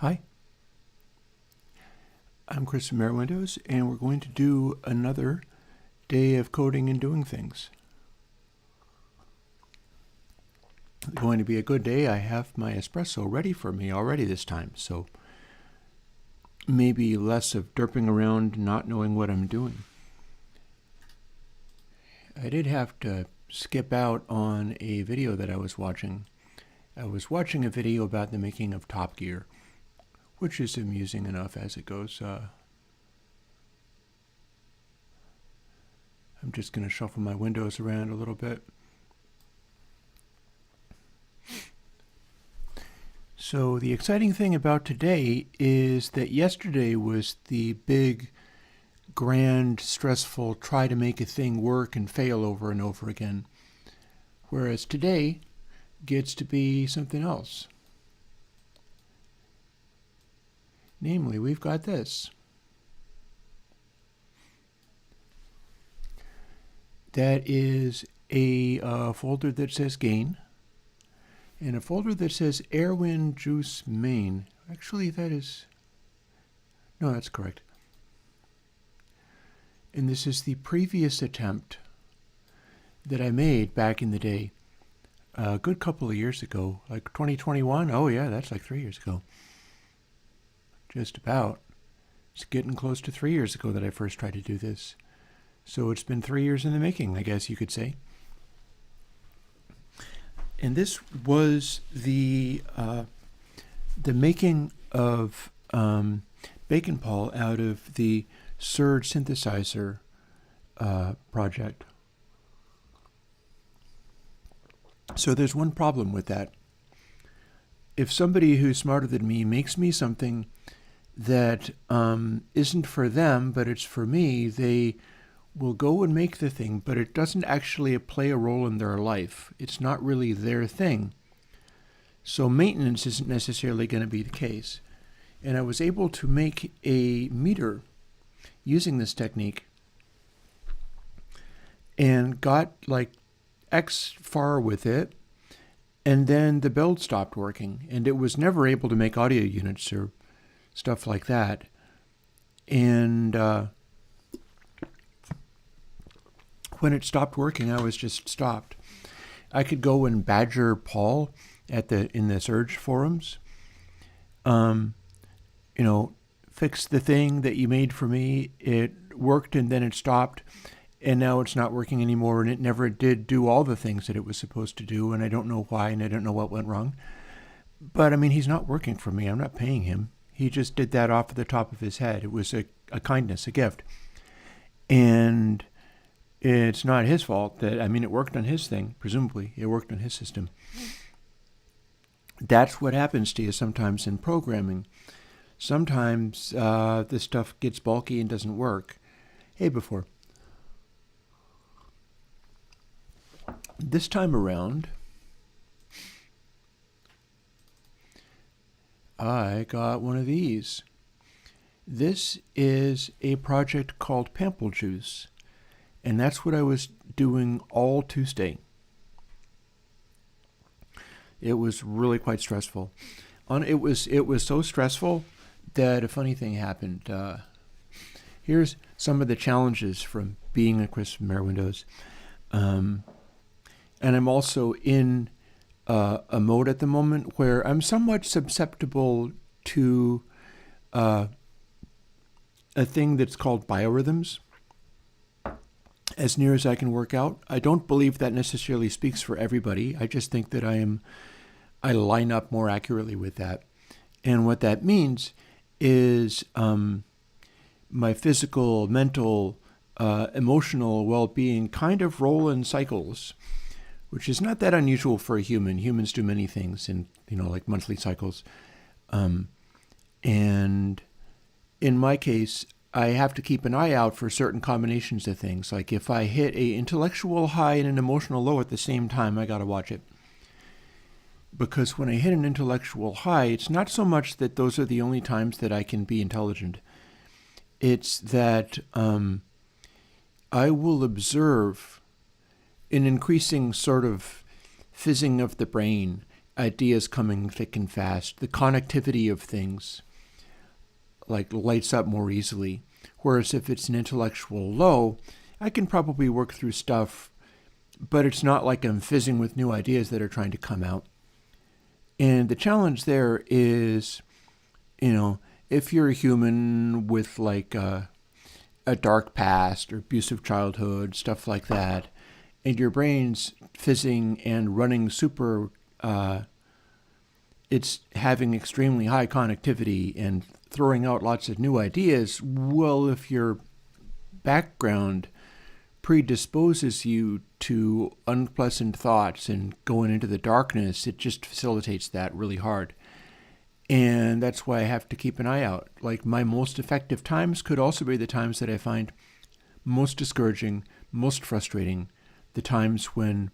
Hi, I'm Chris from Airwindows, and we're going to do another day of coding and doing things. It's going to be a good day. I have my espresso ready for me already this time, so maybe less of derping around not knowing what I'm doing. I did have to skip out on a video that I was watching. I was watching a video about the making of Top Gear, which is amusing enough as it goes. I'm just going to shuffle my windows around a little bit. So the exciting thing about today is that yesterday was the big, grand, stressful try to make a thing work and fail over and over again. Whereas today gets to be something else. Namely, we've got this. That is a folder that says gain, and a folder that says Airwindows main. Actually, that's correct. And this is the previous attempt that I made back in the day, a good couple of years ago, like 2021. Oh yeah, that's like 3 years ago. Just about. It's getting close to 3 years ago that I first tried to do this. So it's been 3 years in the making, I guess you could say. And this was the making of Bacon Paul out of the Surge synthesizer project. So there's one problem with that. If somebody who's smarter than me makes me something that isn't for them, but it's for me, they will go and make the thing, but it doesn't actually play a role in their life. It's not really their thing. So maintenance isn't necessarily going to be the case. And I was able to make a meter using this technique and got like X far with it, and then the build stopped working, and it was never able to make audio units or stuff like that. And when it stopped working, I was just stopped. I could go and badger Paul in the Surge forums. Fix the thing that you made for me. It worked and then it stopped, and now it's not working anymore, and it never did do all the things that it was supposed to do, and I don't know why, and I don't know what went wrong. But I mean, he's not working for me. I'm not paying him. He just did that off the top of his head. It was a kindness, a gift. And it's not his fault it worked on his thing, presumably. It worked on his system. That's what happens to you sometimes in programming. Sometimes this stuff gets bulky and doesn't work. Hey, before. This time around, I got one of these. This is a project called Pamplejuce, and that's what I was doing all Tuesday. It was really quite stressful. It was so stressful that a funny thing happened. Here's some of the challenges from being a Chris from Airwindows. And I'm also in a mode at the moment where I'm somewhat susceptible to a thing that's called biorhythms, as near as I can work out. I don't believe that necessarily speaks for everybody. I just think that I line up more accurately with that. And what that means is my physical, mental, emotional well-being kind of roll in cycles, which is not that unusual for a human. Humans do many things in, like monthly cycles. And in my case, I have to keep an eye out for certain combinations of things. Like if I hit an intellectual high and an emotional low at the same time, I got to watch it. Because when I hit an intellectual high, it's not so much that those are the only times that I can be intelligent. It's that I will observe an increasing sort of fizzing of the brain ideas coming thick and fast. The connectivity of things like lights up more easily. Whereas if it's an intellectual low, I can probably work through stuff, but it's not like I'm fizzing with new ideas that are trying to come out. And the challenge there is, if you're a human with like a dark past or abusive childhood, stuff like that, and your brain's fizzing and running super, it's having extremely high connectivity and throwing out lots of new ideas. Well, if your background predisposes you to unpleasant thoughts and going into the darkness, it just facilitates that really hard. And that's why I have to keep an eye out. Like, my most effective times could also be the times that I find most discouraging, most frustrating, the times when,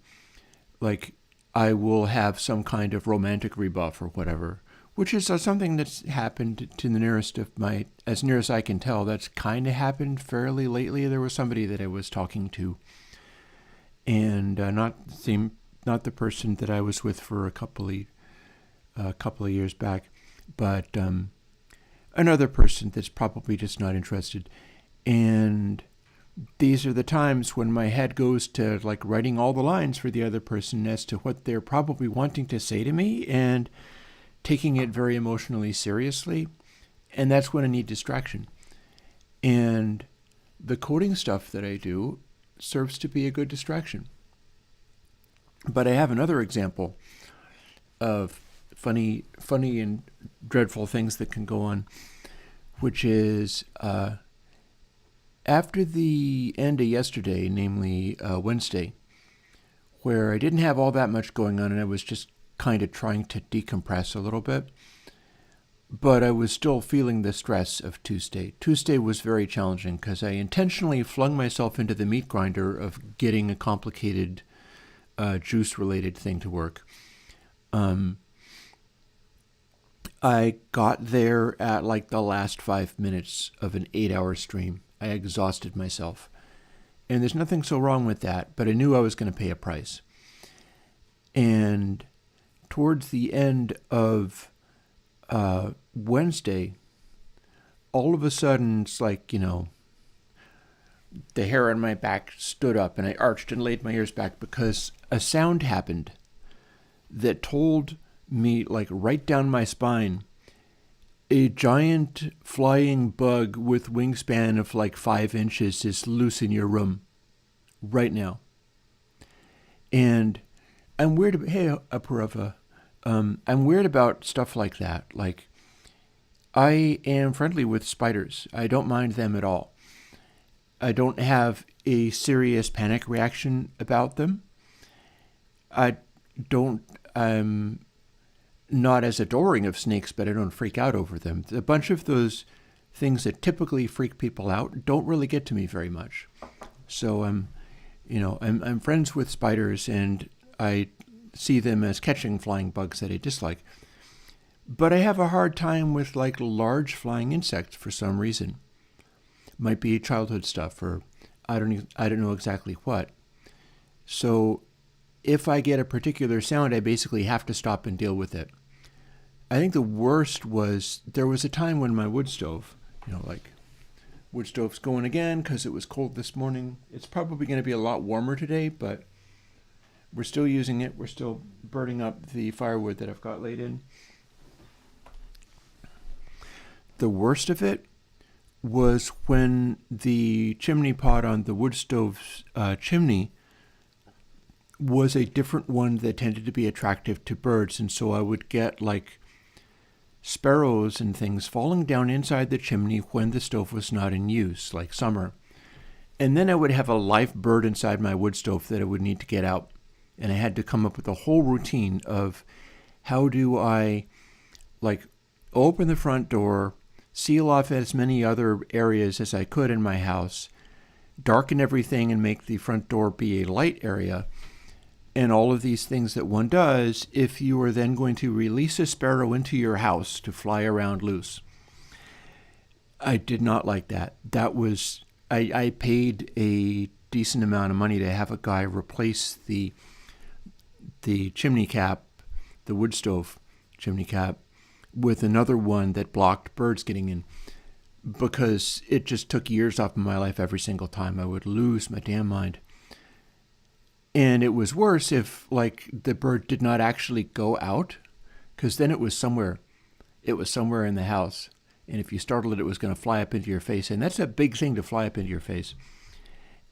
like, I will have some kind of romantic rebuff or whatever, which is something that's happened to the nearest of my, as near as I can tell, that's kind of happened fairly lately. There was somebody that I was talking to, and not the person that I was with for a couple of years back, but another person that's probably just not interested. And these are the times when my head goes to like writing all the lines for the other person as to what they're probably wanting to say to me, and taking it very emotionally seriously. And that's when I need distraction. And the coding stuff that I do serves to be a good distraction. But I have another example of funny and dreadful things that can go on, which is after the end of yesterday, namely Wednesday, where I didn't have all that much going on and I was just kind of trying to decompress a little bit, but I was still feeling the stress of Tuesday. Tuesday was very challenging because I intentionally flung myself into the meat grinder of getting a complicated juice-related thing to work. I got there at like the last 5 minutes of an 8-hour stream. I exhausted myself. And there's nothing so wrong with that, but I knew I was going to pay a price. And towards the end of Wednesday, all of a sudden, it's like, the hair on my back stood up and I arched and laid my ears back because a sound happened that told me, like right down my spine, a giant flying bug with wingspan of like 5 inches is loose in your room right now. And I'm weird. Hey, Apurava. I'm weird about stuff like that. Like, I am friendly with spiders. I don't mind them at all. I don't have a serious panic reaction about them. I'm not as adoring of snakes, but I don't freak out over them. A bunch of those things that typically freak people out don't really get to me very much. So I'm friends with spiders, and I see them as catching flying bugs that I dislike. But I have a hard time with like large flying insects for some reason. Might be childhood stuff, or I don't know exactly what. So if I get a particular sound, I basically have to stop and deal with it. I think the worst was, there was a time when my wood stove, wood stove's going again because it was cold this morning. It's probably going to be a lot warmer today, but we're still using it. We're still burning up the firewood that I've got laid in. The worst of it was when the chimney pot on the wood stove's chimney was a different one that tended to be attractive to birds. And so I would get like sparrows and things falling down inside the chimney when the stove was not in use, like summer. And then I would have a live bird inside my wood stove that I would need to get out. And I had to come up with a whole routine of how do I like open the front door, seal off as many other areas as I could in my house, darken everything and make the front door be a light area, and all of these things that one does if you are then going to release a sparrow into your house to fly around loose. I did not like that. That was, I paid a decent amount of money to have a guy replace the chimney cap the wood stove chimney cap with another one that blocked birds getting in, because it just took years off of my life every single time. I would lose my damn mind. And it was worse if, like, the bird did not actually go out, because then it was somewhere in the house. And if you startled it, it was going to fly up into your face. And that's a big thing, to fly up into your face.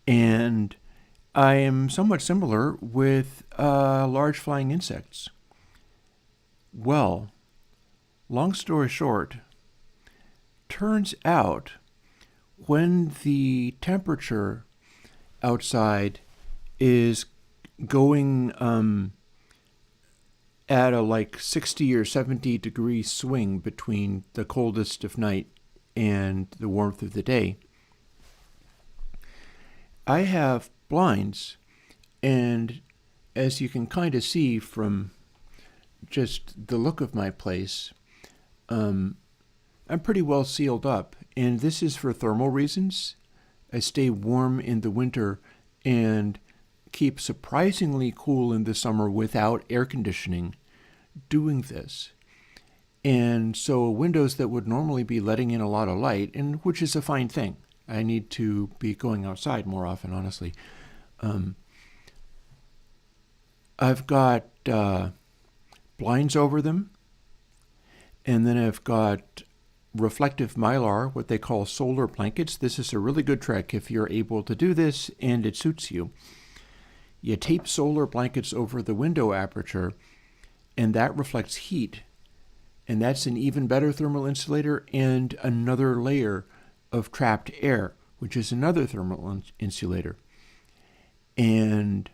And I am somewhat similar with large flying insects. Well, long story short, turns out when the temperature outside is going at a like 60 or 70 degree swing between the coldest of night and the warmth of the day, I have blinds, and as you can kind of see from just the look of my place, I'm pretty well sealed up, and this is for thermal reasons. I stay warm in the winter and keep surprisingly cool in the summer without air conditioning doing this. And so windows that would normally be letting in a lot of light, and which is a fine thing. I need to be going outside more often, honestly. I've got blinds over them, and then I've got reflective mylar, what they call solar blankets. This is a really good trick if you're able to do this and it suits you. You tape solar blankets over the window aperture, and that reflects heat. And that's an even better thermal insulator and another layer of trapped air, which is another thermal insulator. And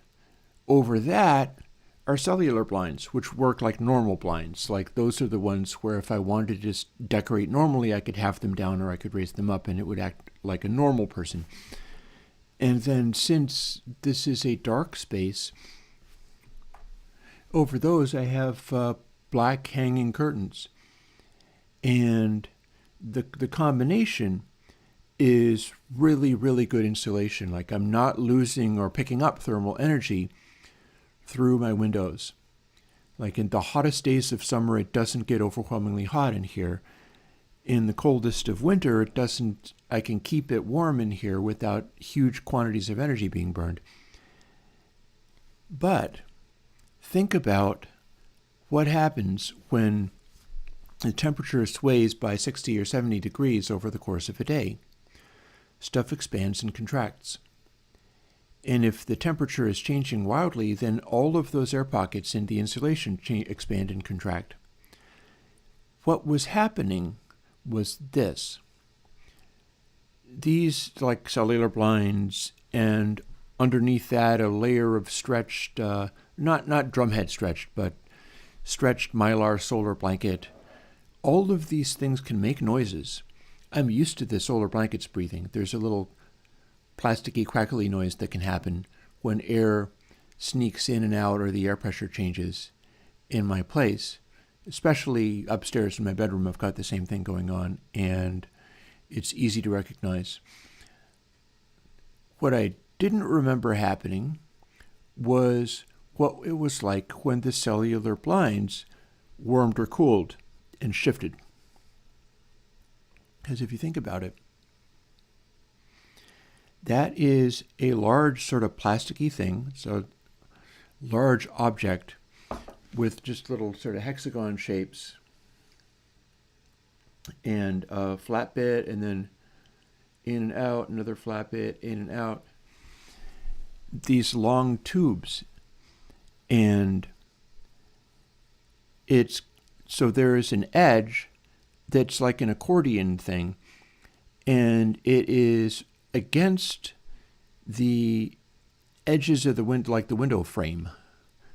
over that are cellular blinds, which work like normal blinds. Like, those are the ones where if I wanted to just decorate normally, I could have them down or I could raise them up and it would act like a normal person. And then, since this is a dark space, over those I have black hanging curtains. And the combination is really, really good insulation. Like, I'm not losing or picking up thermal energy through my windows. Like, in the hottest days of summer, it doesn't get overwhelmingly hot in here. In the coldest of winter, it doesn't. I can keep it warm in here without huge quantities of energy being burned. But think about what happens when the temperature sways by 60 or 70 degrees over the course of a day. Stuff expands and contracts. And if the temperature is changing wildly, then all of those air pockets in the insulation expand and contract. What was happening was this. These, like cellular blinds, and underneath that a layer of stretched, not drumhead stretched, but stretched mylar solar blanket. All of these things can make noises. I'm used to the solar blankets breathing. There's a little plasticky, crackly noise that can happen when air sneaks in and out or the air pressure changes in my place. Especially upstairs in my bedroom, I've got the same thing going on, and it's easy to recognize. What I didn't remember happening was what it was like when the cellular blinds warmed or cooled and shifted. Because if you think about it, that is a large sort of plasticky thing, so large object with just little sort of hexagon shapes and a flat bit, and then in and out, another flat bit, in and out. These long tubes. And so there is an edge that's like an accordion thing, and it is against the edges of the window, like the window frame,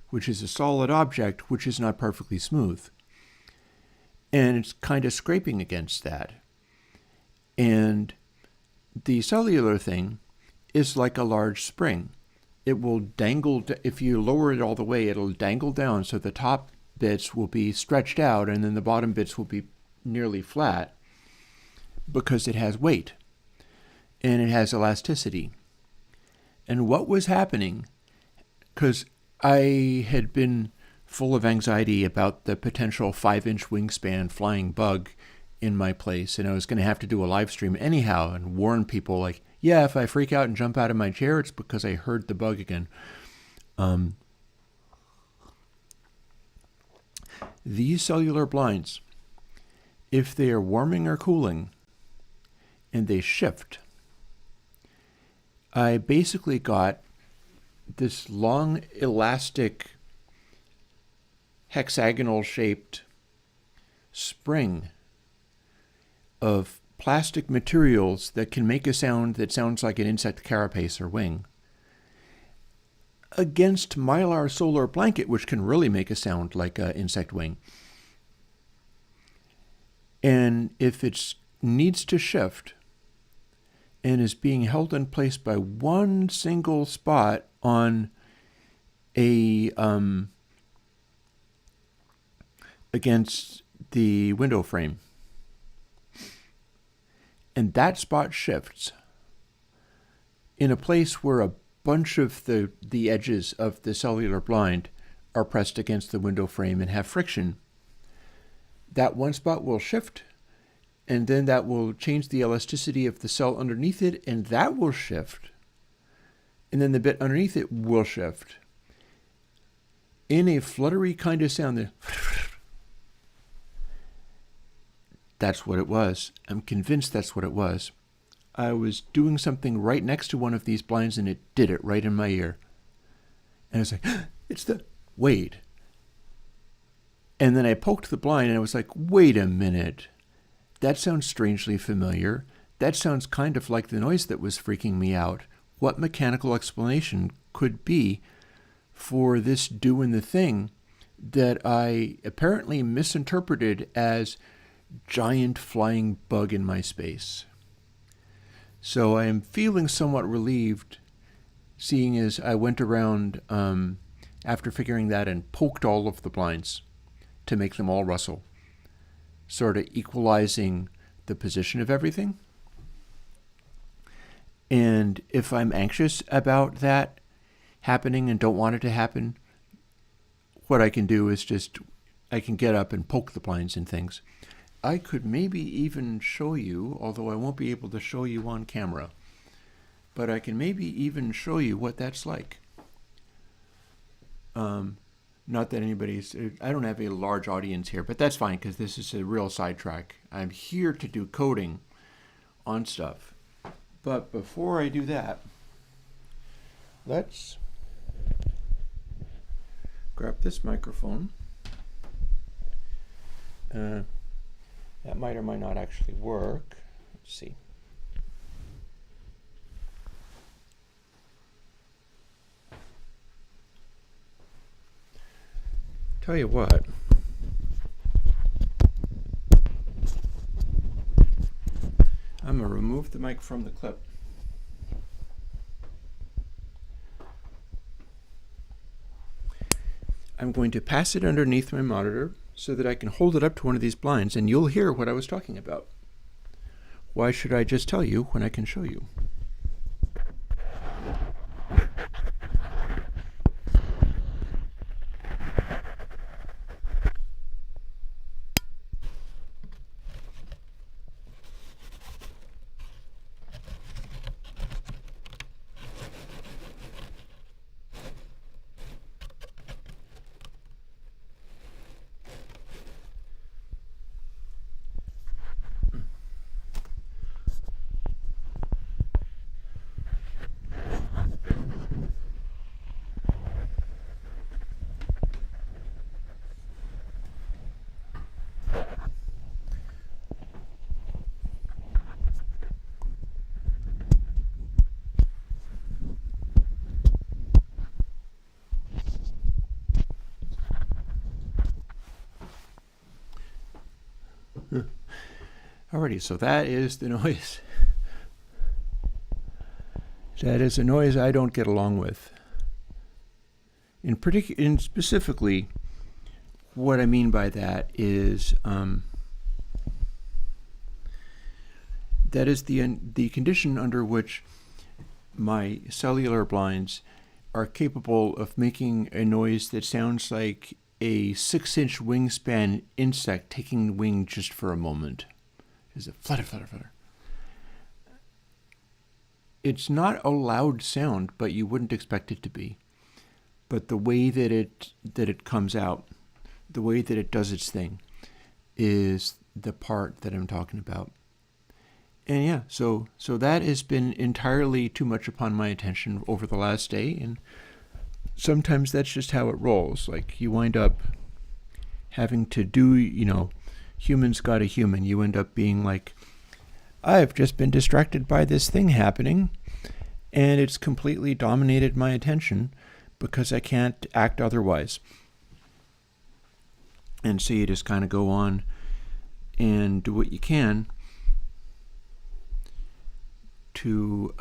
which is a solid object which is not perfectly smooth. And it's kind of scraping against that. And the cellular thing is like a large spring. It will dangle, if you lower it all the way, it'll dangle down, so the top bits will be stretched out and then the bottom bits will be nearly flat because it has weight and it has elasticity. And what was happening, because I had been full of anxiety about the potential 5-inch wingspan flying bug in my place, and I was going to have to do a live stream anyhow and warn people like, yeah, if I freak out and jump out of my chair, it's because I heard the bug again. These cellular blinds, if they are warming or cooling and they shift, I basically got this long elastic hexagonal shaped spring of plastic materials that can make a sound that sounds like an insect carapace or wing against Mylar solar blanket, which can really make a sound like an insect wing. And if it needs to shift and is being held in place by one single spot on a against the window frame, and that spot shifts in a place where a bunch of the edges of the cellular blind are pressed against the window frame and have friction, that one spot will shift, and then that will change the elasticity of the cell underneath it, and that will shift, and then the bit underneath it will shift in a fluttery kind of sound. That's what it was. I'm convinced that's what it was. I was doing something right next to one of these blinds, and it did it right in my ear. And I was like, it's the... Wait. And then I poked the blind, and I was like, wait a minute. That sounds strangely familiar. That sounds kind of like the noise that was freaking me out. What mechanical explanation could be for this doing the thing that I apparently misinterpreted as giant flying bug in my space? So I am feeling somewhat relieved, seeing as I went around after figuring that and poked all of the blinds to make them all rustle, sort of equalizing the position of everything. And if I'm anxious about that happening and don't want it to happen, what I can do is I can get up and poke the blinds and things. I could maybe even show you, although I won't be able to show you on camera, but I can maybe even show you what that's like. Not that I don't have a large audience here, but that's fine because this is a real sidetrack. I'm here to do coding on stuff. But before I do that, let's grab this microphone. That might or might not actually work. Let's see. Tell you what. I'm going to remove the mic from the clip. I'm going to pass it underneath my monitor so that I can hold it up to one of these blinds and you'll hear what I was talking about. Why should I just tell you when I can show you? Alrighty, so that is the noise. That is a noise I don't get along with. In specifically, what I mean by that is that is the condition under which my cellular blinds are capable of making a noise that sounds like a 6-inch wingspan insect taking wing just for a moment. Just a flutter, flutter, flutter. It's not a loud sound, but you wouldn't expect it to be. But the way that it comes out, the way that it does its thing, is the part that I'm talking about. And yeah, so that has been entirely too much upon my attention over the last day, and sometimes that's just how it rolls. Like, you wind up having to do, humans got a human. You end up being like, I've just been distracted by this thing happening, and it's completely dominated my attention because I can't act otherwise. And so you just kind of go on and do what you can to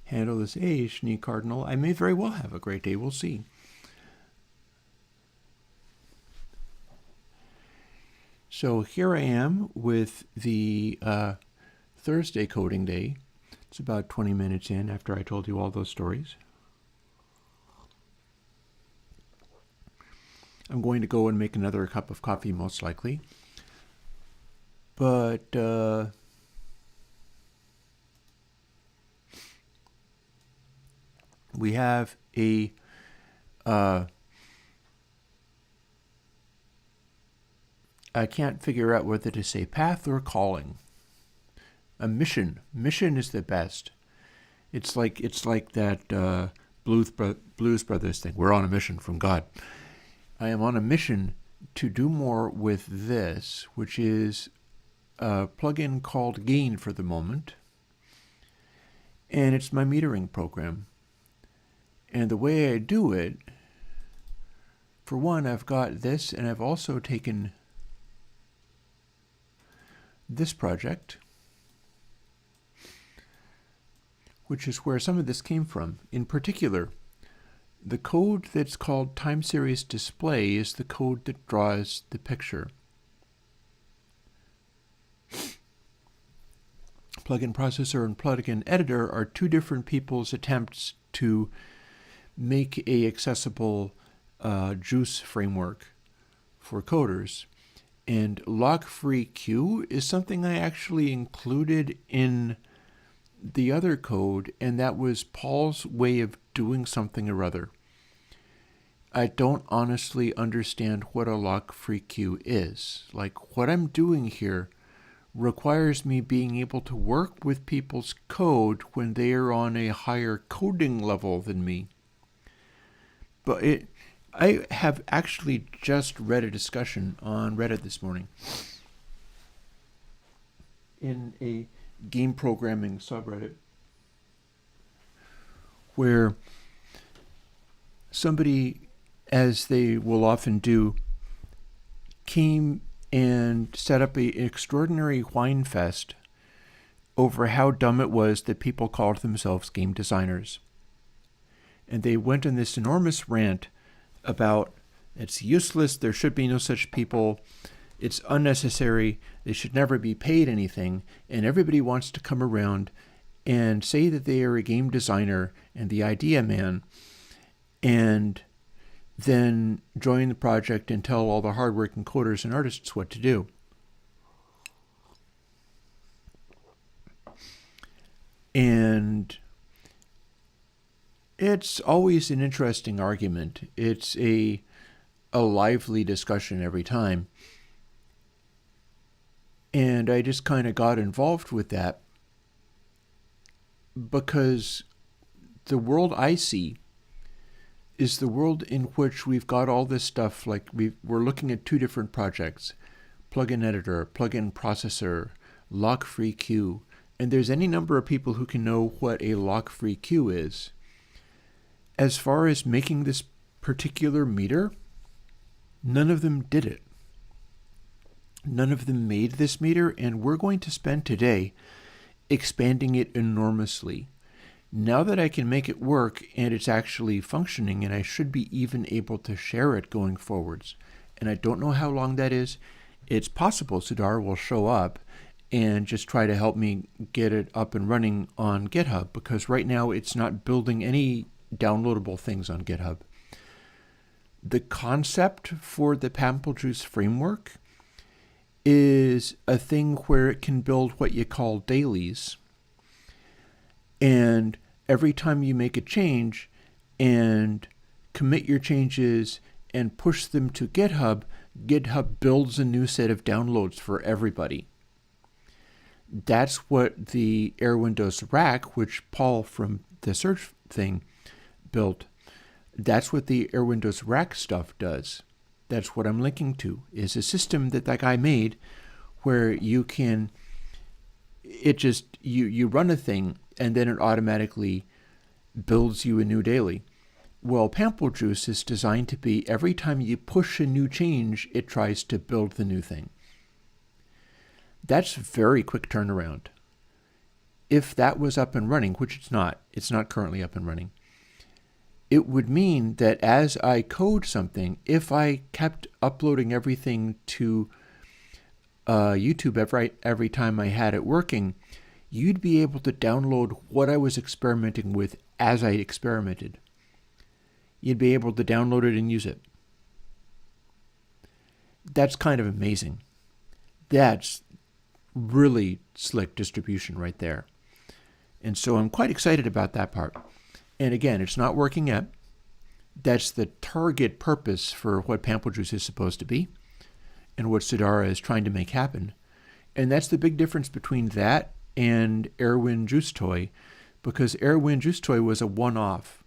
handle this. Hey, Shani Cardinal, I may very well have a great day. We'll see. So here I am with the Thursday coding day. It's about 20 minutes in after I told you all those stories. I'm going to go and make another cup of coffee, most likely. But we have a I can't figure out whether to say path or calling. A mission. Mission is the best. It's like that Blues Brothers thing. We're on a mission from God. I am on a mission to do more with this, which is a plugin called Gain for the moment. And it's my metering program. And the way I do it, for one, I've got this, and I've also taken this project, which is where some of this came from. In particular, the code that's called time series display is the code that draws the picture. Plugin processor and plugin editor are two different people's attempts to make a accessible Juice framework for coders. And lock-free queue is something I actually included in the other code, and that was Paul's way of doing something or other. I don't honestly understand what a lock-free queue is. Like, what I'm doing here requires me being able to work with people's code when they are on a higher coding level than me. But I have actually just read a discussion on Reddit this morning in a game programming subreddit where somebody, as they will often do, came and set up an extraordinary whine fest over how dumb it was that people called themselves game designers. And they went on this enormous rant about it's useless, there should be no such people, it's unnecessary, they should never be paid anything, and everybody wants to come around and say that they are a game designer and the idea man, and then join the project and tell all the hardworking coders and artists what to do. And it's always an interesting argument. It's a lively discussion every time. And I just kind of got involved with that because the world I see is the world in which we've got all this stuff, like we're looking at two different projects, plugin editor, plugin processor, lock-free queue, and there's any number of people who can know what a lock-free queue is. As far as making this particular meter, none of them did it. None of them made this meter, and we're going to spend today expanding it enormously. Now that I can make it work and it's actually functioning, and I should be even able to share it going forwards, and I don't know how long that is, it's possible Sudar will show up and just try to help me get it up and running on GitHub, because right now it's not building any downloadable things on GitHub. the concept for the Pamplejuce framework is a thing where it can build what you call dailies. And every time you make a change and commit your changes and push them to GitHub, GitHub builds a new set of downloads for everybody. That's what the Airwindows Rack, which Paul from the search thing built, that's what the Airwindows Rack stuff does. That's what I'm linking to, is a system that guy made where you can, you run a thing and then it automatically builds you a new daily. Well, Pamplejuce is designed to be every time you push a new change, it tries to build the new thing. That's very quick turnaround. If that was up and running, which it's not currently up and running, it would mean that as I code something, if I kept uploading everything to YouTube every time I had it working, you'd be able to download what I was experimenting with as I experimented. You'd be able to download it and use it. That's kind of amazing. That's really slick distribution right there. And so I'm quite excited about that part. And again, it's not working yet. That's the target purpose for what Pamplejuce is supposed to be and what Sudara is trying to make happen. And that's the big difference between that and Airwindows Toy, because Airwindows Toy was a one-off.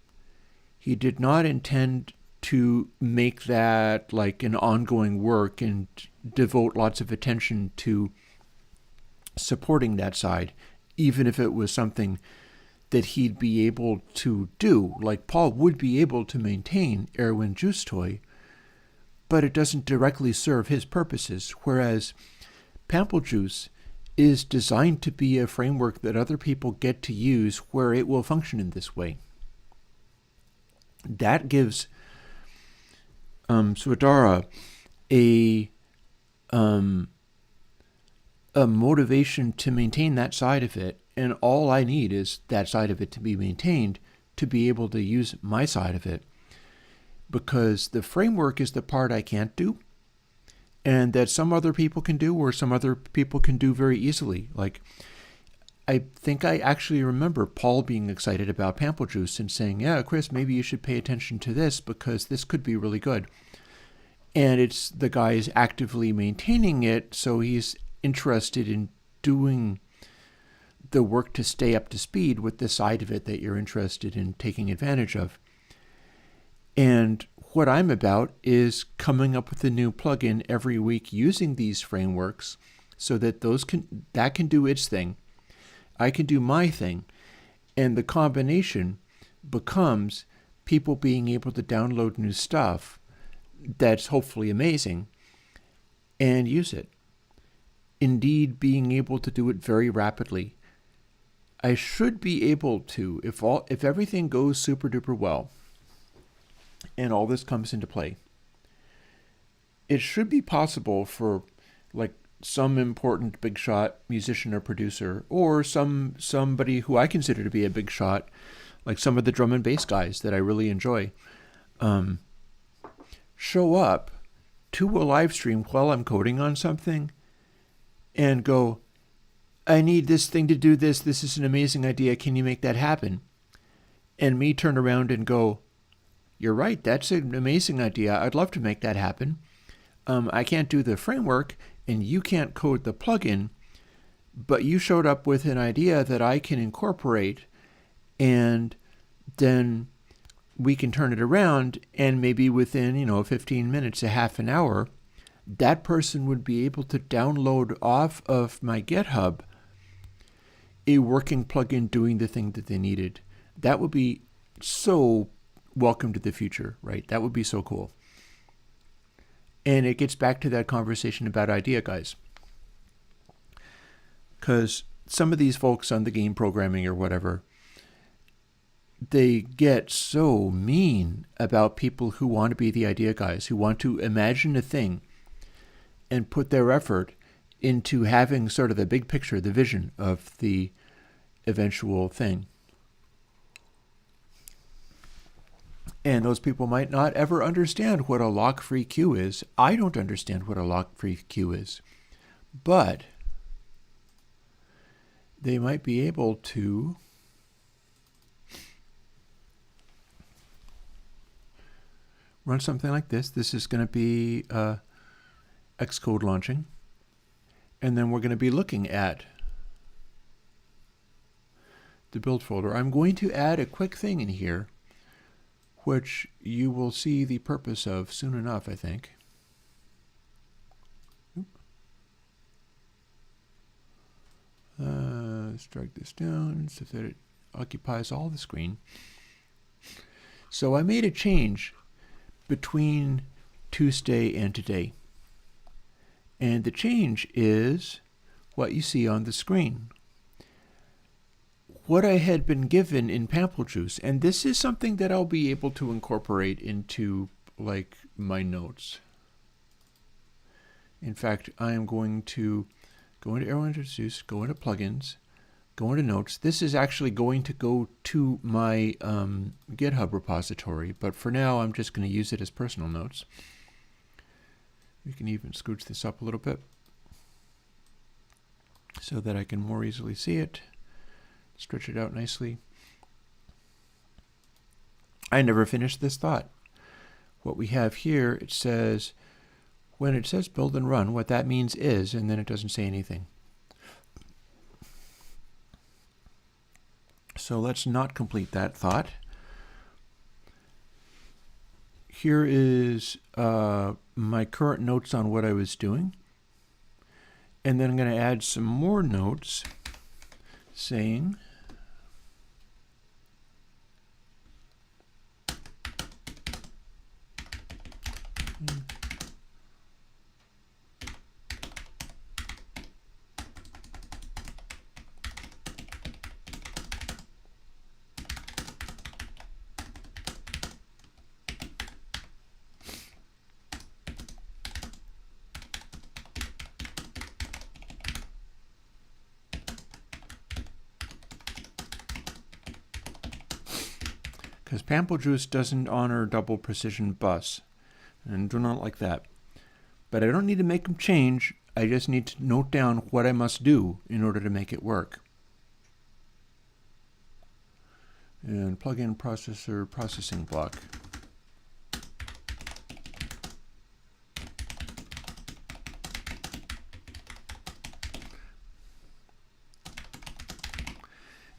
He did not intend to make that like an ongoing work and devote lots of attention to supporting that side, even if it was something that he'd be able to do. Like Paul would be able to maintain Airwindows Toy, but it doesn't directly serve his purposes, whereas Pamplejuce is designed to be a framework that other people get to use where it will function in this way. That gives Sudara a motivation to maintain that side of it, and all I need is that side of it to be maintained to be able to use my side of it, because the framework is the part I can't do, and that some other people can do, or some other people can do very easily. Like, I think I actually remember Paul being excited about Pamplejuce and saying, yeah, Chris, maybe you should pay attention to this because this could be really good. And it's the guy is actively maintaining it, so he's interested in doing the work to stay up to speed with the side of it that you're interested in taking advantage of. And what I'm about is coming up with a new plugin every week using these frameworks so that that can do its thing. I can do my thing. And the combination becomes people being able to download new stuff that's hopefully amazing and use it. Indeed, being able to do it very rapidly. I should be able to, if everything goes super duper well, and all this comes into play, it should be possible for like some important big shot musician or producer, or somebody who I consider to be a big shot, like some of the drum and bass guys that I really enjoy, show up to a live stream while I'm coding on something and go, I need this thing to do this. This is an amazing idea. Can you make that happen? And me turn around and go, you're right. That's an amazing idea. I'd love to make that happen. I can't do the framework and you can't code the plugin, but you showed up with an idea that I can incorporate, and then we can turn it around, and maybe within, 15 minutes, a half an hour, that person would be able to download off of my GitHub a working plugin doing the thing that they needed. That would be so welcome to the future, right? That would be so cool. And it gets back to that conversation about idea guys. Because some of these folks on the game programming or whatever, they get so mean about people who want to be the idea guys, who want to imagine a thing and put their effort into having sort of the big picture, the vision of the eventual thing. And those people might not ever understand what a lock-free queue is. I don't understand what a lock-free queue is. But they might be able to run something like this. This is going to be Xcode launching. And then we're going to be looking at the build folder. I'm going to add a quick thing in here, which you will see the purpose of soon enough, I think. Let's drag this down so that it occupies all the screen. So I made a change between Tuesday and today. And the change is what you see on the screen. What I had been given in Pamplejuce, and this is something that I'll be able to incorporate into like my notes. In fact, I am going to go into Airwindows, go into plugins, go into notes. This is actually going to go to my GitHub repository, but for now I'm just going to use it as personal notes. We can even scooch this up a little bit so that I can more easily see it. Stretch it out nicely. I never finished this thought. What we have here, it says, when it says build and run, what that means is, and then it doesn't say anything. So let's not complete that thought. Here is my current notes on what I was doing. And then I'm going to add some more notes saying because Pamplejuce doesn't honor double precision bus, and do not like that. But I don't need to make them change. I just need to note down what I must do in order to make it work. And plug-in processor processing block.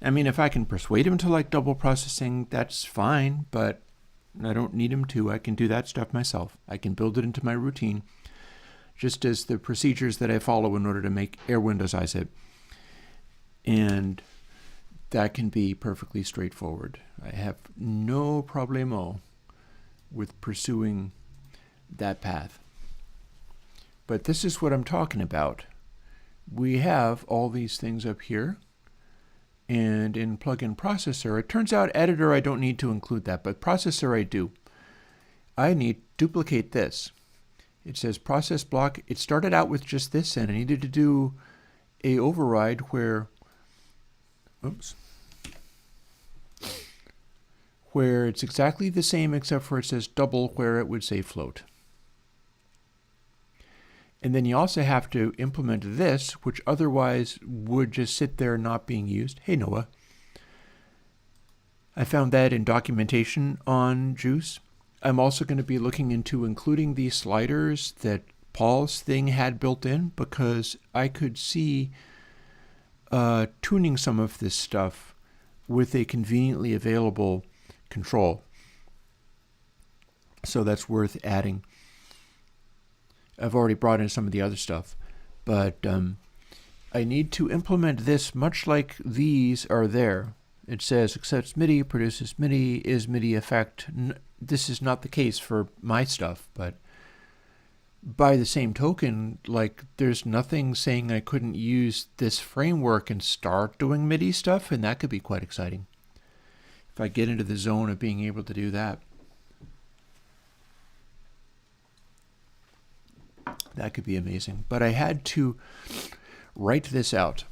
I mean, if I can persuade him to like double processing, that's fine, but I don't need him to. I can do that stuff myself. I can build it into my routine, just as the procedures that I follow in order to make Airwindowsize it. And that can be perfectly straightforward. I have no problemo with pursuing that path. But this is what I'm talking about. We have all these things up here. And in plugin processor, it turns out editor I don't need to include that, but processor I do. I need to duplicate this. It says process block. It started out with just this, and I needed to do a override where, where it's exactly the same except for it says double where it would say float. And then you also have to implement this, which otherwise would just sit there not being used. Hey, Noah. I found that in documentation on Juice. I'm also going to be looking into including these sliders that Paul's thing had built in, because I could see tuning some of this stuff with a conveniently available control. So that's worth adding. I've already brought in some of the other stuff, but I need to implement this much like these are there. It says accepts MIDI, produces MIDI, is MIDI effect. This is not the case for my stuff, but by the same token, like there's nothing saying I couldn't use this framework and start doing MIDI stuff, and that could be quite exciting if I get into the zone of being able to do that. That could be amazing. But I had to write this out.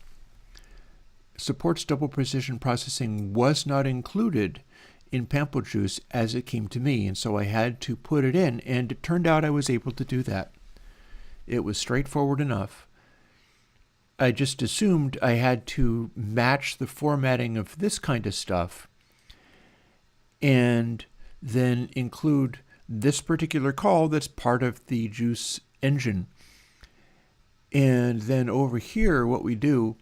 Supports double precision processing was not included in Pamplejuce as it came to me, and so I had to put it in, and it turned out I was able to do that. It was straightforward enough. I just assumed I had to match the formatting of this kind of stuff and then include this particular call that's part of the Juice engine. And then over here, what we do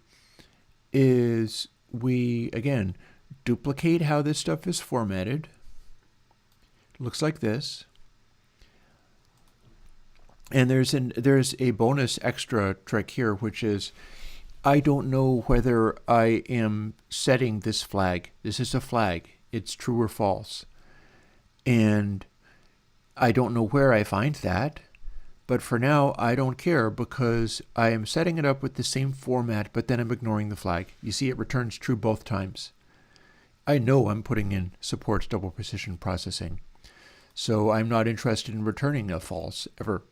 is we, again, duplicate how this stuff is formatted. It looks like this. And there's a bonus extra trick here, which is I don't know whether I am setting this flag. This is a flag. It's true or false. And I don't know where I find that. But for now, I don't care because I am setting it up with the same format, but then I'm ignoring the flag. You see, it returns true both times. I know I'm putting in supports double precision processing. So I'm not interested in returning a false ever.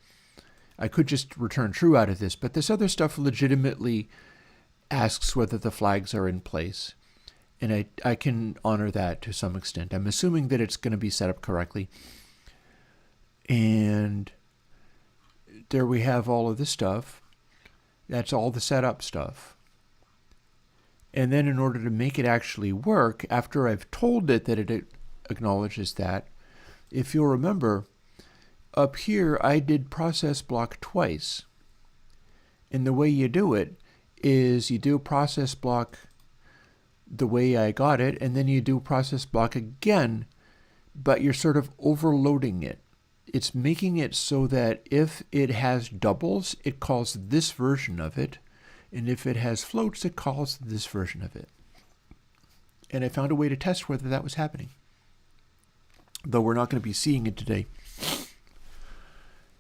I could just return true out of this, but this other stuff legitimately asks whether the flags are in place. And I can honor that to some extent. I'm assuming that it's going to be set up correctly. And there we have all of this stuff. That's all the setup stuff. And then in order to make it actually work, after I've told it that it acknowledges that, if you'll remember, up here I did process block twice. And the way you do it is you do process block the way I got it, and then you do process block again, but you're sort of overloading it. It's making it so that if it has doubles, it calls this version of it, and if it has floats, it calls this version of it. And I found a way to test whether that was happening, though we're not going to be seeing it today.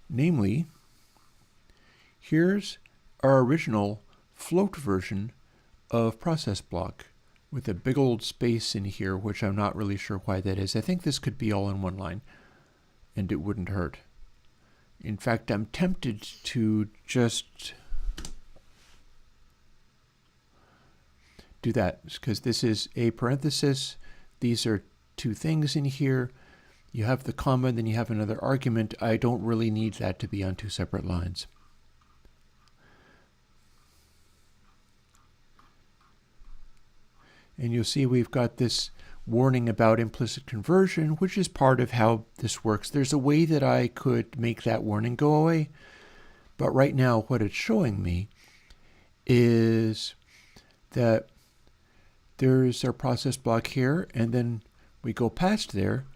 Namely, here's our original float version of process block with a big old space in here, which I'm not really sure why that is. I think this could be all in one line, and it wouldn't hurt. In fact, I'm tempted to just do that, because this is a parenthesis. These are two things in here. You have the comma, then you have another argument. I don't really need that to be on two separate lines. And you'll see we've got this warning about implicit conversion, which is part of how this works. There's a way that I could make that warning go away, but right now what it's showing me is that there's our process block here, and then we go past there,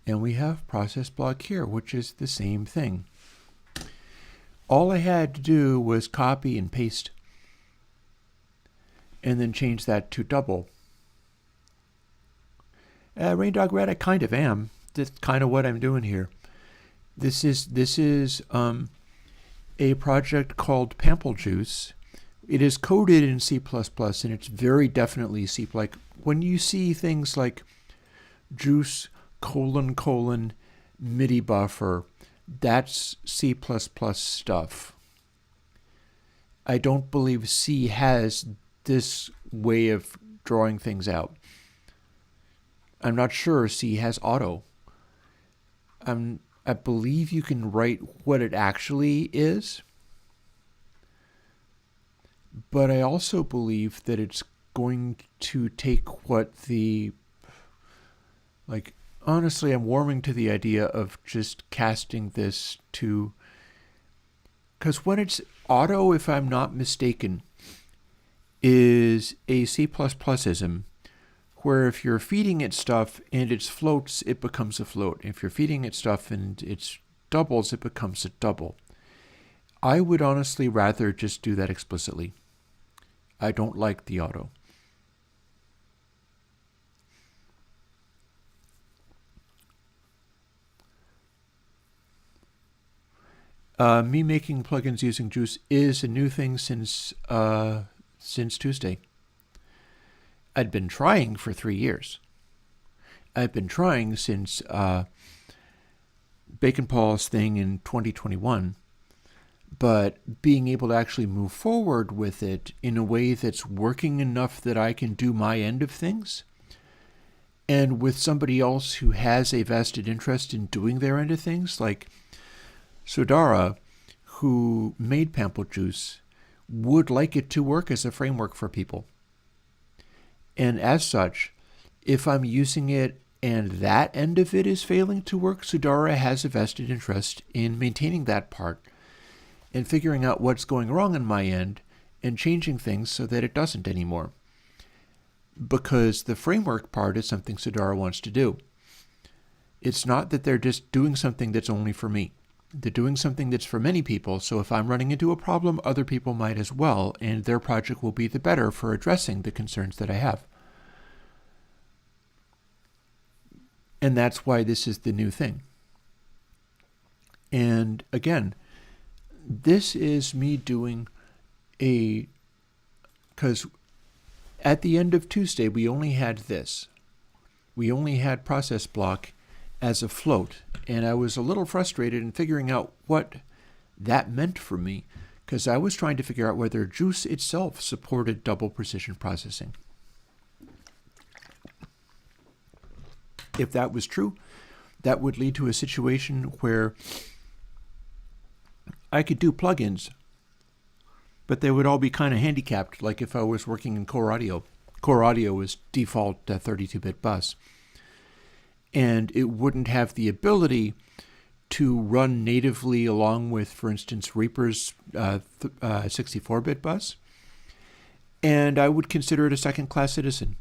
and we have process block here, which is the same thing. All I had to do was copy and paste, and then change that to double. Raindog Red, I kind of am. That's kind of what I'm doing here. This is a project called Pamplejuce. It is coded in C++, and it's very definitely C. Like when you see things like juice : MIDI buffer, that's C++ stuff. I don't believe C has this way of drawing things out. I'm not sure C has auto. I believe you can write what it actually is, but I also believe that it's going to take what the, like, honestly, I'm warming to the idea of just casting this to, because when it's auto, if I'm not mistaken, is a C++ism, where if you're feeding it stuff and it's floats, it becomes a float. If you're feeding it stuff and it's doubles, it becomes a double. I would honestly rather just do that explicitly. I don't like the auto. Me making plugins using Juice is a new thing since Tuesday. I'd been trying for 3 years. I've been trying since Bacon Paul's thing in 2021, but being able to actually move forward with it in a way that's working enough that I can do my end of things and with somebody else who has a vested interest in doing their end of things, like Sudara, who made Pamplejuce, would like it to work as a framework for people. And as such, if I'm using it and that end of it is failing to work, Sudara has a vested interest in maintaining that part and figuring out what's going wrong on my end and changing things so that it doesn't anymore. Because the framework part is something Sudara wants to do. It's not that they're just doing something that's only for me. They're doing something that's for many people, so if I'm running into a problem, other people might as well, and their project will be the better for addressing the concerns that I have. And that's why this is the new thing. And again, this is me doing because at the end of Tuesday, we only had this. We only had process block as a float, and I was a little frustrated in figuring out what that meant for me, because I was trying to figure out whether Juice itself supported double precision processing. If that was true, that would lead to a situation where I could do plugins, but they would all be kind of handicapped, like if I was working in Core Audio. Core Audio is default 32-bit bus. And it wouldn't have the ability to run natively along with, for instance, Reaper's 64-bit bus. And I would consider it a second-class citizen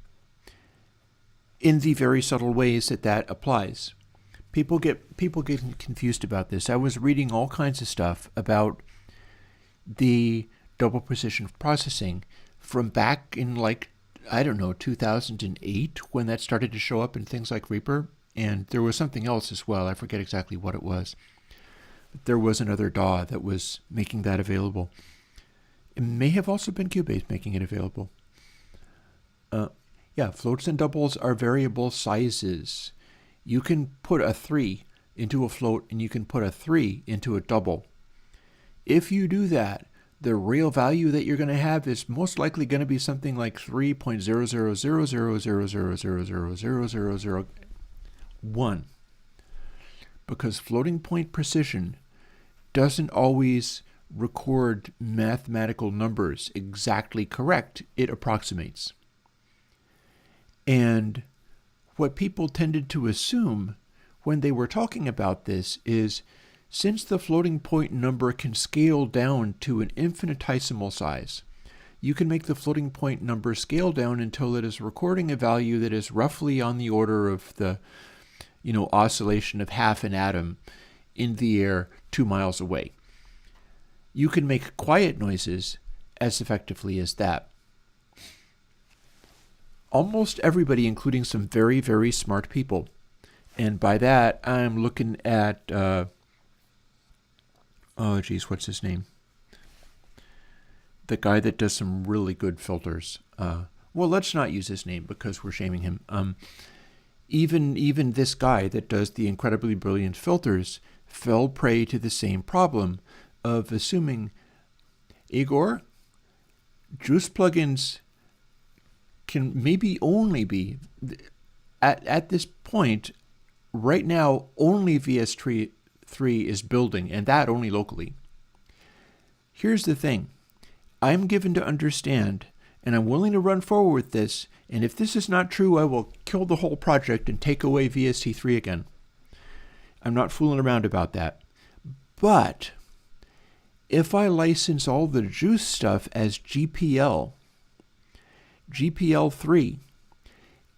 in the very subtle ways that that applies. People get confused about this. I was reading all kinds of stuff about the double precision processing from back in 2008 when that started to show up in things like Reaper. And there was something else as well. I forget exactly what it was. But there was another DAW that was making that available. It may have also been Cubase making it available. Floats and doubles are variable sizes. You can put a 3 into a float and you can put a 3 into a double. If you do that, the real value that you're going to have is most likely going to be something like 3.0000000000001, because floating point precision doesn't always record mathematical numbers exactly correct. It approximates. And what people tended to assume when they were talking about this is, since the floating point number can scale down to an infinitesimal size, you can make the floating point number scale down until it is recording a value that is roughly on the order of the, oscillation of half an atom in the air 2 miles away. You can make quiet noises as effectively as that. Almost everybody, including some very, very smart people, and by that I'm looking at, what's his name? The guy that does some really good filters. Let's not use his name because we're shaming him. Even this guy that does the incredibly brilliant filters fell prey to the same problem of assuming, Igor, Juice plugins can maybe only be, at this point, right now, only VS3 is building, and that only locally. Here's the thing. I'm given to understand, and I'm willing to run forward with this, and if this is not true, I will kill the whole project and take away VST3 again. I'm not fooling around about that. But if I license all the Juice stuff as GPL3,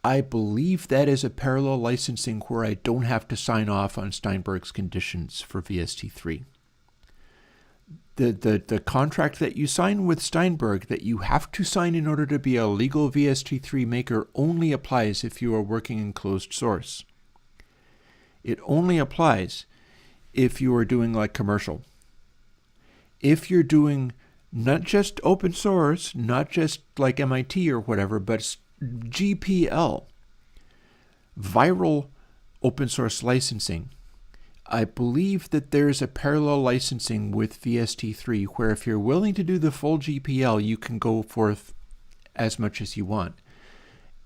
I believe that is a parallel licensing where I don't have to sign off on Steinberg's conditions for VST3. The contract that you sign with Steinberg that you have to sign in order to be a legal VST3 maker only applies if you are working in closed source. It only applies if you are doing like commercial. If you're doing not just open source, not just like MIT or whatever, but GPL, viral open source licensing, I believe that there's a parallel licensing with VST3 where if you're willing to do the full GPL, you can go forth as much as you want.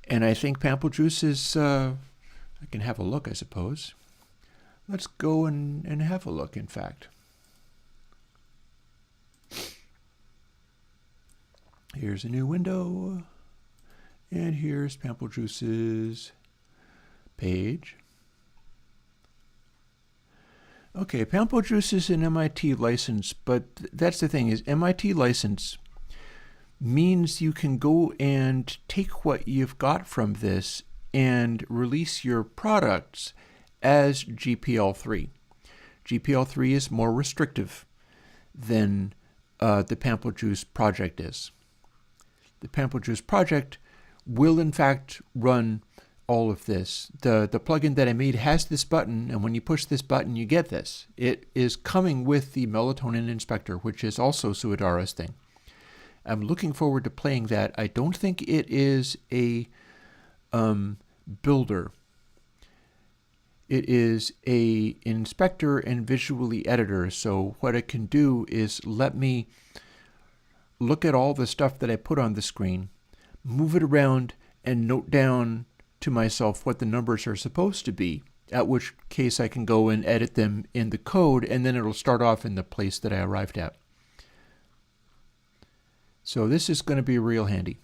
And I think Pamplejuce is, I can have a look, I suppose. Let's go and have a look, in fact. Here's a new window. And here's Pamplejuce's page. Okay, Pamplejuce is an MIT license, but that's the thing is MIT license means you can go and take what you've got from this and release your products as GPL3. GPL3 is more restrictive than the Pamplejuce project is. The Pamplejuce project will in fact run all of this. The plugin that I made has this button, and when you push this button, you get this. It is coming with the melatonin inspector, which is also Suodara's thing. I'm looking forward to playing that. I don't think it is a builder. It is a inspector and visually editor. So what it can do is let me look at all the stuff that I put on the screen, move it around, and note down to myself what the numbers are supposed to be, at which case I can go and edit them in the code, and then it'll start off in the place that I arrived at. So this is going to be real handy.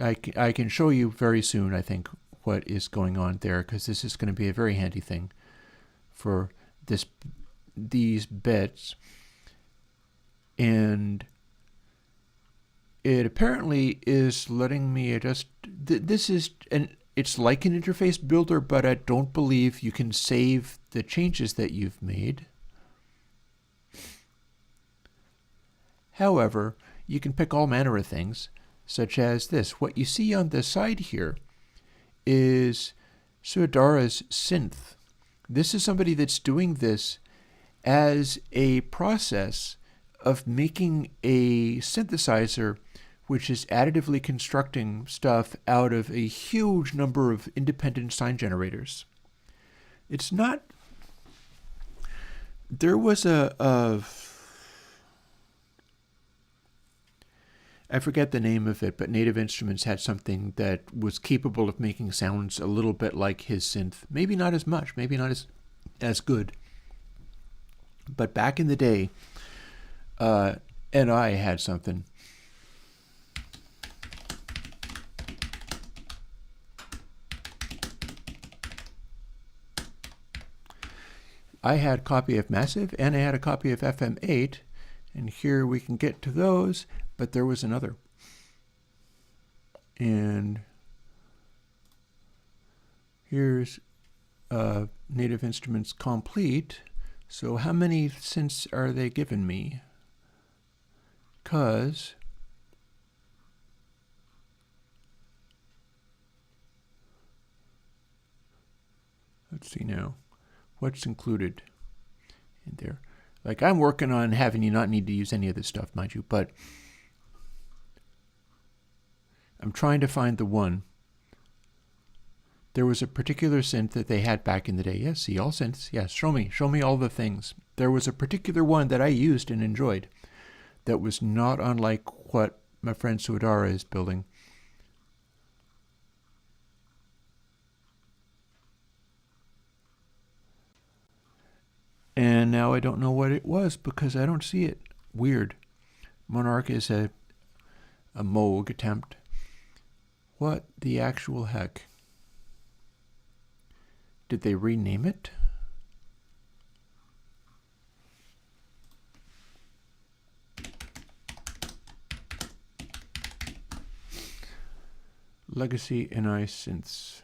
I can show you very soon, I think, what is going on there, because this is going to be a very handy thing for these bits. And it apparently is letting me adjust. It's like an interface builder, but I don't believe you can save the changes that you've made. However, you can pick all manner of things, such as this. What you see on the side here is Suodara's synth. This is somebody that's doing this as a process of making a synthesizer which is additively constructing stuff out of a huge number of independent sign generators. It's not... There was I forget the name of it, but Native Instruments had something that was capable of making sounds a little bit like his synth. Maybe not as much, maybe not as good. But back in the day, and I had something. I had a copy of Massive, and I had a copy of FM8, and here we can get to those, but there was another. And here's Native Instruments Complete. So how many synths are they giving me? Because let's see now. What's included in there? Like, I'm working on having you not need to use any of this stuff, mind you, but I'm trying to find the one. There was a particular synth that they had back in the day. Yes, see, all synths. Yes, show me all the things. There was a particular one that I used and enjoyed that was not unlike what my friend Suodara is building. And now I don't know what it was because I don't see it. Weird. Monarch is a Moog attempt. What the actual heck? Did they rename it? Legacy NI synths.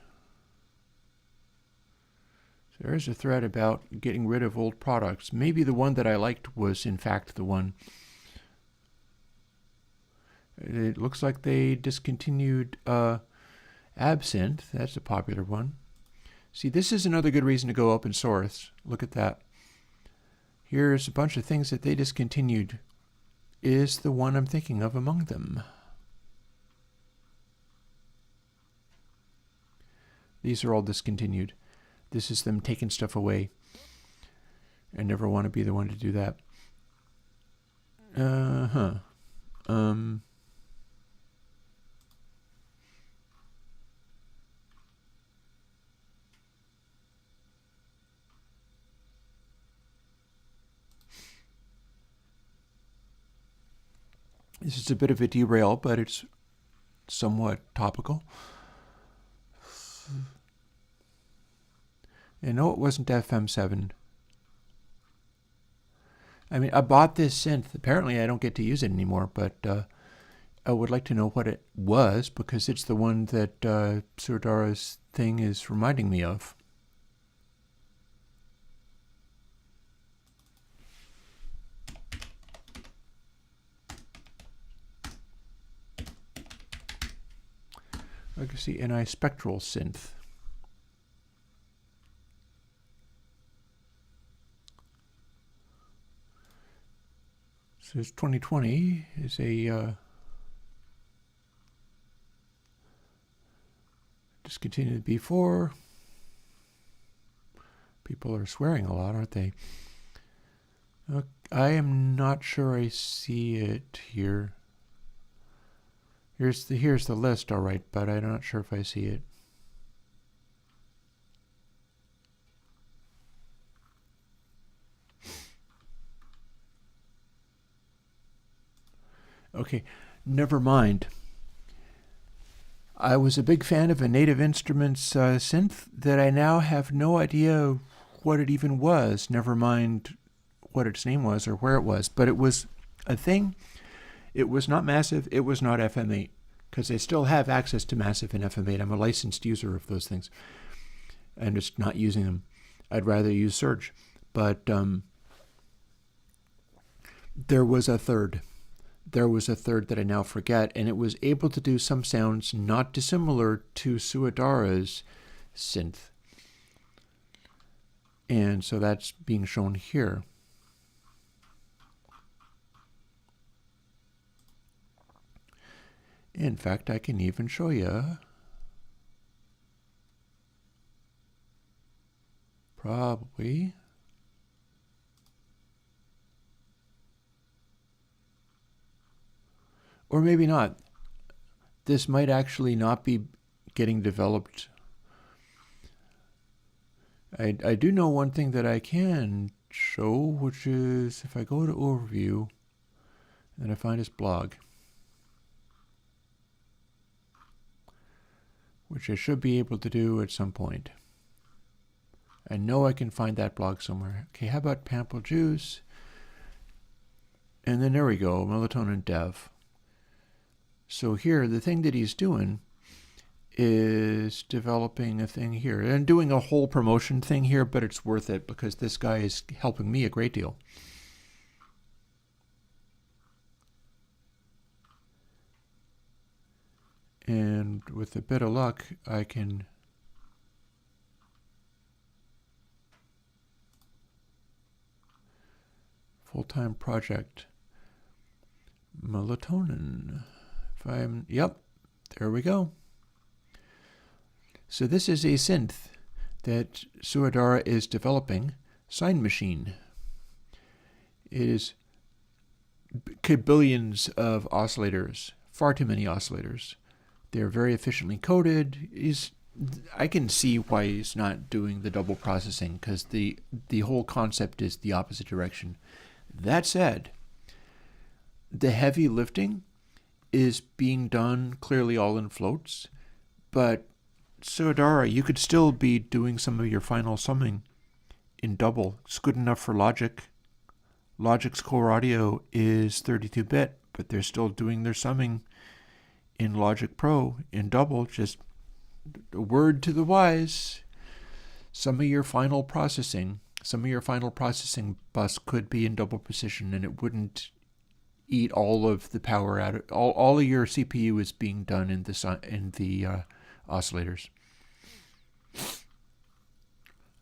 So there's a thread about getting rid of old products. Maybe the one that I liked was in fact the one. It looks like they discontinued Absinthe. That's a popular one. See, this is another good reason to go open source. Look at that. Here's a bunch of things that they discontinued. Is the one I'm thinking of among them? These are all discontinued. This is them taking stuff away. I never want to be the one to do that. This is a bit of a derail, but it's somewhat topical. And no, it wasn't FM7. I mean, I bought this synth. Apparently, I don't get to use it anymore, but I would like to know what it was, because it's the one that Suodara's thing is reminding me of. I can see NI Spectral synth. So it's 2020 is a discontinued B4. People are swearing a lot, aren't they? I am not sure I see it here. Here's the list, all right, but I'm not sure if I see it. Okay, never mind. I was a big fan of a Native Instruments synth that I now have no idea what it even was, never mind what its name was or where it was. But it was a thing. It was not massive. It was not FM8, because I still have access to massive and FM8. I'm a licensed user of those things. I'm just not using them. I'd rather use Surge. But there was a third. There was a third that I now forget, and it was able to do some sounds not dissimilar to Suodara's synth. And so that's being shown here. In fact, I can even show you. Probably. Or maybe not. This might actually not be getting developed. I do know one thing that I can show, which is if I go to Overview and I find his blog, which I should be able to do at some point. I know I can find that blog somewhere. Okay, how about Pamplejuice? And then there we go, Melatonin Dev. So here, the thing that he's doing is developing a thing here and doing a whole promotion thing here, but it's worth it because this guy is helping me a great deal. And with a bit of luck, I can full-time project melatonin. Yep, there we go. So this is a synth that Suodara is developing, Sign Machine. It is billions of oscillators, far too many oscillators. They're very efficiently coded. I can see why he's not doing the double processing, because the whole concept is the opposite direction. That said, the heavy lifting is being done clearly all in floats, but Suodara, you could still be doing some of your final summing in double. It's good enough for Logic. Logic's core audio is 32-bit, but they're still doing their summing in Logic Pro in double. Just a word to the wise. Some of your final processing bus could be in double precision, and it wouldn't eat all of the power out of all of your CPU is being done in the oscillators.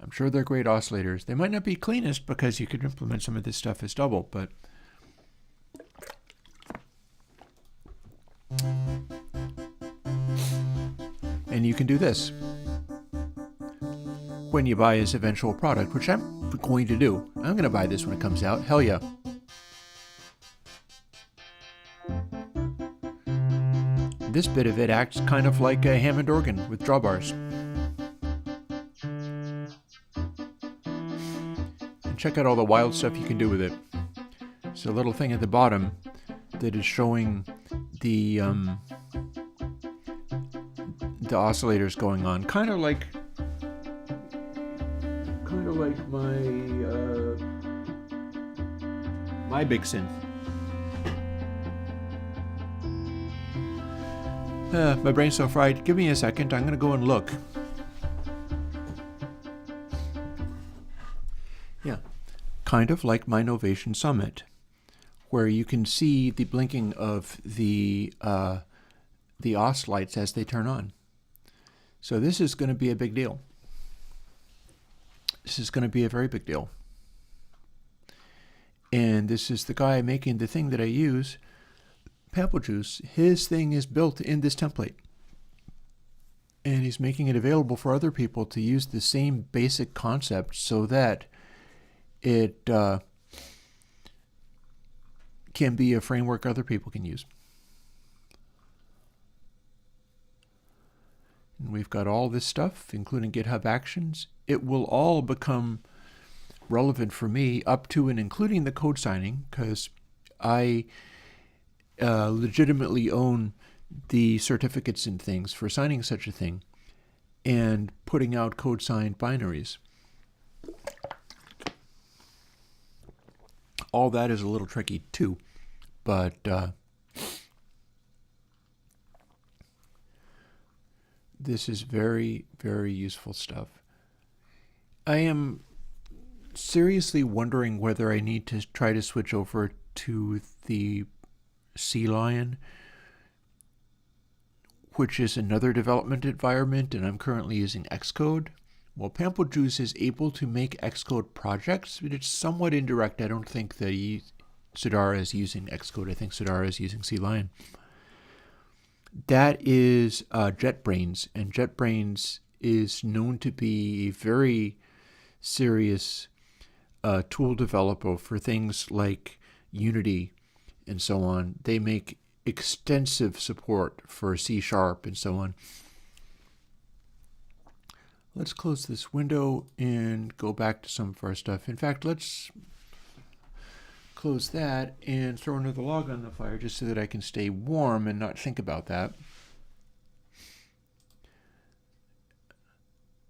I'm sure they're great oscillators. They might not be cleanest because you could implement some of this stuff as double, but and you can do this when you buy his eventual product, which I'm going to do. I'm going to buy this when it comes out. Hell yeah. This bit of it acts kind of like a Hammond organ with drawbars. And check out all the wild stuff you can do with it. It's a little thing at the bottom that is showing the oscillators going on, kind of like my big synth. My brain's so fried. Give me a second. I'm going to go and look. Yeah, kind of like my Novation Summit, where you can see the blinking of the OS lights as they turn on. So this is going to be a big deal. This is going to be a very big deal. And this is the guy making the thing that I use, Pamplejuce. His thing is built in this template. And he's making it available for other people to use the same basic concept so that it can be a framework other people can use. And we've got all this stuff, including GitHub Actions. It will all become relevant for me up to and including the code signing, because I legitimately own the certificates and things for signing such a thing and putting out code signed binaries. All that is a little tricky too, but this is very, very useful stuff. I am seriously wondering whether I need to try to switch over to the Sea Lion, which is another development environment, and I'm currently using Xcode. Well, Pamplejuce is able to make Xcode projects, but it's somewhat indirect. I don't think that Sudara is using Xcode. I think Sudara is using Sea Lion. That is JetBrains, and JetBrains is known to be a very serious tool developer for things like Unity and so on. They make extensive support for C# and so on. Let's close this window and go back to some of our stuff. In fact, let's close that and throw another log on the fire just so that I can stay warm and not think about that.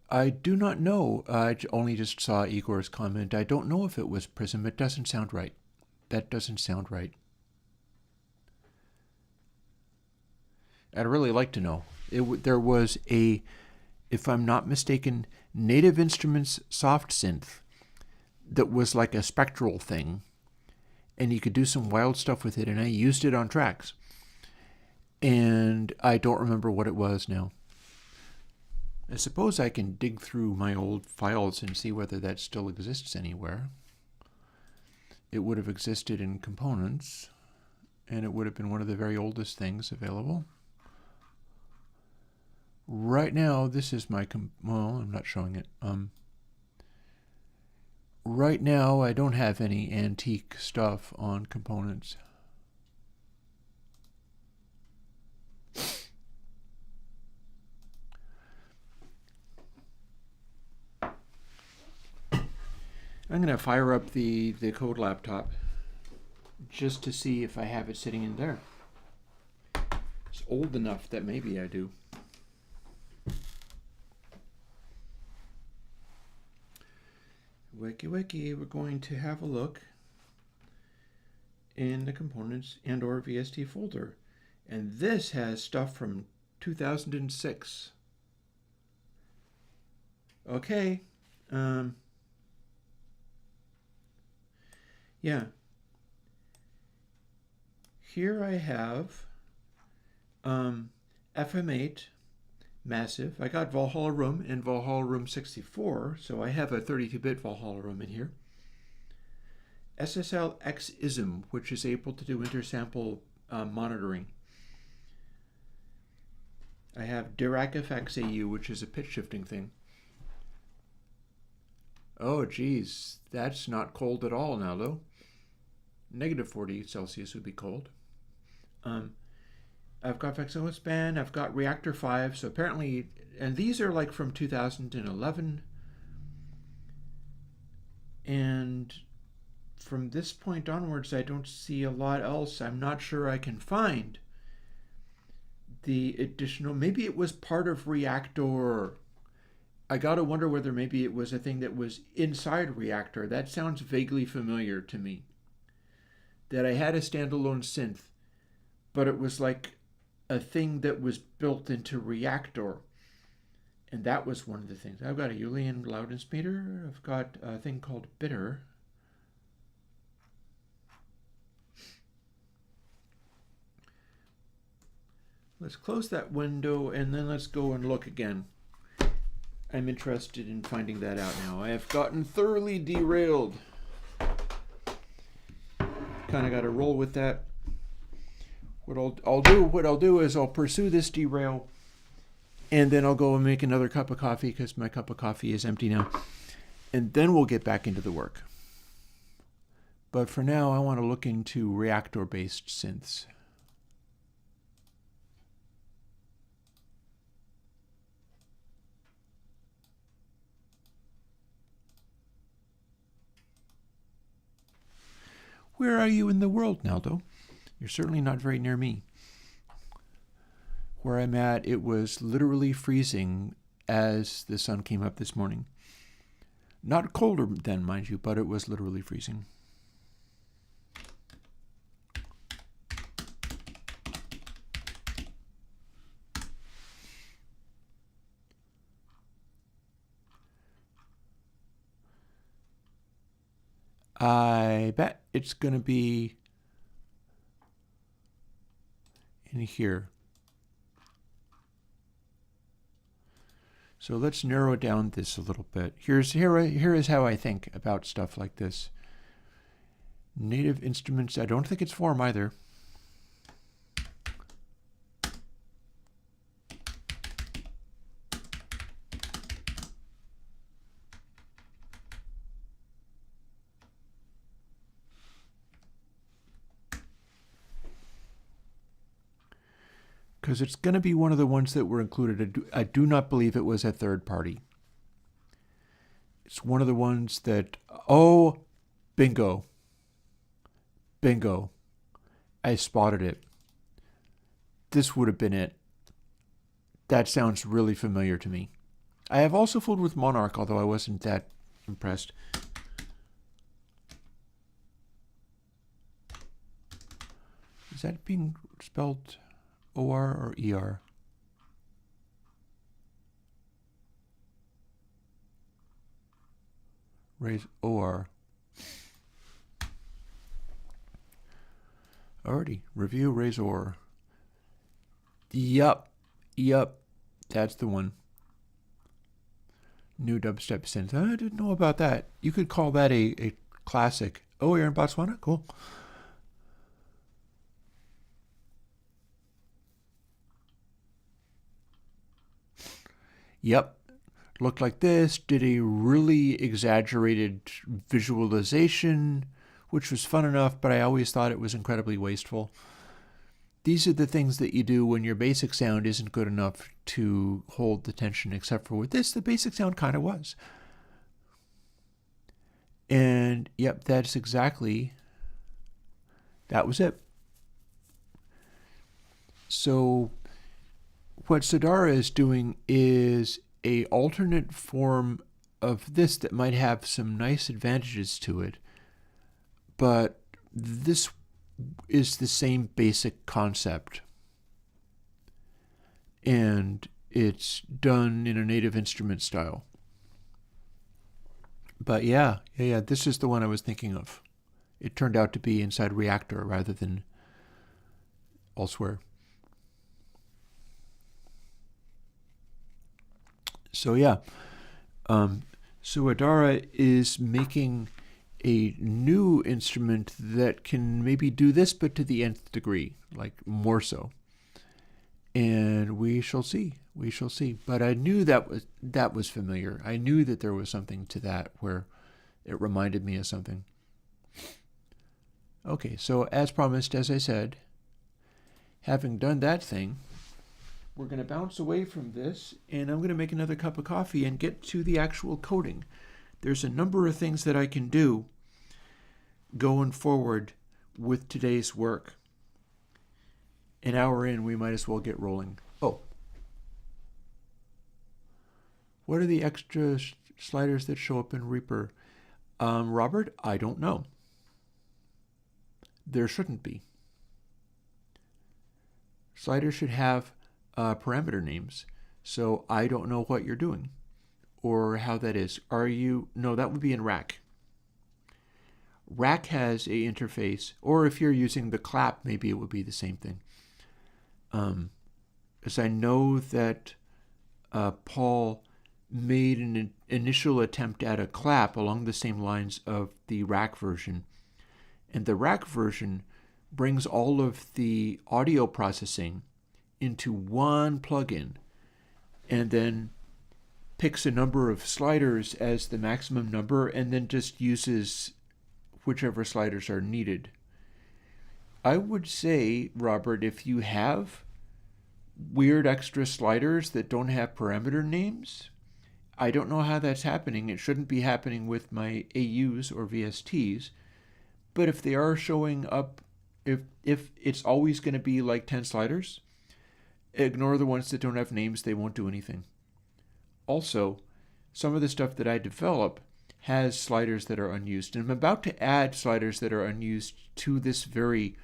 I do not know. I only just saw Igor's comment. I don't know if it was Prism. It doesn't sound right. That doesn't sound right. I'd really like to know. There was a, if I'm not mistaken, Native Instruments soft synth that was like a spectral thing, and you could do some wild stuff with it, and I used it on tracks. And I don't remember what it was now. I suppose I can dig through my old files and see whether that still exists anywhere. It would have existed in components, and it would have been one of the very oldest things available. Right now, this is my, well, I'm not showing it. Right now, I don't have any antique stuff on components. I'm going to fire up the code laptop just to see if I have it sitting in there. It's old enough that maybe I do. Wiki wiki, we're going to have a look in the components and or VST folder. And this has stuff from 2006. Okay. Yeah. Here I have FM8 massive. I got Valhalla Room and Valhalla Room 64, so I have a 32-bit Valhalla Room in here. SSL XISM, which is able to do intersample monitoring. I have Dirac FX AU, which is a pitch shifting thing. Oh, geez, that's not cold at all now, though. Negative 40 Celsius would be cold. I've got VexOS Band, I've got Reactor 5, so apparently, and these are like from 2011. And from this point onwards, I don't see a lot else. I'm not sure I can find the additional. Maybe it was part of Reactor. I gotta wonder whether maybe it was a thing that was inside Reactor. That sounds vaguely familiar to me. That I had a standalone synth, but it was like a thing that was built into Reactor. And that was one of the things. I've got a Airwindows Meter. I've got a thing called Bitter. Let's close that window and then let's go and look again. I'm interested in finding that out now. I have gotten thoroughly derailed. Kind of got to roll with that. What I'll do is I'll pursue this derail, and then I'll go and make another cup of coffee because my cup of coffee is empty now, and then we'll get back into the work. But for now, I want to look into reactor-based synths. Where are you in the world, Naldo? You're certainly not very near me. Where I'm at, it was literally freezing as the sun came up this morning. Not colder then, mind you, but it was literally freezing. I bet it's going to be in here. So let's narrow down this a little bit. Here is how I think about stuff like this. Native instruments, I don't think it's form either. Because it's going to be one of the ones that were included. I do not believe it was a third party. It's one of the ones that, oh, bingo. Bingo. I spotted it. This would have been it. That sounds really familiar to me. I have also fooled with Monarch, although I wasn't that impressed. Is that being spelled OR or ER? Raise OR. Alrighty. Review raise OR. Yup. That's the one. New dubstep synth. I didn't know about that. You could call that a classic. Oh, you're in Botswana? Cool. Yep, looked like this, did a really exaggerated visualization, which was fun enough, but I always thought it was incredibly wasteful. These are the things that you do when your basic sound isn't good enough to hold the tension, except for with this, the basic sound kind of was. And yep, that's exactly, that was it. So what Sodara is doing is a alternate form of this that might have some nice advantages to it, but this is the same basic concept, and it's done in a native instrument style. But yeah, this is the one I was thinking of. It turned out to be inside Reactor rather than elsewhere. So yeah, so Adara is making a new instrument that can maybe do this, but to the nth degree, like more so. And we shall see. But I knew that was familiar. I knew that there was something to that where it reminded me of something. Okay, so as promised, as I said, having done that thing, we're going to bounce away from this, and I'm going to make another cup of coffee and get to the actual coding. There's a number of things that I can do going forward with today's work. An hour in, we might as well get rolling. Oh. What are the extra sliders that show up in Reaper? Robert, I don't know. There shouldn't be. Sliders should have parameter names, so I don't know what you're doing or how that is. No, that would be in Rack. Rack has a interface, or if you're using the clap, maybe it would be the same thing. As I know that Paul made an initial attempt at a clap along the same lines of the Rack version. And the Rack version brings all of the audio processing into one plugin and then picks a number of sliders as the maximum number and then just uses whichever sliders are needed. I would say, Robert, if you have weird extra sliders that don't have parameter names, I don't know how that's happening. It shouldn't be happening with my AUs or VSTs. But if they are showing up, if it's always going to be like 10 sliders, ignore the ones that don't have names. They won't do anything. Also, some of the stuff that I develop has sliders that are unused. And I'm about to add sliders that are unused to this very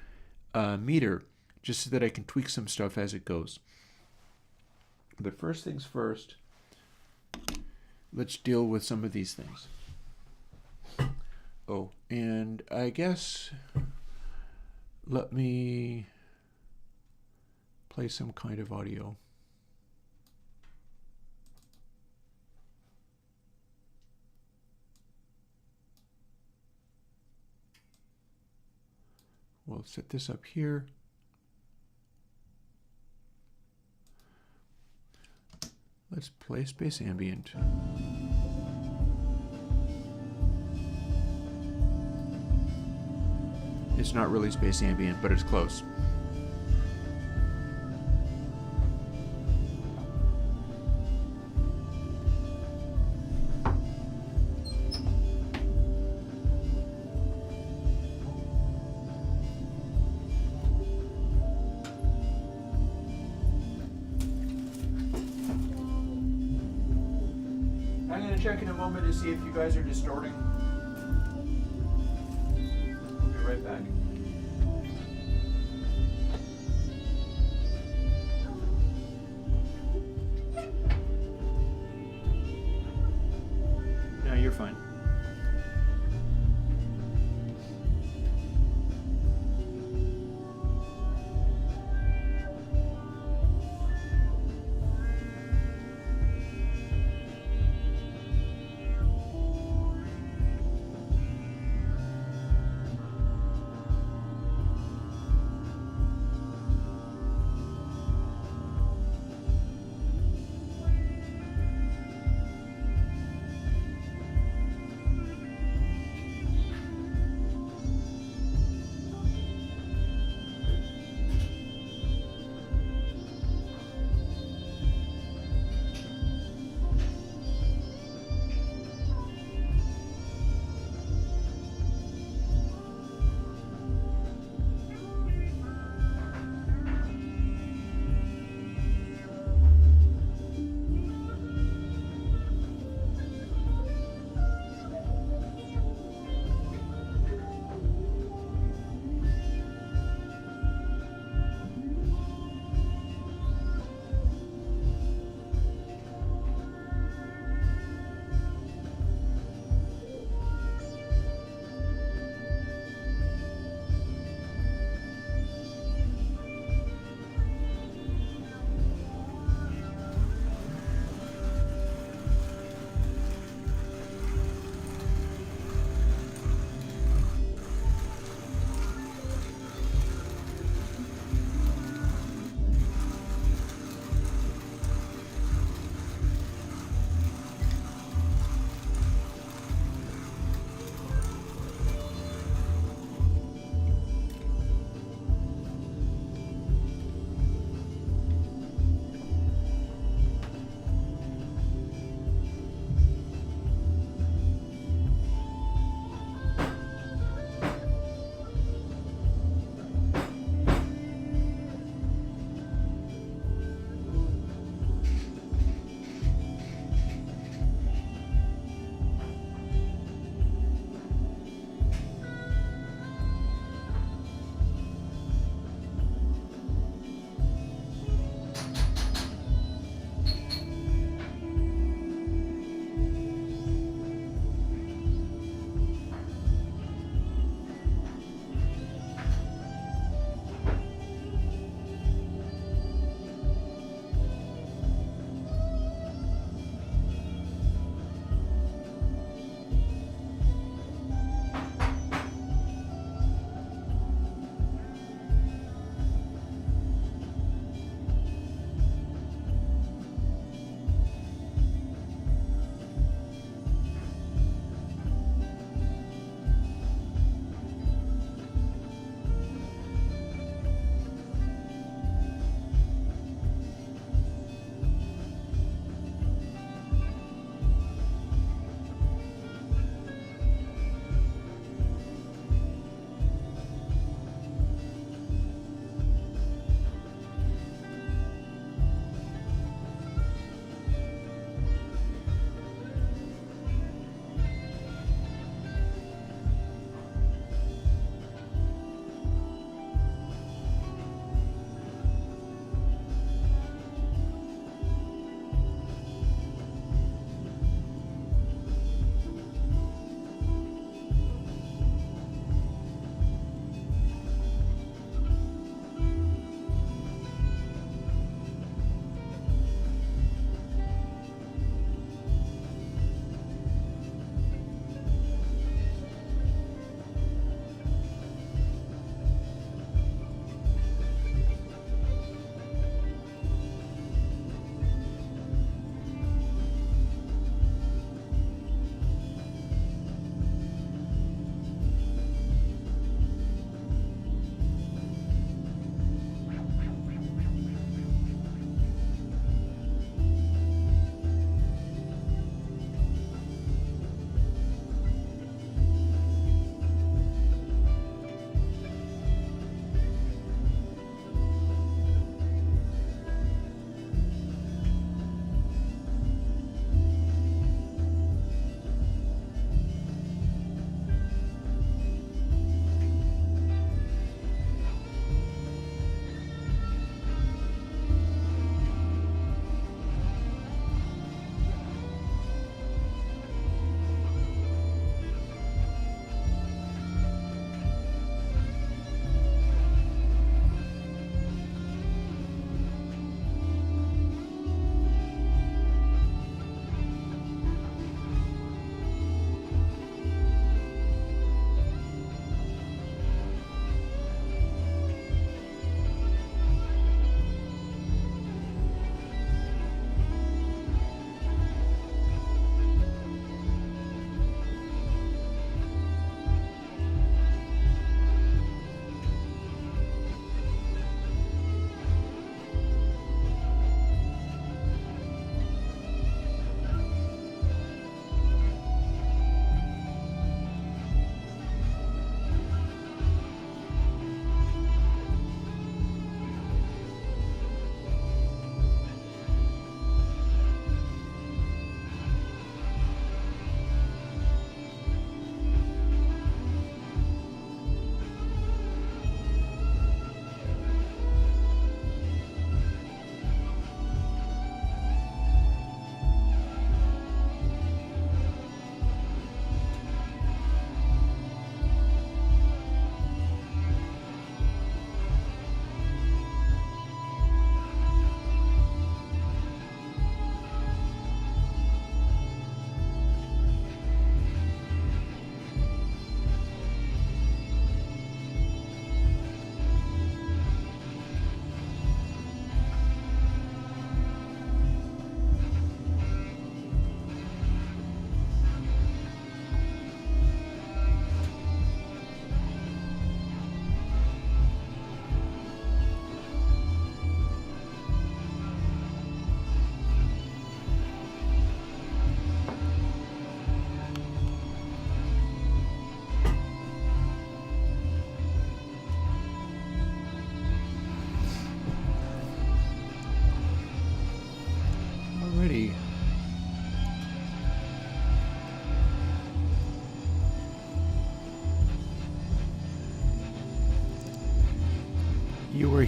meter, just so that I can tweak some stuff as it goes. But first things first, let's deal with some of these things. Oh, and I guess let me play some kind of audio. We'll set this up here. Let's play Space Ambient. It's not really Space Ambient, but it's close. I'm going to check in a moment to see if you guys are distorting. I'll be right back. No, you're fine.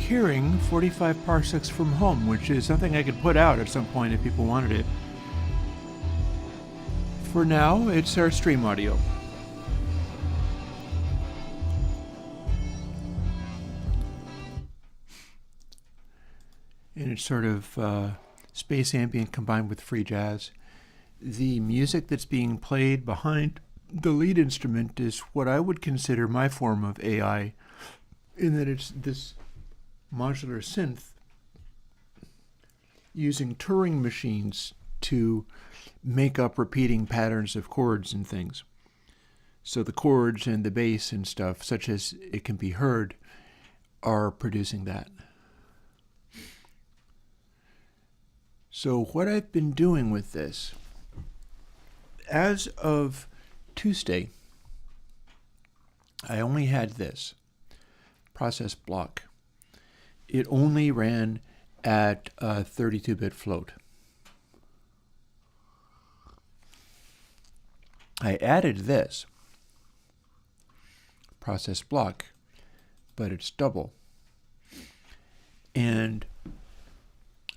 hearing 45 parsecs from home, which is something I could put out at some point if people wanted it. For now, it's our stream audio. And it's sort of space ambient combined with free jazz. The music that's being played behind the lead instrument is what I would consider my form of AI, in that it's this modular synth using Turing machines to make up repeating patterns of chords and things. So the chords and the bass and stuff, such as it can be heard, are producing that. So what I've been doing with this, as of Tuesday, I only had this process block. It only ran at a 32-bit float. I added this process block, but it's double. And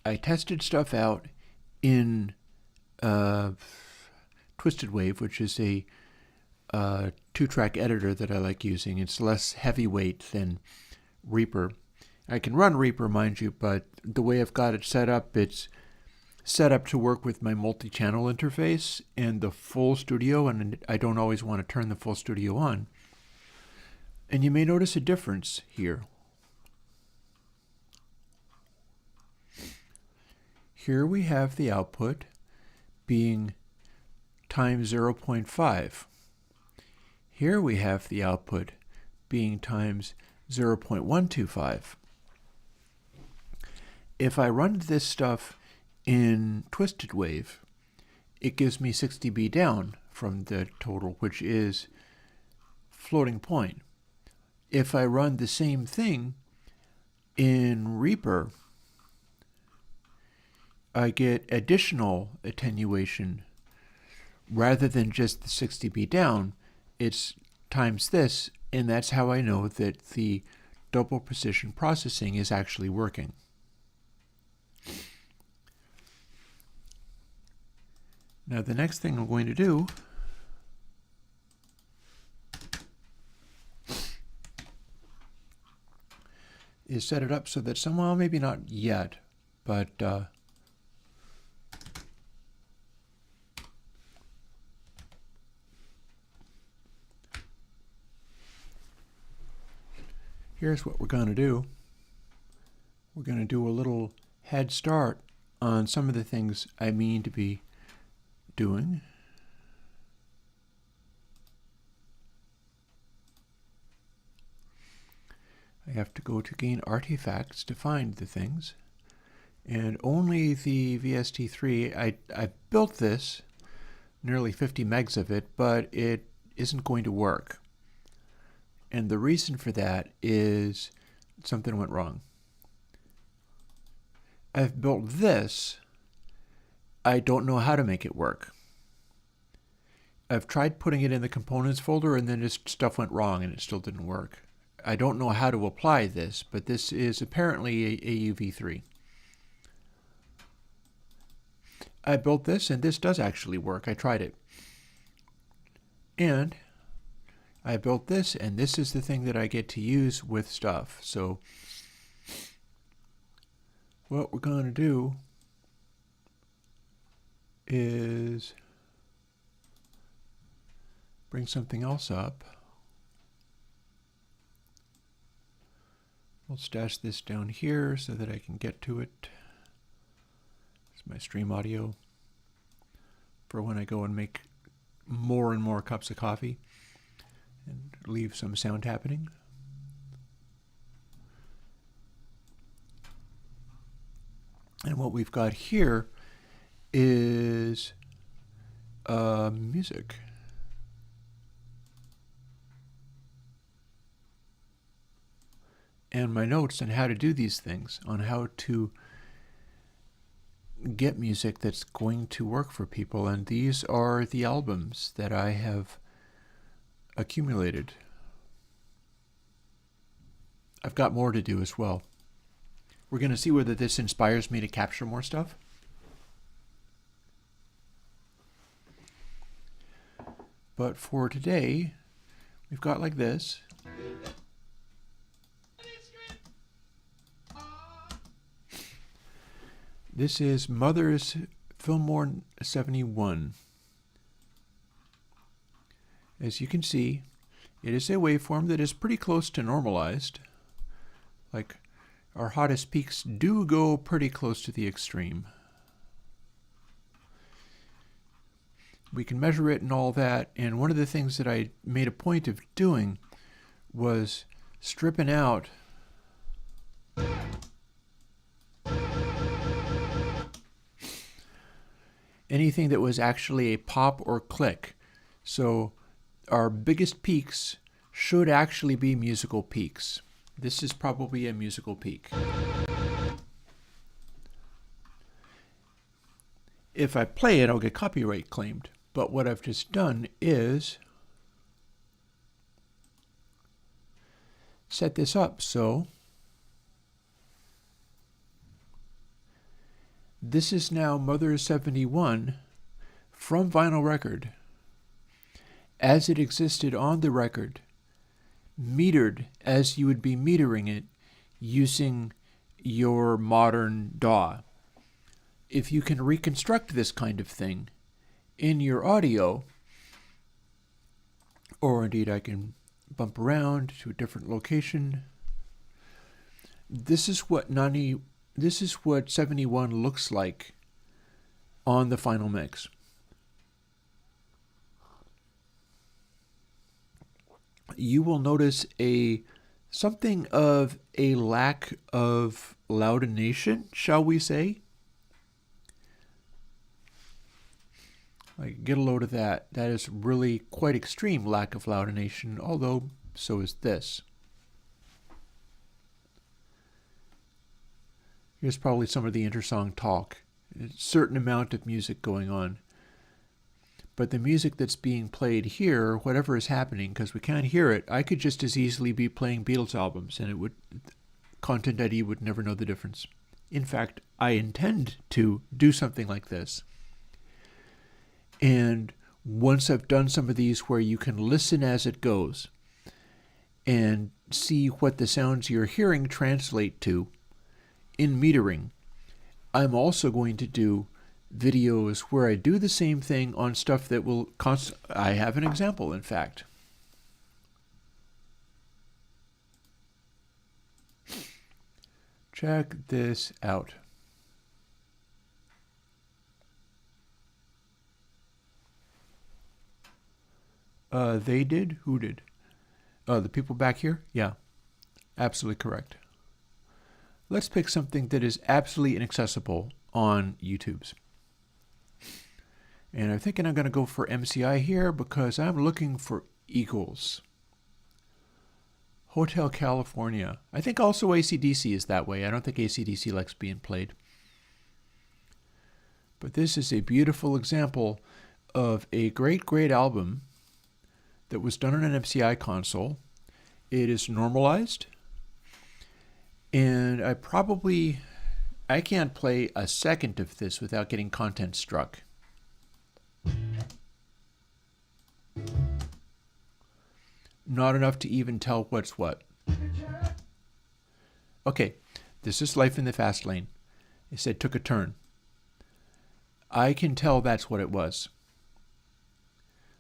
I tested stuff out in Twisted Wave, which is a 2-track editor that I like using. It's less heavyweight than Reaper. I can run Reaper, mind you, but the way I've got it set up, it's set up to work with my multi-channel interface and the full studio, and I don't always want to turn the full studio on. And you may notice a difference here. Here we have the output being times 0.5. Here we have the output being times 0.125. If I run this stuff in Twisted Wave, it gives me 6 dB down from the total, which is floating point. If I run the same thing in Reaper, I get additional attenuation. Rather than just the 6 dB down, it's times this, and that's how I know that the double precision processing is actually working. Now the next thing I'm going to do is set it up so that somehow, maybe not yet, but here's what we're going to do. We're going to do a little head start on some of the things I mean to be doing. I have to go to gain artifacts to find the things, and only the VST3. I built this, nearly 50 megs of it, but it isn't going to work. And the reason for that is something went wrong. I've built this. I don't know how to make it work. I've tried putting it in the components folder, and then just stuff went wrong and it still didn't work. I don't know how to apply this, but this is apparently a UV3. I built this, and this does actually work. I tried it. And I built this, and this is the thing that I get to use with stuff. So what we're going to do is bring something else up. We'll stash this down here so that I can get to it. It's my stream audio for when I go and make more and more cups of coffee and leave some sound happening. And what we've got here is music. And my notes on how to do these things, on how to get music that's going to work for people. And these are the albums that I have accumulated. I've got more to do as well. We're going to see whether this inspires me to capture more stuff. But for today, we've got like this. This is Mother's Fillmore 71. As you can see, it is a waveform that is pretty close to normalized. Like, our hottest peaks do go pretty close to the extreme. We can measure it and all that, and one of the things that I made a point of doing was stripping out anything that was actually a pop or click. So our biggest peaks should actually be musical peaks. This is probably a musical peak. If I play it, I'll get copyright claimed. But what I've just done is set this up so this is now Mother 71 from vinyl record as it existed on the record, metered as you would be metering it using your modern DAW. If you can reconstruct this kind of thing in your audio, or indeed I can bump around to a different location, this is what 71 looks like on the final mix. You will notice something of a lack of loudination, shall we say. Like, get a load of that. That is really quite extreme lack of loudination, although so is this. Here's probably some of the intersong talk. A certain amount of music going on. But the music that's being played here, whatever is happening, because we can't hear it, I could just as easily be playing Beatles albums, and Content ID would never know the difference. In fact, I intend to do something like this. And once I've done some of these where you can listen as it goes and see what the sounds you're hearing translate to in metering, I'm also going to do videos where I do the same thing on stuff that will I have an example, in fact. Check this out. They did? Who did? The people back here? Yeah, absolutely correct. Let's pick something that is absolutely inaccessible on YouTube's. And I'm thinking I'm going to go for MCI here because I'm looking for Eagles. Hotel California. I think also AC/DC is that way. I don't think AC/DC likes being played. But this is a beautiful example of a great, great album that was done on an MCI console. It is normalized. And I can't play a second of this without getting content struck. Not enough to even tell what's what. Okay, this is Life in the Fast Lane. It said took a turn. I can tell that's what it was.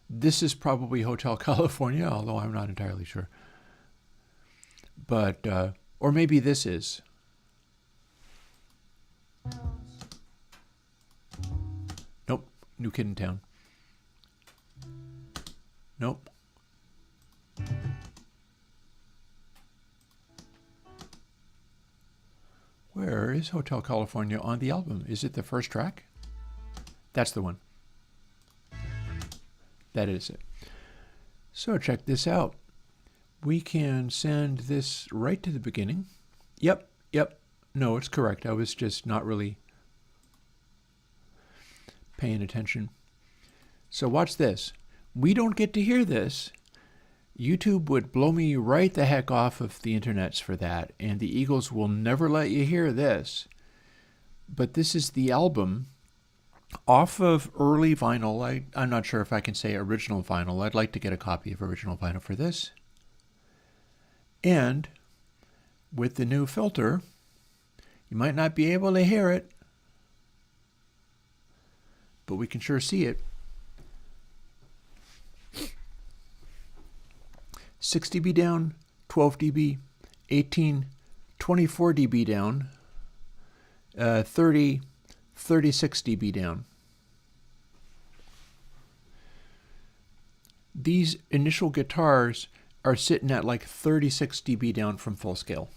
This is probably Hotel California, although I'm not entirely sure. But, or maybe this is. Nope, New Kid in Town. Nope. Where is Hotel California on the album? Is it the first track? That's the one. That is it. So check this out. We can send this right to the beginning. Yep. No, it's correct. I was just not really paying attention. So watch this. We don't get to hear this YouTube would blow me right the heck off of the internets for that, and the Eagles will never let you hear this. But this is the album off of early vinyl. I'm not sure if I can say original vinyl. I'd like to get a copy of original vinyl for this. And with the new filter, you might not be able to hear it, but we can sure see it. 6 dB down, 12 dB, 18, 24 dB down, 30, 36 dB down. These initial guitars are sitting at like 36 dB down from full scale.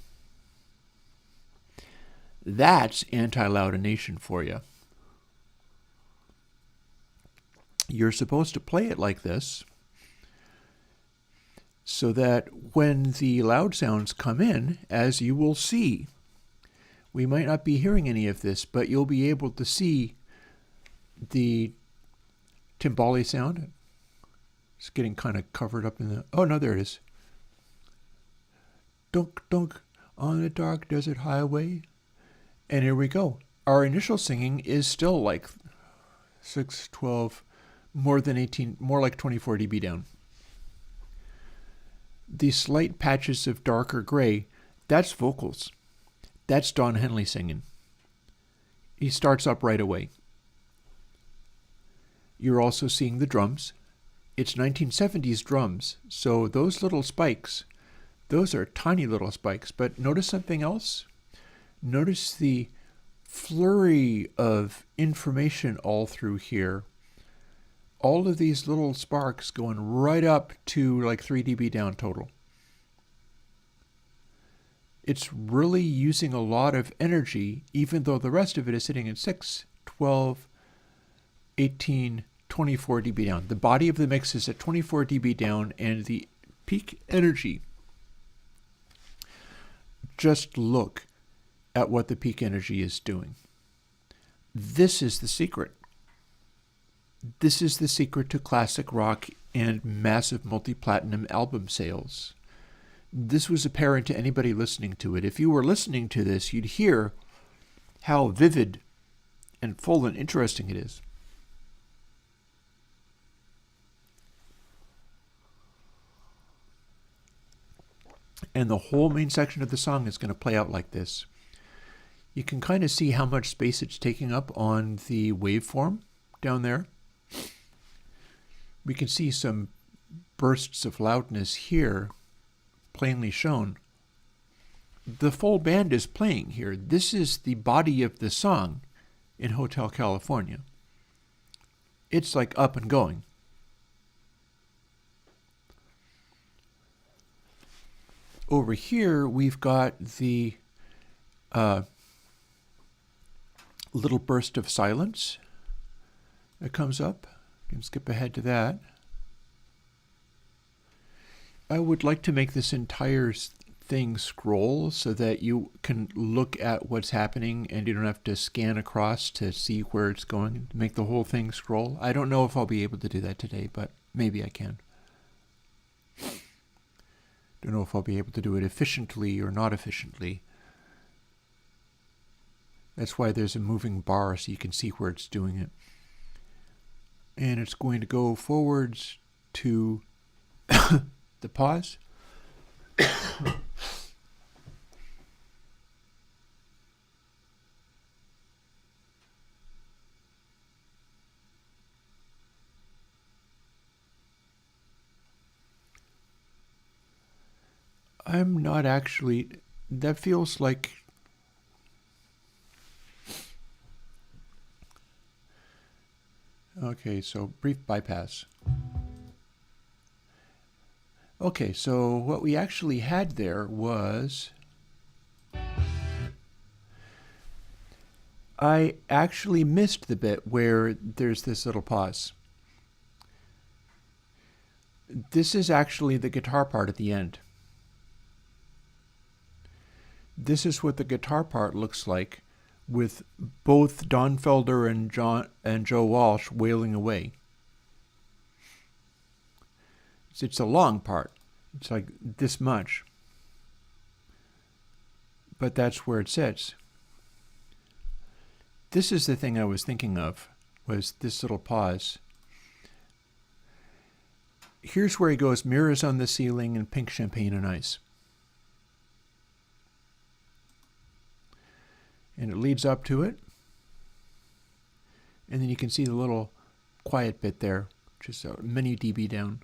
That's anti-loudination for you. You're supposed to play it like this so that when the loud sounds come in, as you will see, we might not be hearing any of this, but you'll be able to see the timbale sound. It's getting kind of covered up in the... Oh, no, there it is. Dunk, dunk, on a dark desert highway. And here we go. Our initial singing is still like 6, 12, more than 18, more like 24 dB down. These slight patches of darker gray, that's vocals. That's Don Henley singing. He starts up right away. You're also seeing the drums. It's 1970s drums, so those little spikes, those are tiny little spikes. But notice something else? Notice the flurry of information all through here. All of these little sparks going right up to like 3 dB down total. It's really using a lot of energy, even though the rest of it is sitting at 6, 12, 18, 24 dB down. The body of the mix is at 24 dB down, and the peak energy, just look at what the peak energy is doing. This is the secret. This is the secret to classic rock and massive multi-platinum album sales. This was apparent to anybody listening to it. If you were listening to this, you'd hear how vivid and full and interesting it is. And the whole main section of the song is going to play out like this. You can kind of see how much space it's taking up on the waveform down there. We can see some bursts of loudness here, plainly shown. The full band is playing here. This is the body of the song in Hotel California. It's like up and going. Over here, we've got the little burst of silence that comes up. You can skip ahead to that. I would like to make this entire thing scroll so that you can look at what's happening and you don't have to scan across to see where it's going. Make the whole thing scroll. I don't know if I'll be able to do that today, but maybe I can. Don't know if I'll be able to do it efficiently or not efficiently. That's why there's a moving bar so you can see where it's doing it. And it's going to go forwards to the pause. I'm not actually, that feels like, okay, so brief bypass. Okay, so what we actually had there was, I actually missed the bit where there's this little pause. This is actually the guitar part at the end. This is what the guitar part looks like with both Don Felder and Joe Walsh wailing away. It's a long part. It's like this much. But that's where it sits. This is the thing I was thinking of, was this little pause. Here's where he goes, mirrors on the ceiling and pink champagne and ice. And it leads up to it. And then you can see the little quiet bit there, just a many dB down.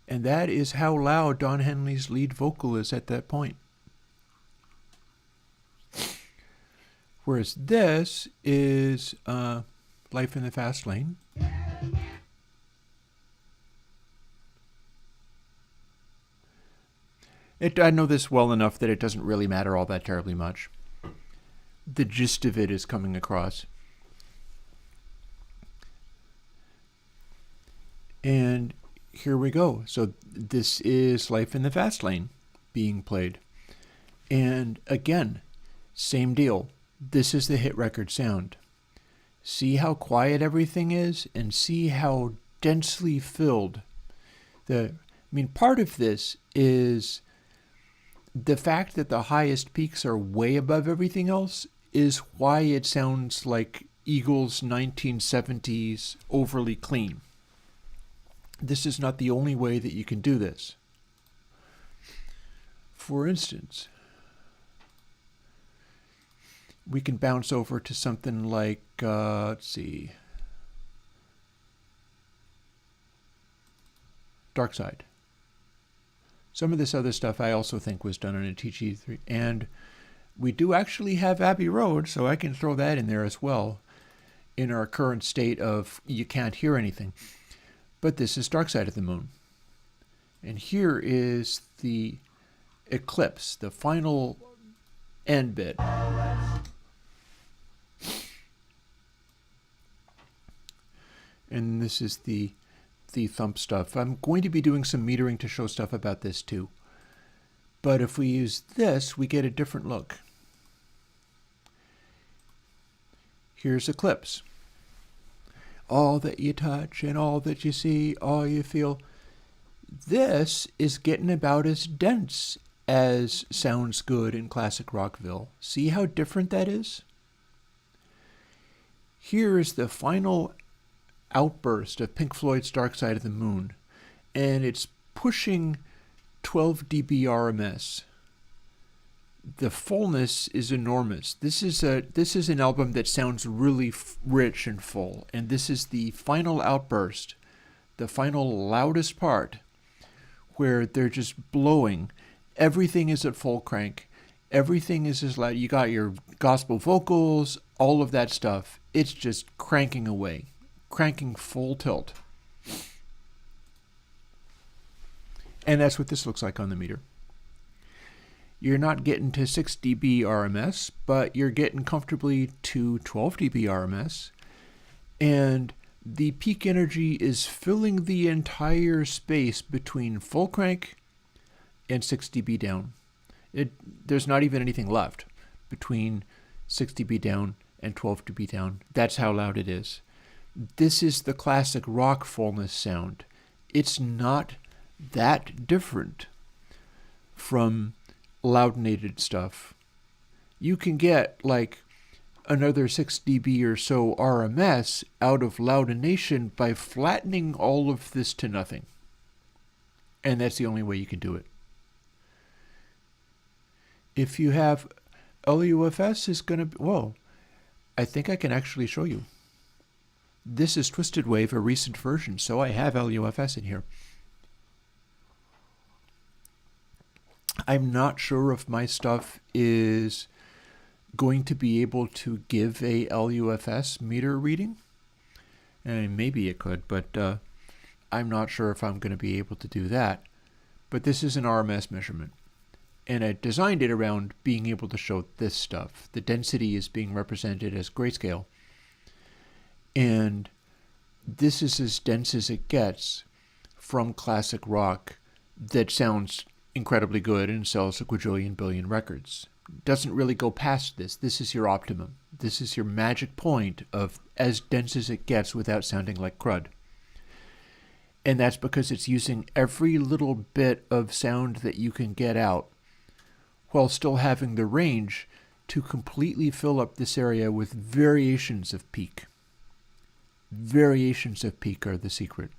And that is how loud Don Henley's lead vocal is at that point. Whereas this is Life in the Fast Lane. I know this well enough that it doesn't really matter all that terribly much. The gist of it is coming across. And here we go. So this is Life in the Fast Lane being played. And again, same deal. This is the hit record sound. See how quiet everything is and see how densely filled. Part of this is the fact that the highest peaks are way above everything else is why it sounds like Eagles' 1970s overly clean. This is not the only way that you can do this. For instance, we can bounce over to something like, let's see, Dark Side. Some of this other stuff I also think was done on a TG3. And we do actually have Abbey Road, so I can throw that in there as well in our current state of you can't hear anything. But this is Dark Side of the Moon. And here is the Eclipse, the final end bit. And this is the thump stuff. I'm going to be doing some metering to show stuff about this too. But if we use this, we get a different look. Here's Eclipse. All that you touch and all that you see, all you feel. This is getting about as dense as sounds good in classic Rockville. See how different that is? Here is the final outburst of Pink Floyd's Dark Side of the Moon, and it's pushing 12 dB RMS. The fullness is enormous. This is an album that sounds really rich and full, and this is the final outburst, the final loudest part, where they're just blowing. Everything is at full crank. Everything is as loud. You got your gospel vocals, all of that stuff. It's just cranking away, cranking full tilt. And that's what this looks like on the meter. You're not getting to 6 dB RMS, but you're getting comfortably to 12 dB RMS. And the peak energy is filling the entire space between full crank and 6 dB down. There's not even anything left between 6 dB down and 12 dB down. That's how loud it is. This is the classic rock fullness sound. It's not that different from loudinated stuff. You can get like another 6 dB or so RMS out of loudination by flattening all of this to nothing. And that's the only way you can do it. If you have LUFS is going to be, whoa, I think I can actually show you. This is Twisted Wave, a recent version, so I have LUFS in here. I'm not sure if my stuff is going to be able to give a LUFS meter reading. And maybe it could, but I'm not sure if I'm going to be able to do that. But this is an RMS measurement. And I designed it around being able to show this stuff. The density is being represented as grayscale. And this is as dense as it gets from classic rock that sounds incredibly good and sells a quadrillion billion records. Doesn't really go past this. This is your optimum. This is your magic point of as dense as it gets without sounding like crud. And that's because it's using every little bit of sound that you can get out while still having the range to completely fill up this area with variations of peak. Variations of peak are the secret.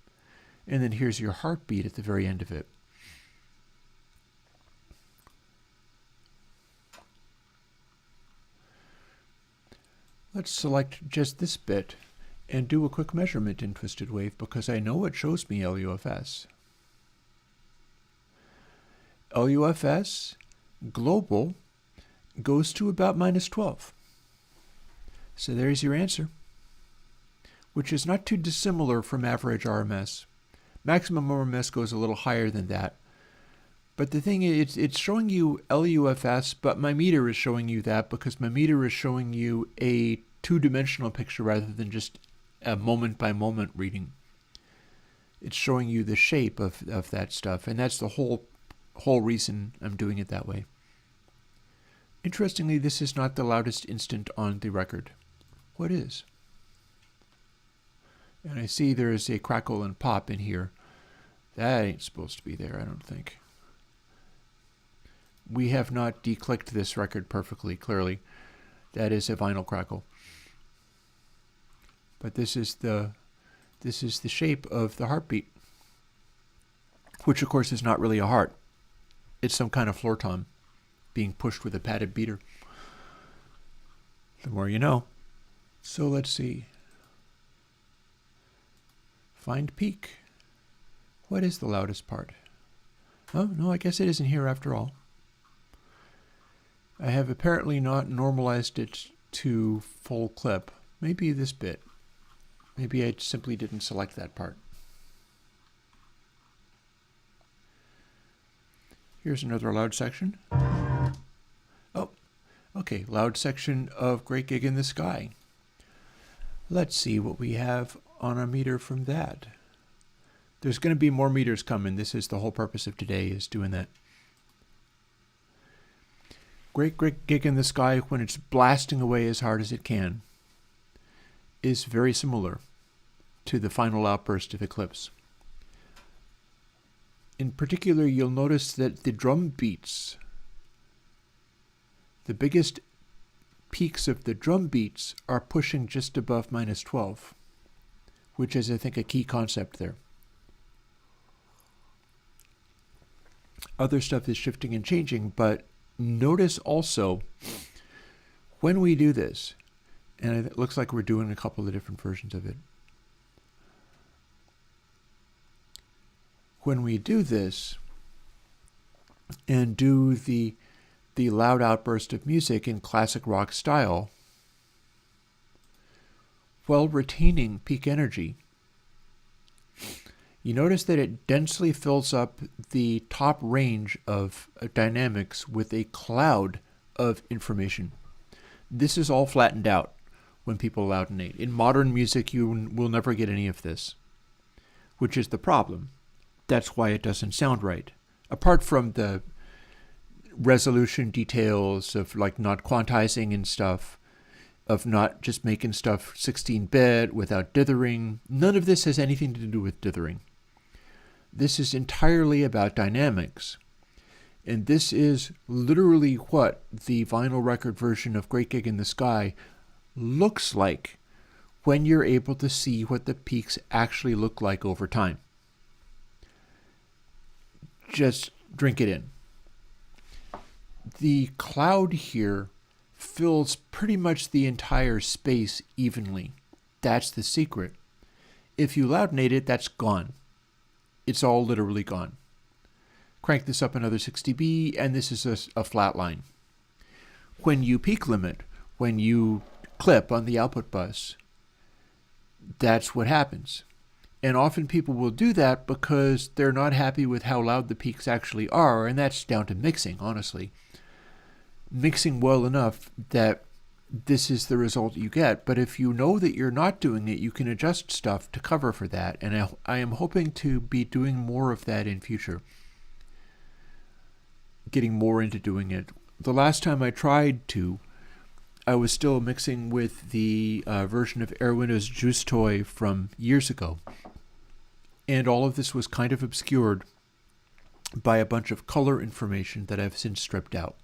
And then here's your heartbeat at the very end of it. Let's select just this bit and do a quick measurement in Twisted Wave because I know it shows me LUFS. LUFS global goes to about -12. So there's your answer, which is not too dissimilar from average RMS. Maximum RMS goes a little higher than that. But the thing is, it's showing you LUFS, but my meter is showing you that because my meter is showing you a two-dimensional picture rather than just a moment-by-moment reading. It's showing you the shape of that stuff, and that's the whole reason I'm doing it that way. Interestingly, this is not the loudest instant on the record. What is? And I see there is a crackle and pop in here. That ain't supposed to be there, I don't think. We have not declicked this record perfectly, clearly. That is a vinyl crackle. But this is the shape of the heartbeat, which of course is not really a heart. It's some kind of floor tom being pushed with a padded beater. The more you know. So let's see. Find peak. What is the loudest part? Oh, no, I guess it isn't here after all. I have apparently not normalized it to full clip. Maybe this bit. Maybe I simply didn't select that part. Here's another loud section. Oh, okay, loud section of Great Gig in the Sky. Let's see what we have on our meter from that. There's going to be more meters coming. This is the whole purpose of today, is doing that. Great Gig in the Sky, when it's blasting away as hard as it can, is very similar to the final outburst of Eclipse. In particular, you'll notice that the drum beats, the biggest peaks of the drum beats are pushing just above -12, which is, I think, a key concept there. Other stuff is shifting and changing, but notice also when we do this, and it looks like we're doing a couple of different versions of it. When we do this and do the loud outburst of music in classic rock style, while retaining peak energy, you notice that it densely fills up the top range of dynamics with a cloud of information. This is all flattened out when people loudinate. In modern music, you will never get any of this, which is the problem. That's why it doesn't sound right. Apart from the resolution details of like not quantizing and stuff, of not just making stuff 16-bit without dithering, none of this has anything to do with dithering. This is entirely about dynamics. And this is literally what the vinyl record version of Great Gig in the Sky looks like when you're able to see what the peaks actually look like over time. Just drink it in. The cloud here fills pretty much the entire space evenly. That's the secret. If you loudinate it, that's gone. It's all literally gone. Crank this up another 60 dB, and this is a flat line. When you peak limit, when you clip on the output bus, that's what happens. And often people will do that because they're not happy with how loud the peaks actually are, and that's down to mixing, honestly. Mixing well enough that this is the result you get. But if you know that you're not doing it, you can adjust stuff to cover for that. And I am hoping to be doing more of that in future. Getting more into doing it. The last time I tried to, I was still mixing with the version of Airwindows Juice Toy from years ago. And all of this was kind of obscured by a bunch of color information that I've since stripped out,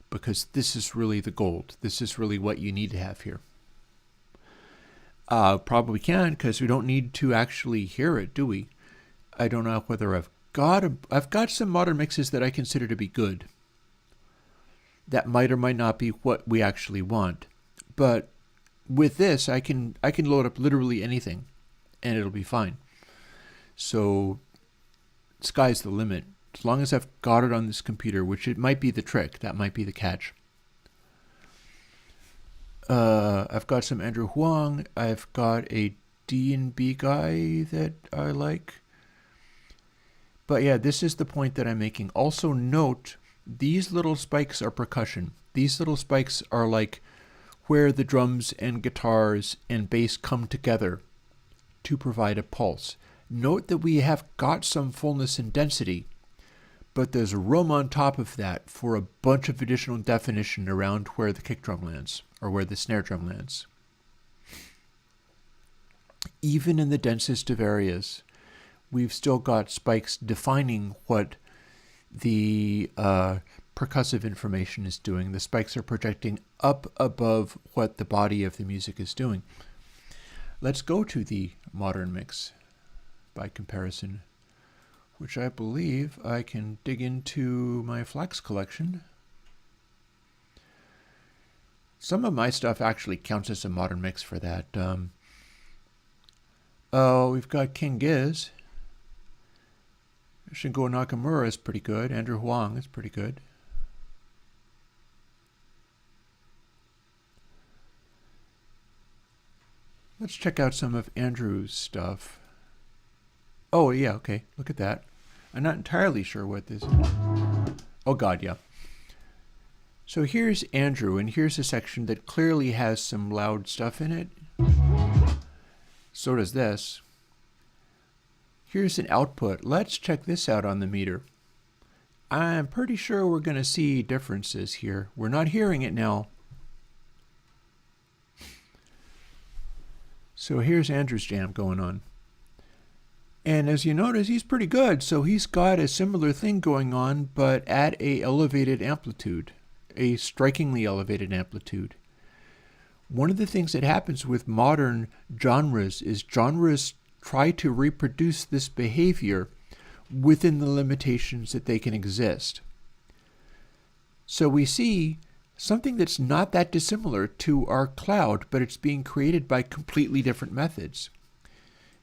because this is really the gold. This is really what you need to have here. Probably can, because we don't need to actually hear it, do we? I don't know whether I've got some modern mixes that I consider to be good. That might or might not be what we actually want. But with this, I can load up literally anything, and it'll be fine. So sky's the limit. As long as I've got it on this computer, which it might be the trick. That might be the catch. I've got some Andrew Huang. I've got a D&B guy that I like. But yeah, this is the point that I'm making. Also note, these little spikes are percussion. These little spikes are like where the drums and guitars and bass come together to provide a pulse. Note that we have got some fullness and density, but there's room on top of that for a bunch of additional definition around where the kick drum lands or where the snare drum lands. Even in the densest of areas, we've still got spikes defining what the percussive information is doing. The spikes are projecting up above what the body of the music is doing. Let's go to the modern mix by comparison, which I believe I can dig into my Flax collection. Some of my stuff actually counts as a modern mix for that. We've got King Giz. Shingo Nakamura is pretty good. Andrew Huang is pretty good. Let's check out some of Andrew's stuff. Oh, yeah, okay. Look at that. I'm not entirely sure what this is. Oh, God, yeah. So here's Andrew, and here's a section that clearly has some loud stuff in it. So does this. Here's an output. Let's check this out on the meter. I'm pretty sure we're going to see differences here. We're not hearing it now. So here's Andrew's jam going on. And as you notice, he's pretty good. So he's got a similar thing going on, but at a elevated amplitude, a strikingly elevated amplitude. One of the things that happens with modern genres is genres try to reproduce this behavior within the limitations that they can exist. So we see something that's not that dissimilar to our cloud, but it's being created by completely different methods.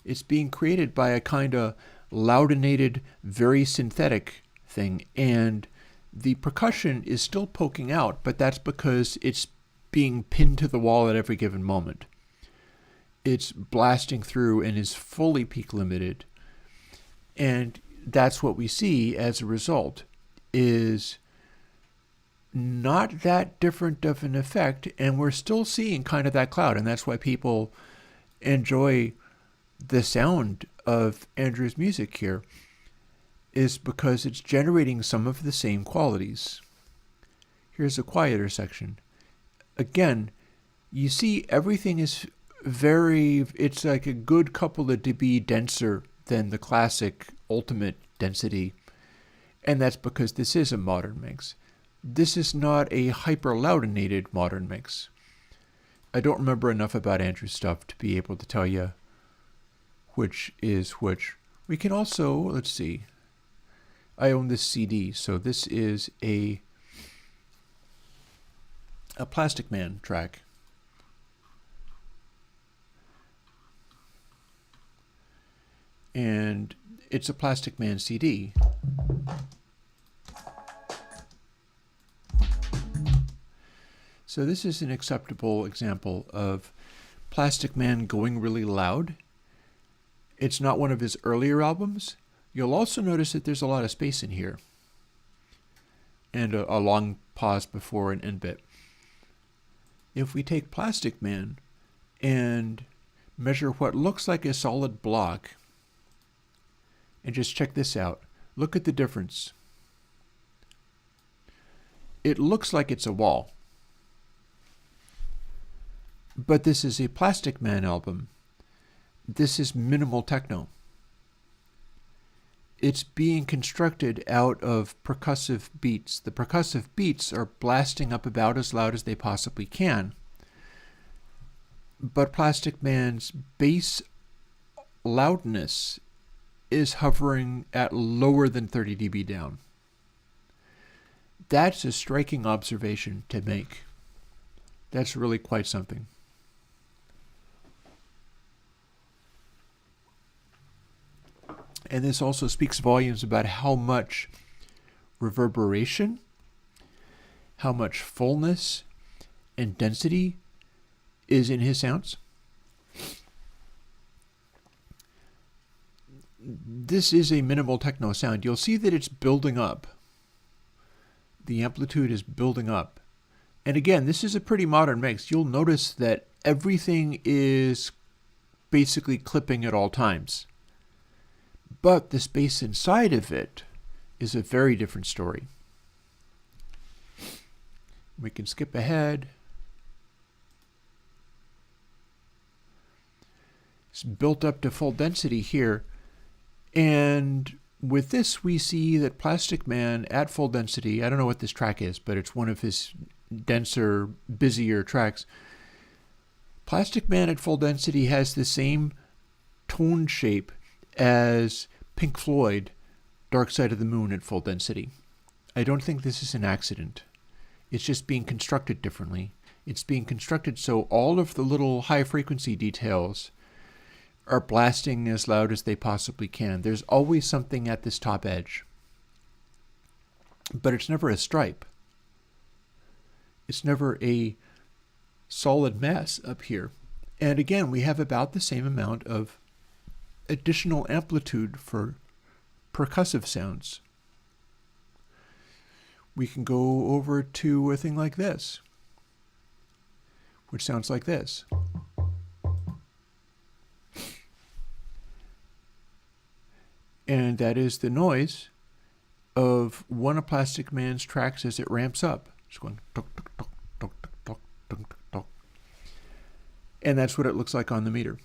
It's being created by a kind of loudinated, very synthetic thing, and the percussion is still poking out, but that's because it's being pinned to the wall at every given moment. It's blasting through and is fully peak limited. And that's what we see as a result, is not that different of an effect, and we're still seeing kind of that cloud, and that's why people enjoy the sound of Andrew's music here, is because it's generating some of the same qualities. Here's a quieter section. Again, you see everything is it's like a good couple of dB denser than the classic ultimate density, and that's because this is a modern mix. This is not a hyper-loudinated modern mix. I don't remember enough about Andrew's stuff to be able to tell you which is which. We can also, let's see, I own this CD, so this is a Plastic Man track. And it's a Plastic Man CD. So this is an acceptable example of Plastic Man going really loud. It's not one of his earlier albums. You'll also notice that there's a lot of space in here, and a long pause before an end bit. If we take Plastic Man and measure what looks like a solid block, and just check this out, look at the difference. It looks like it's a wall, but this is a Plastic Man album. This is minimal techno. it's being constructed out of percussive beats. The percussive beats are blasting up about as loud as they possibly can. But Plastic Man's bass loudness is hovering at lower than 30 dB down. That's a striking observation to make. That's really quite something. And this also speaks volumes about how much reverberation, how much fullness and density is in his sounds. This is a minimal techno sound. You'll see that it's building up. The amplitude is building up. And again, this is a pretty modern mix. You'll notice that everything is basically clipping at all times. But the space inside of it is a very different story. We can skip ahead. It's built up to full density here. And with this, we see that Plastic Man at full density, I don't know what this track is, but it's one of his denser, busier tracks. Plastic Man at full density has the same tone shape as Pink Floyd, Dark Side of the Moon at full density. I don't think this is an accident. It's just being constructed differently. It's being constructed so all of the little high frequency details are blasting as loud as they possibly can. There's always something at this top edge. But it's never a stripe. It's never a solid mass up here. And again, we have about the same amount of additional amplitude for percussive sounds. We can go over to a thing like this, which sounds like this. And that is the noise of one of Plastic Man's tracks as it ramps up. It's going tok, tok, tok, tok, tok, tok, tok, tok, tok. And that's what it looks like on the meter.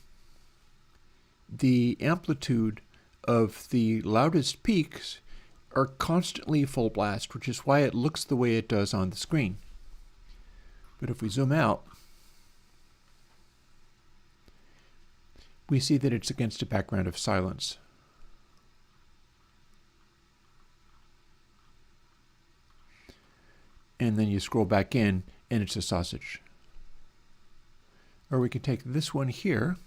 The amplitude of the loudest peaks are constantly full blast, which is why it looks the way it does on the screen. But if we zoom out, we see that it's against a background of silence. And then you scroll back in, and it's a sausage. Or we could take this one here,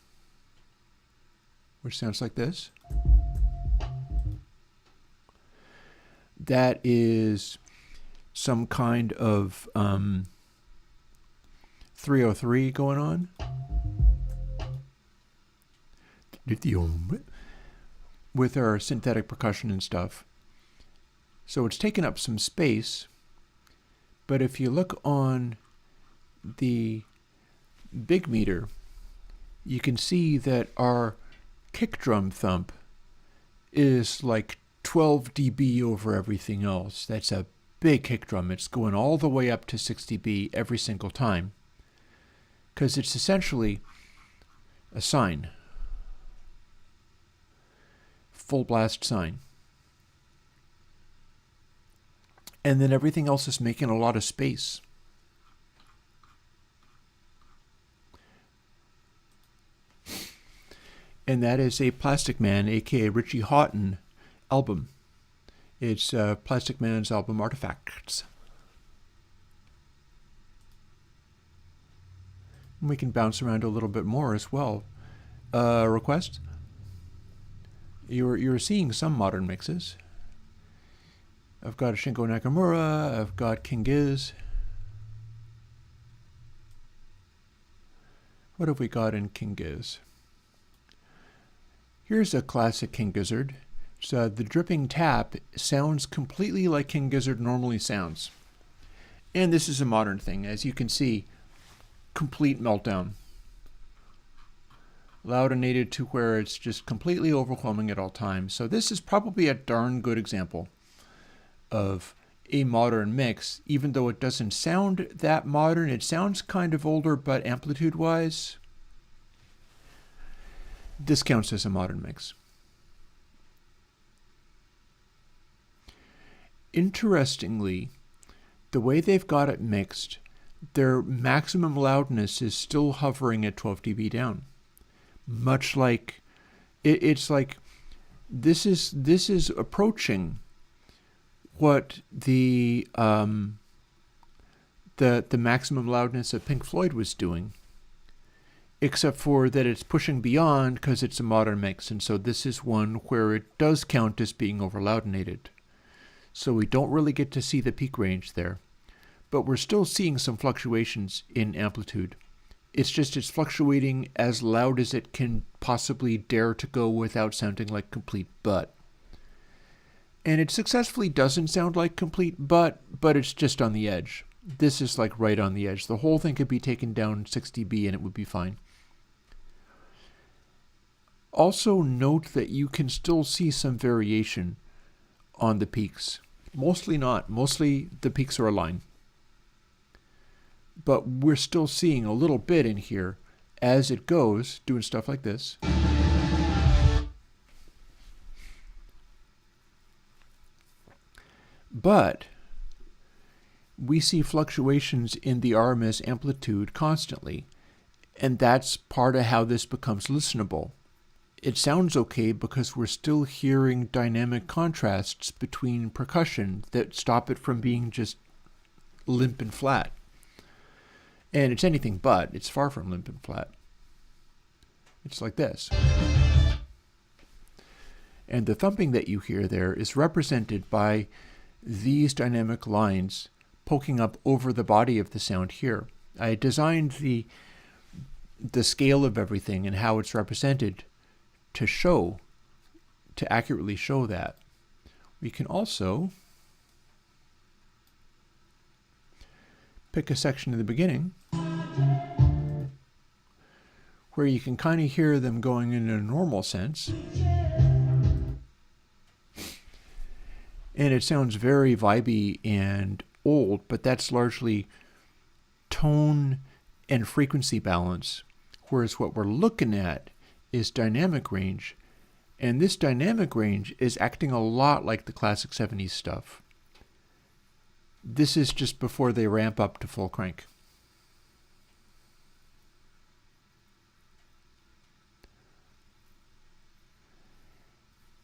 which sounds like this. That is some kind of 303 going on. With our synthetic percussion and stuff. So it's taken up some space. But if you look on the big meter, you can see that our kick drum thump is like 12 dB over everything else. That's a big kick drum. It's going all the way up to 6 dB every single time, because it's essentially a sine, full blast sine. And then everything else is making a lot of space. And that is a Plastic Man, aka Richie Houghton album. It's Plastic Man's album Artifacts. And we can bounce around a little bit more as well. Request? You're seeing some modern mixes. I've got a Shingo Nakamura, I've got King Giz. What have we got in King Giz? Here's a classic King Gizzard. So the dripping tap sounds completely like King Gizzard normally sounds. And this is a modern thing. As you can see, complete meltdown. Loudinated to where it's just completely overwhelming at all times. So this is probably a darn good example of a modern mix, even though it doesn't sound that modern. It sounds kind of older, but amplitude-wise, this counts as a modern mix. Interestingly, the way they've got it mixed, their maximum loudness is still hovering at 12 dB down. Much like, it's like, this is approaching what the maximum loudness of Pink Floyd was doing, except for that it's pushing beyond because it's a modern mix, and so this is one where it does count as being overloudinated. So we don't really get to see the peak range there, but we're still seeing some fluctuations in amplitude. It's just it's fluctuating as loud as it can possibly dare to go without sounding like complete butt. And it successfully doesn't sound like complete butt, but it's just on the edge. This is like right on the edge. The whole thing could be taken down 6 dB and it would be fine. Also note that you can still see some variation on the peaks. Mostly not. Mostly the peaks are aligned. But we're still seeing a little bit in here as it goes, doing stuff like this. But we see fluctuations in the RMS amplitude constantly, and that's part of how this becomes listenable. It sounds okay because we're still hearing dynamic contrasts between percussion that stop it from being just limp and flat. And it's anything but. It's far from limp and flat. It's like this. And the thumping that you hear there is represented by these dynamic lines poking up over the body of the sound here. I designed the scale of everything and how it's represented to accurately show that. We can also pick a section in the beginning where you can kind of hear them going in a normal sense. And it sounds very vibey and old, but that's largely tone and frequency balance. Whereas what we're looking at is dynamic range. And this dynamic range is acting a lot like the classic 70s stuff. This is just before they ramp up to full crank.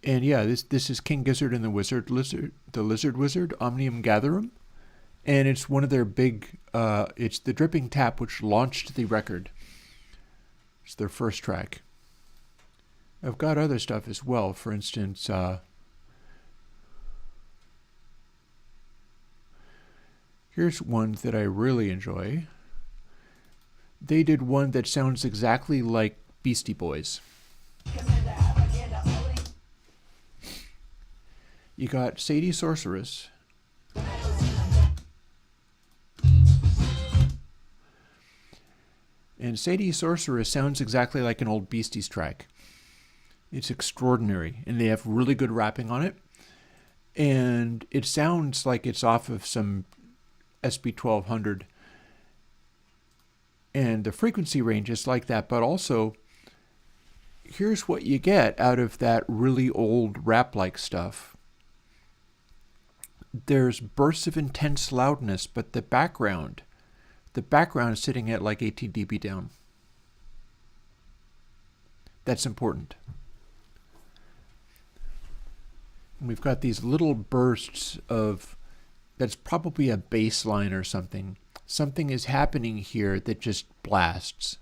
And yeah, this is King Gizzard and the Lizard Wizard, Omnium Gatherum. And it's one of their big, it's the Dripping Tap, which launched the record. It's their first track. I've got other stuff as well. For instance, here's one that I really enjoy. They did one that sounds exactly like Beastie Boys. You got Sadie Sorceress. And Sadie Sorceress sounds exactly like an old Beasties track. It's extraordinary, and they have really good rapping on it. And it sounds like it's off of some SB1200. And the frequency range is like that, but also, here's what you get out of that really old rap-like stuff. There's bursts of intense loudness, but the background is sitting at like 18 dB down. That's important. And we've got these little bursts of, that's probably a bass line or something. Something is happening here that just blasts.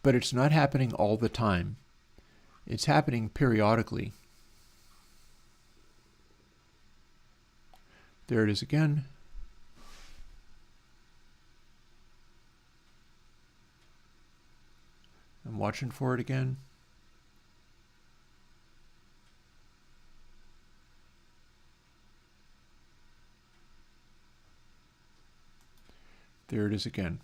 But it's not happening all the time. It's happening periodically. There it is again. I'm watching for it again. There it is again.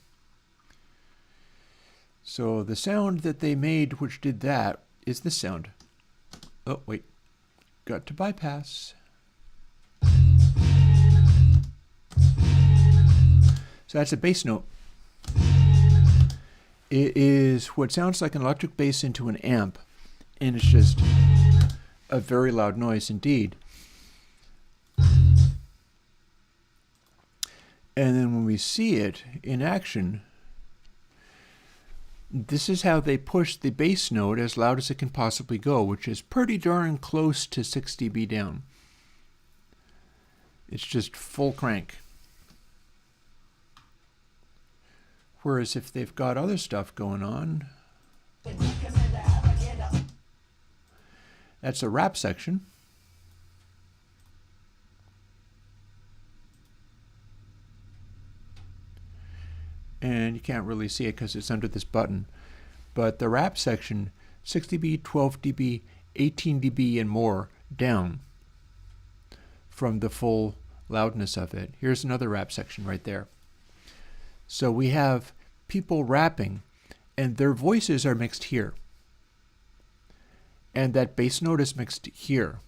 So the sound that they made which did that is this sound. Oh, wait. Got to bypass. So that's a bass note. It is what sounds like an electric bass into an amp, and it's just a very loud noise indeed. And then when we see it in action, this is how they push the bass note as loud as it can possibly go, which is pretty darn close to 6 dB down. It's just full crank. Whereas if they've got other stuff going on, that's a rap section. And you can't really see it because it's under this button. But the rap section, 6 dB, 12 dB, 18 dB and more down from the full loudness of it. Here's another rap section right there. So we have people rapping and their voices are mixed here. And that bass note is mixed here.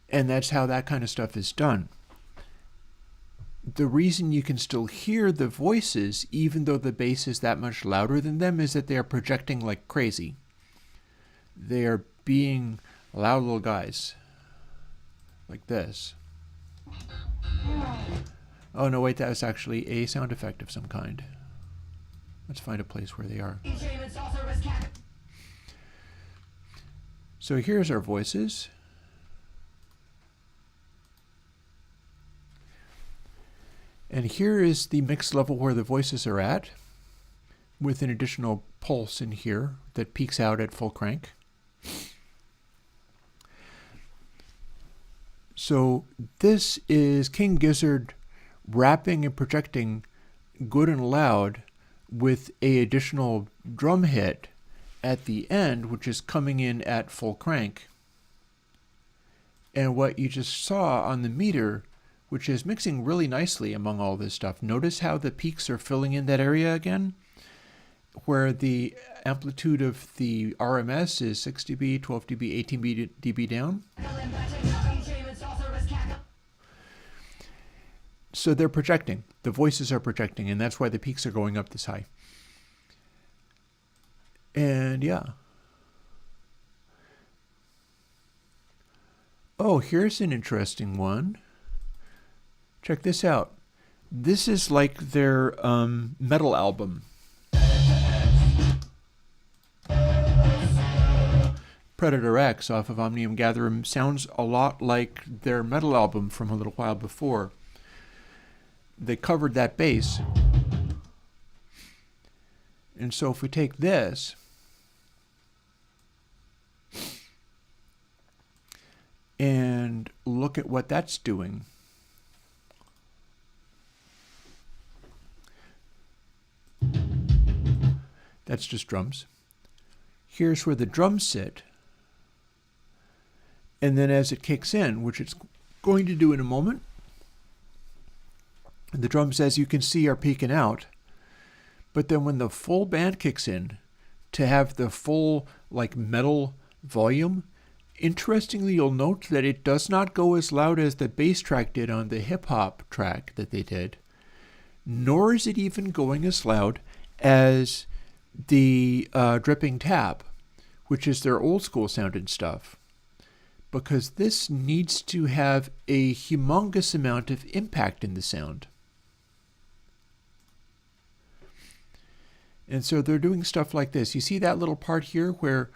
And that's how that kind of stuff is done. The reason you can still hear the voices, even though the bass is that much louder than them, is that they are projecting like crazy. They are being loud little guys. Like this. Oh no, wait, that was actually a sound effect of some kind. Let's find a place where they are. So here's our voices. And here is the mix level where the voices are at, with an additional pulse in here that peaks out at full crank. So this is King Gizzard rapping and projecting good and loud with a additional drum hit at the end, which is coming in at full crank. And what you just saw on the meter, which is mixing really nicely among all this stuff. Notice how the peaks are filling in that area again, where the amplitude of the RMS is 6 dB, 12 dB, 18 dB down. So they're projecting. The voices are projecting, and that's why the peaks are going up this high. And yeah. Oh, here's an interesting one. Check this out. This is like their metal album. Predator X off of Omnium Gatherum sounds a lot like their metal album from a little while before. They covered that bass. And so if we take this and look at what that's doing, that's just drums. Here's where the drums sit. And then as it kicks in, which it's going to do in a moment, the drums, as you can see, are peaking out. But then when the full band kicks in, to have the full like metal volume, interestingly, you'll note that it does not go as loud as the bass track did on the hip-hop track that they did, nor is it even going as loud as the dripping tap, which is their old school sounding stuff, because this needs to have a humongous amount of impact in the sound. And so they're doing stuff like this. You see that little part here where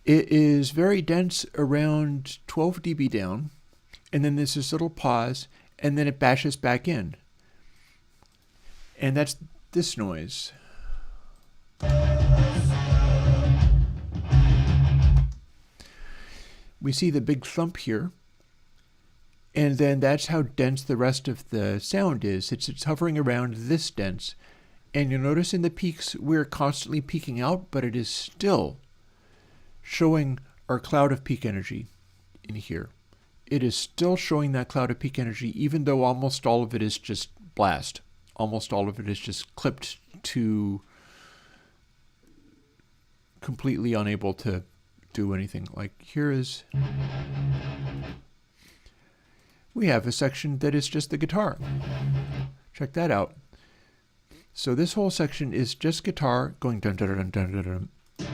it is very dense around 12 dB down, and then there's this little pause, and then it bashes back in. And that's this noise. We see the big thump here, and then that's how dense the rest of the sound is. It's hovering around this dense. And you'll notice in the peaks, we're constantly peaking out, but it is still showing our cloud of peak energy in here. It is still showing that cloud of peak energy, even though almost all of it is just blast. Almost all of it is just clipped to completely unable to do anything. Like here is, we have a section that is just the guitar. Check that out. So this whole section is just guitar going dun dun dun dun dun dun,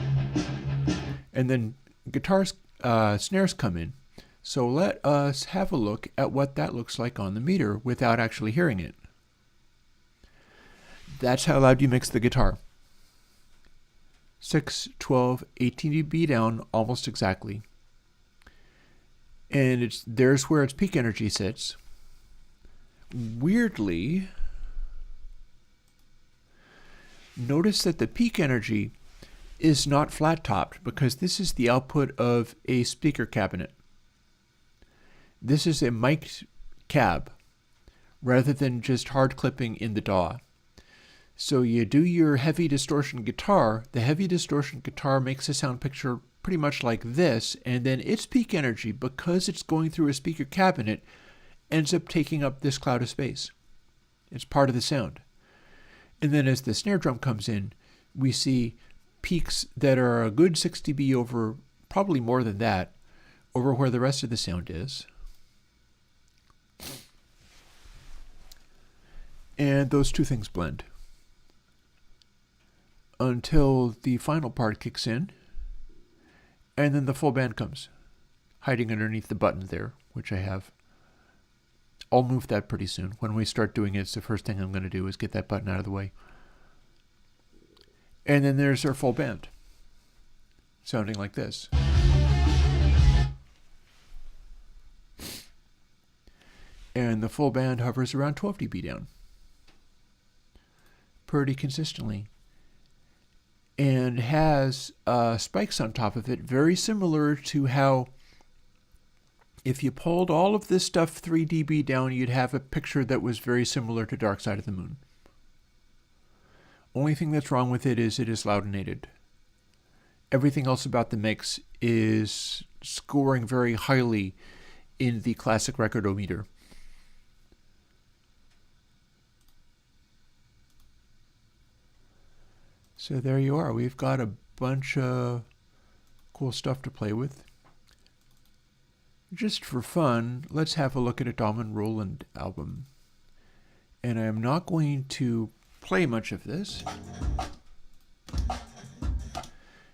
and then guitar snares come in. So let us have a look at what that looks like on the meter without actually hearing it. That's how loud you mix the guitar. 6, 12, 18 dB down almost exactly. And there's where its peak energy sits. Weirdly, notice that the peak energy is not flat-topped because this is the output of a speaker cabinet. This is a mic'd cab rather than just hard clipping in the DAW. So you do your heavy distortion guitar. The heavy distortion guitar makes a sound picture pretty much like this, and then its peak energy, because it's going through a speaker cabinet, ends up taking up this cloud of space. It's part of the sound. And then as the snare drum comes in, we see peaks that are a good 6 dB over, probably more than that, over where the rest of the sound is. And those two things blend until the final part kicks in, and then the full band comes, hiding underneath the button there, which I have. I'll move that pretty soon. When we start doing it, it's the first thing I'm going to do is get that button out of the way. And then there's our full band, sounding like this. And the full band hovers around 12 dB down, pretty consistently, and has spikes on top of it, very similar to how if you pulled all of this stuff 3 dB down, you'd have a picture that was very similar to Dark Side of the Moon. Only thing that's wrong with it is loudinated. Everything else about the mix is scoring very highly in the classic recordometer. So there you are. We've got a bunch of cool stuff to play with. Just for fun, let's have a look at a Dom and Roland album. And I'm not going to play much of this.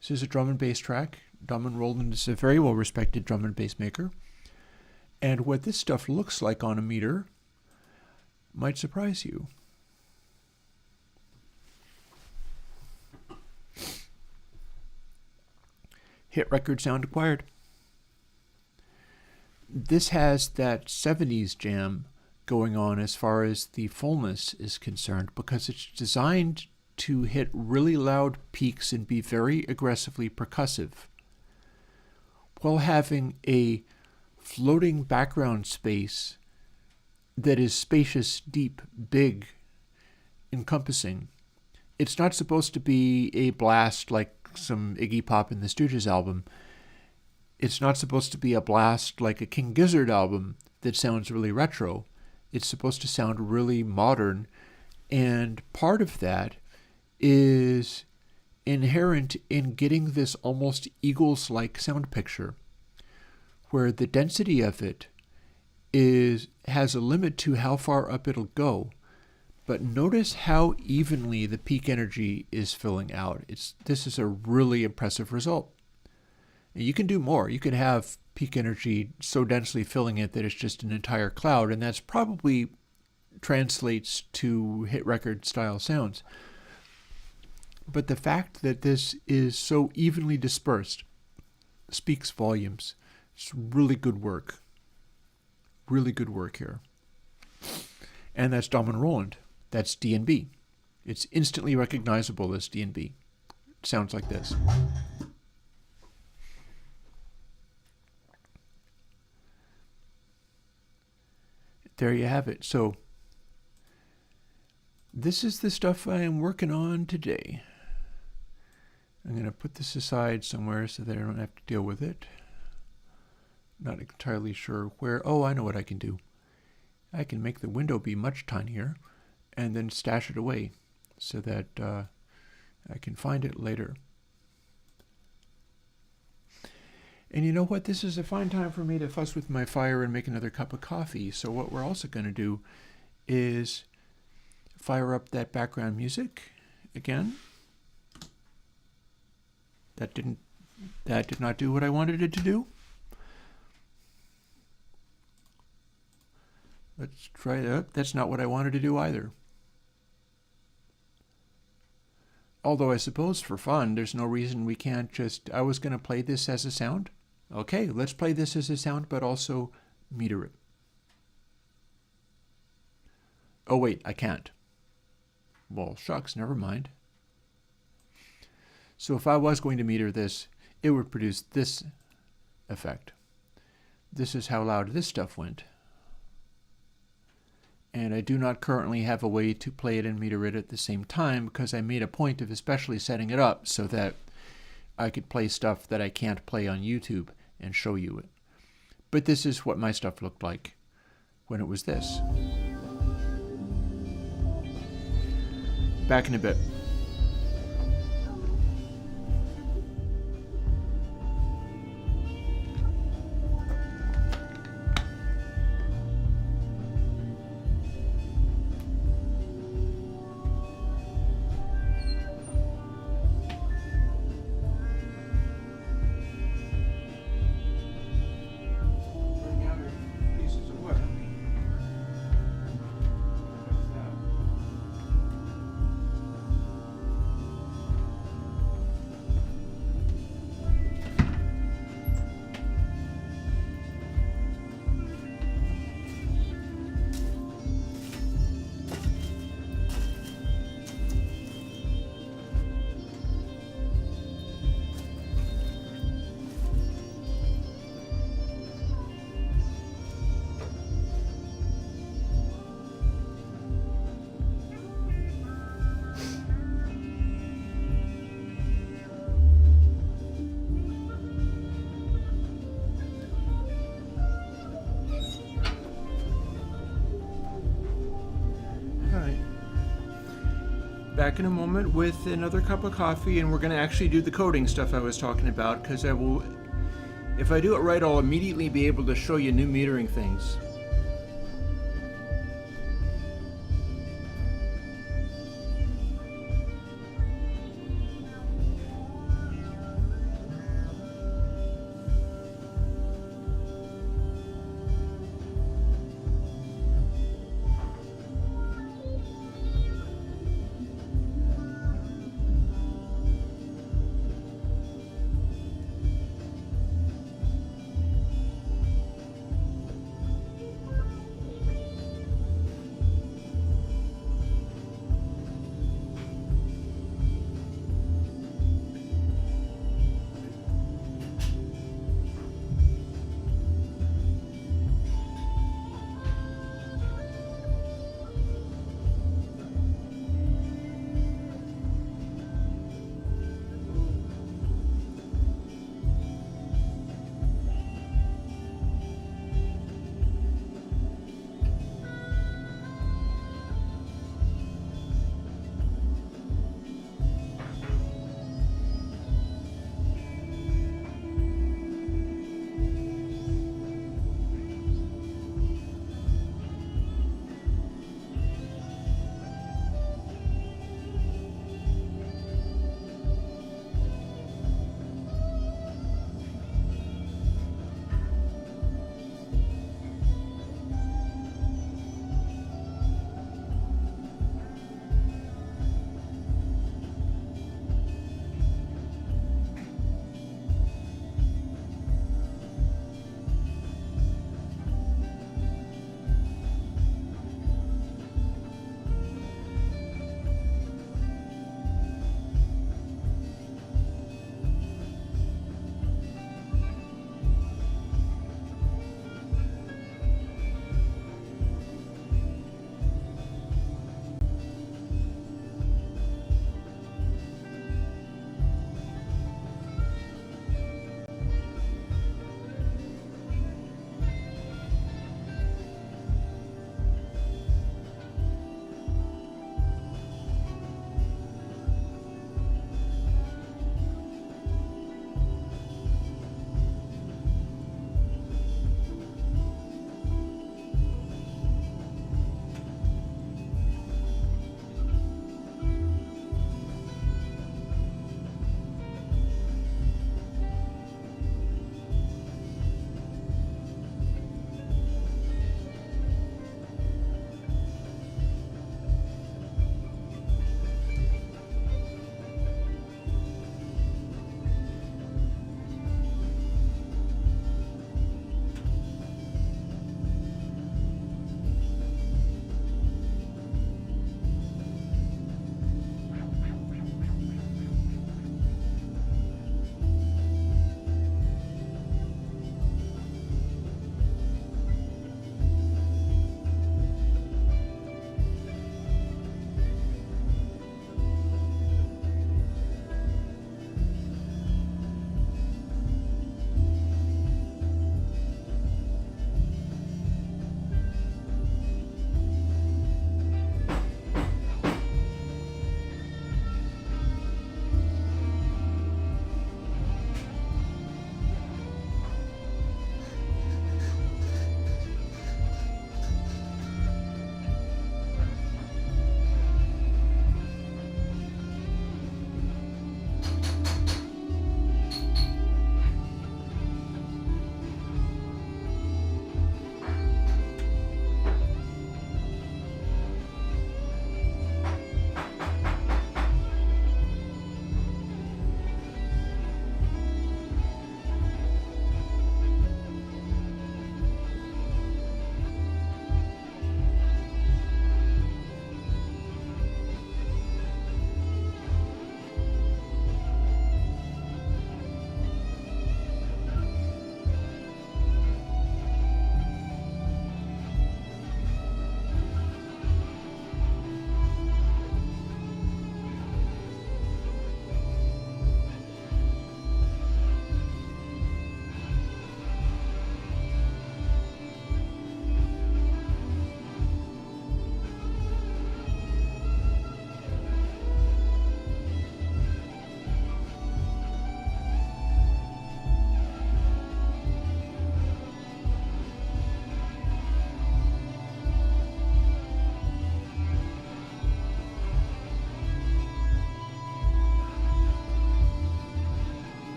This is a drum and bass track. Dom and Roland is a very well-respected drum and bass maker. And what this stuff looks like on a meter might surprise you. Hit record sound acquired. This has that 70s jam going on as far as the fullness is concerned, because it's designed to hit really loud peaks and be very aggressively percussive, while having a floating background space that is spacious, deep, big, encompassing. It's not supposed to be a blast like some Iggy Pop and the Stooges album. It's not supposed to be a blast like a King Gizzard album that sounds really retro. It's supposed to sound really modern, and part of that is inherent in getting this almost Eagles-like sound picture, where the density of it has a limit to how far up it'll go. But notice how evenly the peak energy is filling out. This is a really impressive result. And you can do more. You could have peak energy so densely filling it that it's just an entire cloud, and that's probably translates to hit record style sounds. But the fact that this is so evenly dispersed speaks volumes. It's really good work. Really good work here. And that's Dom and Roland. That's D&B. It's instantly recognizable as D&B. It sounds like this. There you have it. So this is the stuff I am working on today. I'm going to put this aside somewhere so that I don't have to deal with it. Not entirely sure where. Oh, I know what I can do. I can make the window be much tinier and then stash it away so that I can find it later. And you know what? This is a fine time for me to fuss with my fire and make another cup of coffee. So what we're also going to do is fire up that background music again. That did not do what I wanted it to do. Let's try that. That's not what I wanted to do either. Although I suppose for fun, there's no reason we can't just... I was going to play this as a sound. Okay, let's play this as a sound, but also meter it. Oh wait, I can't. Well, shucks, never mind. So if I was going to meter this, it would produce this effect. This is how loud this stuff went. And I do not currently have a way to play it and meter it at the same time because I made a point of especially setting it up so that I could play stuff that I can't play on YouTube and show you it. But this is what my stuff looked like when it was this. Back in a bit. Back in a moment with another cup of coffee, and we're going to actually do the coding stuff I was talking about, because I will, if I do it right, I'll immediately be able to show you new metering things.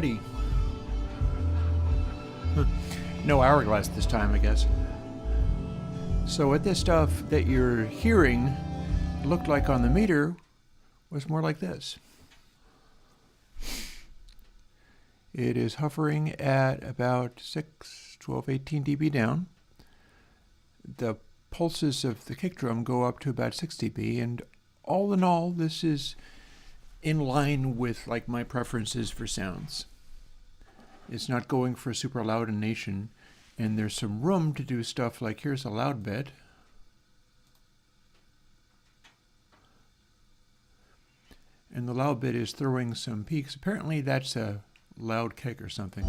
ready. No hourglass this time, I guess. So what this stuff that you're hearing looked like on the meter was more like this. It is hovering at about 6, 12, 18 dB down. The pulses of the kick drum go up to about 6 dB, and all in all, this is in line with like my preferences for sounds. It's not going for super loudination, and there's some room to do stuff like here's a loud bit. And the loud bit is throwing some peaks. Apparently that's a loud kick or something.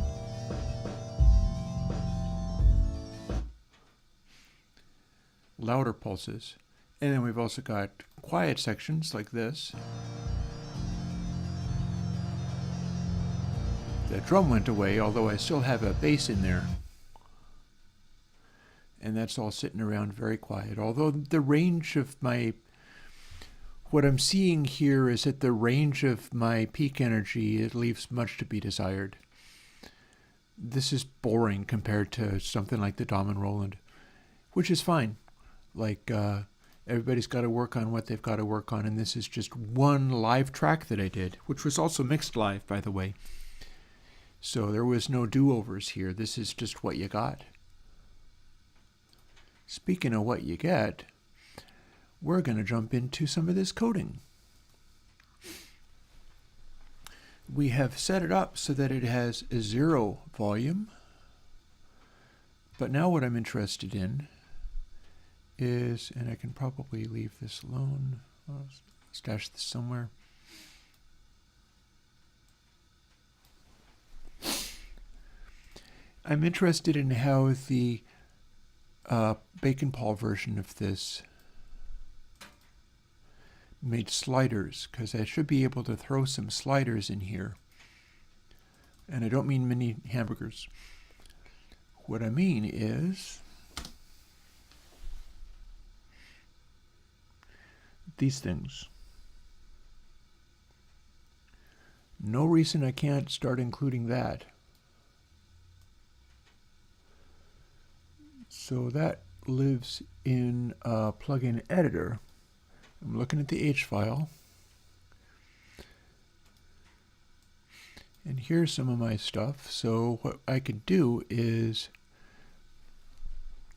Louder pulses. And then we've also got quiet sections like this. The drum went away, although I still have a bass in there. And that's all sitting around very quiet. Although the range of what I'm seeing here is that the range of my peak energy, it leaves much to be desired. This is boring compared to something like the Dom and Roland, which is fine. Like, everybody's got to work on what they've got to work on, and this is just one live track that I did, which was also mixed live, by the way. So there was no do-overs here. This is just what you got. Speaking of what you get, we're going to jump into some of this coding. We have set it up so that it has a 0 volume. But now what I'm interested in is, and I can probably leave this alone. I'll stash this somewhere. I'm interested in how the Bacon Paul version of this made sliders, because I should be able to throw some sliders in here. And I don't mean mini hamburgers. What I mean is these things. No reason I can't start including that. So that lives in a plugin editor. I'm looking at the H file. And here's some of my stuff. So what I could do is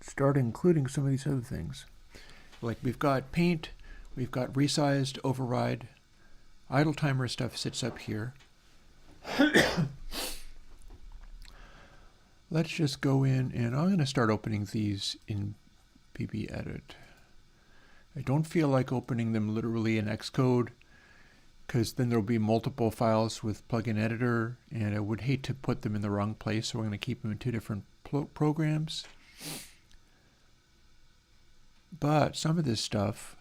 start including some of these other things. Like we've got paint, we've got resized, override, idle timer stuff sits up here. Let's just go in, and I'm going to start opening these in PB Edit. I don't feel like opening them literally in Xcode, because then there'll be multiple files with plugin editor, and I would hate to put them in the wrong place, so we're going to keep them in two different programs. But some of this stuff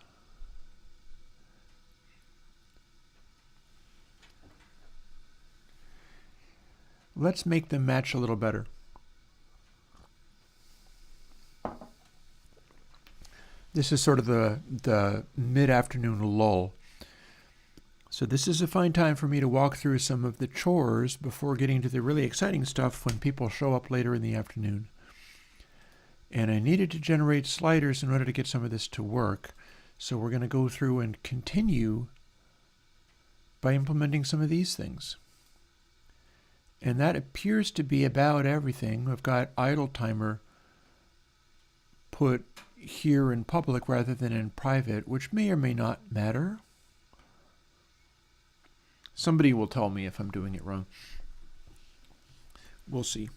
let's make them match a little better. This is sort of the mid-afternoon lull. So this is a fine time for me to walk through some of the chores before getting to the really exciting stuff when people show up later in the afternoon. And I needed to generate sliders in order to get some of this to work. So we're going to go through and continue by implementing some of these things. And that appears to be about everything. I've got idle timer put here in public rather than in private, which may or may not matter. Somebody will tell me if I'm doing it wrong. We'll see.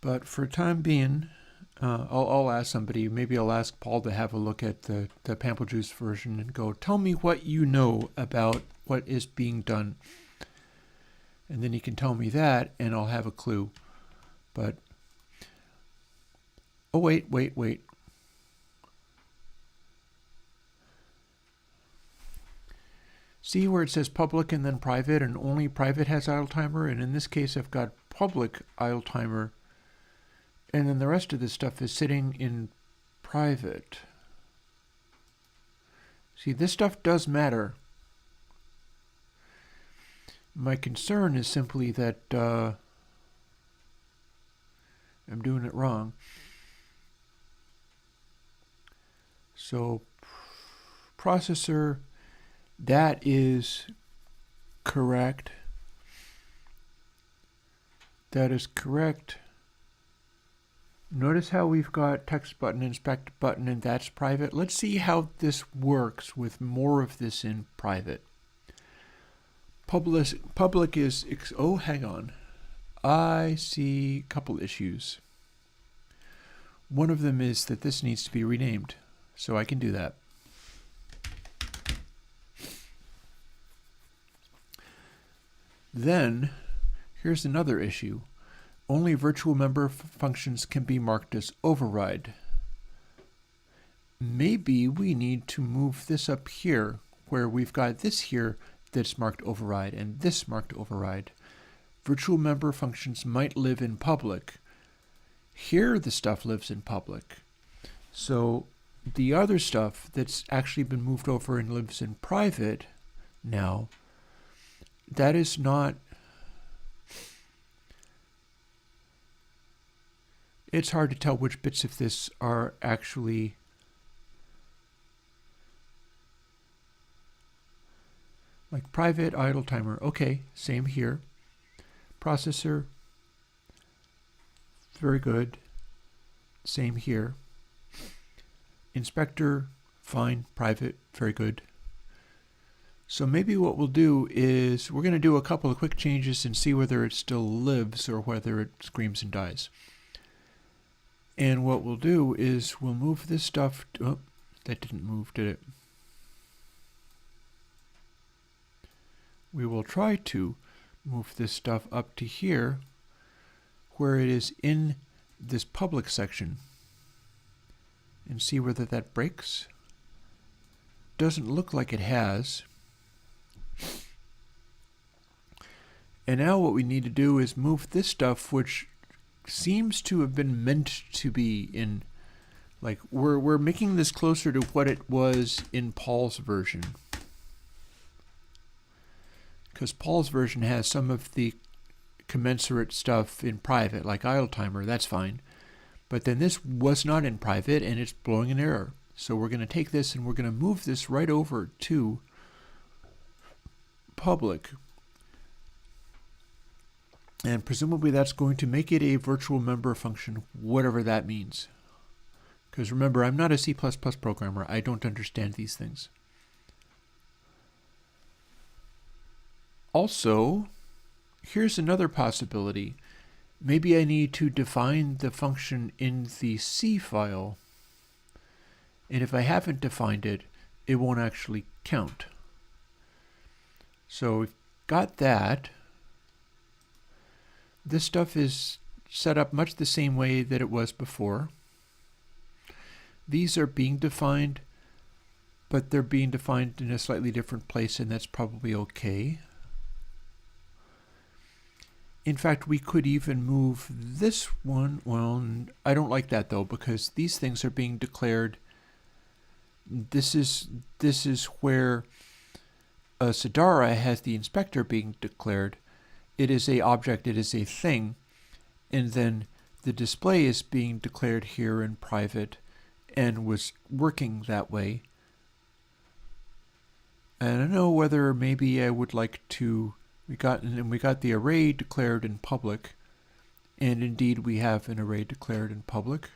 But for time being, I'll ask somebody. Maybe I'll ask Paul to have a look at the Pamplejuce version and go, tell me what you know about what is being done. And then he can tell me that, and I'll have a clue. But, oh, wait. See where it says public and then private, and only private has idle timer, and in this case I've got public idle timer, and then the rest of this stuff is sitting in private. See, this stuff does matter. My concern is simply that I'm doing it wrong. So processor, that is correct. That is correct. Notice how we've got text button, inspect button, and that's private. Let's see how this works with more of this in private. Public is, oh, hang on. I see a couple issues. One of them is that this needs to be renamed, so I can do that. Then, here's another issue. Only virtual member functions can be marked as override. Maybe we need to move this up here, where we've got this here that's marked override and this marked override. Virtual member functions might live in public. Here the stuff lives in public. So the other stuff that's actually been moved over and lives in private now, that is not... It's hard to tell which bits of this are actually like private idle timer. Okay, same here. Processor, very good. Same here. Inspector, fine. Private, very good. So maybe what we'll do is we're going to do a couple of quick changes and see whether it still lives or whether it screams and dies. And what we'll do is we'll move this stuff to, oh, that didn't move, did it? We will try to move this stuff up to here where it is in this public section and see whether that breaks. Doesn't look like it has. And now what we need to do is move this stuff, which seems to have been meant to be in, like, we're making this closer to what it was in Paul's version. Because Paul's version has some of the commensurate stuff in private, like idle timer, that's fine. But then this was not in private and it's blowing an error. So we're going to take this and we're going to move this right over to public. And presumably that's going to make it a virtual member function, whatever that means. Because remember, I'm not a C++ programmer. I don't understand these things. Also, here's another possibility. Maybe I need to define the function in the C file. And if I haven't defined it, it won't actually count. So we've got that. This stuff is set up much the same way that it was before. These are being defined, but they're being defined in a slightly different place, and that's probably okay. In fact, we could even move this one. Well, I don't like that though, because these things are being declared. This is where Sadara has the inspector being declared. It is a object, it is a thing, and then the display is being declared here in private and was working that way. And I don't know whether maybe I would like to, we got the array declared in public, and indeed we have an array declared in public.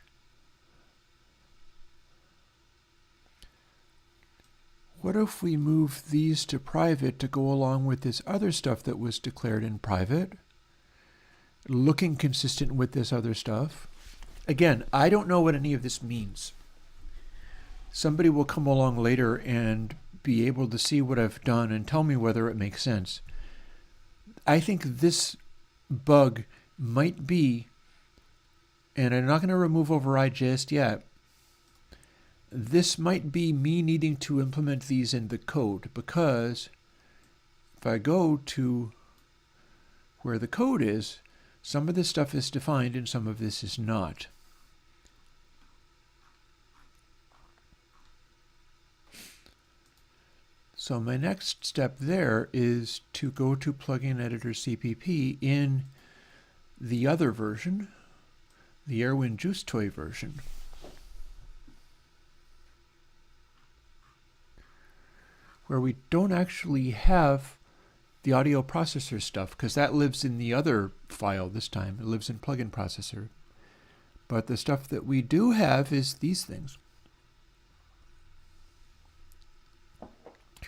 What if we move these to private to go along with this other stuff that was declared in private, looking consistent with this other stuff? Again, I don't know what any of this means. Somebody will come along later and be able to see what I've done and tell me whether it makes sense. I think this bug might be, and I'm not going to remove override just yet, this might be me needing to implement these in the code, because if I go to where the code is, some of this stuff is defined and some of this is not. So my next step there is to go to Plugin Editor CPP in the other version, the Airwindows toy version. Where we don't actually have the audio processor stuff, because that lives in the other file this time. It lives in plugin processor. But the stuff that we do have is these things.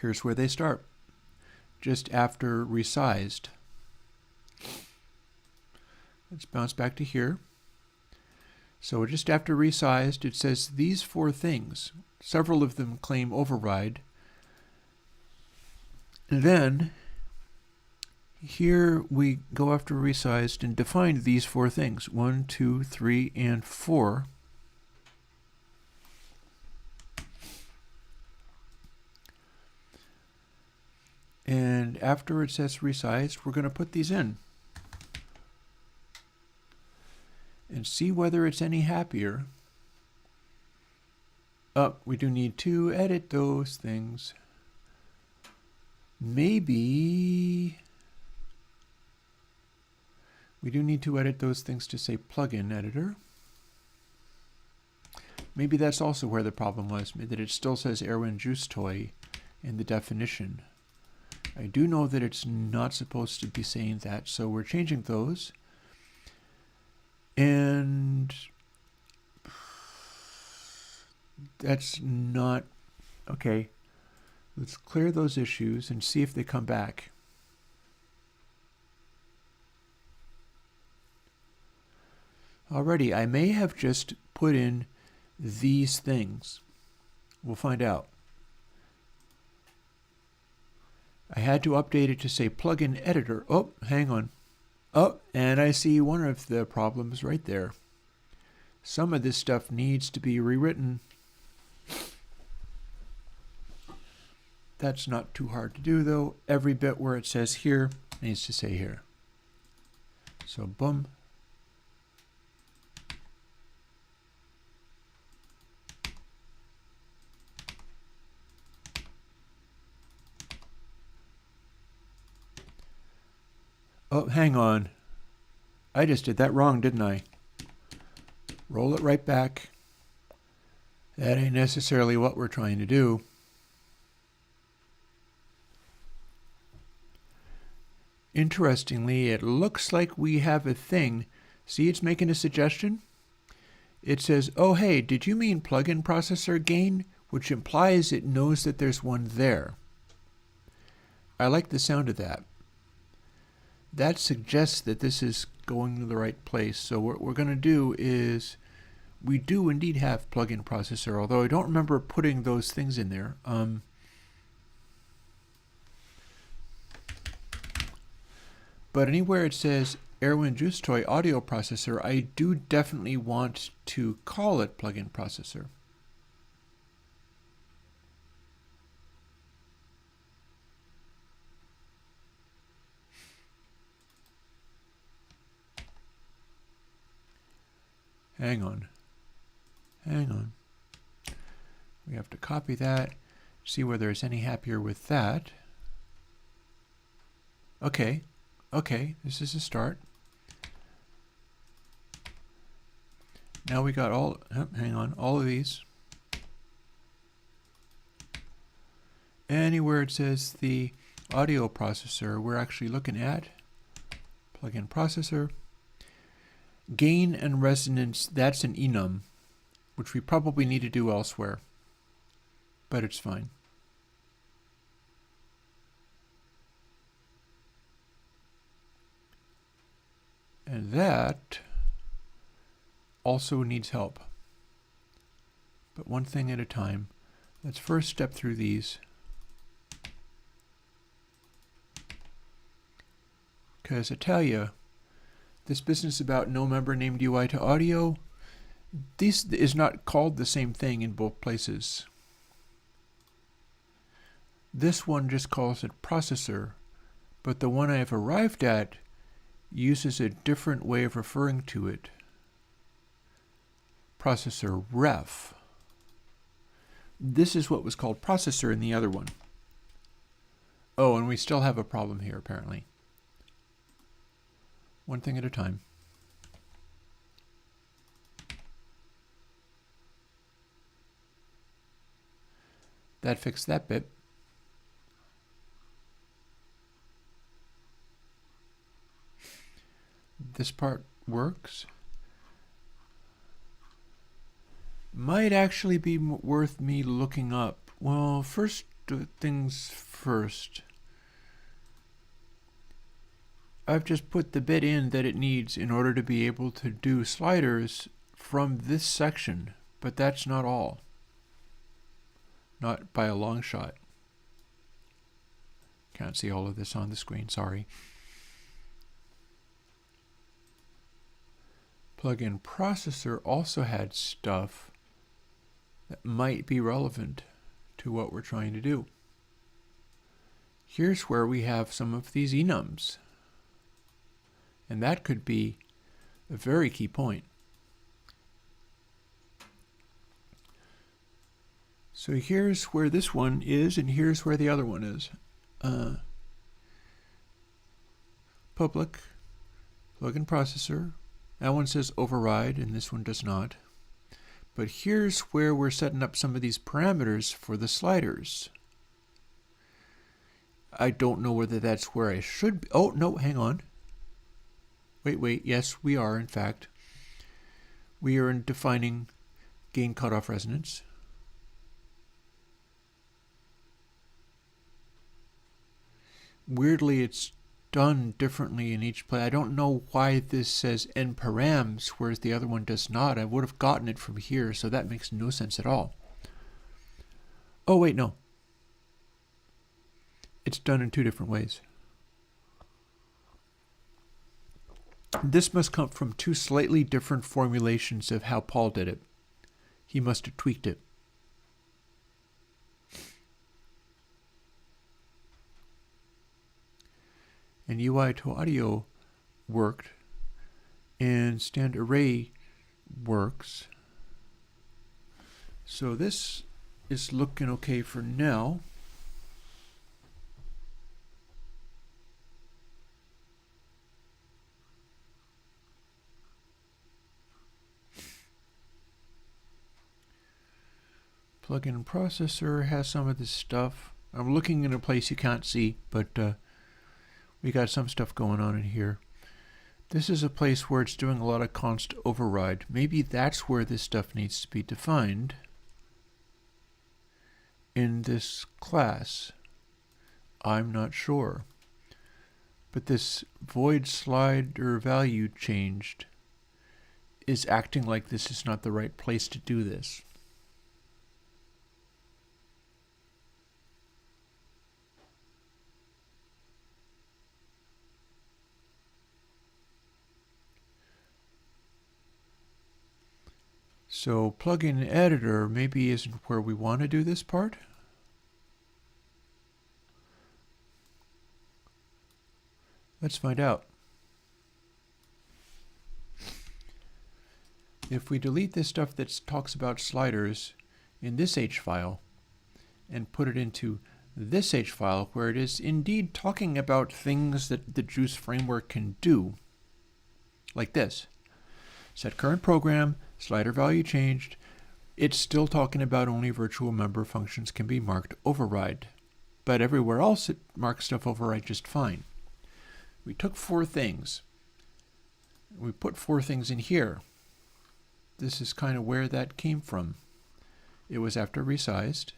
Here's where they start, just after resized. Let's bounce back to here. So just after resized, it says these 4 things. Several of them claim override. And then here we go after resized and define these 4 things. 1, 2, 3, and 4. And after it says resized, we're going to put these in and see whether it's any happier. Oh, we do need to edit those things. Maybe we do need to edit those things to say plugin editor. Maybe that's also where the problem was, that it still says Airwindows toy in the definition. I do know that it's not supposed to be saying that, so we're changing those. And that's not okay. Let's clear those issues and see if they come back. Alrighty, I may have just put in these things. We'll find out. I had to update it to say plugin editor. Oh, hang on. Oh, and I see one of the problems right there. Some of this stuff needs to be rewritten. That's not too hard to do, though. Every bit where it says here needs to say here. So, boom. Oh, hang on. I just did that wrong, didn't I? Roll it right back. That ain't necessarily what we're trying to do. Interestingly, it looks like we have a thing. See, it's making a suggestion. It says, oh, hey, did you mean plugin processor gain? Which implies it knows that there's one there. I like the sound of that. That suggests that this is going to the right place. So what we're going to do is, we do indeed have plugin processor, although I don't remember putting those things in there. But anywhere it says Airwindows toy audio processor, I do definitely want to call it plugin processor. Hang on. Hang on. We have to copy that, see whether it's any happier with that. Okay. Okay, this is a start. Now we got all, hang on, all of these. Anywhere it says the audio processor, we're actually looking at plugin processor. Gain and resonance, that's an enum, which we probably need to do elsewhere, but it's fine. And that also needs help. But one thing at a time. Let's first step through these. Because I tell you, this business about no member named UI to audio, this is not called the same thing in both places. This one just calls it processor, but the one I have arrived at uses a different way of referring to it. Processor ref. This is what was called processor in the other one. Oh, and we still have a problem here, apparently. One thing at a time. That fixed that bit. This part works. Might actually be worth me looking up. Well, first things first. I've just put the bit in that it needs in order to be able to do sliders from this section, but that's not all. Not by a long shot. Can't see all of this on the screen, sorry. Plugin processor also had stuff that might be relevant to what we're trying to do. Here's where we have some of these enums. And that could be a very key point. So here's where this one is, and here's where the other one is. Public, plugin processor. That one says override, and this one does not. But here's where we're setting up some of these parameters for the sliders. I don't know whether that's where I should be. Oh, no, hang on. Wait, yes, we are, in fact. We are defining gain cutoff resonance. Weirdly, it's done differently in each play. I don't know why this says n params, whereas the other one does not. I would have gotten it from here, so that makes no sense at all. Oh, wait, no. It's done in two different ways. This must come from two slightly different formulations of how Paul did it. He must have tweaked it. And UI to audio worked, and stand array works. So this is looking okay for now. Plugin processor has some of this stuff. I'm looking in a place you can't see, but we got some stuff going on in here. This is a place where it's doing a lot of const override. Maybe that's where this stuff needs to be defined in this class. I'm not sure. But this void slider value changed is acting like this is not the right place to do this. So plugin editor maybe isn't where we want to do this part. Let's find out. If we delete this stuff that talks about sliders in this H file and put it into this H file where it is indeed talking about things that the Juice framework can do, like this. Set current program, slider value changed. It's still talking about only virtual member functions can be marked override. But everywhere else it marks stuff override just fine. We took 4 things. We put 4 things in here. This is kind of where that came from. It was after resized.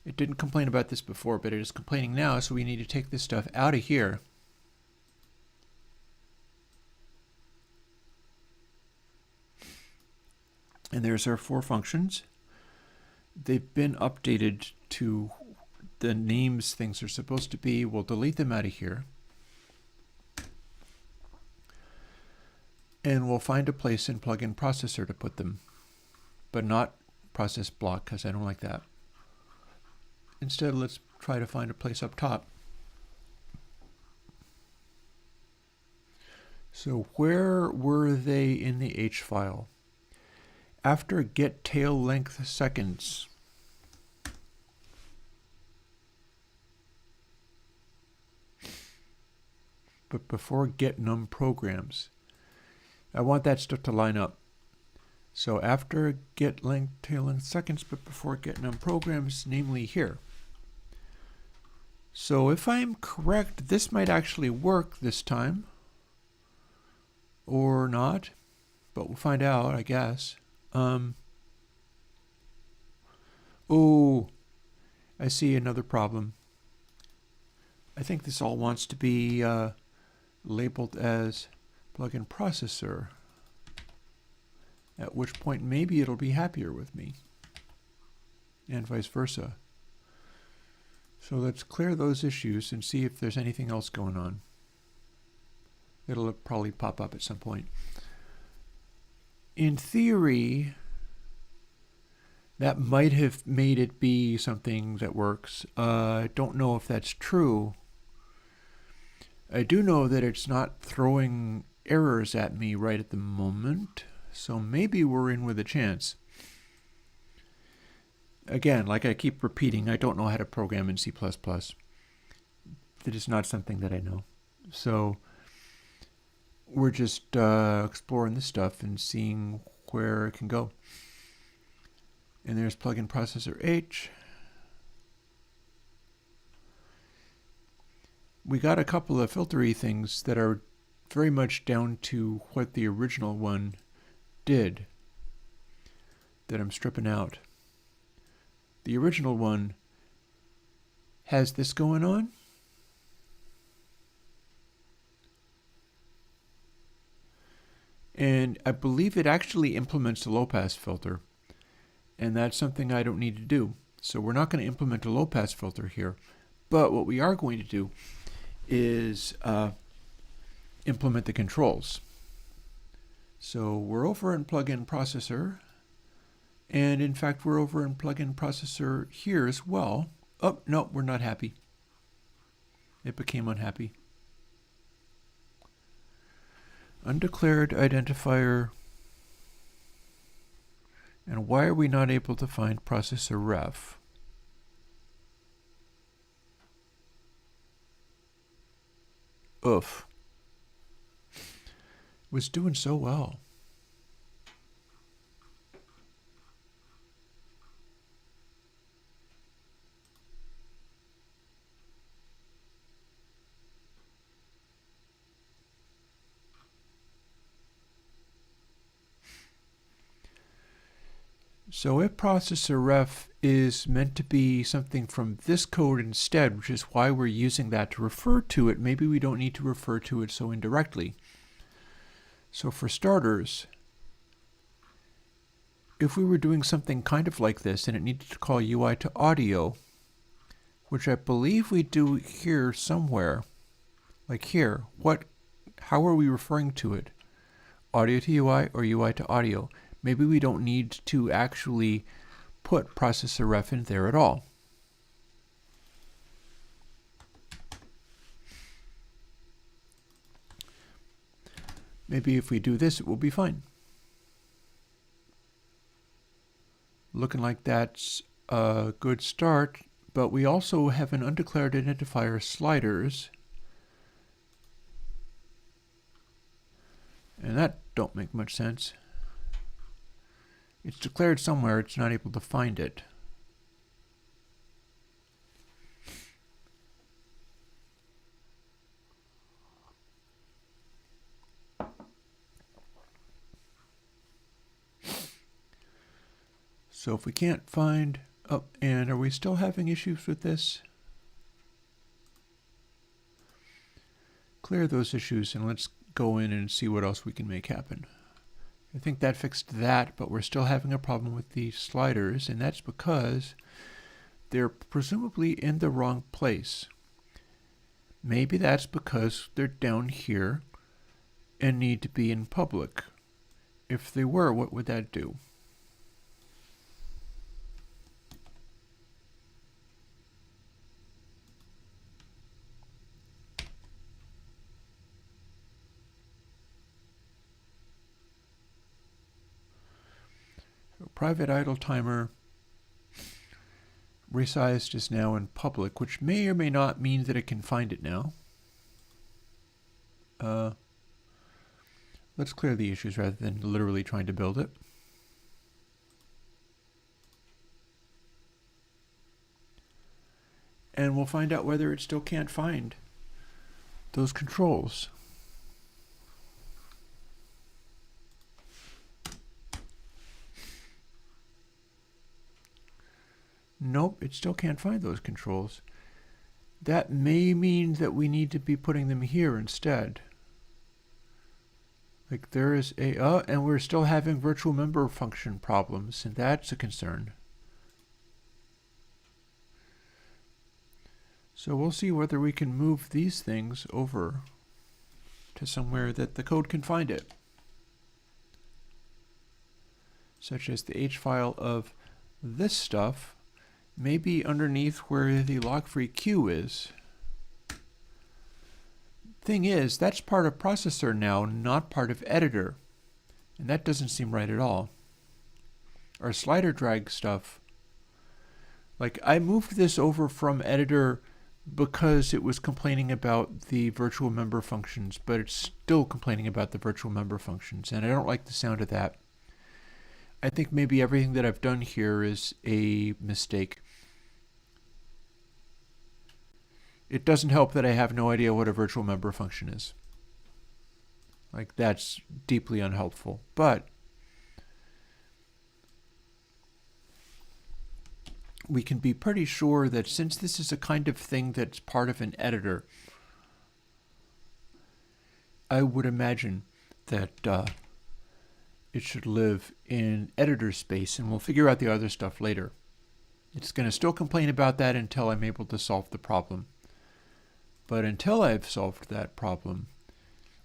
It didn't complain about this before, but it is complaining now, so we need to take this stuff out of here. And there's our 4 functions. They've been updated to the names things are supposed to be. We'll delete them out of here. And we'll find a place in plugin processor to put them, but not process block because I don't like that. Instead, let's try to find a place up top. So where were they in the H file? After get tail length seconds, but before get num programs. I want that stuff to line up. So after get length tail length seconds, but before get num programs, namely here. So if I'm correct, this might actually work this time. Or not. But we'll find out, I guess. Oh, I see another problem. I think this all wants to be labeled as plugin processor, at which point maybe it'll be happier with me, and vice versa. So let's clear those issues and see if there's anything else going on. It'll probably pop up at some point. In theory, that might have made it be something that works. I don't know if that's true. I do know that it's not throwing errors at me right at the moment, so maybe we're in with a chance. Again, like I keep repeating, I don't know how to program in C++. That is not something that I know. So we're just exploring this stuff and seeing where it can go. And there's plugin processor H. We got a couple of filtery things that are very much down to what the original one did that I'm stripping out. The original one has this going on. And I believe it actually implements a low-pass filter. And that's something I don't need to do. So we're not going to implement a low-pass filter here. But what we are going to do is implement the controls. So we're over in plugin processor. And in fact, we're over in plugin processor here as well. Oh, no, we're not happy. It became unhappy. Undeclared identifier. And why are we not able to find processor ref? Oof. Was doing so well. So if processor ref is meant to be something from this code instead, which is why we're using that to refer to it, maybe we don't need to refer to it so indirectly. So for starters, if we were doing something kind of like this and it needed to call UI to audio, which I believe we do here somewhere, like here, how are we referring to it? Audio to UI or UI to audio? Maybe we don't need to actually put processor ref in there at all. Maybe if we do this, it will be fine. Looking like that's a good start, but we also have an undeclared identifier sliders. And that don't make much sense. It's declared somewhere, it's not able to find it. So if we can't find, oh, and are we still having issues with this? Clear those issues and let's go in and see what else we can make happen. I think that fixed that, but we're still having a problem with the sliders, and that's because they're presumably in the wrong place. Maybe that's because they're down here and need to be in public. If they were, what would that do? Private idle timer resized is now in public, which may or may not mean that it can find it now. Let's clear the issues rather than literally trying to build it. And we'll find out whether it still can't find those controls. Nope, it still can't find those controls. That may mean that we need to be putting them here instead. Like there is a, and we're still having virtual member function problems, and that's a concern. So we'll see whether we can move these things over to somewhere that the code can find it. Such as the H file of this stuff may be underneath where the log-free queue is. Thing is, that's part of processor now, not part of editor. And that doesn't seem right at all. Our slider drag stuff, like I moved this over from editor because it was complaining about the virtual member functions, but it's still complaining about the virtual member functions, and I don't like the sound of that. I think maybe everything that I've done here is a mistake. It doesn't help that I have no idea what a virtual member function is. Like, that's deeply unhelpful. But we can be pretty sure that since this is a kind of thing that's part of an editor, I would imagine that it should live in editor space, and we'll figure out the other stuff later. It's going to still complain about that until I'm able to solve the problem. But until I've solved that problem,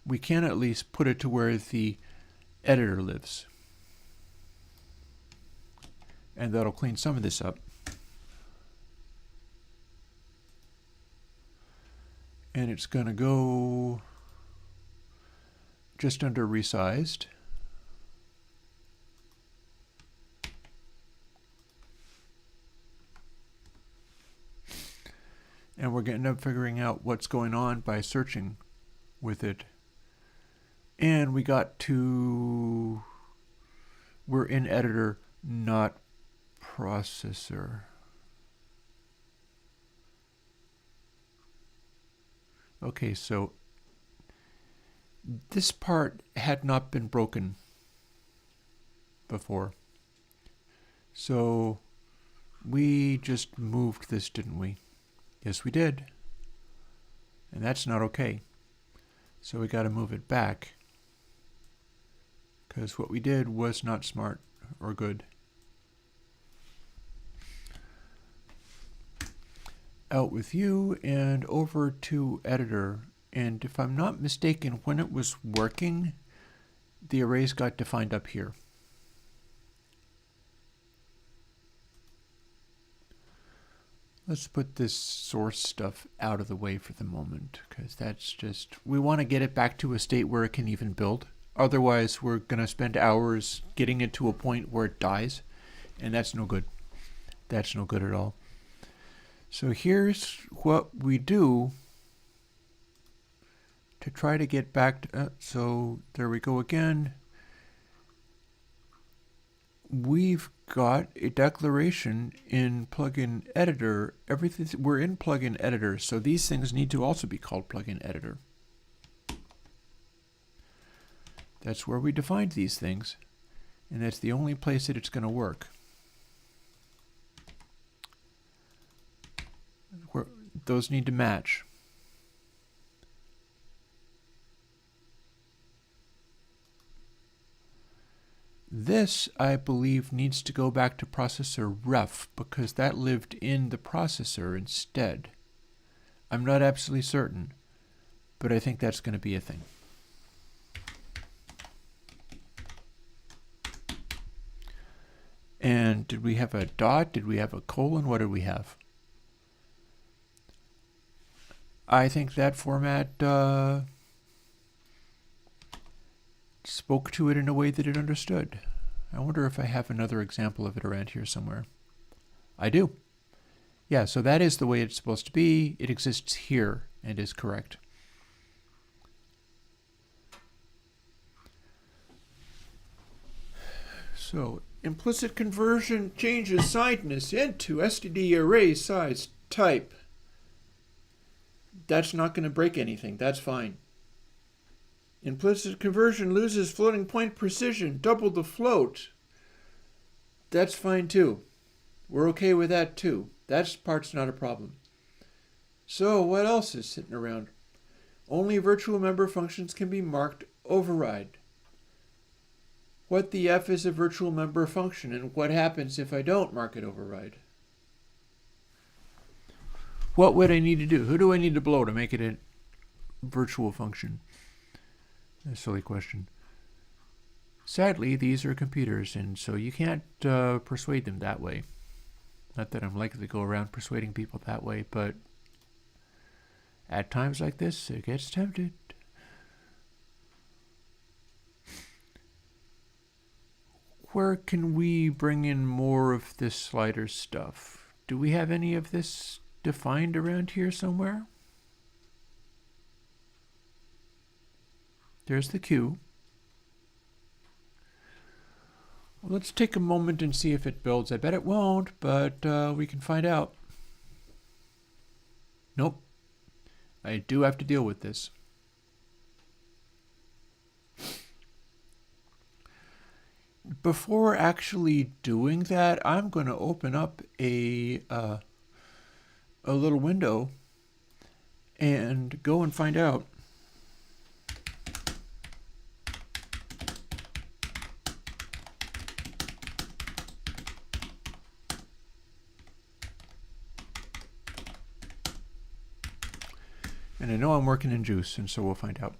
we can at least put it to where the editor lives. And that'll clean some of this up. And it's going to go just under resized. And we're going to end up figuring out what's going on by searching with it. And we got to, we're in editor, not processor. Okay, so this part had not been broken before. So we just moved this, didn't we? Yes, we did. And that's not okay. So we got to move it back, because what we did was not smart or good. Out with you and over to editor. And if I'm not mistaken, when it was working, the arrays got defined up here. Let's put this source stuff out of the way for the moment, because that's just, we want to get it back to a state where it can even build. Otherwise, we're going to spend hours getting it to a point where it dies, and that's no good. That's no good at all. So here's what we do to try to get back to, so there we go again. We've got a declaration in plugin editor. Everything, we're in plugin editor, so these things need to also be called plugin editor. That's where we defined these things, and that's the only place that it's going to work. Where those need to match. This, I believe, needs to go back to processor ref, because that lived in the processor instead. I'm not absolutely certain, but I think that's going to be a thing. And did we have a dot? Did we have a colon? What did we have? I think that format spoke to it in a way that it understood. I wonder if I have another example of it around here somewhere. I do. Yeah, so that is the way it's supposed to be. It exists here and is correct. So implicit conversion changes sideness into std array size type. That's not going to break anything. That's fine. Implicit conversion loses floating point precision, double the float. That's fine too. We're okay with that too. That part's not a problem. So what else is sitting around? Only virtual member functions can be marked override. What the F is a virtual member function, and what happens if I don't mark it override? What would I need to do? Who do I need to blow to make it a virtual function? A silly question. Sadly, these are computers, and so you can't persuade them that way. Not that I'm likely to go around persuading people that way, but at times like this, it gets tempted. Where can we bring in more of this slider stuff? Do we have any of this defined around here somewhere? There's the queue. Well, let's take a moment and see if it builds. I bet it won't, but we can find out. Nope. I do have to deal with this. Before actually doing that, I'm going to open up a little window and go and find out. And I know I'm working in Juice, and so we'll find out.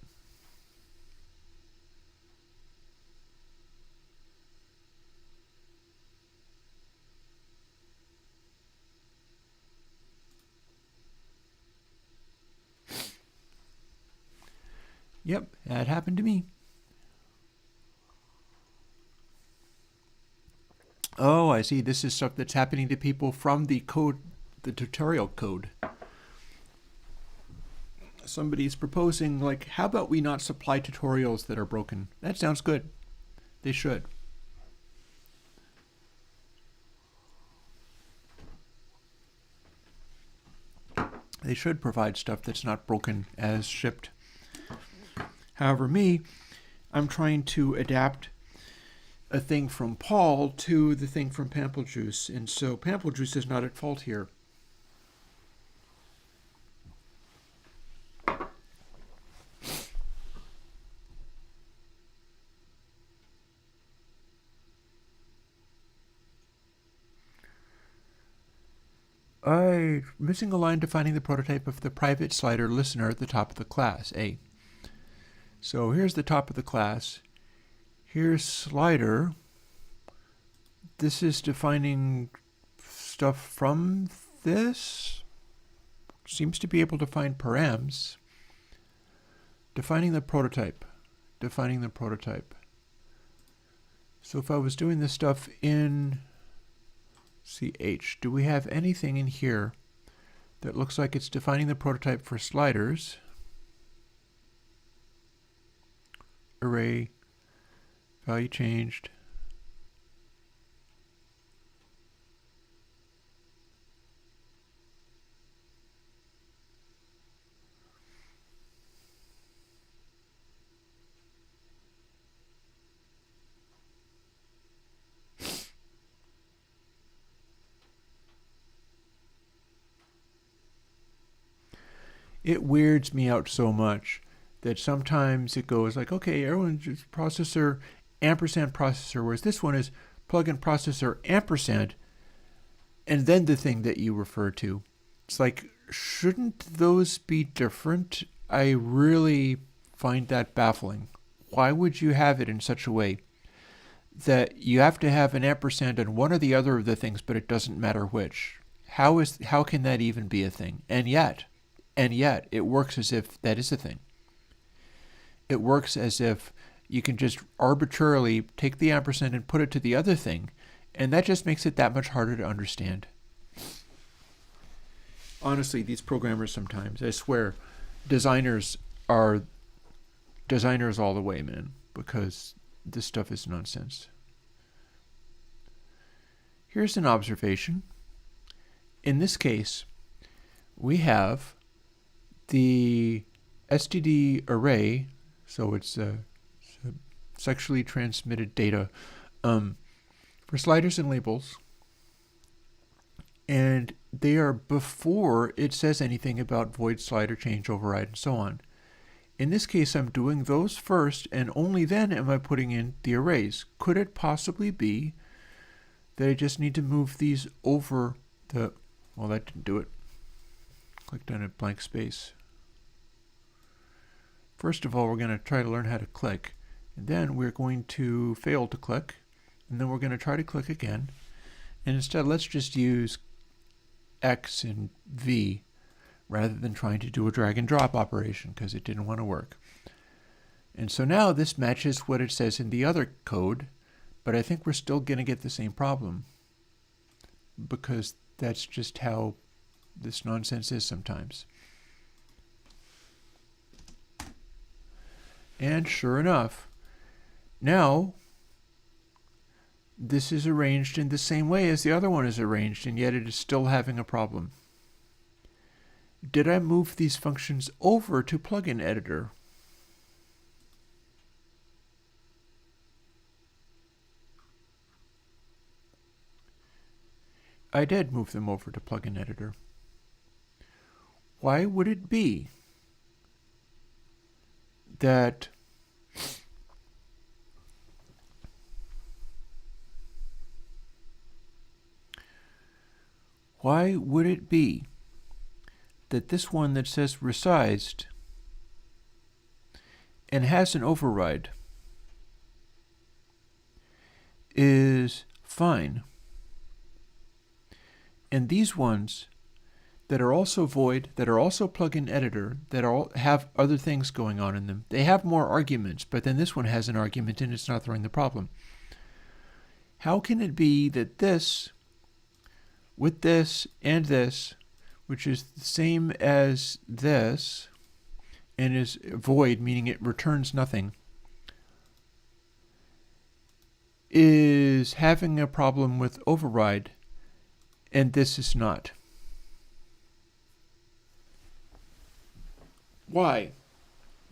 Yep, that happened to me. Oh, I see. This is stuff that's happening to people from the code, the tutorial code. Somebody's proposing, like, how about we not supply tutorials that are broken? That sounds good. They should. They should provide stuff that's not broken as shipped. However, I'm trying to adapt a thing from Paul to the thing from Pamplejuce, and so Pamplejuce is not at fault here. Missing a line defining the prototype of the private slider listener at the top of the class, A. So here's the top of the class. Here's slider. This is defining stuff from this. Seems to be able to find params. Defining the prototype. Defining the prototype. So if I was doing this stuff in CH, do we have anything in here that looks like it's defining the prototype for sliders? Array, value changed. It weirds me out so much that sometimes it goes like, okay, Airwindows processor, ampersand processor, whereas this one is plug-in processor, ampersand, and then the thing that you refer to. It's like, shouldn't those be different? I really find that baffling. Why would you have it in such a way that you have to have an ampersand on one or the other of the things, but it doesn't matter which? How can that even be a thing? And yet, it works as if that is a thing. It works as if you can just arbitrarily take the ampersand and put it to the other thing, and that just makes it that much harder to understand. Honestly, these programmers sometimes, I swear, designers are designers all the way, man, because this stuff is nonsense. Here's an observation. In this case, we have the STD array, so it's sexually transmitted data for sliders and labels, and they are before it says anything about void, slider, change, override, and so on. In this case, I'm doing those first, and only then am I putting in the arrays. Could it possibly be that I just need to move these over the... Well, that didn't do it. Clicked on a blank space. First of all, we're going to try to learn how to click, and then we're going to fail to click, and then we're going to try to click again. And instead, let's just use X and V rather than trying to do a drag and drop operation because it didn't want to work. And so now this matches what it says in the other code, but I think we're still going to get the same problem because that's just how this nonsense is sometimes. And sure enough, now this is arranged in the same way as the other one is arranged, and yet it is still having a problem. Did I move these functions over to plugin editor? I did move them over to plugin editor. Why would it be that this one that says resized and has an override is fine, and these ones that are also void, that are also plugin editor, that all have other things going on in them, they have more arguments, but then this one has an argument and it's not throwing the problem. How can it be that this, with this and this, which is the same as this, and is void, meaning it returns nothing, is having a problem with override, and this is not? Why?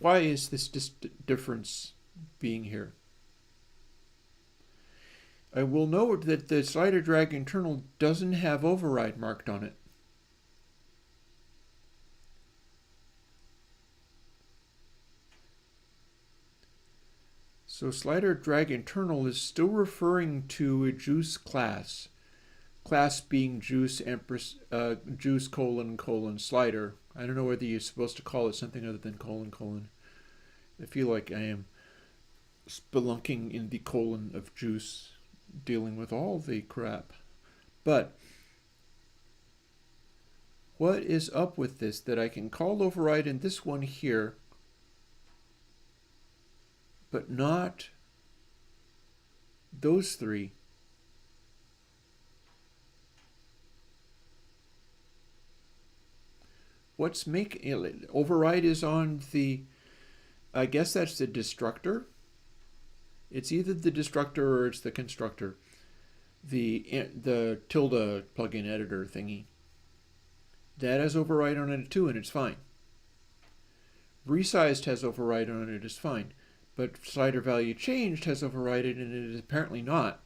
Why is this difference being here? I will note that the slider drag internal doesn't have override marked on it. So slider drag internal is still referring to a juice class. Class being juice juice : slider. I don't know whether you're supposed to call it something other than : I feel like I am spelunking in the colon of juice, dealing with all the crap. But what is up with this that I can call override in this one here, but not those three? What's making override is on the, I guess that's the destructor. It's either the destructor or it's the constructor. The tilde plugin editor thingy. That has override on it too, and it's fine. Resized has override on it, it's fine. But slider value changed has override and it is apparently not.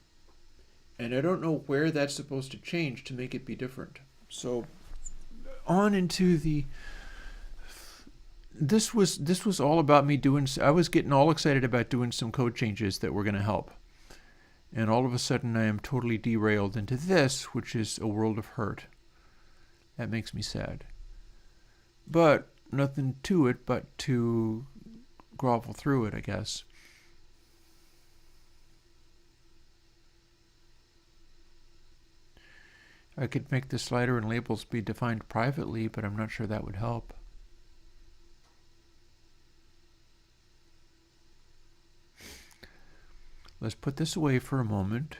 And I don't know where that's supposed to change to make it be different. So on into the... This was all about me doing... I was getting all excited about doing some code changes that were going to help. And all of a sudden I am totally derailed into this, which is a world of hurt. That makes me sad. But nothing to it but to grovel through it, I guess. I could make the slider and labels be defined privately, but I'm not sure that would help. Let's put this away for a moment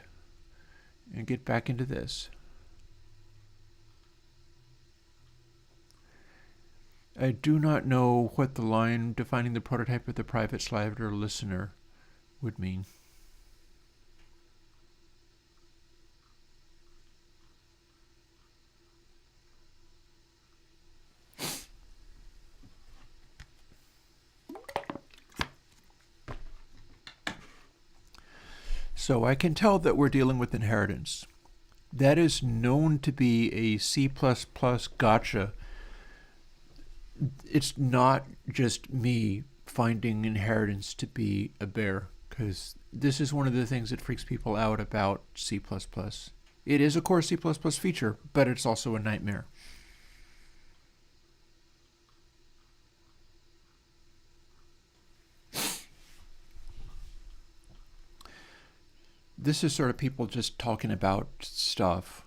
and get back into this. I do not know what the line defining the prototype of the private slider listener would mean. So I can tell that we're dealing with inheritance. That is known to be a C++ gotcha. It's not just me finding inheritance to be a bear, because this is one of the things that freaks people out about C++. It is a core C++ feature, but it's also a nightmare. This is sort of people just talking about stuff.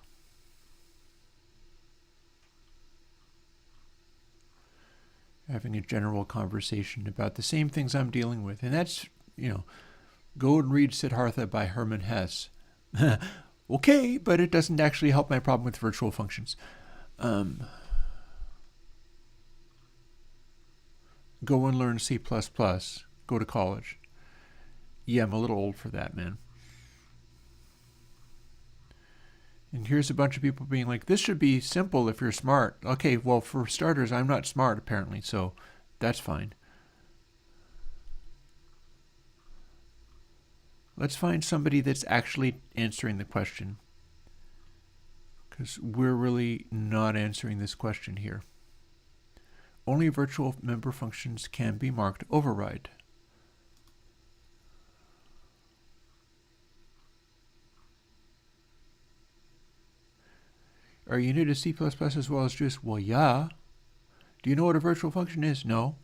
Having a general conversation about the same things I'm dealing with. And that's, go and read Siddhartha by Hermann Hesse. Okay, but it doesn't actually help my problem with virtual functions. Go and learn C++. Go to college. Yeah, I'm a little old for that, man. And here's a bunch of people being like, this should be simple if you're smart. Okay, well, for starters, I'm not smart, apparently, so that's fine. Let's find somebody that's actually answering the question, because we're really not answering this question here. Only virtual member functions can be marked override. Are you new to C++ as well as Juice? Well, yeah. Do you know what a virtual function is? No.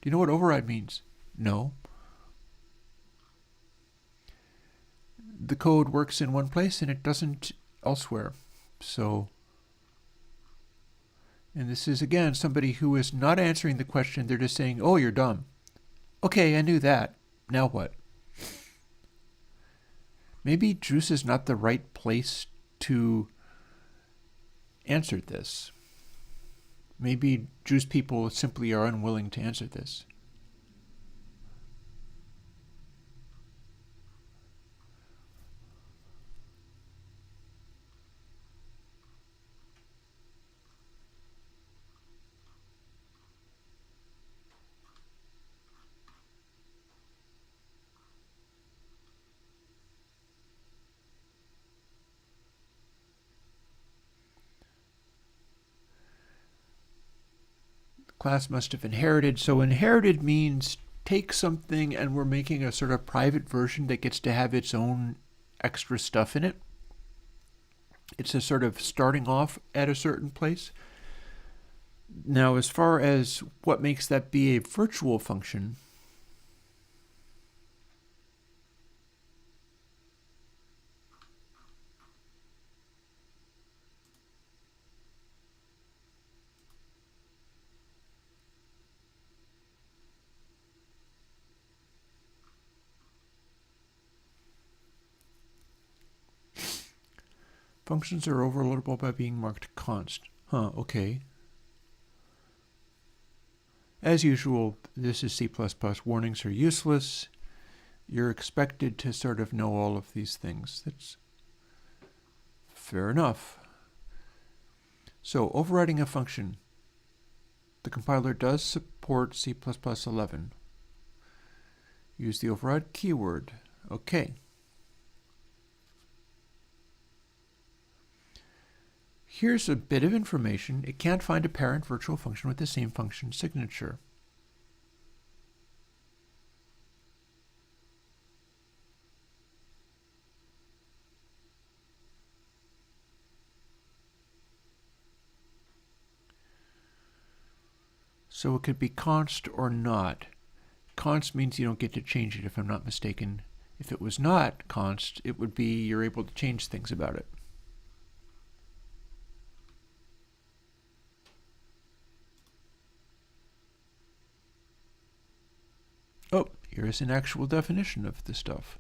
Do you know what override means? No. The code works in one place and it doesn't elsewhere. So, and this is again somebody who is not answering the question. They're just saying, oh, you're dumb. Okay, I knew that. Now what? Maybe Juice is not the right place to answer this. Maybe Juice people simply are unwilling to answer this. Class must have inherited. So inherited means take something and we're making a sort of private version that gets to have its own extra stuff in it. It's a sort of starting off at a certain place. Now, as far as what makes that be a virtual function, functions are overloadable by being marked const. Okay. As usual, this is C++. Warnings are useless. You're expected to sort of know all of these things. That's fair enough. So, overriding a function. The compiler does support C++ 11. Use the override keyword. Okay. Here's a bit of information. It can't find a parent virtual function with the same function signature. So it could be const or not. Const means you don't get to change it, if I'm not mistaken. If it was not const, it would be you're able to change things about it. Oh, here's an actual definition of the stuff.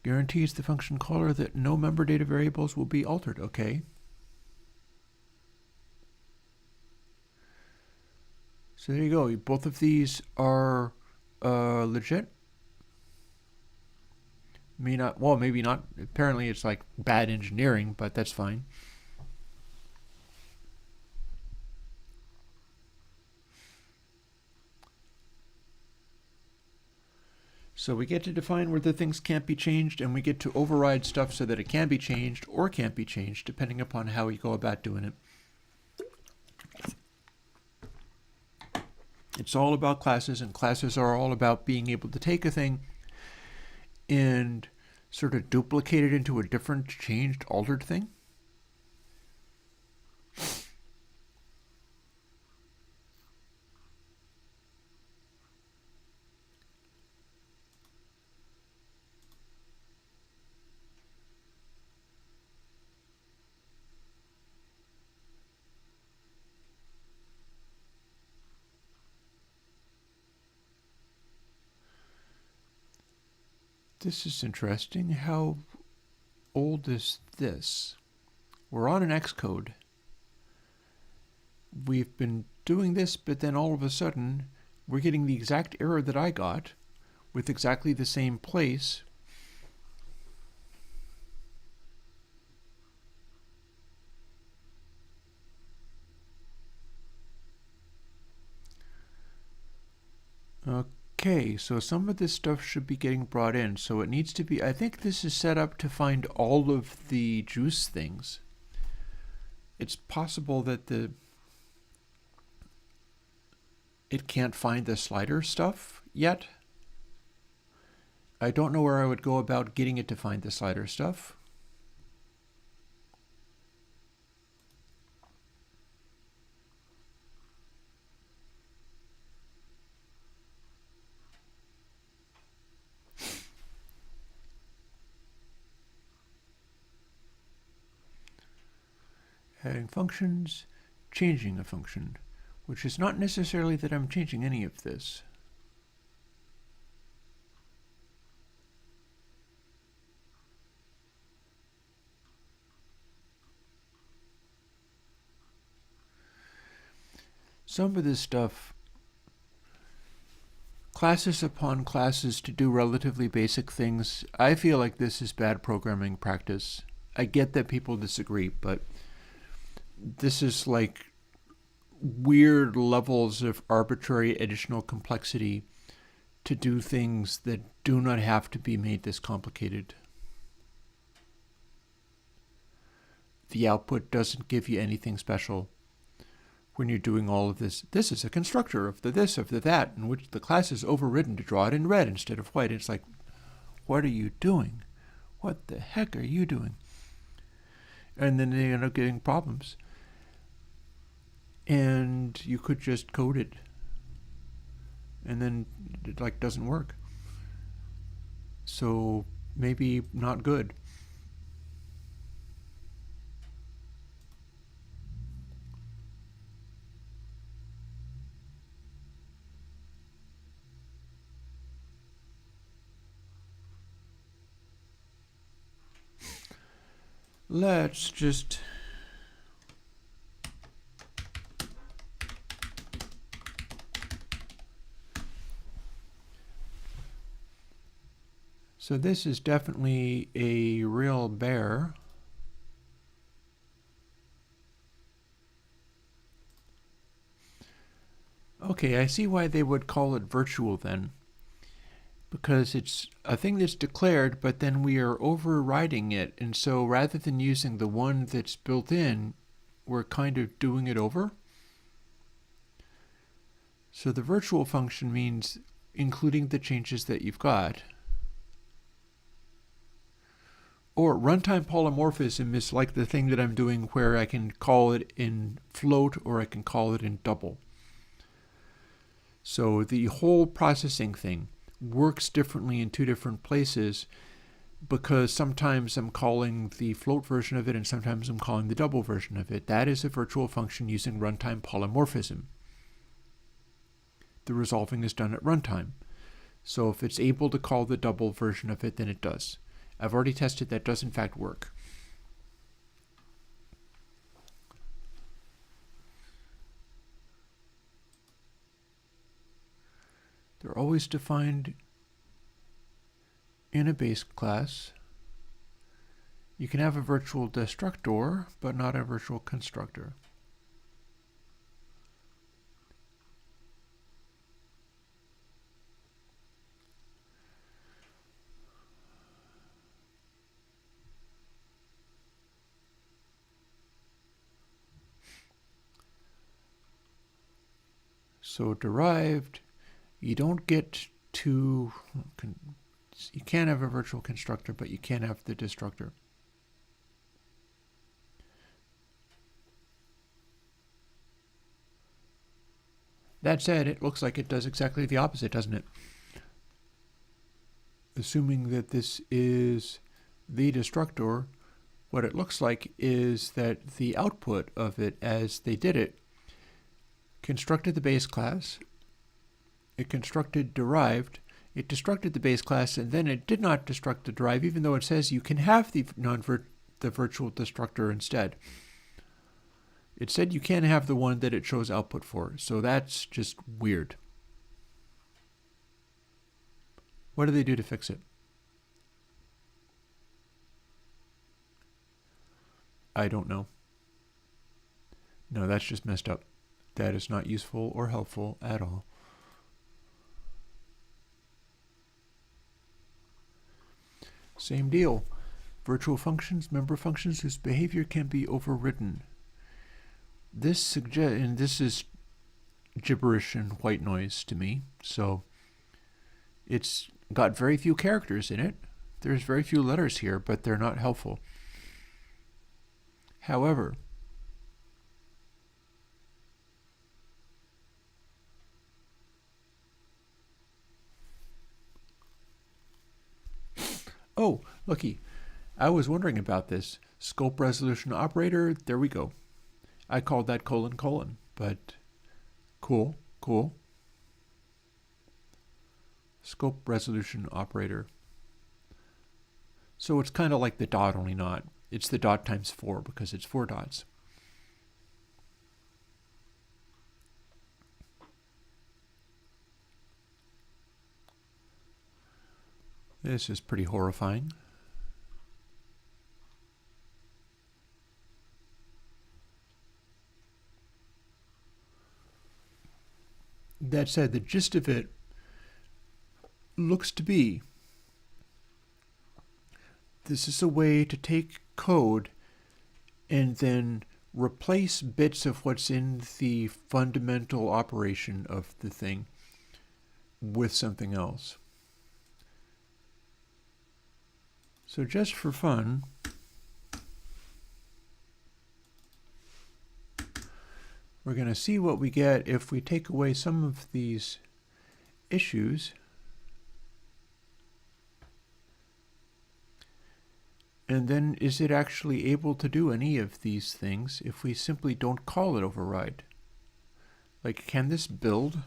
Guarantees the function caller that no member data variables will be altered. Okay. So there you go. Both of these are legit. May not. Well, maybe not. Apparently, it's like bad engineering, but that's fine. So we get to define whether things can't be changed, and we get to override stuff so that it can be changed or can't be changed, depending upon how we go about doing it. It's all about classes, and classes are all about being able to take a thing and sort of duplicate it into a different, changed, altered thing. This is interesting. How old is this? We're on an Xcode. We've been doing this, but then all of a sudden, we're getting the exact error that I got with exactly the same place. Okay, so some of this stuff should be getting brought in. So it needs to be, I think this is set up to find all of the juice things. It's possible that it can't find the slider stuff yet. I don't know where I would go about getting it to find the slider stuff. Adding functions, changing a function, which is not necessarily that I'm changing any of this. Some of this stuff, classes upon classes to do relatively basic things, I feel like this is bad programming practice. I get that people disagree, but this is like weird levels of arbitrary additional complexity to do things that do not have to be made this complicated. The output doesn't give you anything special when you're doing all of this. This is a constructor of the this, of the that, in which the class is overridden to draw it in red instead of white. It's like, what are you doing? What the heck are you doing? And then they end up getting problems. And you could just code it, and then it like doesn't work. So maybe not good. Let's just so this is definitely a real bear. Okay, I see why they would call it virtual then. Because it's a thing that's declared, but then we are overriding it. And so rather than using the one that's built in, we're kind of doing it over. So the virtual function means including the changes that you've got. Or runtime polymorphism is like the thing that I'm doing where I can call it in float or I can call it in double. So the whole processing thing works differently in two different places because sometimes I'm calling the float version of it and sometimes I'm calling the double version of it. That is a virtual function using runtime polymorphism. The resolving is done at runtime. So if it's able to call the double version of it, then it does. I've already tested that does in fact work. They're always defined in a base class. You can have a virtual destructor, but not a virtual constructor. So derived, you don't get to, you can't have a virtual constructor, but you can have the destructor. That said, it looks like it does exactly the opposite, doesn't it? Assuming that this is the destructor, what it looks like is that the output of it as they did it constructed the base class, it constructed derived, it destructed the base class, and then it did not destruct the derive, even though it says you can have the virtual destructor instead. It said you can't have the one that it shows output for, so that's just weird. What do they do to fix it? I don't know. No, that's just messed up. That is not useful or helpful at all. Same deal. Virtual functions, member functions whose behavior can be overridden. This suggests, and this is gibberish and white noise to me, so it's got very few characters in it. There's very few letters here, but they're not helpful. However, oh, looky. I was wondering about this. Scope resolution operator, there we go. I called that : but cool. Scope resolution operator. So it's kind of like the dot, only not. It's the dot times 4 because it's 4 dots. This is pretty horrifying. That said, the gist of it looks to be this is a way to take code and then replace bits of what's in the fundamental operation of the thing with something else. So just for fun, we're going to see what we get if we take away some of these issues and then is it actually able to do any of these things if we simply don't call it override? Like, can this build?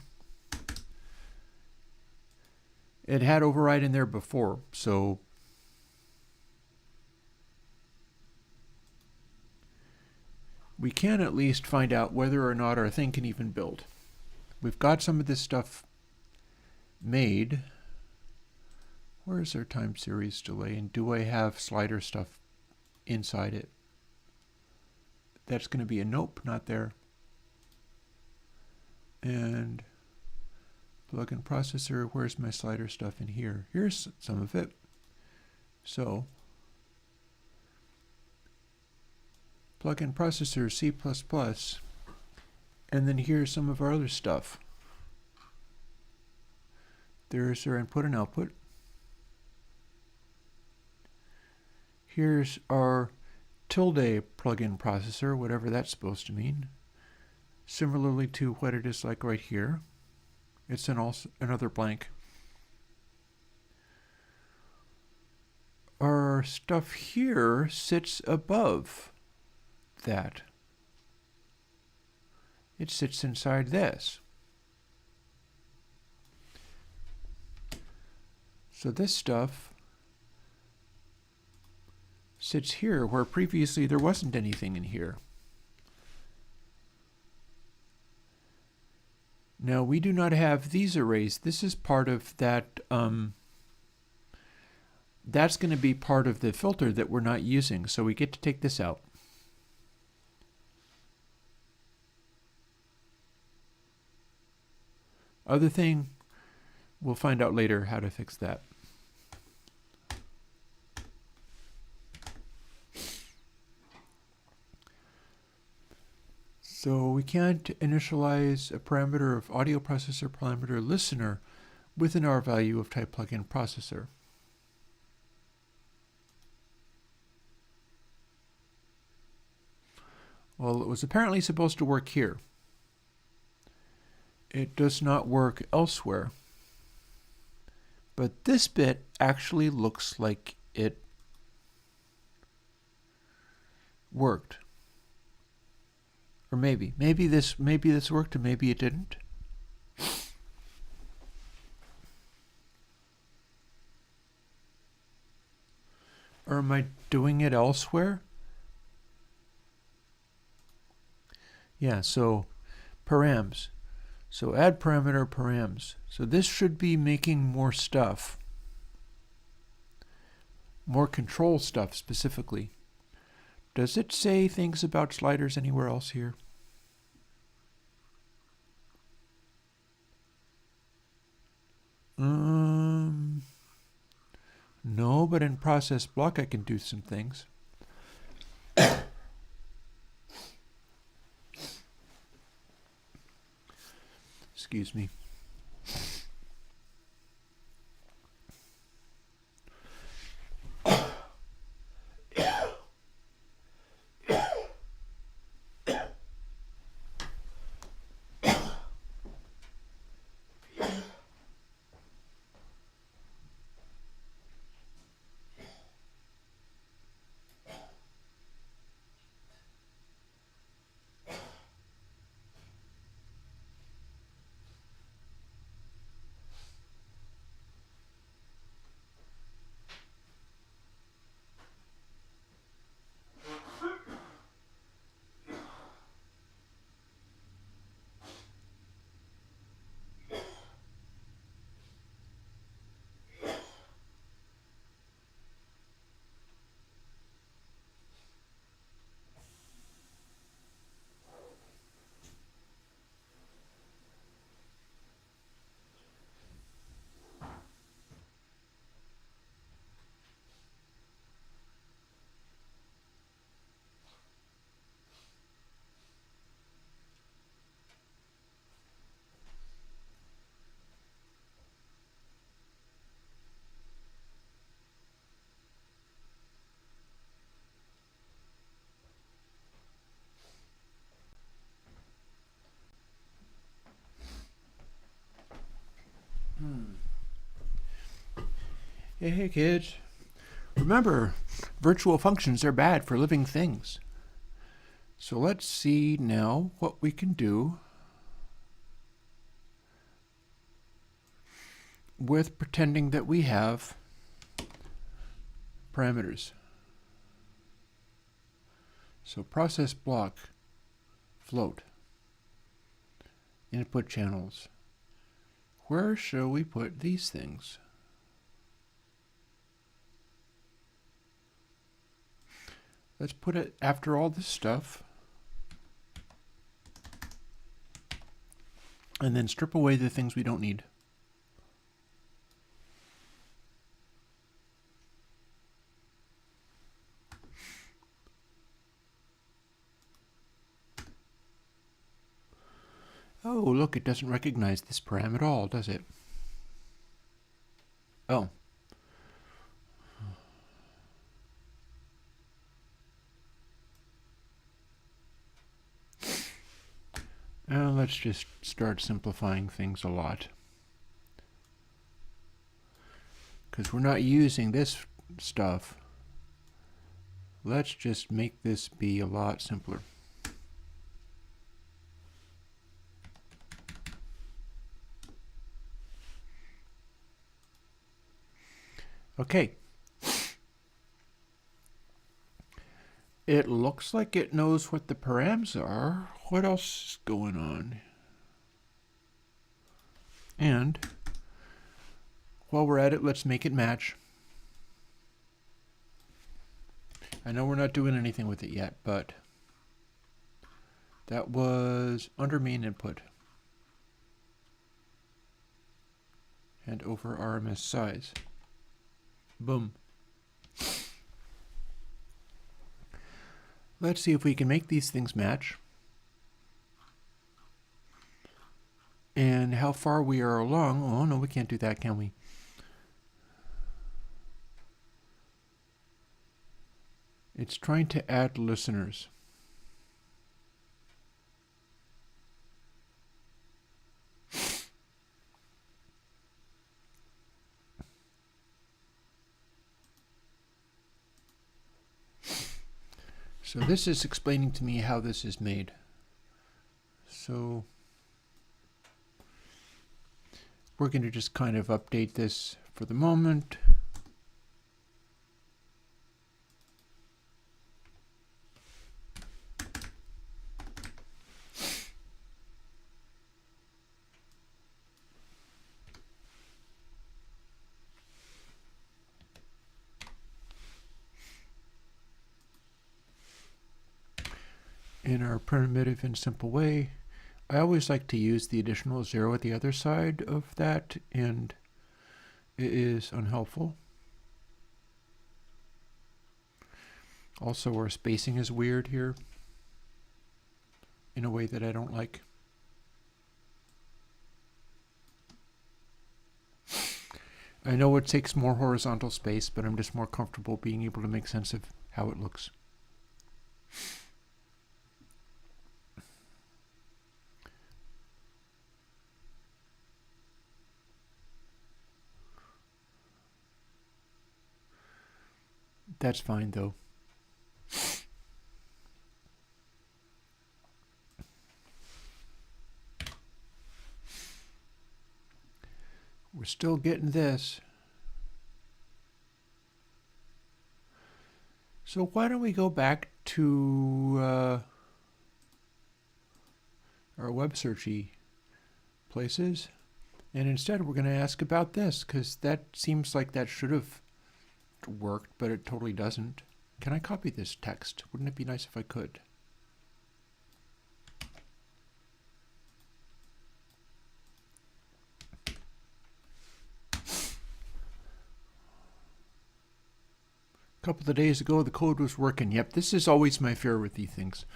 It had override in there before, so we can at least find out whether or not our thing can even build. We've got some of this stuff made. Where's our time series delay? And do I have slider stuff inside it? That's going to be a nope, not there. And plug-in processor, where's my slider stuff in here? Here's some of it. So plug-in processor, C++, and then here's some of our other stuff. There's our input and output. Here's our tilde plug-in processor, whatever that's supposed to mean. Similarly to what it is like right here. It's another blank. Our stuff here sits above that. It sits inside this. So this stuff sits here where previously there wasn't anything in here. Now we do not have these arrays. This is part of that. That's going to be part of the filter that we're not using. So we get to take this out. Other thing, we'll find out later how to fix that. So we can't initialize a parameter of audio processor parameter listener within our value of type plugin processor. Well, it was apparently supposed to work here. It does not work elsewhere. But this bit actually looks like it worked. Or maybe this worked and maybe it didn't. Or am I doing it elsewhere? Yeah, so params. So add parameter params. So this should be making more stuff. More control stuff specifically. Does it say things about sliders anywhere else here? No, but in process block I can do some things. Excuse me. Hey kids, remember, virtual functions are bad for living things. So let's see now what we can do with pretending that we have parameters. So process block, float, input channels. Where shall we put these things? Let's put it after all this stuff. And then strip away the things we don't need. Oh, look, it doesn't recognize this param at all, does it? Oh. Let's just start simplifying things a lot. Because we're not using this stuff. Let's just make this be a lot simpler. Okay. It looks like it knows what the params are. What else is going on? And while we're at it, let's make it match. I know we're not doing anything with it yet, but that was under main input and over RMS size. Boom. Let's see if we can make these things match. and how far we are along. Oh no, we can't do that, can we? It's trying to add listeners. So this is explaining to me how this is made. So we're going to just kind of update this for the moment. In our primitive and simple way, I always like to use the additional 0 at the other side of that, and it is unhelpful. Also, our spacing is weird here in a way that I don't like. I know it takes more horizontal space, but I'm just more comfortable being able to make sense of how it looks. That's fine though. We're still getting this. So why don't we go back to our web searchy places, and instead we're going to ask about this, because that seems like that should have worked, but it totally doesn't. Can I copy this text? Wouldn't it be nice if I could? A couple of days ago, the code was working. Yep, this is always my fear with these things.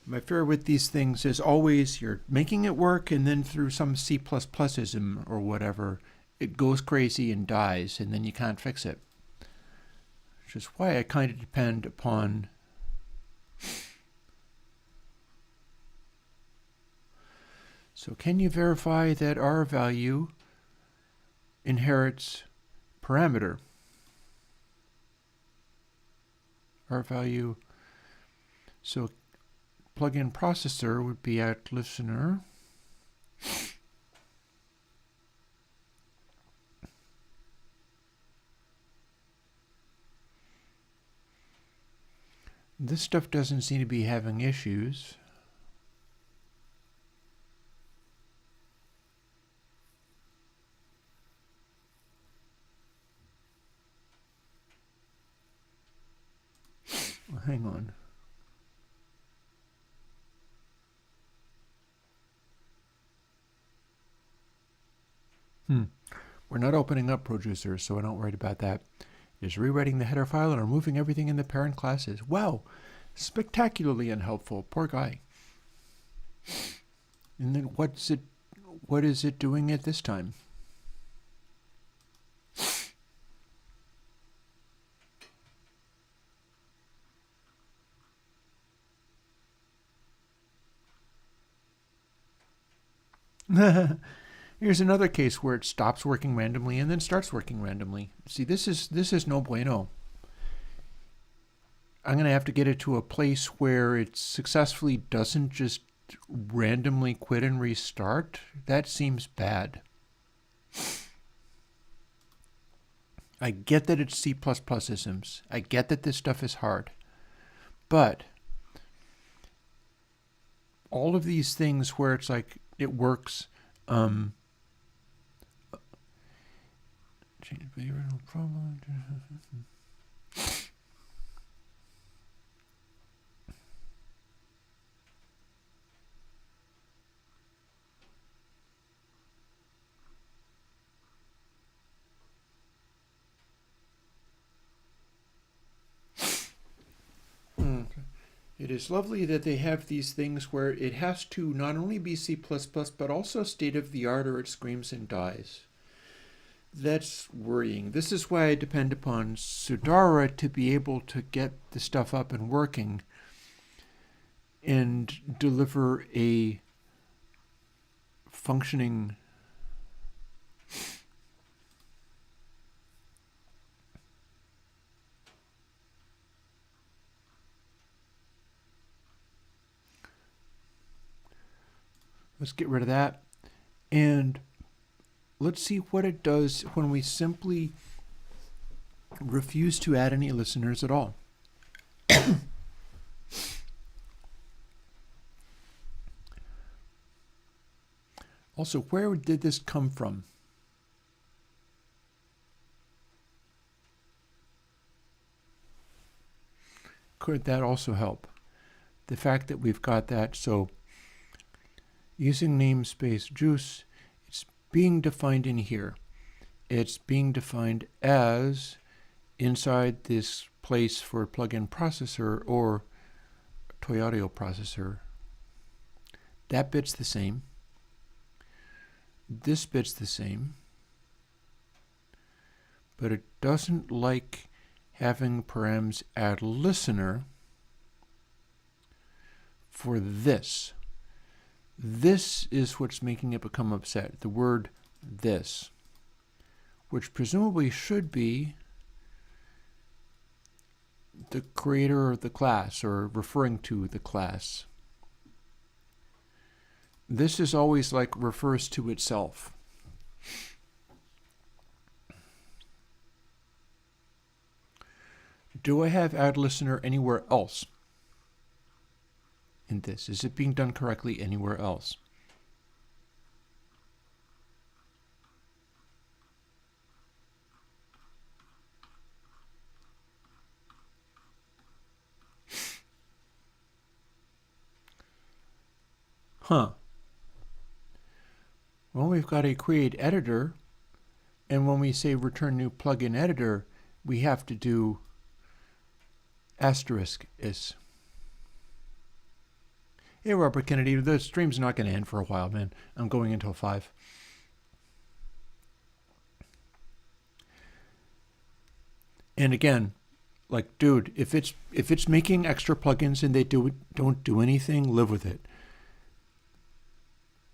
My fear with these things is always you're making it work, and then through some C++ism or whatever, it goes crazy and dies, and then you can't fix it. Which is why I kind of depend upon so can you verify that R value inherits parameter? R value, so plugin processor would be at listener. This stuff doesn't seem to be having issues. Well, hang on. We're not opening up Producer, so I don't worry about that. Is rewriting the header file and removing everything in the parent classes. Wow, spectacularly unhelpful. Poor guy. And then what is it doing at this time? Here's another case where it stops working randomly and then starts working randomly. See, this is no bueno. I'm going to have to get it to a place where it successfully doesn't just randomly quit and restart. That seems bad. I get that it's C++isms. I get that this stuff is hard. But all of these things where it's like it works, change the original problem. It is lovely that they have these things where it has to not only be C++, but also state-of-the-art or it screams and dies. That's worrying. This is why I depend upon Sudara to be able to get the stuff up and working and deliver a functioning let's get rid of that and let's see what it does when we simply refuse to add any listeners at all. Also, where did this come from? Could that also help? The fact that we've got that, so using namespace juice, it's being defined in here. It's being defined as inside this place for plugin processor or toy audio processor. That bit's the same. This bit's the same. But it doesn't like having params add listener for this. This is what's making it become upset. The word this, which presumably should be the creator of the class or referring to the class. This is always like refers to itself. Do I have add listener anywhere else in this? Is it being done correctly anywhere else? Huh. Well, we've got a create editor, and when we say return new plugin editor, we have to do asterisk is. Hey, Robert Kennedy, the stream's not going to end for a while, man. I'm going until 5. And again, like, dude, if it's making extra plugins and they don't do anything, live with it.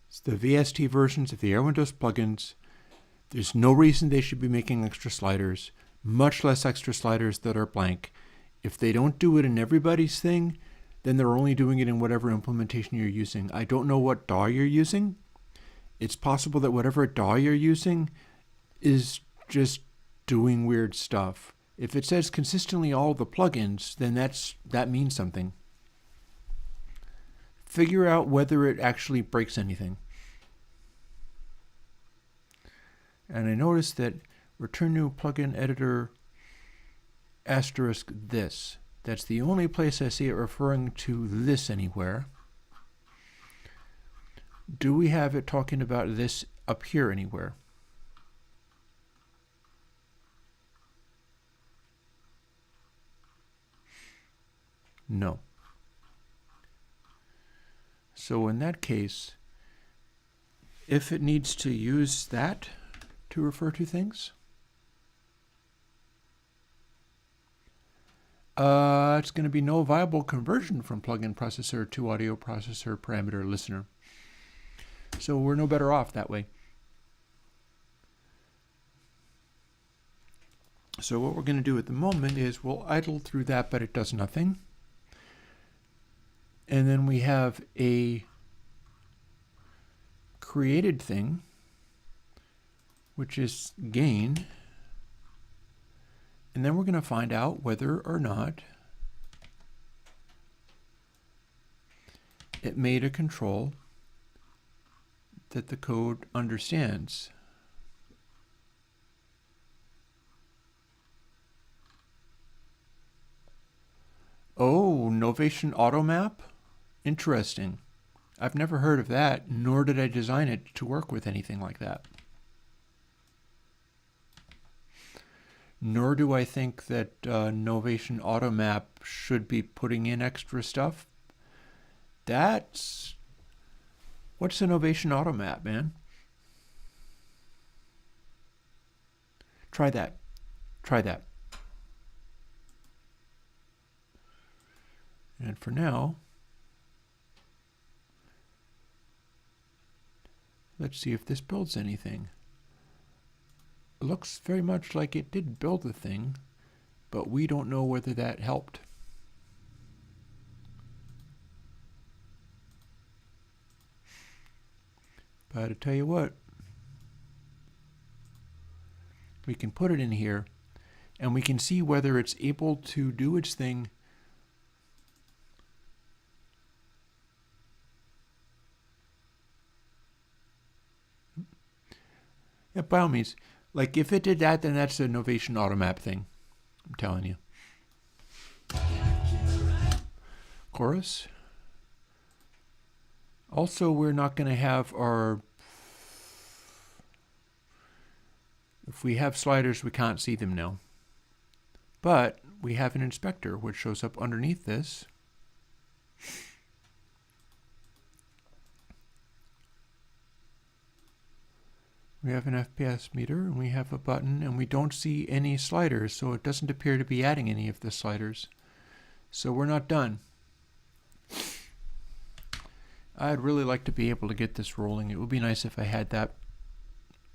It's the VST versions of the Airwindows plugins. There's no reason they should be making extra sliders, much less extra sliders that are blank. If they don't do it in everybody's thing, then they're only doing it in whatever implementation you're using. I don't know what DAW you're using. It's possible that whatever DAW you're using is just doing weird stuff. If it says consistently all the plugins, then that means something. Figure out whether it actually breaks anything. And I noticed that return new plugin editor asterisk this. That's the only place I see it referring to this anywhere. Do we have it talking about this up here anywhere? No. So in that case, if it needs to use that to refer to things, it's going to be no viable conversion from plugin processor to audio processor parameter listener. So we're no better off that way. So what we're going to do at the moment is we'll idle through that, but it does nothing. And then we have a created thing, which is gain. And then we're going to find out whether or not it made a control that the code understands. Oh, Novation AutoMap? Interesting. I've never heard of that, nor did I design it to work with anything like that. nor do I think that Novation Automap should be putting in extra stuff. What's a Novation Automap, man? Try that. Try that. And for now, let's see if this builds anything. It looks very much like it did build the thing, but we don't know whether that helped. But I tell you what, we can put it in here and we can see whether it's able to do its thing. Yeah, by all means. Like, if it did that, then that's a Novation Automap thing. I'm telling you. Chorus. Also, we're not going to have our... If we have sliders, we can't see them now. But we have an inspector, which shows up underneath this. We have an FPS meter, and we have a button, and we don't see any sliders, so it doesn't appear to be adding any of the sliders. So we're not done. I'd really like to be able to get this rolling. It would be nice if I had that.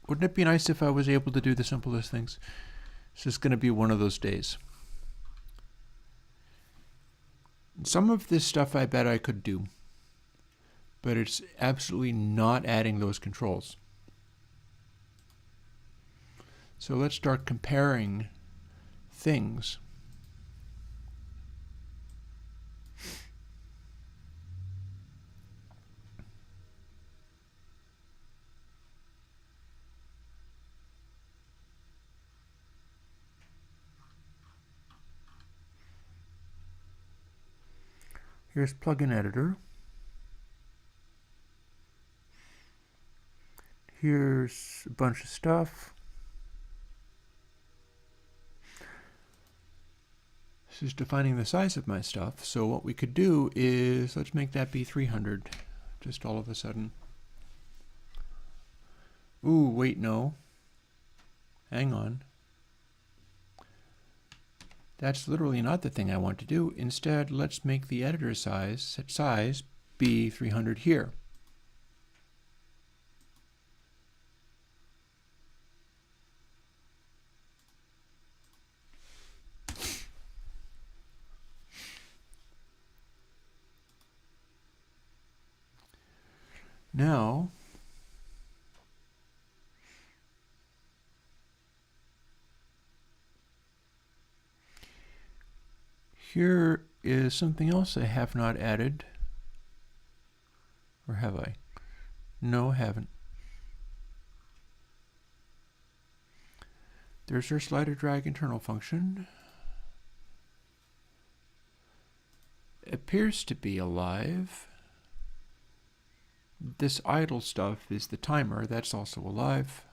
Wouldn't it be nice if I was able to do the simplest things? It's just going to be one of those days. Some of this stuff I bet I could do, but it's absolutely not adding those controls. So let's start comparing things. Here's plugin editor. Here's a bunch of stuff. This is defining the size of my stuff. So what we could do is, let's make that be 300, just all of a sudden. Ooh, wait, no. Hang on. That's literally not the thing I want to do. Instead, let's make the editor set size be 300 here. Now, here is something else I have not added. Or have I? No, I haven't. There's our slider drag internal function. It appears to be alive. This idle stuff is the timer. That's also alive.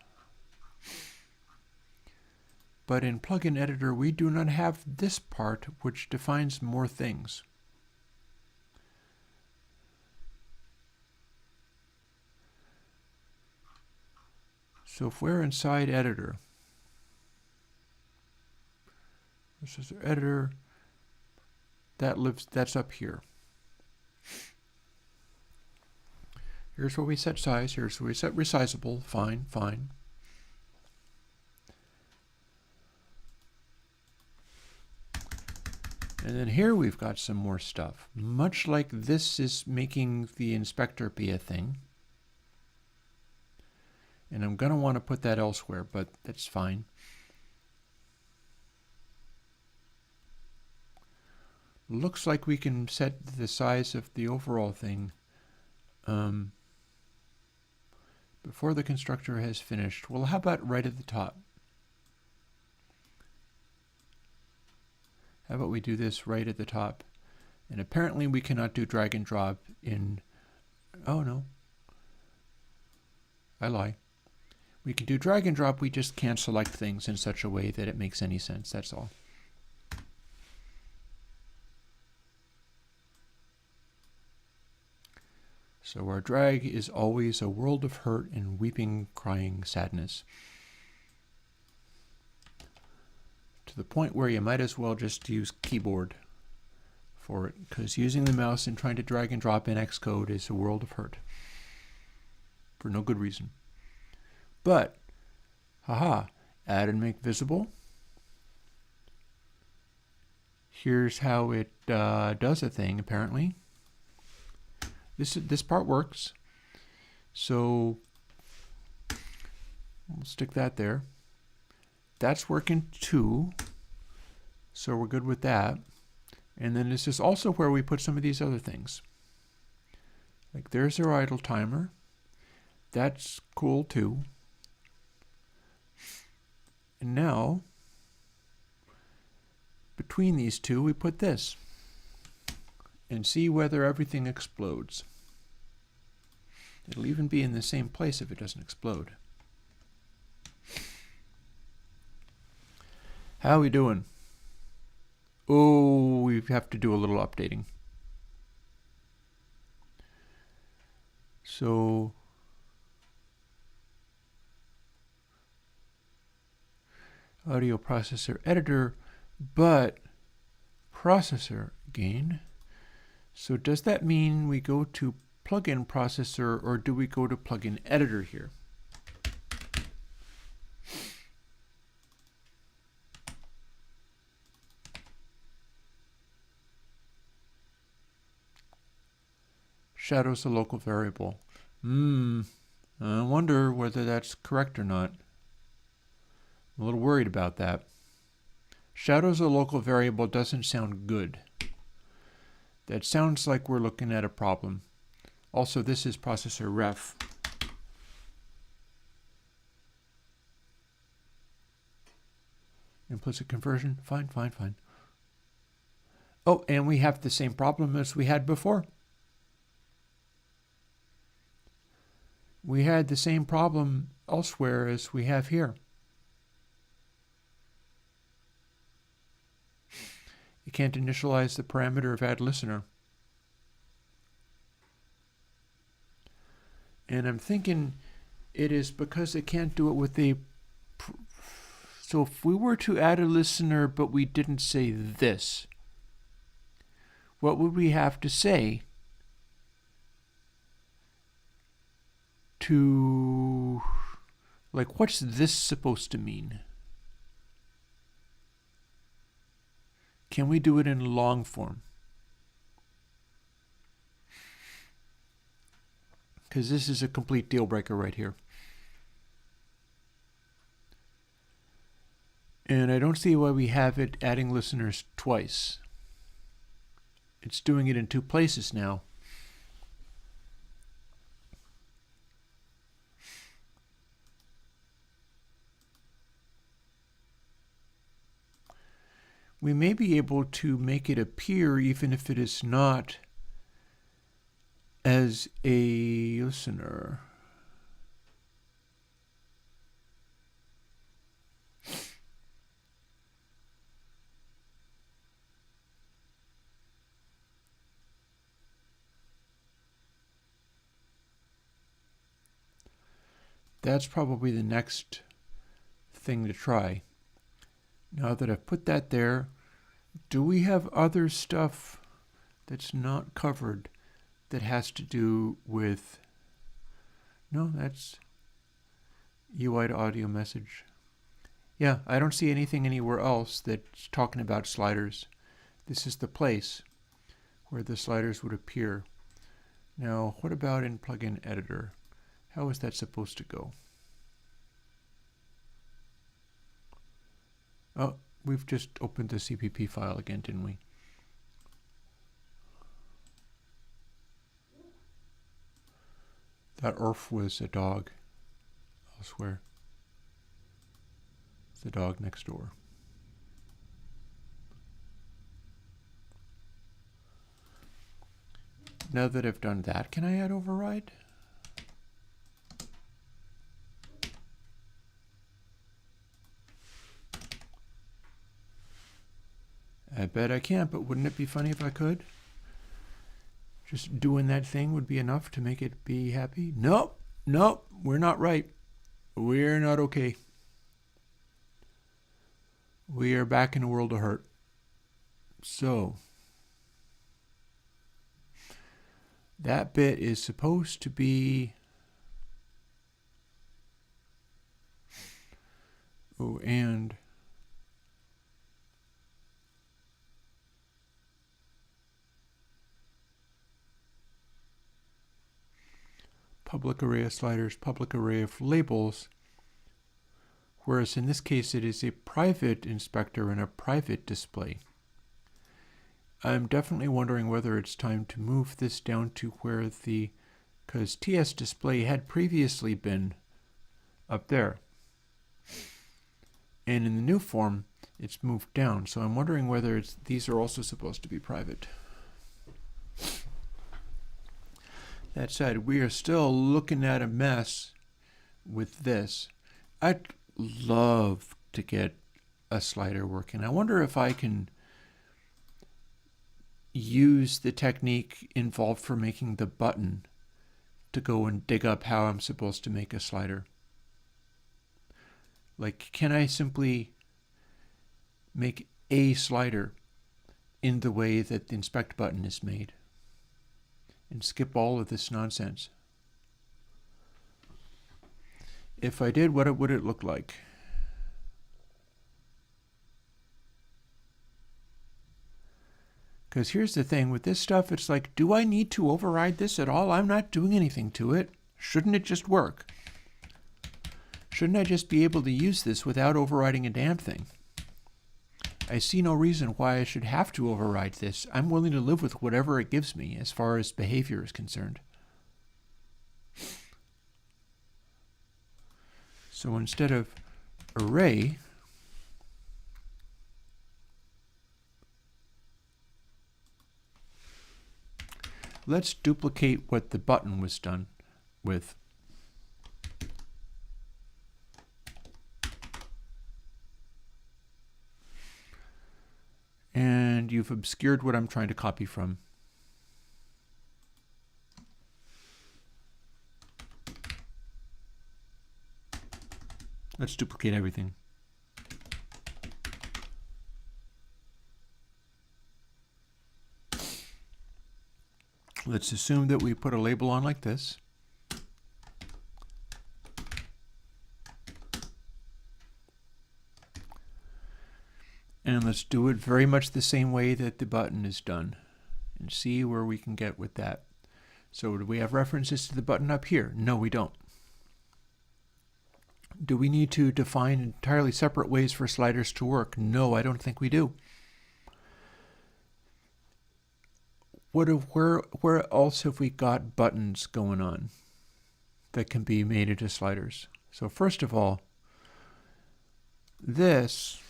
But in plugin editor, we do not have this part, which defines more things. So if we're inside editor, this is our editor, that's up here. Here's where we set size, here's where we set resizable, fine, fine. And then here we've got some more stuff. Much like this is making the inspector be a thing. And I'm going to want to put that elsewhere, but that's fine. Looks like we can set the size of the overall thing before the constructor has finished. Well, how about right at the top? How about we do this right at the top? And apparently we cannot do drag and drop in... Oh, no. I lie. We can do drag and drop, we just can't select things in such a way that it makes any sense, that's all. So our drag is always a world of hurt and weeping, crying sadness. To the point where you might as well just use keyboard for it, because using the mouse and trying to drag and drop in Xcode is a world of hurt. For no good reason. But, haha, add and make visible. Here's how it does a thing, apparently. This part works. So we'll stick that there. That's working too. So we're good with that. And then this is also where we put some of these other things. Like there's our idle timer. That's cool too. And now, between these two, we put this. And see whether everything explodes. It'll even be in the same place if it doesn't explode. How we doing? Oh, we have to do a little updating. So, audio processor editor, but processor again. So does that mean we go to plugin processor, or do we go to plugin editor here? Shadow's a local variable. I wonder whether that's correct or not. I'm a little worried about that. Shadow's a local variable doesn't sound good. That sounds like we're looking at a problem. Also, this is processor ref. Implicit conversion, fine. Oh, and we have the same problem as we had before. We had the same problem elsewhere as we have here. You can't initialize the parameter of add listener. And I'm thinking it is because it can't do it with a... So if we were to add a listener but we didn't say this, what would we have to say to... Like, what's this supposed to mean? Can we do it in long form? Because this is a complete deal breaker right here. And I don't see why we have it adding listeners twice. It's doing it in two places now. We may be able to make it appear even if it is not as a listener. That's probably the next thing to try. Now that I've put that there, do we have other stuff that's not covered that has to do with... No, that's UI to audio message. Yeah, I don't see anything anywhere else that's talking about sliders. This is the place where the sliders would appear. Now, what about in plugin editor? How is that supposed to go? Oh, we've just opened the CPP file again, didn't we? That ERF was a dog elsewhere. It's the dog next door. Now that I've done that, can I add override? I bet I can't, but wouldn't it be funny if I could? Just doing that thing would be enough to make it be happy? Nope, nope, we're not right. We're not okay. We are back in a world of hurt. So, that bit is supposed to be... Oh, and... public array of sliders, public array of labels, whereas in this case it is a private inspector and a private display. I'm definitely wondering whether it's time to move this down to where because TS display had previously been up there. And in the new form, it's moved down. So I'm wondering whether these are also supposed to be private. That said, we are still looking at a mess with this. I'd love to get a slider working. I wonder if I can use the technique involved for making the button to go and dig up how I'm supposed to make a slider. Like, can I simply make a slider in the way that the inspect button is made and skip all of this nonsense? If I did, what would it look like? Because here's the thing, with this stuff, it's like, do I need to override this at all? I'm not doing anything to it. Shouldn't it just work? Shouldn't I just be able to use this without overriding a damn thing? I see no reason why I should have to override this. I'm willing to live with whatever it gives me as far as behavior is concerned. So instead of array, let's duplicate what the button was done with. And you've obscured what I'm trying to copy from. Let's duplicate everything. Let's assume that we put a label on like this. And let's do it very much the same way that the button is done and see where we can get with that. So do we have references to the button up here? No, we don't. Do we need to define entirely separate ways for sliders to work? No, I don't think we do. Where else have we got buttons going on that can be made into sliders? So first of all, this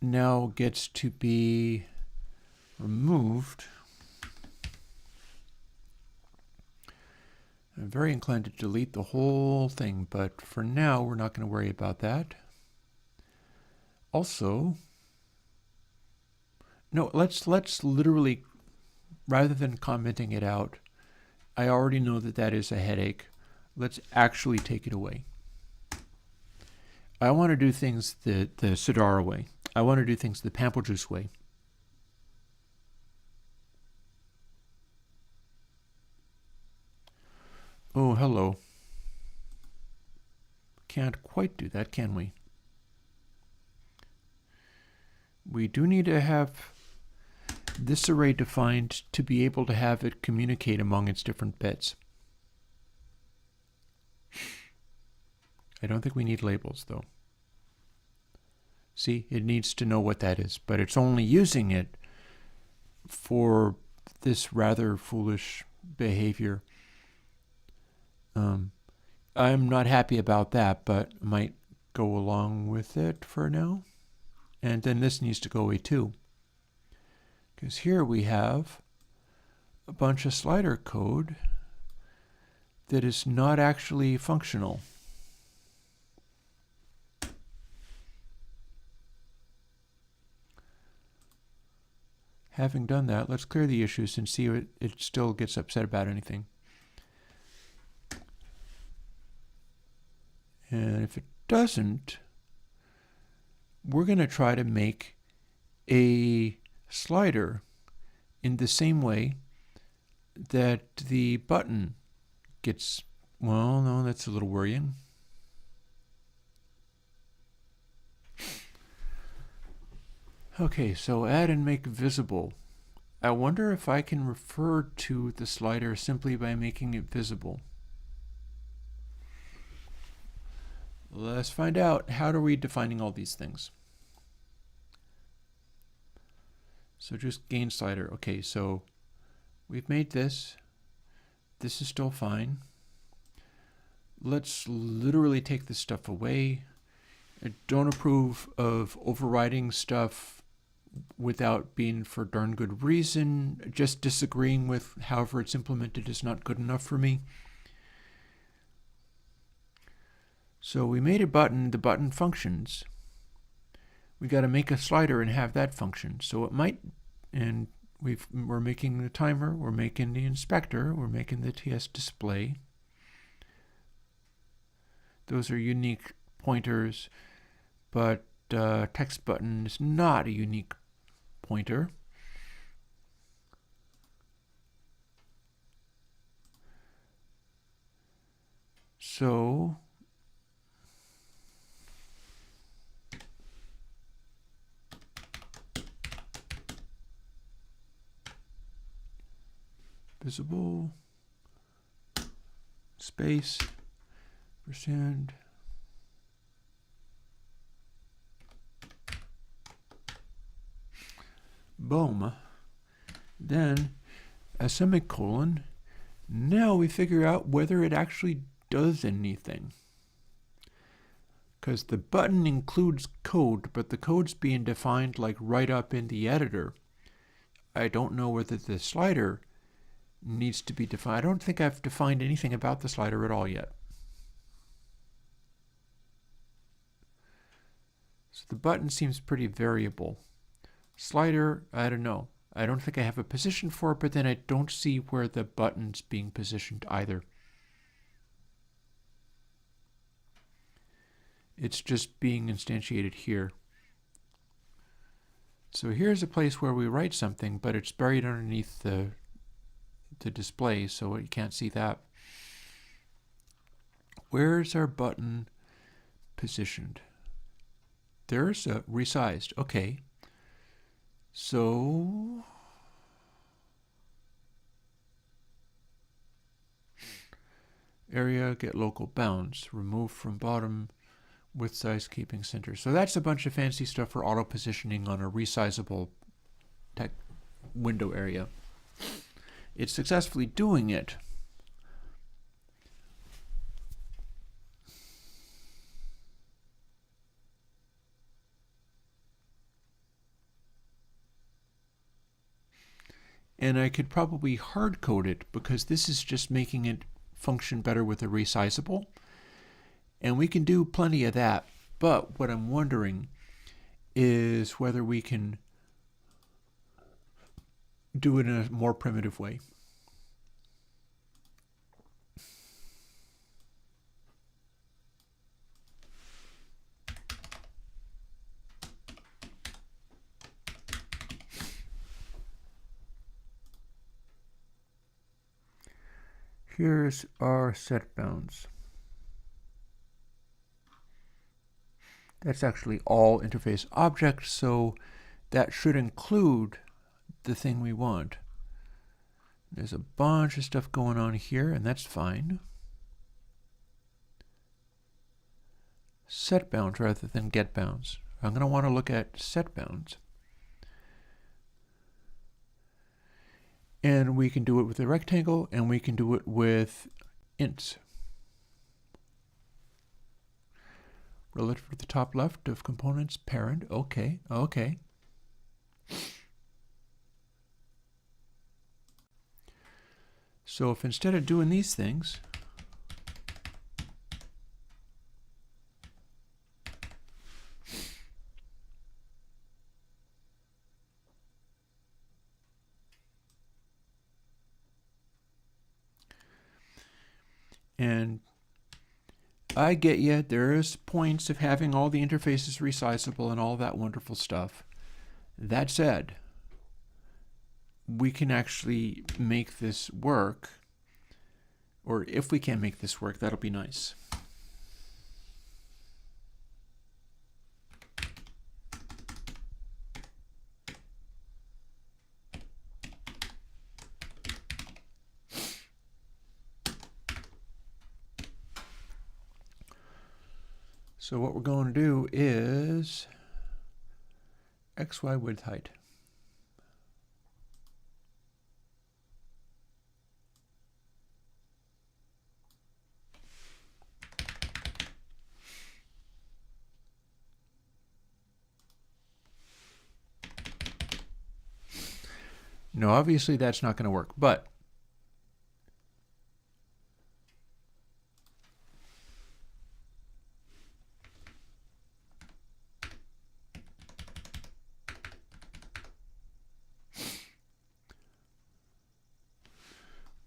now gets to be removed. I'm very inclined to delete the whole thing, but for now we're not going to worry about that. Also, no, let's literally, rather than commenting it out, I already know that that is a headache. Let's actually take it away. I want to do things the Sidara way. I want to do things the Pamplejuce way. Oh, hello. Can't quite do that, can we? We do need to have this array defined to be able to have it communicate among its different bits. I don't think we need labels, though. See, it needs to know what that is, but it's only using it for this rather foolish behavior. I'm not happy about that, but might go along with it for now. And then this needs to go away too. Because here we have a bunch of slider code that is not actually functional. having done that, let's clear the issues and see if it still gets upset about anything. And if it doesn't, we're going to try to make a slider in the same way that the button gets. Well, no, that's a little worrying. Okay, so add and make visible. I wonder if I can refer to the slider simply by making it visible. Let's find out. How are we defining all these things? So just gain slider. Okay, so we've made this. This is still fine. Let's literally take this stuff away. I don't approve of overriding stuff without being for darn good reason. Just disagreeing with however it's implemented is not good enough for me. So we made a button, the button functions. We got to make a slider and have that function. So it might, and we're making the timer, we're making the inspector, we're making the TS display. Those are unique pointers, but text button is not a unique pointer. So visible space %. Boom. Then a semicolon. Now we figure out whether it actually does anything. Because the button includes code, but the code's being defined like right up in the editor. I don't know whether the slider needs to be defined. I don't think I've defined anything about the slider at all yet. So the button seems pretty variable. Slider, I don't know. I don't think I have a position for it, but then I don't see where the button's being positioned either. It's just being instantiated here. So here's a place where we write something, but it's buried underneath the display, so you can't see that. Where's our button positioned? There's a resized. Okay. So area, get local bounds, remove from bottom, width size, keeping center. So that's a bunch of fancy stuff for auto positioning on a resizable window area. It's successfully doing it. And I could probably hard code it because this is just making it function better with a resizable. And we can do plenty of that. But what I'm wondering is whether we can do it in a more primitive way. Here's our set bounds. That's actually all interface objects, so that should include the thing we want. There's a bunch of stuff going on here, and that's fine. Set bounds rather than get bounds. I'm going to want to look at set bounds. And we can do it with a rectangle, and we can do it with ints. Relative to the top left of components, parent. Okay, okay. So if instead of doing these things, And I get you, there's points of having all the interfaces resizable and all that wonderful stuff. That said, we can actually make this work, or if we can make this work, that'll be nice. So what we're going to do is XY width height. No, obviously that's not going to work, but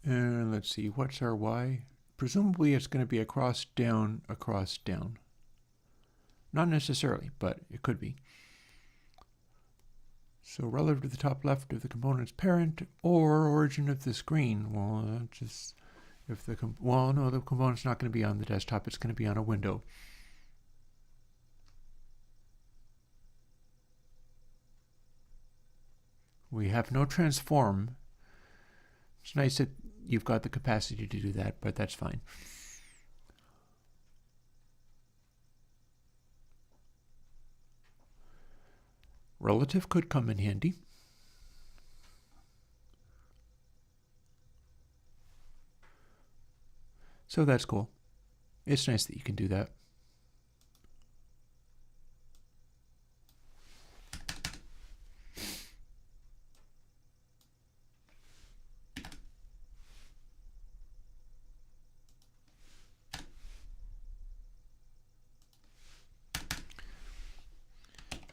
and let's see, what's our Y? Presumably it's going to be across, down, across, down. Not necessarily, but it could be. So relative to the top left of the component's parent or origin of the screen. Well, just if the no, the component's not going to be on the desktop. It's going to be on a window. We have no transform. It's nice that you've got the capacity to do that, but that's fine. Relative could come in handy. So that's cool. It's nice that you can do that.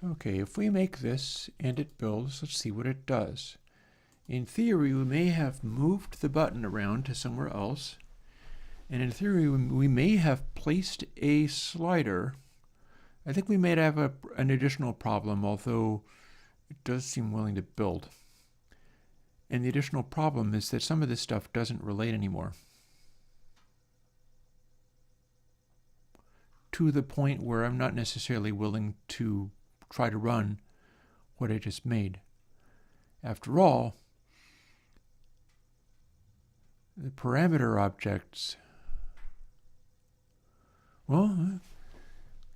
Okay, if we make this and it builds, let's see what it does. In theory, we may have moved the button around to somewhere else. And in theory, we may have placed a slider. I think we may have an additional problem, although it does seem willing to build. And the additional problem is that some of this stuff doesn't relate anymore. To the point where I'm not necessarily willing to try to run what I just made. After all, the parameter objects, well,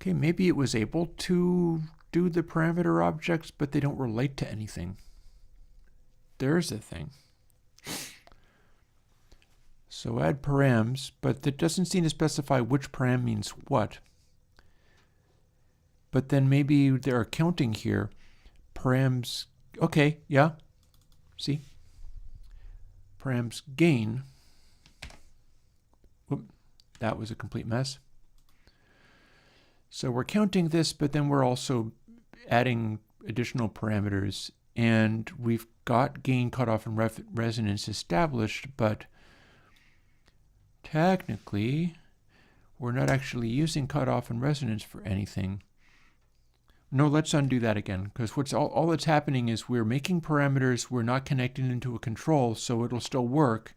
okay, maybe it was able to do the parameter objects, but they don't relate to anything. There's the thing. So add params, but that doesn't seem to specify which param means what. But then maybe they're counting here. Params, okay, yeah, see? Params gain. Whoop, that was a complete mess. So we're counting this, but then we're also adding additional parameters. And we've got gain, cutoff, and resonance established, but technically, we're not actually using cutoff and resonance for anything. No, let's undo that again, because what's all that's happening is we're making parameters, we're not connecting into a control, so it'll still work,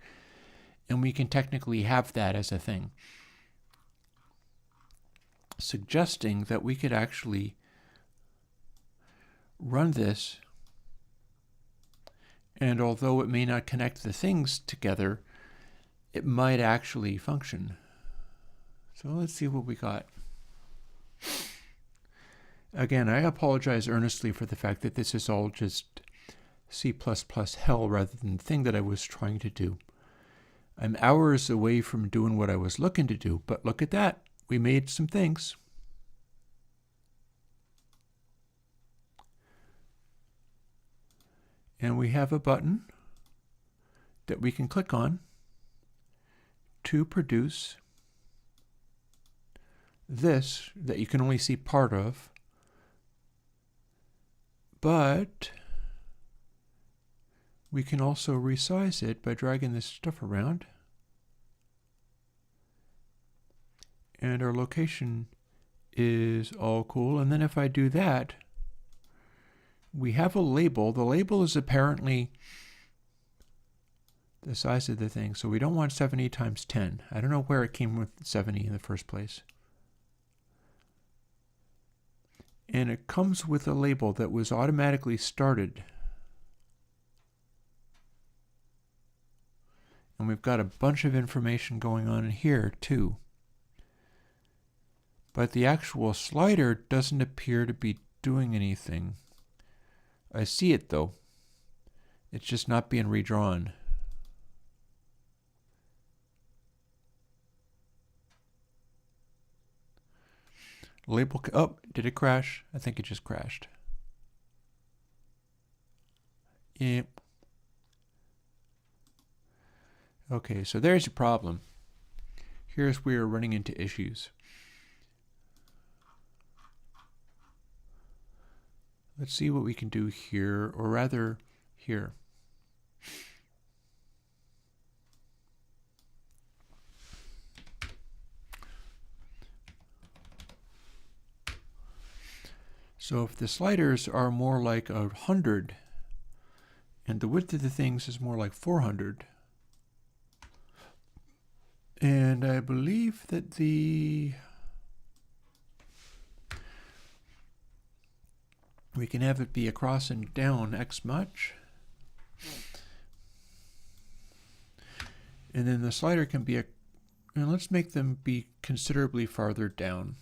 and we can technically have that as a thing. Suggesting that we could actually run this, and although it may not connect the things together, it might actually function. So let's see what we got. Again, I apologize earnestly for the fact that this is all just C++ hell rather than the thing that I was trying to do. I'm hours away from doing what I was looking to do, but look at that. We made some things. And we have a button that we can click on to produce this that you can only see part of. But we can also resize it by dragging this stuff around. And our location is all cool. And then if I do that, we have a label. The label is apparently the size of the thing. So we don't want 70 times 10. I don't know where it came with 70 in the first place. And it comes with a label that was automatically started. And we've got a bunch of information going on in here too. But the actual slider doesn't appear to be doing anything. I see it though. It's just not being redrawn. Label, oh, did it crash? I think it just crashed. Yep. Okay, so there's your problem. Here's where we're running into issues. Let's see what we can do here, or rather here. So if the sliders are more like 100, and the width of the things is more like 400, and I believe that we can have it be across and down X much. And then the slider can be, and let's make them be considerably farther down.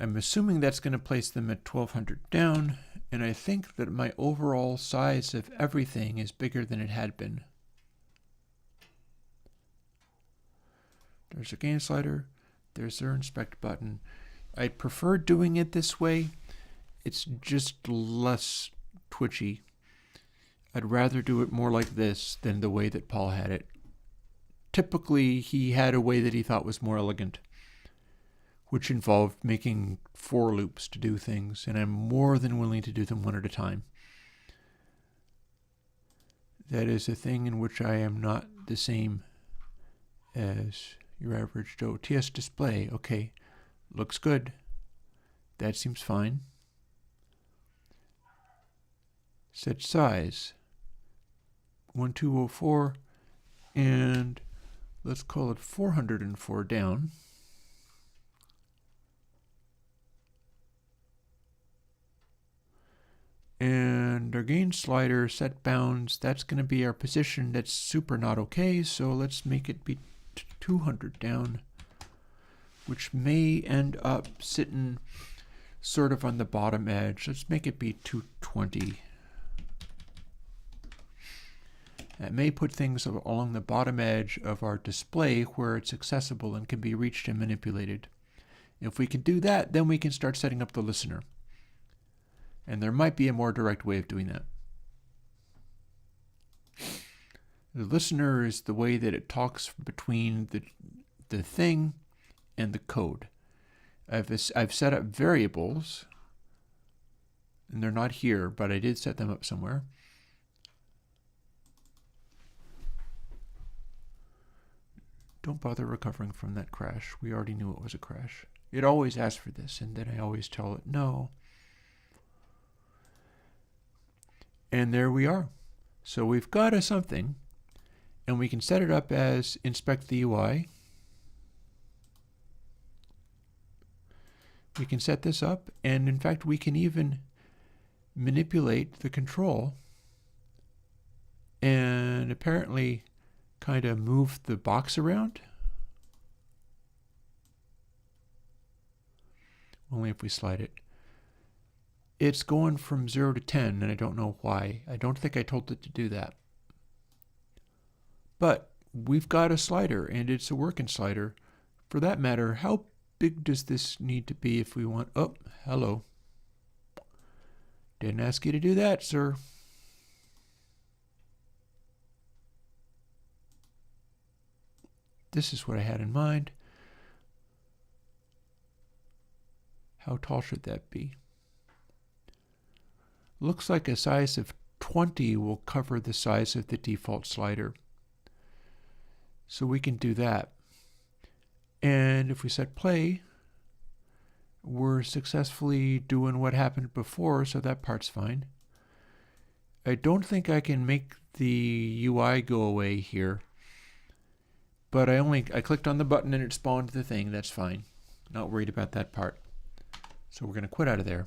I'm assuming that's going to place them at 1200 down, and I think that my overall size of everything is bigger than it had been. There's a gain slider. There's their inspect button. I prefer doing it this way. It's just less twitchy. I'd rather do it more like this than the way that Paul had it. Typically, he had a way that he thought was more elegant, which involved making for loops to do things, and I'm more than willing to do them one at a time. That is a thing in which I am not the same as your average Joe. TS display, okay, looks good. That seems fine. Set size, 1204, and let's call it 404 down. And our gain slider set bounds, that's going to be our position. That's super not okay, so let's make it be 200 down, which may end up sitting sort of on the bottom edge. Let's make it be 220. That may put things along the bottom edge of our display where it's accessible and can be reached and manipulated. If we can do that, then we can start setting up the listener. And there might be a more direct way of doing that. The listener is the way that it talks between the thing and the code. I've set up variables, and they're not here, but I did set them up somewhere. Don't bother recovering from that crash. We already knew it was a crash. It always asks for this, and then I always tell it no. And there we are. So we've got a something, and we can set it up as inspect the UI. We can set this up, and in fact we can even manipulate the control and apparently kind of move the box around. Only if we slide it. It's going from 0 to 10, and I don't know why. I don't think I told it to do that. But we've got a slider, and it's a working slider. For that matter, how big does this need to be if we want... Oh, hello. Didn't ask you to do that, sir. This is what I had in mind. How tall should that be? Looks like a size of 20 will cover the size of the default slider. So we can do that. And if we set play, we're successfully doing what happened before, so that part's fine. I don't think I can make the UI go away here, but I clicked on the button and it spawned the thing. That's fine. Not worried about that part. So we're going to quit out of there.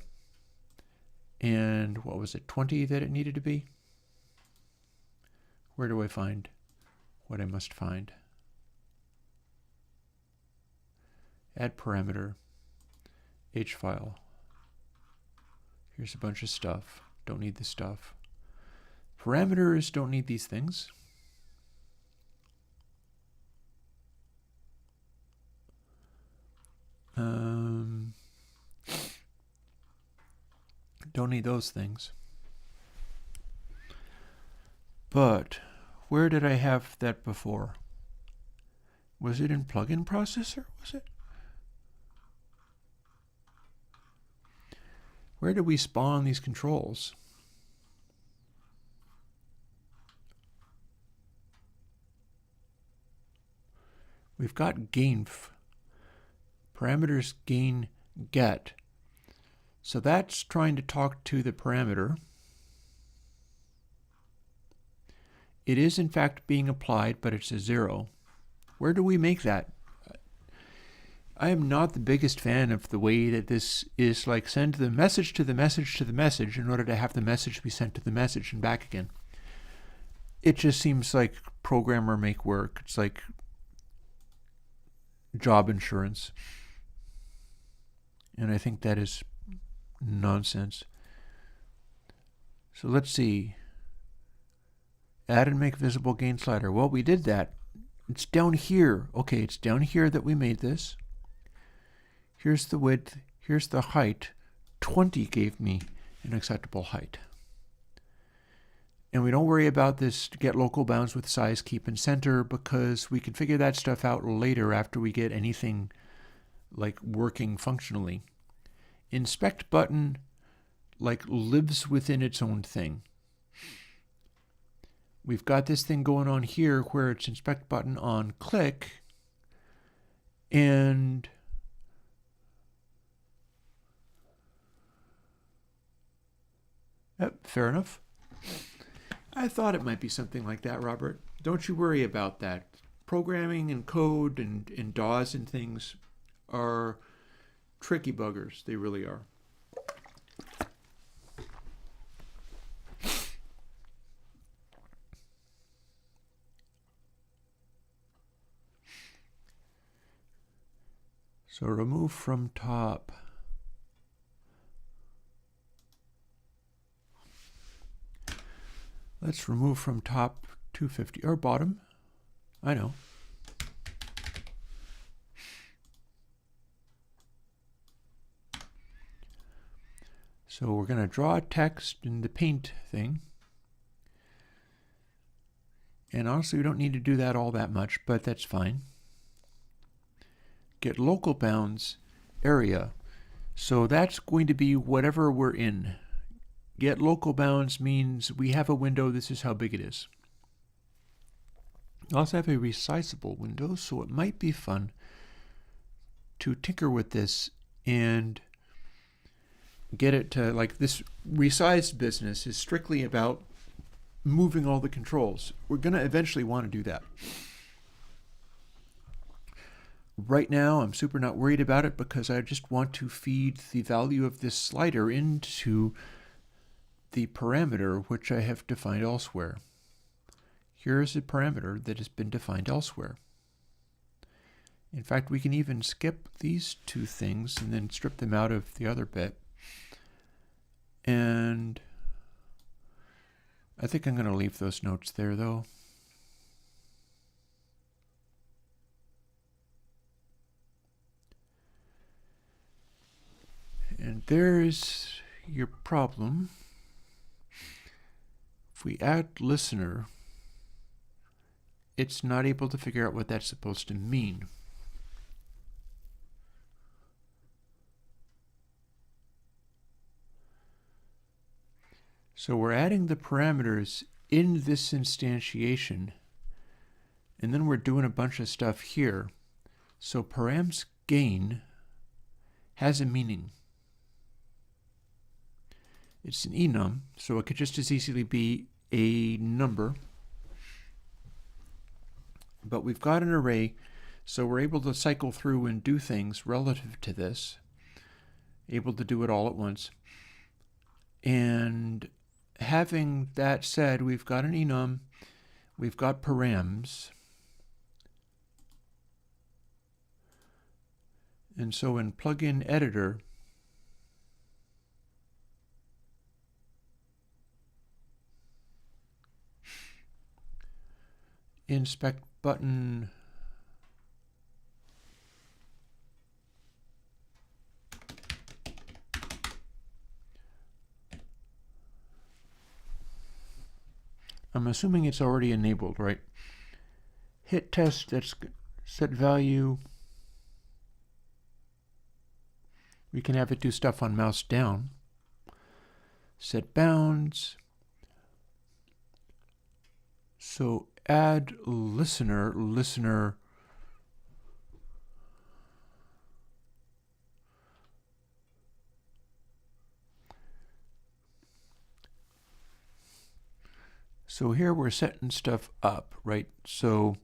And what was it, 20 that it needed to be? Where do I find what I must find? Add parameter, H file. Here's a bunch of stuff. Don't need the stuff. Parameters, don't need these things. Don't need those things. But where did I have that before? Was it in plugin processor? Was it? Where did we spawn these controls? We've got gain, parameters gain get. So that's trying to talk to the parameter. It is in fact being applied, but it's a 0. Where do we make that? I am not the biggest fan of the way that this is like send the message to the message to the message in order to have the message be sent to the message and back again. It just seems like programmer make work. It's like job insurance. And I think that is nonsense. So let's see. Add and make visible gain slider. Well, we did that. It's down here. Okay, it's down here that we made this. Here's the width. Here's the height. 20 gave me an acceptable height. And we don't worry about this get local bounds with size, keep, and center because we can figure that stuff out later after we get anything like working functionally. Inspect button like lives within its own thing. We've got this thing going on here where it's inspect button on click and fair enough. I thought it might be something like that, Robert. Don't you worry about that. Programming and code and DAWs and things are tricky buggers. They really are. So remove from top. Let's remove from top 250 or bottom. I know. So we're going to draw text in the paint thing. And honestly, we don't need to do that all that much, but that's fine. Get local bounds area. So that's going to be whatever we're in. Get local bounds means we have a window, this is how big it is. I also have a resizable window, so it might be fun to tinker with this and get it to, like, this resized business is strictly about moving all the controls. We're going to eventually want to do that. Right now, I'm super not worried about it because I just want to feed the value of this slider into the parameter which I have defined elsewhere. Here is a parameter that has been defined elsewhere. In fact, we can even skip these two things and then strip them out of the other bit. And I think I'm going to leave those notes there, though. And there's your problem. If we add listener, it's not able to figure out what that's supposed to mean. So we're adding the parameters in this instantiation, And then we're doing a bunch of stuff here. So params gain has a meaning. It's an enum, so it could just as easily be a number. But we've got an array, so we're able to cycle through and do things relative to this. Able to do it all at once. And having that said, we've got an enum, we've got params. And so in plugin editor, inspect button I'm assuming it's already enabled, right? Hit test, that's set value. We can have it do stuff on mouse down. Set bounds. So add listener. So here we're setting stuff up, right? So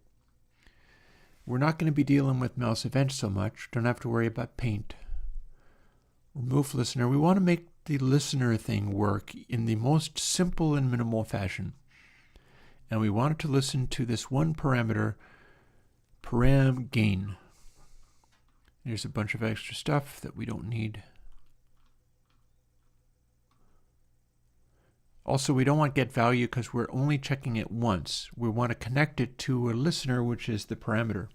we're not going to be dealing with mouse events so much. Don't have to worry about paint. Remove listener. We want to make the listener thing work in the most simple and minimal fashion. And we want it to listen to this one parameter, param gain. There's a bunch of extra stuff that we don't need. Also, we don't want get value because we're only checking it once. We want to connect it to a listener, which is the parameter.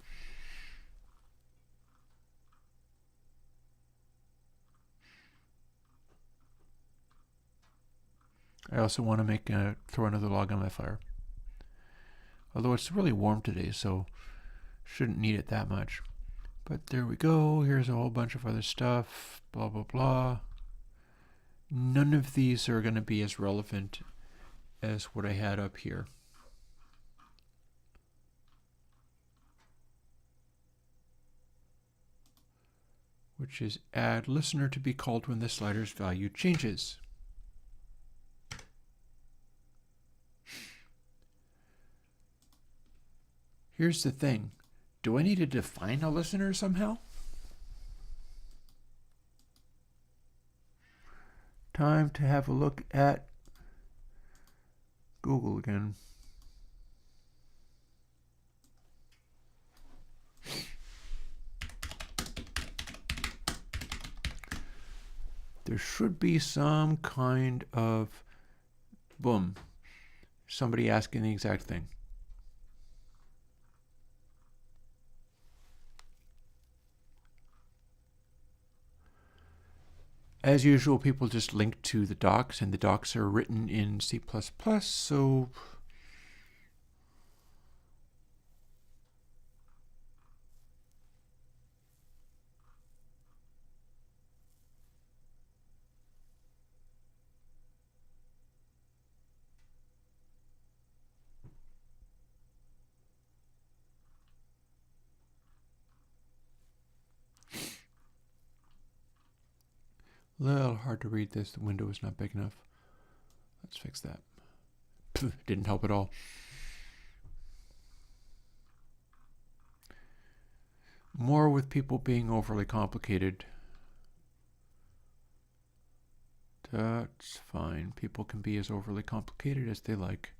I also want to make throw another log on my fire. Although it's really warm today, so shouldn't need it that much. But there we go. Here's a whole bunch of other stuff. Blah, blah, blah. None of these are going to be as relevant as what I had up here. Which is add listener to be called when the slider's value changes. Here's the thing. Do I need to define a listener somehow? Time to have a look at Google again. There should be some kind of, boom, somebody asking the exact thing. As usual, people just link to the docs, and the docs are written in C++, so a little hard to read this. The window is not big enough. Let's fix that. Didn't help at all. More with people being overly complicated. That's fine. People can be as overly complicated as they like.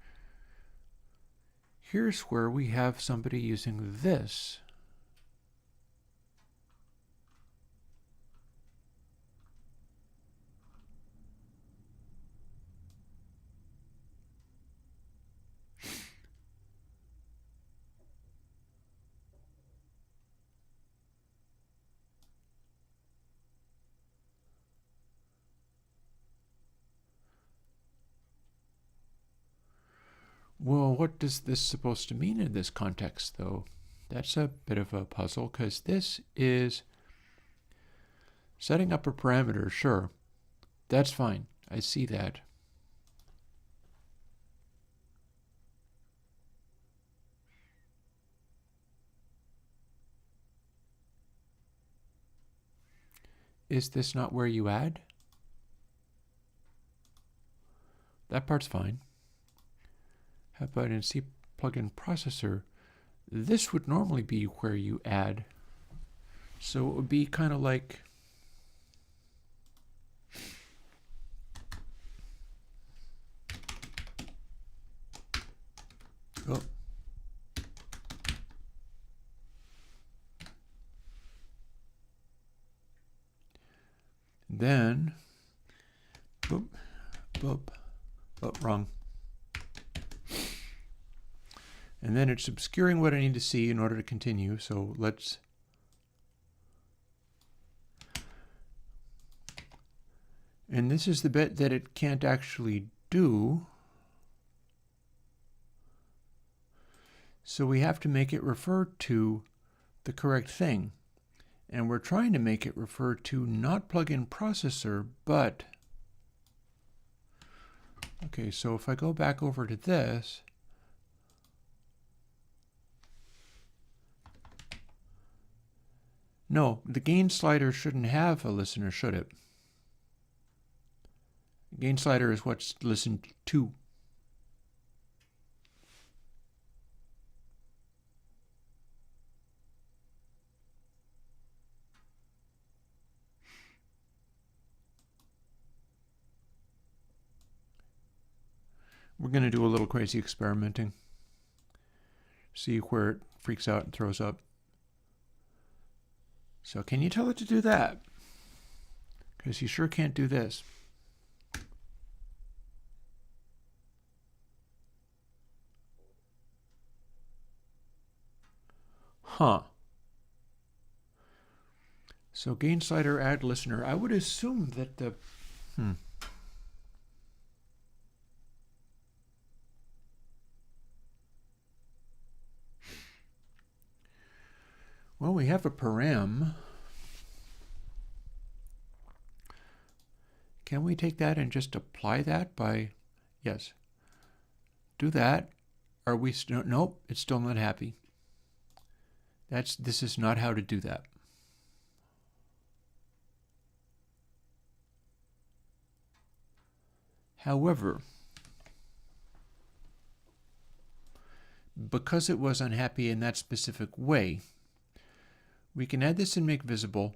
Here's where we have somebody using this. Well, what is this supposed to mean in this context, though? That's a bit of a puzzle, because this is setting up a parameter, sure. That's fine. I see that. Is this not where you add? That part's fine. How about in C plugin processor? This would normally be where you add. So it would be kind of like oh. Then boop, boop, oh, wrong. And then it's obscuring what I need to see in order to continue. So let's and this is the bit that it can't actually do. So we have to make it refer to the correct thing. And we're trying to make it refer to not plugin processor, but okay, so if I go back over to this, no, the gain slider shouldn't have a listener, should it? Gain slider is what's listened to. We're going to do a little crazy experimenting. See where it freaks out and throws up. So can you tell it to do that? Because you sure can't do this. Huh. So gain slider, add listener. I would assume that the well, we have a param. Can we take that and just apply that by, yes, do that. Are we still, nope, it's still not happy. This is not how to do that. However, because it was unhappy in that specific way, we can add this and make visible,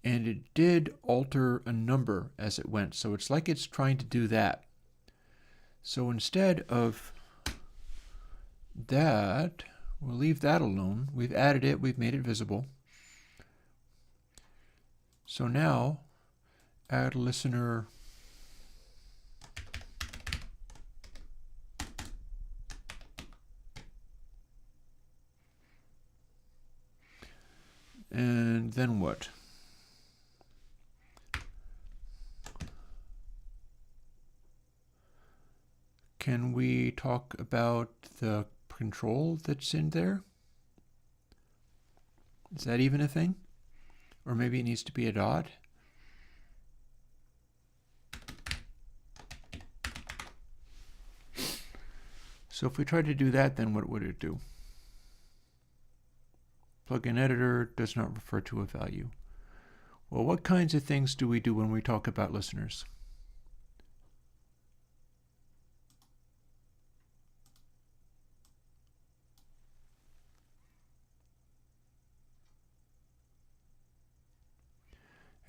and it did alter a number as it went. So it's like it's trying to do that. So instead of that, we'll leave that alone. We've added it, we've made it visible. So now, add listener and then what? Can we talk about the control that's in there? Is that even a thing? Or maybe it needs to be a dot? So if we try to do that, then what would it do? Plugin editor does not refer to a value. Well, what kinds of things do we do when we talk about listeners?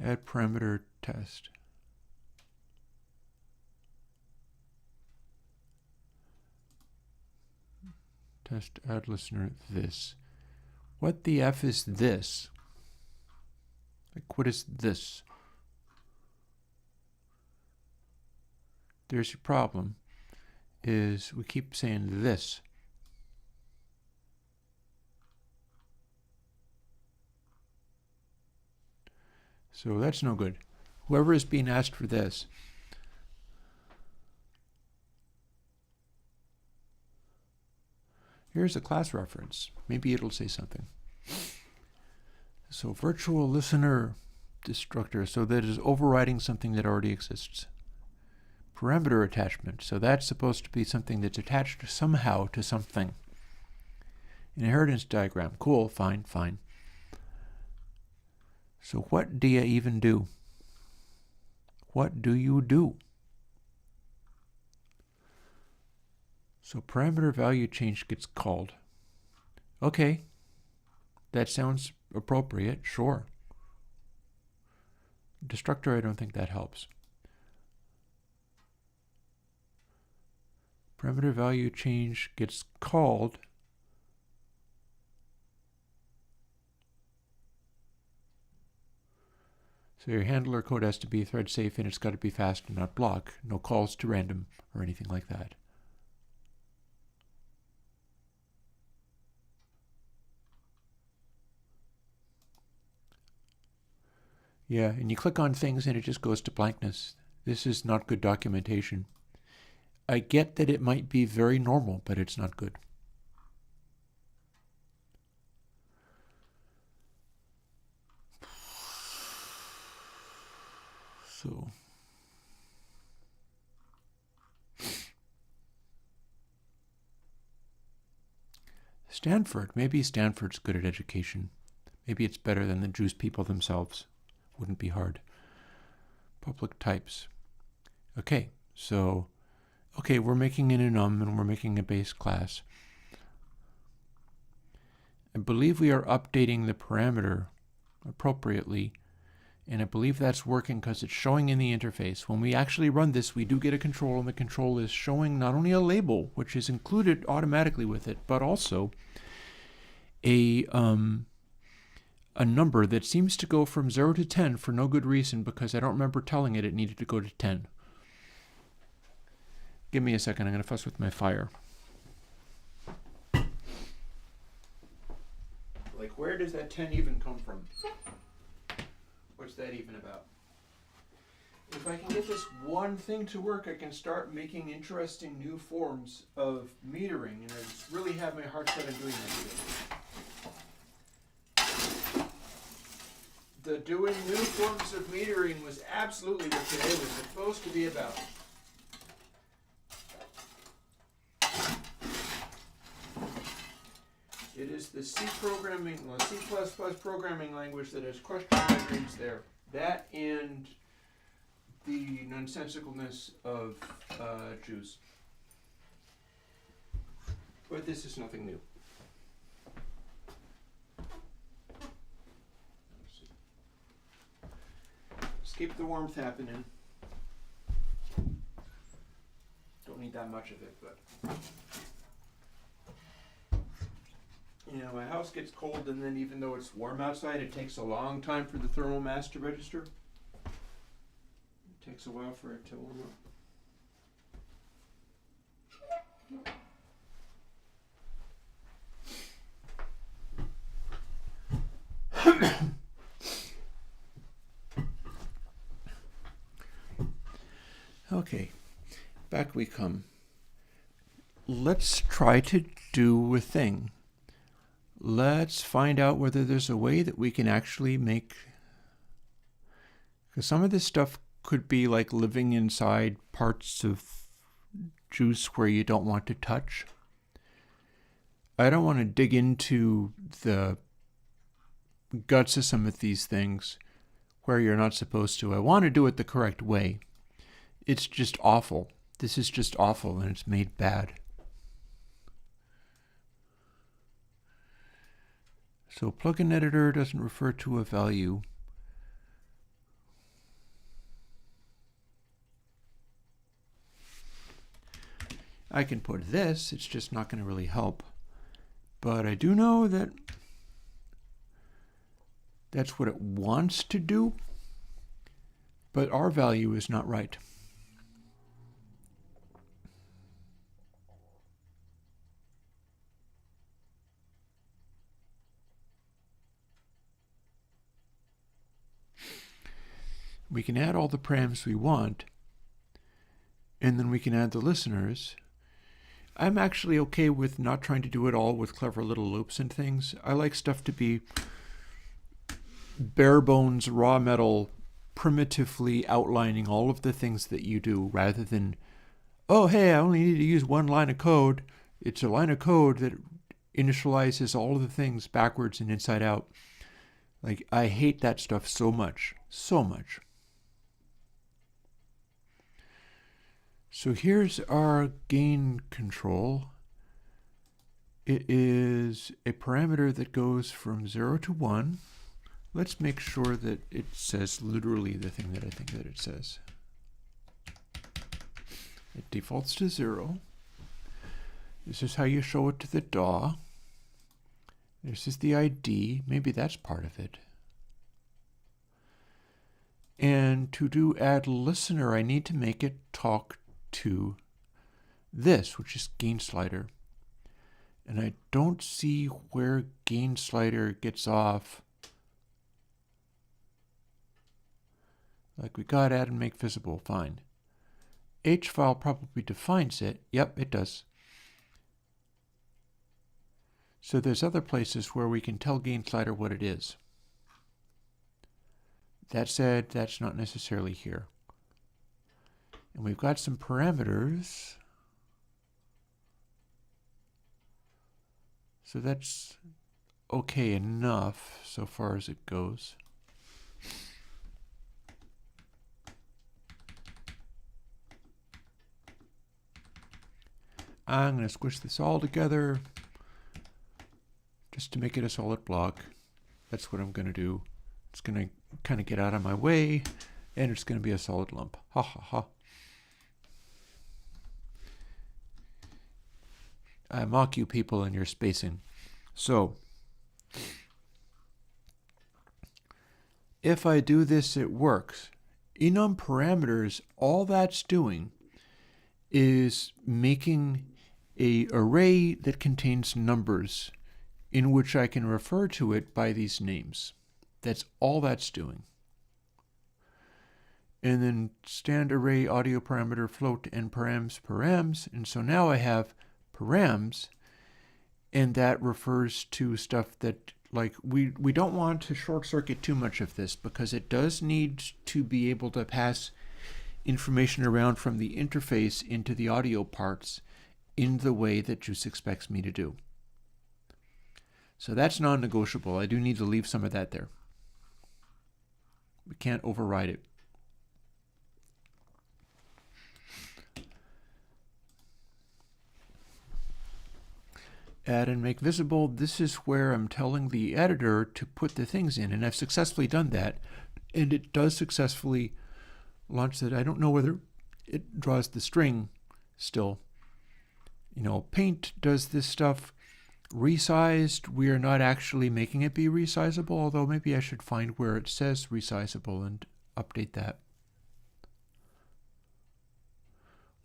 Add parameter test. Test add listener this. What the F is this? Like, what is this? There's your problem, is we keep saying this. So that's no good. Whoever is being asked for this, here's a class reference. Maybe it'll say something. So virtual listener destructor, so that is overriding something that already exists. Parameter attachment, so that's supposed to be something that's attached somehow to something. Inheritance diagram, cool, fine, fine. So what do you even do? What do you do? So parameter value change gets called. Okay, that sounds appropriate, sure. Destructor, I don't think that helps. Parameter value change gets called. So your handler code has to be thread safe and it's got to be fast and not block. No calls to random or anything like that. Yeah, and you click on things and it just goes to blankness. This is not good documentation. I get that it might be very normal, but it's not good. So Stanford, maybe Stanford's good at education. Maybe it's better than the Juice people themselves. Wouldn't be hard. Public types. Okay, so, we're making an enum and we're making a base class. I believe we are updating the parameter appropriately, and I believe that's working because it's showing in the interface. When we actually run this, we do get a control, and the control is showing not only a label, which is included automatically with it, but also a number that seems to go from 0 to 10 for no good reason, because I don't remember telling it needed to go to 10. Give me a second, I'm going to fuss with my fire. Like, where does that 10 even come from? What's that even about? If I can get this one thing to work, I can start making interesting new forms of metering, and I just really have my heart set on doing that. The doing new forms of metering was absolutely what today was supposed to be about. It is the C programming, well, C++ programming language that has question measurings there. That and the nonsensicalness of Juice. But this is nothing new. Let's keep the warmth happening. Don't need that much of it, but... You know, my house gets cold, and then even though it's warm outside, it takes a long time for the thermal mass to register. It takes a while for it to warm up. Okay, back we come. Let's try to do a thing. Let's find out whether there's a way that we can actually make... Because some of this stuff could be like living inside parts of Juice where you don't want to touch. I don't want to dig into the guts of some of these things where you're not supposed to. I want to do it the correct way. It's just awful. This is just awful, and it's made bad. So plugin editor doesn't refer to a value. I can put this, it's just not going to really help. But I do know that that's what it wants to do, but our value is not right. We can add all the params we want, and then we can add the listeners. I'm actually okay with not trying to do it all with clever little loops and things. I like stuff to be bare bones, raw metal, primitively outlining all of the things that you do, rather than, oh, hey, I only need to use one line of code. It's a line of code that initializes all of the things backwards and inside out. Like, I hate that stuff so much. So much. So here's our gain control. It is a parameter that goes from 0 to 1. Let's make sure that it says literally the thing that I think that it says. It defaults to 0. This is how you show it to the DAW. This is the ID. Maybe that's part of it. And to do add listener, I need to make it talk to this, which is gain slider. And I don't see where gain slider gets off. Like, we got add and make visible, fine. H file probably defines it. Yep, it does. So there's other places where we can tell gain slider what it is. That said, that's not necessarily here. And we've got some parameters. So that's okay enough so far as it goes. I'm going to squish this all together just to make it a solid block. That's what I'm going to do. It's going to kind of get out of my way, and it's going to be a solid lump. Ha ha ha. I mock you people in your spacing. So, if I do this, it works. Enum parameters, all that's doing is making an array that contains numbers in which I can refer to it by these names. That's all that's doing. And then stand array audio parameter float and params. And so now I have params, and that refers to stuff that, like, we don't want to short circuit too much of this because it does need to be able to pass information around from the interface into the audio parts in the way that Juice expects me to do. So that's non-negotiable. I do need to leave some of that there. We can't override it. Add and make visible. This is where I'm telling the editor to put the things in, and I've successfully done that, and it does successfully launch that. I don't know whether it draws the string still. You know, Paint does this stuff. Resized, we are not actually making it be resizable, although maybe I should find where it says resizable and update that.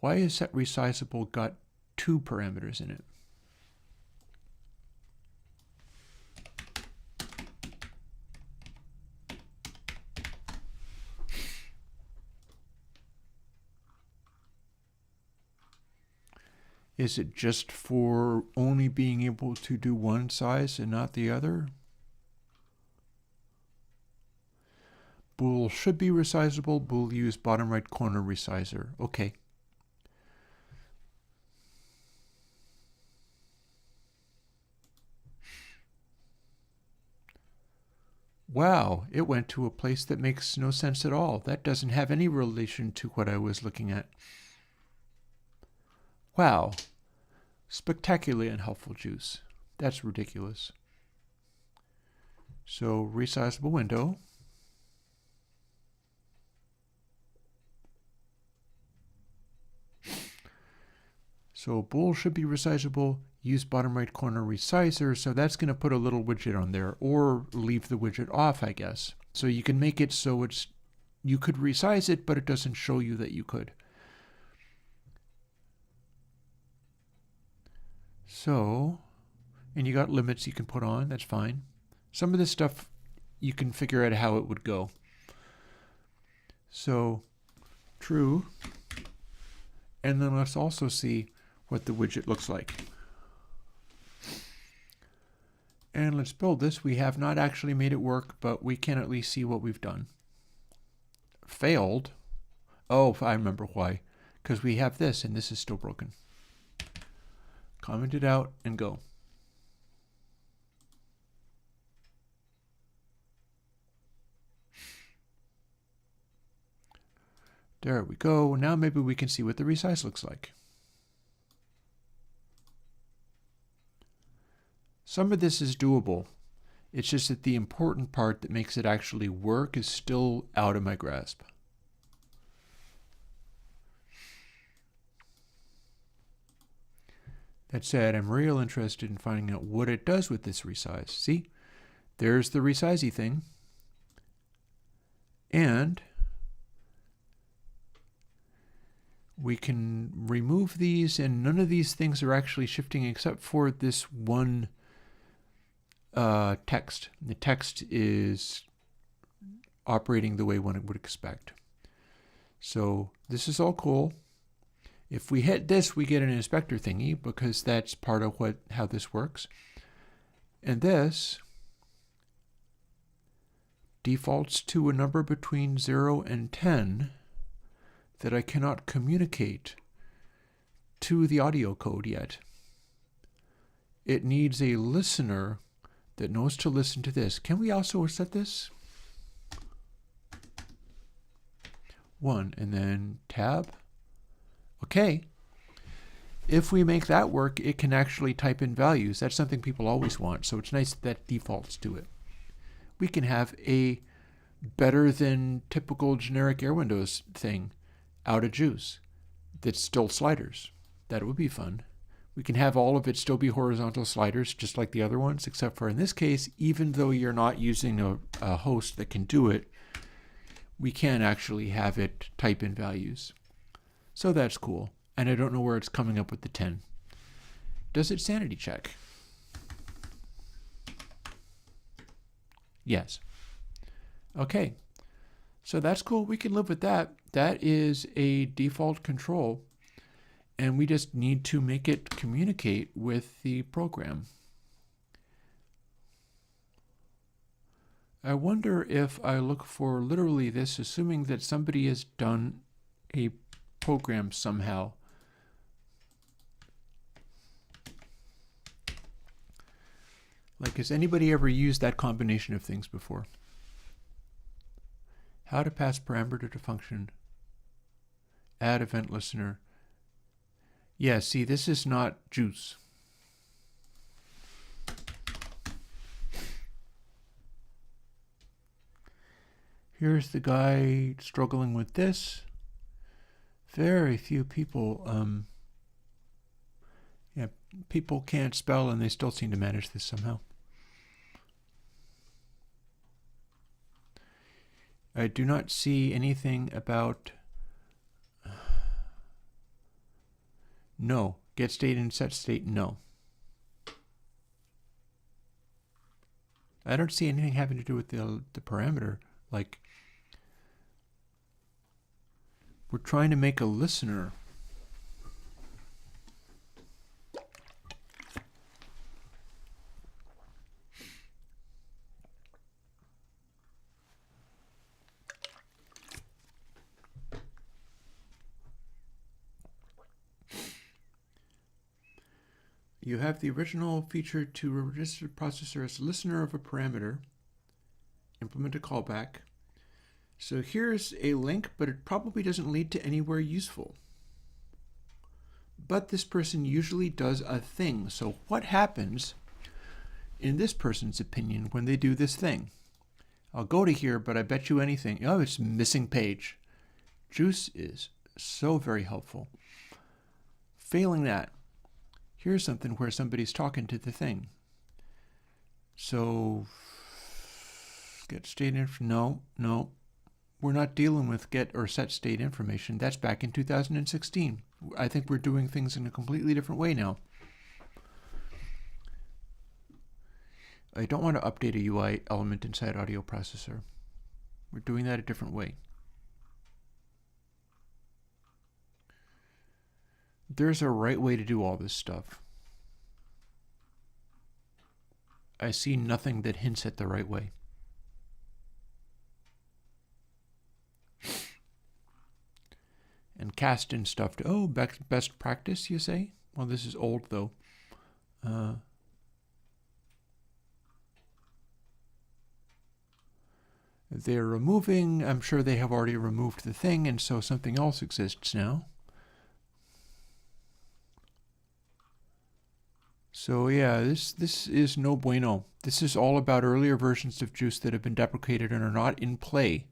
Why is set resizable got 2 parameters in it? Is it just for only being able to do one size and not the other? Bool should be resizable. Bool use bottom right corner resizer. Okay. Wow, it went to a place that makes no sense at all. That doesn't have any relation to what I was looking at. Wow, spectacularly unhelpful, Juice. That's ridiculous. So, resizable window. So, bool should be resizable. Use bottom right corner resizer. So that's going to put a little widget on there, or leave the widget off, I guess. So you can make it so you could resize it, but it doesn't show you that you could. So, and you got limits you can put on, that's fine. Some of this stuff, you can figure out how it would go. So, true. And then let's also see what the widget looks like. And let's build this. We have not actually made it work, but we can at least see what we've done. Failed? Oh, I remember why. Because we have this, and this is still broken. Comment it out and go. There we go. Now maybe we can see what the resize looks like. Some of this is doable. It's just that the important part that makes it actually work is still out of my grasp. That said, I'm real interested in finding out what it does with this resize. See, there's the resizey thing. And we can remove these, and none of these things are actually shifting except for this one text. The text is operating the way one would expect. So this is all cool. If we hit this, we get an inspector thingy because that's part of how this works. And this defaults to a number between 0 and 10 that I cannot communicate to the audio code yet. It needs a listener that knows to listen to this. Can we also set this? 1 and then tab. Okay. If we make that work, it can actually type in values. That's something people always want, so it's nice that defaults to it. We can have a better than typical generic Airwindows thing out of juice that's still sliders. That would be fun. We can have all of it still be horizontal sliders, just like the other ones, except for in this case, even though you're not using a host that can do it, we can actually have it type in values. So that's cool. And I don't know where it's coming up with the 10. Does it sanity check? Yes. Okay. So that's cool. We can live with that. That is a default control. And we just need to make it communicate with the program. I wonder if I look for literally this, assuming that somebody has done a program somehow. Like, has anybody ever used that combination of things before? How to pass parameter to function. Add event listener. Yeah, see, this is not juice. Here's the guy struggling with this. Very few people, people can't spell and they still seem to manage this somehow. I do not see anything about no. Get state and set state, no. I don't see anything having to do with the parameter. Like, we're trying to make a listener. You have the original feature to register the processor as listener of a parameter. Implement a callback. So here's a link, but it probably doesn't lead to anywhere useful. But this person usually does a thing. So what happens, in this person's opinion, when they do this thing? I'll go to here, but I bet you anything. Oh, it's missing page. Juice is so very helpful. Failing that, here's something where somebody's talking to the thing. So get state info. No. We're not dealing with get or set state information. That's back in 2016. I think we're doing things in a completely different way now. I don't want to update a UI element inside audio processor. We're doing that a different way. There's a right way to do all this stuff. I see nothing that hints at the right way. And cast in stuff to, oh, best practice, you say? Well, this is old, though. They're removing, I'm sure they have already removed the thing, and so something else exists now. So yeah, this is no bueno. This is all about earlier versions of Juice that have been deprecated and are not in play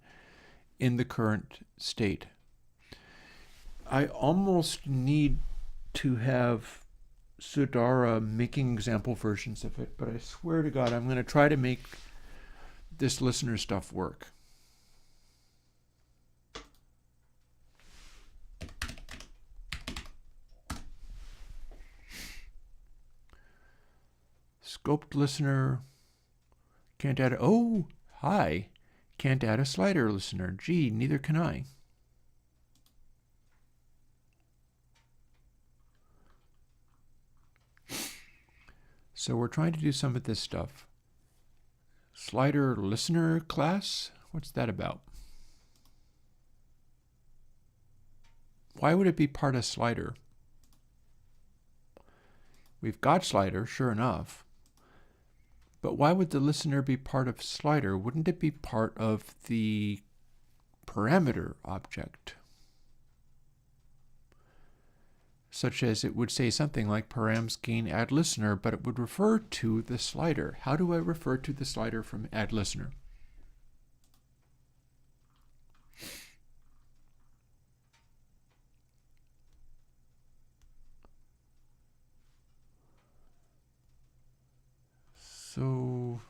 in the current state. I almost need to have Sudara making example versions of it, but I swear to God, I'm going to try to make this listener stuff work. Scoped listener. Can't add. Oh, hi. Can't add a slider listener. Gee, neither can I. So we're trying to do some of this stuff. Slider listener class? What's that about? Why would it be part of slider? We've got slider, sure enough. But why would the listener be part of slider? Wouldn't it be part of the parameter object? Such as it would say something like params gain add listener, but it would refer to the slider. How do I refer to the slider from add listener? So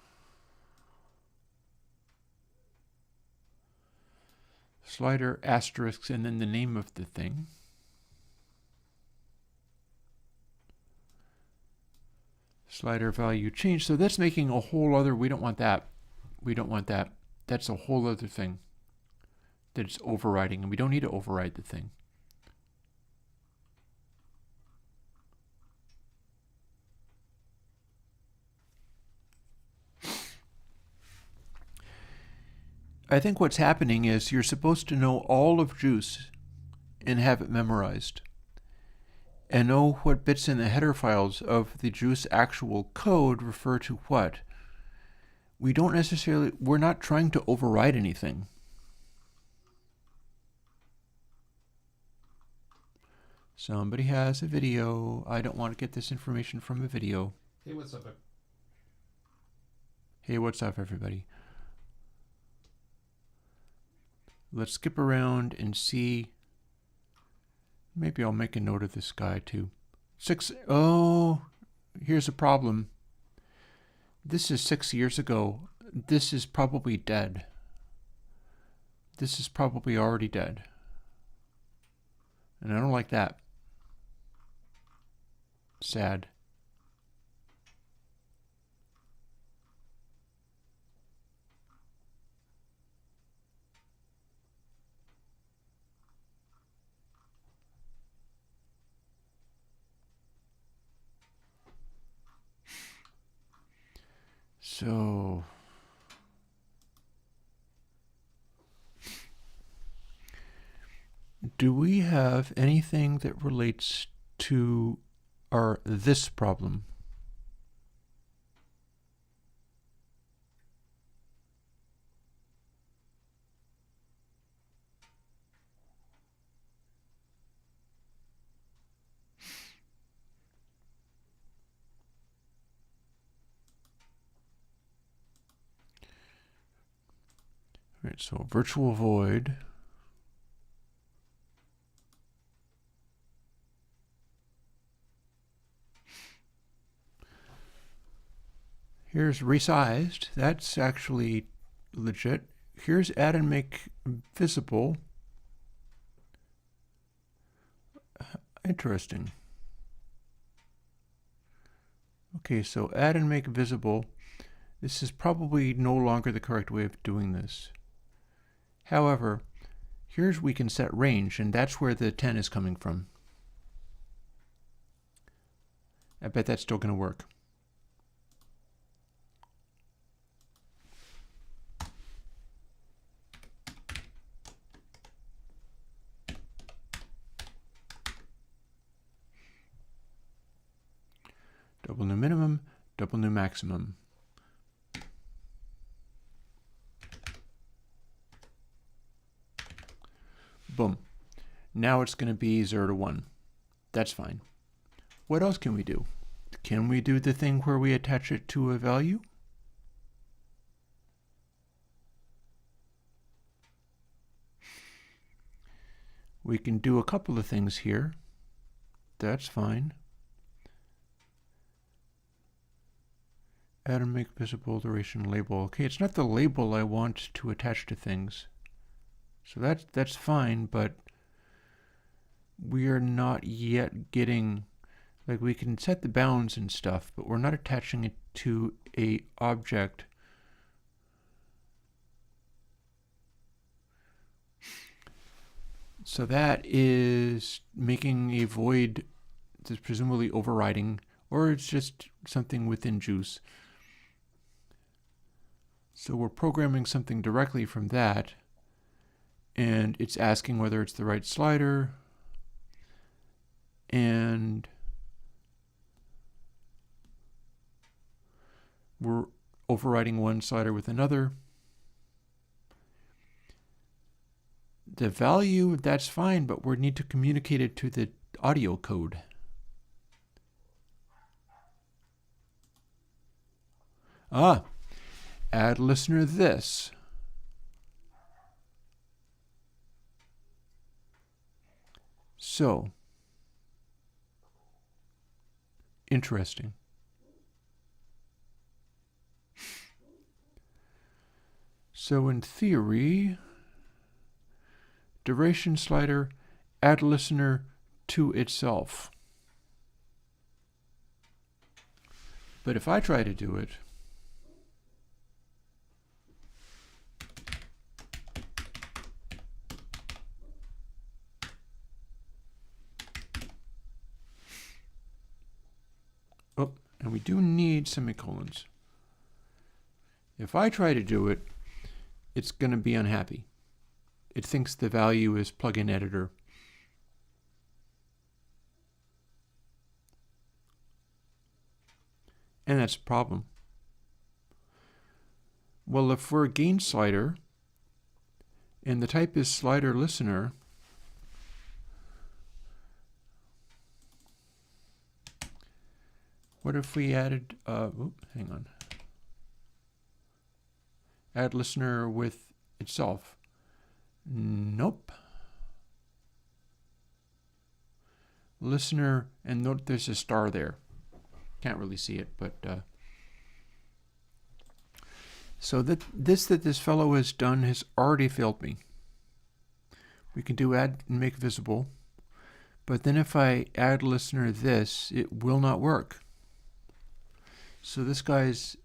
slider asterisk and then the name of the thing. Slider value change. So that's making a whole other, we don't want that. We don't want that. That's a whole other thing that it's overriding, and we don't need to override the thing. I think what's happening is you're supposed to know all of Juice and have it memorized, and know what bits in the header files of the Juice actual code refer to what. We don't necessarily, we're not trying to override anything. Somebody has a video. I don't want to get this information from a video. Hey, what's up? Hey, what's up, everybody? Let's skip around and see. Maybe I'll make a note of this guy too. Oh, here's a problem. This is 6 years ago. This is probably dead. This is probably already dead. And I don't like that. Sad. So do we have anything that relates to this problem? All right, so virtual void. Here's resized. That's actually legit. Here's add and make visible. Interesting. Okay, so add and make visible. This is probably no longer the correct way of doing this. However, here's we can set range, and that's where the 10 is coming from. I bet that's still going to work. Double new minimum, double new maximum. Boom. Now it's going to be 0 to 1. That's fine. What else can we do? Can we do the thing where we attach it to a value? We can do a couple of things here. That's fine. Add and make visible duration label. Okay, it's not the label I want to attach to things. So that's fine, but we are not yet getting, like, we can set the bounds and stuff, but we're not attaching it to a object. So that is making a void that's presumably overriding, or it's just something within Juice. So we're programming something directly from that, and it's asking whether it's the right slider, and we're overriding one slider with another. The value, that's fine, but we need to communicate it to the audio code. Add listener this. So, interesting. So in theory, duration slider, add listener to itself. But if I try to do it, and we do need semicolons. If I try to do it, it's going to be unhappy. It thinks the value is plugin editor. And that's a problem. Well, if we're a gain slider, and the type is slider listener, what if we added, hang on. Add listener with itself. Nope. Listener, and note there's a star there. Can't really see it, but so that this fellow has done has already failed me. We can do add and make visible, but then if I add listener this, it will not work. So this guy's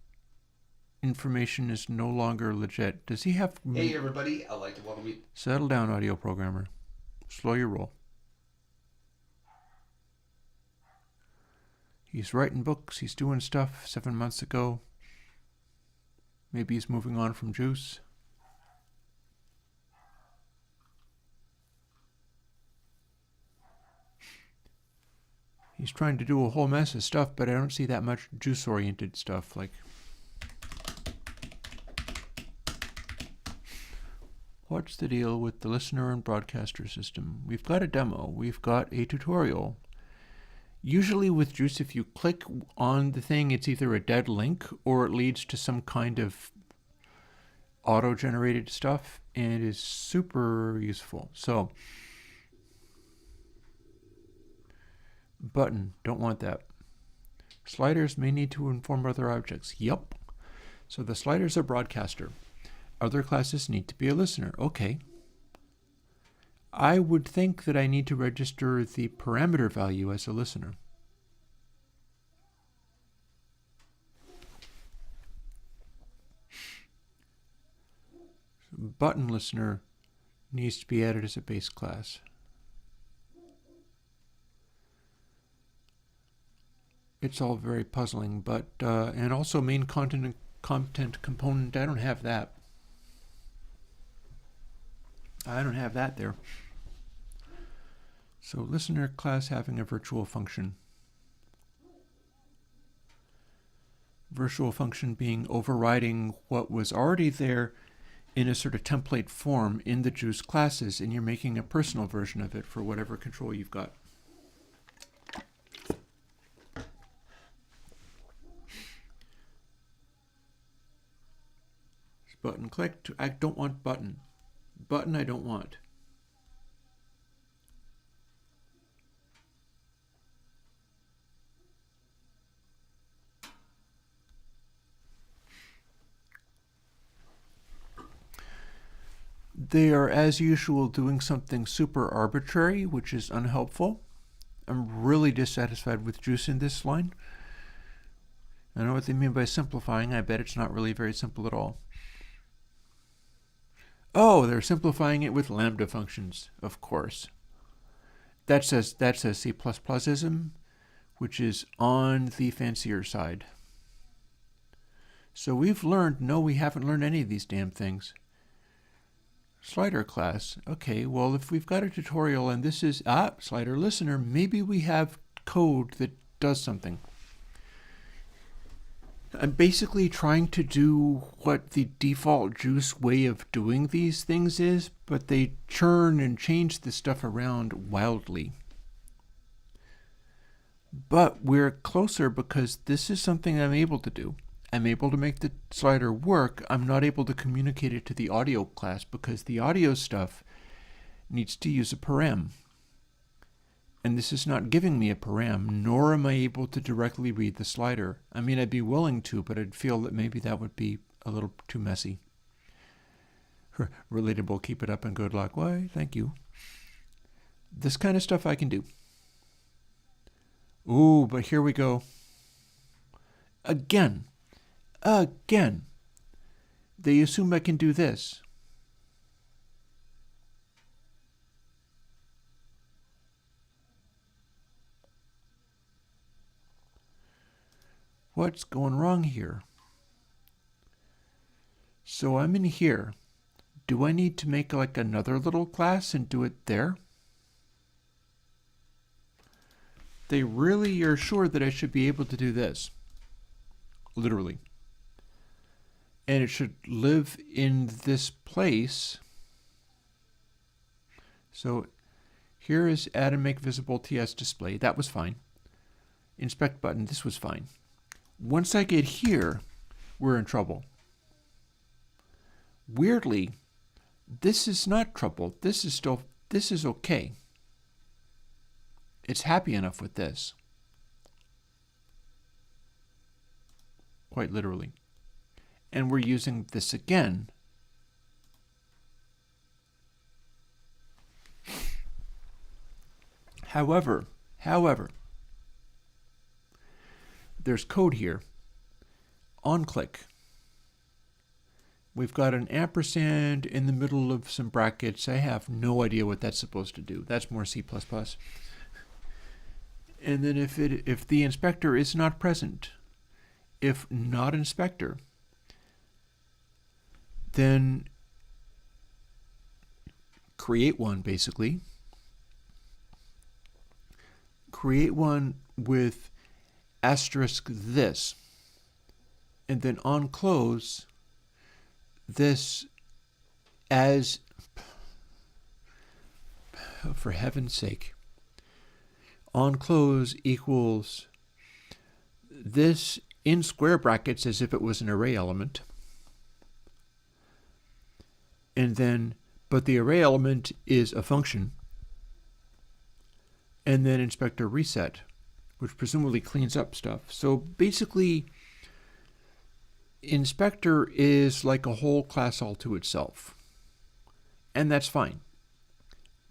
information is no longer legit. Does he have... Hey everybody, I'd like to welcome you. Settle down, audio programmer. Slow your roll. He's writing books, he's doing stuff 7 months ago. Maybe he's moving on from Juice. He's trying to do a whole mess of stuff, but I don't see that much Juice-oriented stuff. Like, what's the deal with the listener and broadcaster system? We've got a demo. We've got a tutorial. Usually with Juice, if you click on the thing, it's either a dead link or it leads to some kind of auto-generated stuff, and it is super useful. So, button, don't want that. Sliders may need to inform other objects. Yup. So the sliders are broadcaster. Other classes need to be a listener. Okay. I would think that I need to register the parameter value as a listener. Button listener needs to be added as a base class. It's all very puzzling, but and also main content component, I don't have that. I don't have that there. So listener class having a virtual function. Virtual function being overriding what was already there in a sort of template form in the juice classes, and you're making a personal version of it for whatever control you've got. Button clicked. I don't want button. Button I don't want. They are, as usual, doing something super arbitrary, which is unhelpful. I'm really dissatisfied with juice in this line. I don't know what they mean by simplifying. I bet it's not really very simple at all. Oh, they're simplifying it with lambda functions, of course. That's a C++ism, which is on the fancier side. So we've learned, no, we haven't learned any of these damn things. Slider class. Okay, well, if we've got a tutorial and this is, slider listener, maybe we have code that does something. I'm basically trying to do what the default juice way of doing these things is, but they churn and change the stuff around wildly. But we're closer because this is something I'm able to do. I'm able to make the slider work. I'm not able to communicate it to the audio class because the audio stuff needs to use a param. And this is not giving me a param, nor am I able to directly read the slider. I mean, I'd be willing to, but I'd feel that maybe that would be a little too messy. Relatable, keep it up and good luck. Why, thank you. This kind of stuff I can do. Ooh, but here we go. Again. They assume I can do this. What's going wrong here? So I'm in here. Do I need to make like another little class and do it there? They really are sure that I should be able to do this. Literally. And it should live in this place. So here is add and make visible TS display. That was fine. Inspect button. This was fine. Once I get here, we're in trouble. Weirdly, this is not trouble. This is okay. It's happy enough with this. Quite literally. And we're using this again. However, there's code here. On click. We've got an ampersand in the middle of some brackets. I have no idea what that's supposed to do. That's more C++. And then if the inspector is not present, if not inspector, then create one basically. Create one with asterisk this, and then on close this as, for heaven's sake, on close equals this in square brackets as if it was an array element, and then, but the array element is a function, and then inspector reset, which presumably cleans up stuff. So basically, inspector is like a whole class all to itself. And that's fine.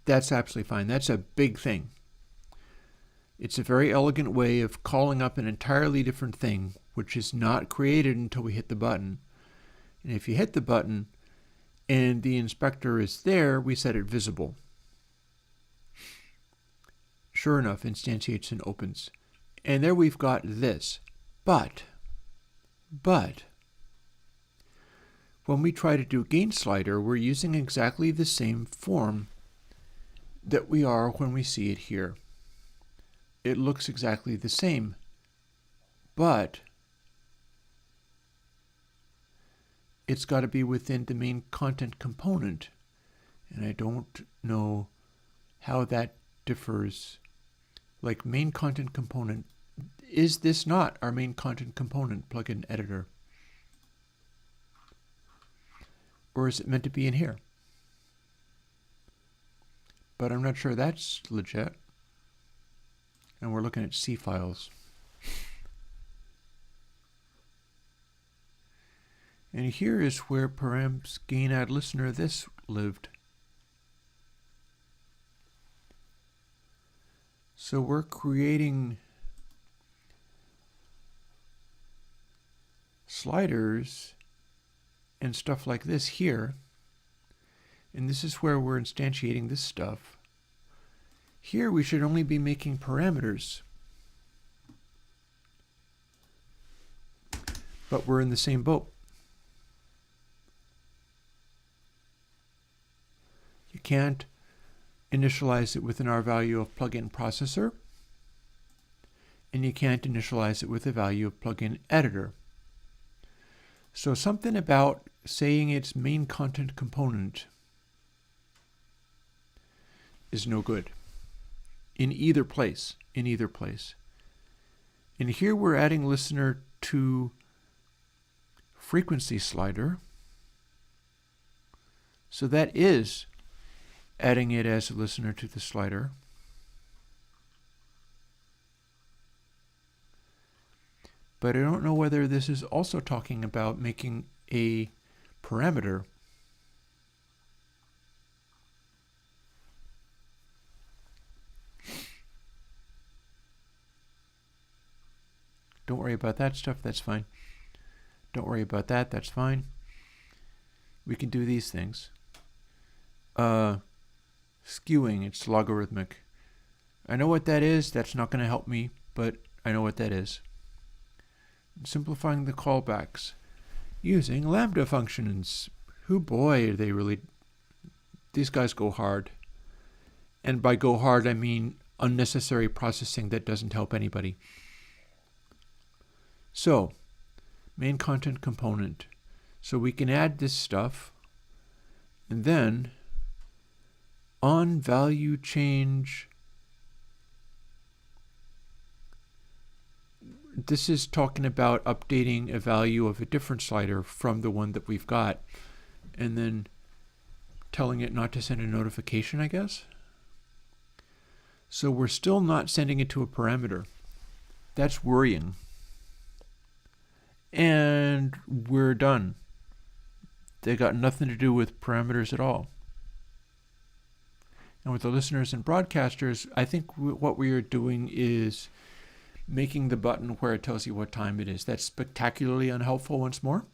That's absolutely fine. That's a big thing. It's a very elegant way of calling up an entirely different thing, which is not created until we hit the button. And if you hit the button and the inspector is there, we set it visible. Sure enough, instantiates and opens. And there we've got this. But, when we try to do gain slider, we're using exactly the same form that we are when we see it here. It looks exactly the same, but it's got to be within the main content component. And I don't know how that differs. Like main content component, is this not our main content component plugin editor? Or is it meant to be in here? But I'm not sure that's legit. And we're looking at C files. And here is where params gain add listener this lived. So we're creating sliders and stuff like this here. And this is where we're instantiating this stuff. Here we should only be making parameters. But we're in the same boat. You can't initialize it with an R value of plugin processor, and you can't initialize it with a value of plugin editor. So something about saying its main content component is no good in either place. And here we're adding listener to frequency slider. So that is adding it as a listener to the slider. But I don't know whether this is also talking about making a parameter. Don't worry about that stuff, that's fine. Don't worry about that, that's fine. We can do these things. Skewing, it's logarithmic. I know what that is, that's not going to help me, but I know what that is. Simplifying the callbacks using lambda functions. Who boy, they really, these guys go hard. And by go hard, I mean unnecessary processing that doesn't help anybody. So, main content component. So we can add this stuff, and then on value change, this is talking about updating a value of a different slider from the one that we've got, and then telling it not to send a notification, I guess. So we're still not sending it to a parameter. That's worrying. And we're done. They got nothing to do with parameters at all. And with the listeners and broadcasters, I think what we are doing is making the button where it tells you what time it is. That's spectacularly unhelpful once more.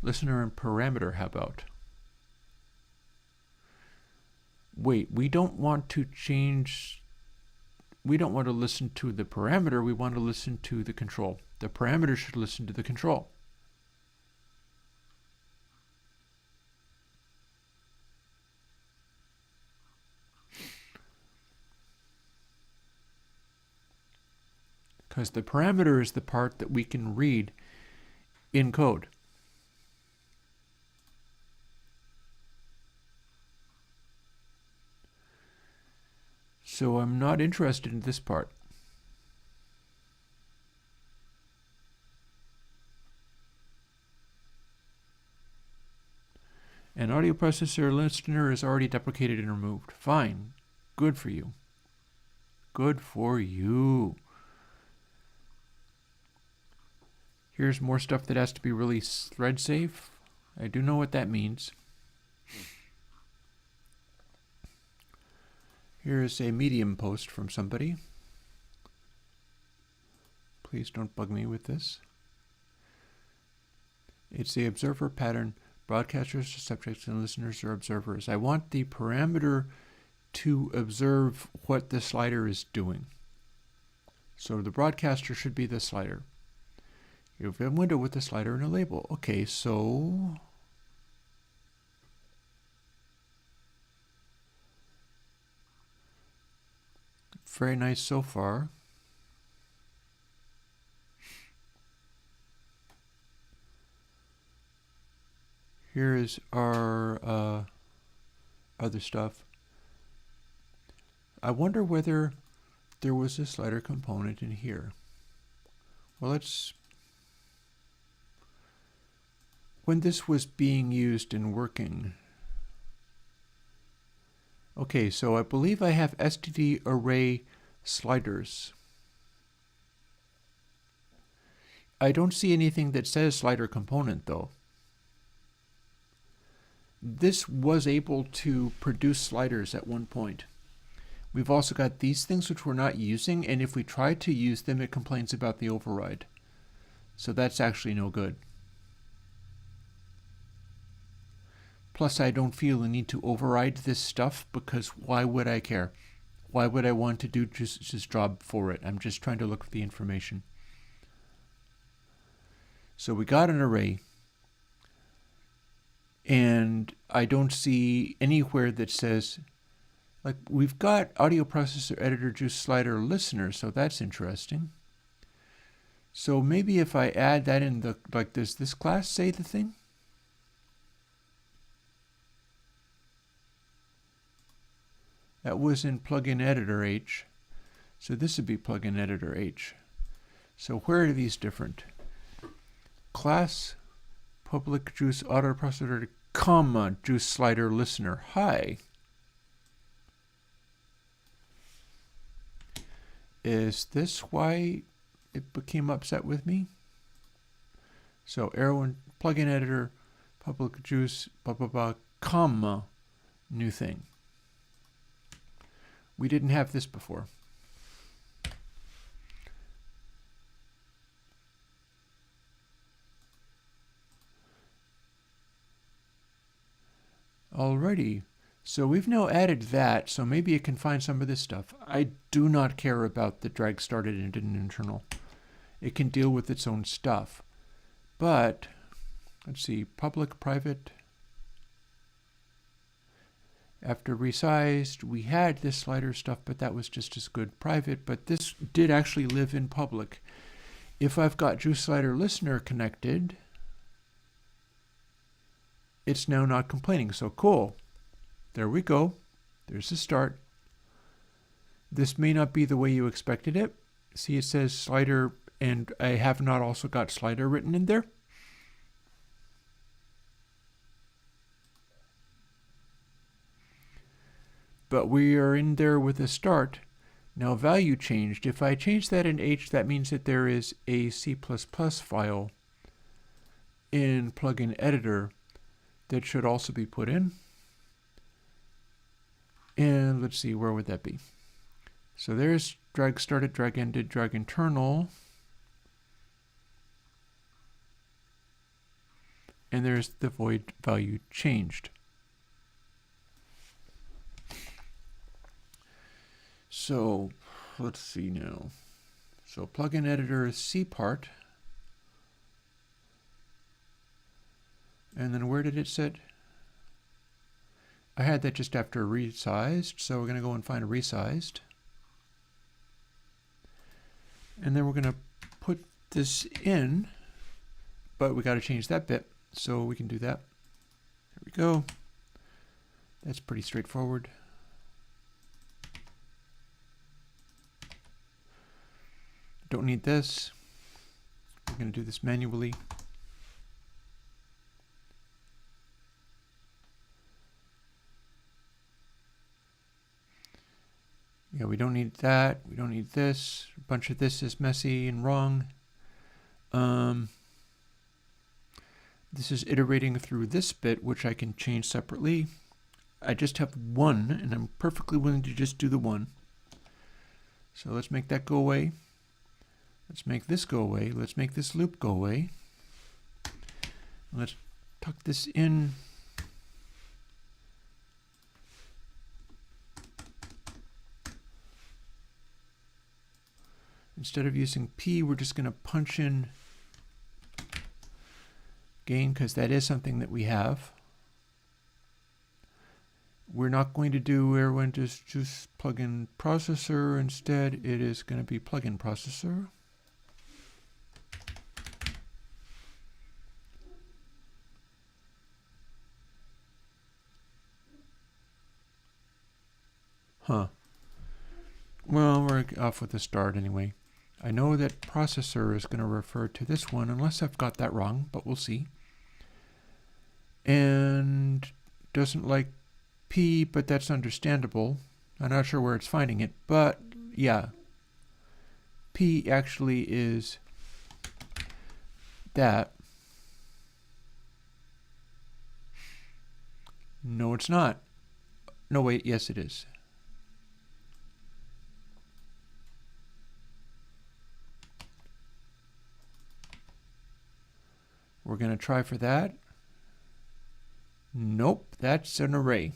Listener and parameter, how about? Wait, we don't want to change, we don't want to listen to the parameter, we want to listen to the control. The parameter should listen to the control. Because the parameter is the part that we can read in code. So I'm not interested in this part. An audio processor listener is already deprecated and removed. Fine. Good for you. Good for you. Here's more stuff that has to be really thread safe. I do know what that means. Here's a Medium post from somebody. Please don't bug me with this. It's the observer pattern. Broadcasters are subjects and listeners are observers. I want the parameter to observe what the slider is doing. So the broadcaster should be the slider. You have a window with a slider and a label. Okay, so very nice so far. Here is our other stuff. I wonder whether there was a slider component in here. Well, when this was being used and working. Okay, so I believe I have std array sliders. I don't see anything that says slider component though. This was able to produce sliders at one point. We've also got these things which we're not using, and if we try to use them, it complains about the override. So that's actually no good. Plus, I don't feel the need to override this stuff because why would I care? Why would I want to do just job for it? I'm just trying to look for the information. So we got an array. And I don't see anywhere that says, like, we've got audio processor editor juice slider listener, so that's interesting. So maybe if I add that in the, like, does this class say the thing? That was in plugin editor H. So this would be plugin editor H. So where are these different? Class public juice audio processor comma juice slider listener. Hi. Is this why it became upset with me? So Airwindows plugin editor public juice blah blah blah comma new thing. We didn't have this before. Alrighty, so we've now added that, so maybe it can find some of this stuff. I do not care about the drag started and an internal. It can deal with its own stuff. But, let's see, public, private. After resized, we had this slider stuff, but that was just as good private, but this did actually live in public. If I've got juice slider listener connected, it's now not complaining. So cool. There we go. There's the start. This may not be the way you expected it. See, it says slider, and I have not also got slider written in there. But we are in there with a start. Now value changed. If I change that in H, that means that there is a C++ file in plugin editor that should also be put in. And let's see, where would that be? So there's drag started, drag ended, drag internal. And there's the void value changed. So let's see now. So plugin editor is C part. And then where did it sit? I had that just after resized, so we're going to go and find a resized. And then we're going to put this in, but we got to change that bit, so we can do that. There we go. That's pretty straightforward. Don't need this. We're going to do this manually. Yeah, we don't need that. We don't need this. A bunch of this is messy and wrong. This is iterating through this bit, which I can change separately. I just have one, and I'm perfectly willing to just do the one. So let's make that go away. Let's make this go away. Let's make this loop go away. Let's tuck this in. Instead of using P, we're just going to punch in gain because that is something that we have. we're not going to do Airwindows plugin processor. Instead, it is going to be plugin processor. Huh. Well, we're off with a start anyway. I know that processor is going to refer to this one, unless I've got that wrong, but we'll see. And doesn't like P, but that's understandable. I'm not sure where it's finding it, but yeah. P actually is that. No, it's not. No, wait, yes it is. We're going to try for that. Nope, that's an array.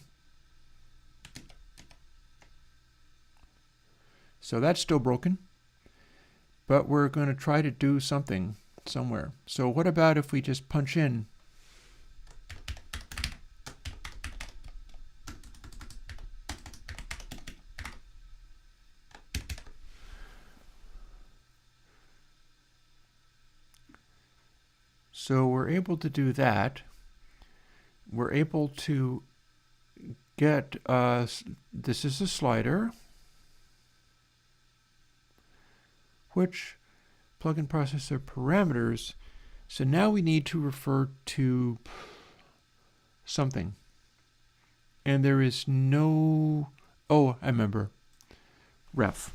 So that's still broken, but we're going to try to do something somewhere. So what about if we just punch in so we're able to do that. We're able to get, this is a slider, which plugin processor parameters. So now we need to refer to something. And there is no, oh, I remember, ref.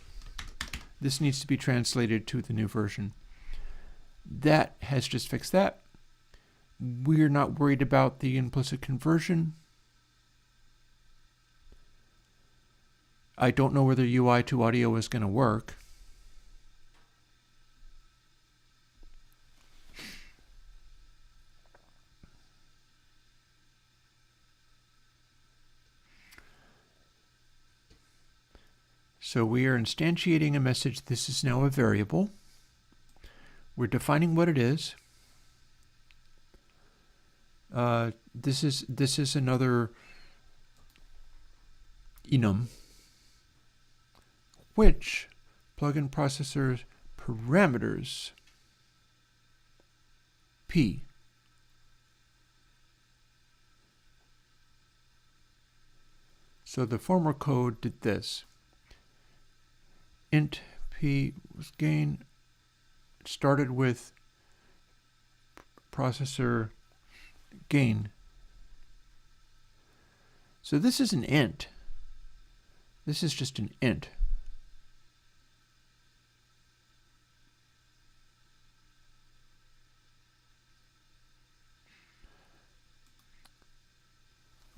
This needs to be translated to the new version. That has just fixed that. We're not worried about the implicit conversion. I don't know whether UI to audio is going to work. So we are instantiating a message. This is now a variable. We're defining what it is. This is another enum, which plugin processor parameters P. So the former code did this. Int P was gain. It started with processor gain. So this is an int. This is just an int.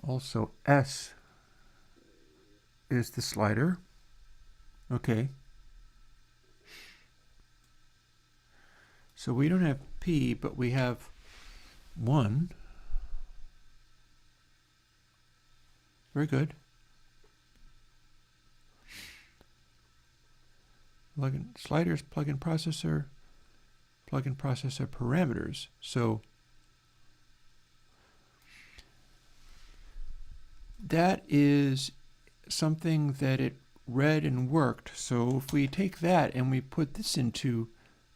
Also, S is the slider. Okay. So we don't have P, but we have 1. Very good. Plugin sliders, plugin processor parameters. So that is something that it read and worked. So if we take that and we put this into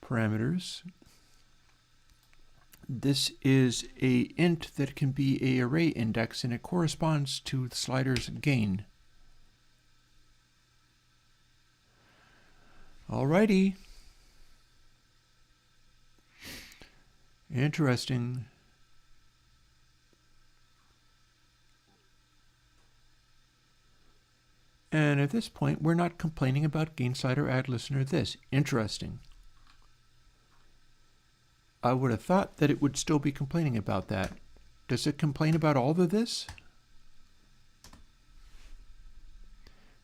parameters, this is a int that can be a array index, and it corresponds to the slider's gain. Alrighty. Interesting. And at this point, we're not complaining about gain slider add listener this. Interesting. I would have thought that it would still be complaining about that. Does it complain about all of this?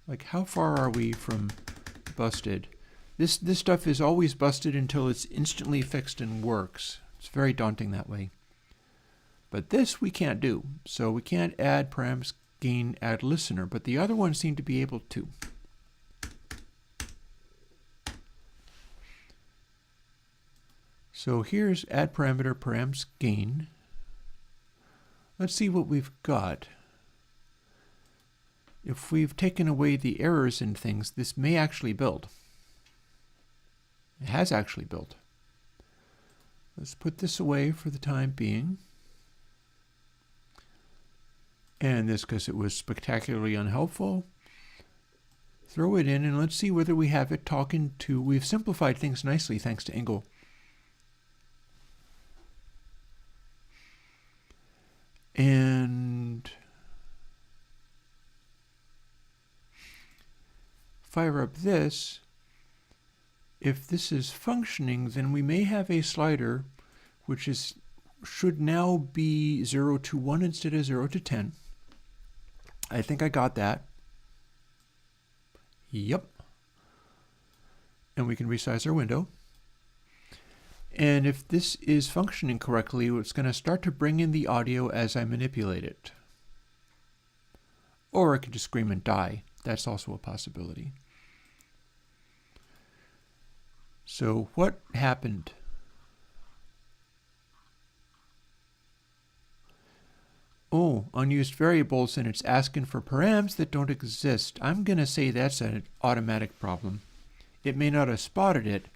Like, how far are we from busted? This stuff is always busted until it's instantly fixed and works. It's very daunting that way. But this we can't do. So we can't add params gain add listener, but the other ones seem to be able to. So here's add parameter params gain. Let's see what we've got. if we've taken away the errors in things, this may actually build. It has actually built. Let's put this away for the time being. And this, because it was spectacularly unhelpful, throw it in and let's see whether we have it talking to... We've simplified things nicely thanks to Ingle. And fire up this. If this is functioning, then we may have a slider which should now be 0 to 1 instead of 0 to 10. I think I got that. Yep. And we can resize our window. And if this is functioning correctly, it's going to start to bring in the audio as I manipulate it. Or I could just scream and die. That's also a possibility. So what happened? Oh, unused variables, and it's asking for params that don't exist. I'm going to say that's an automatic problem. It may not have spotted it,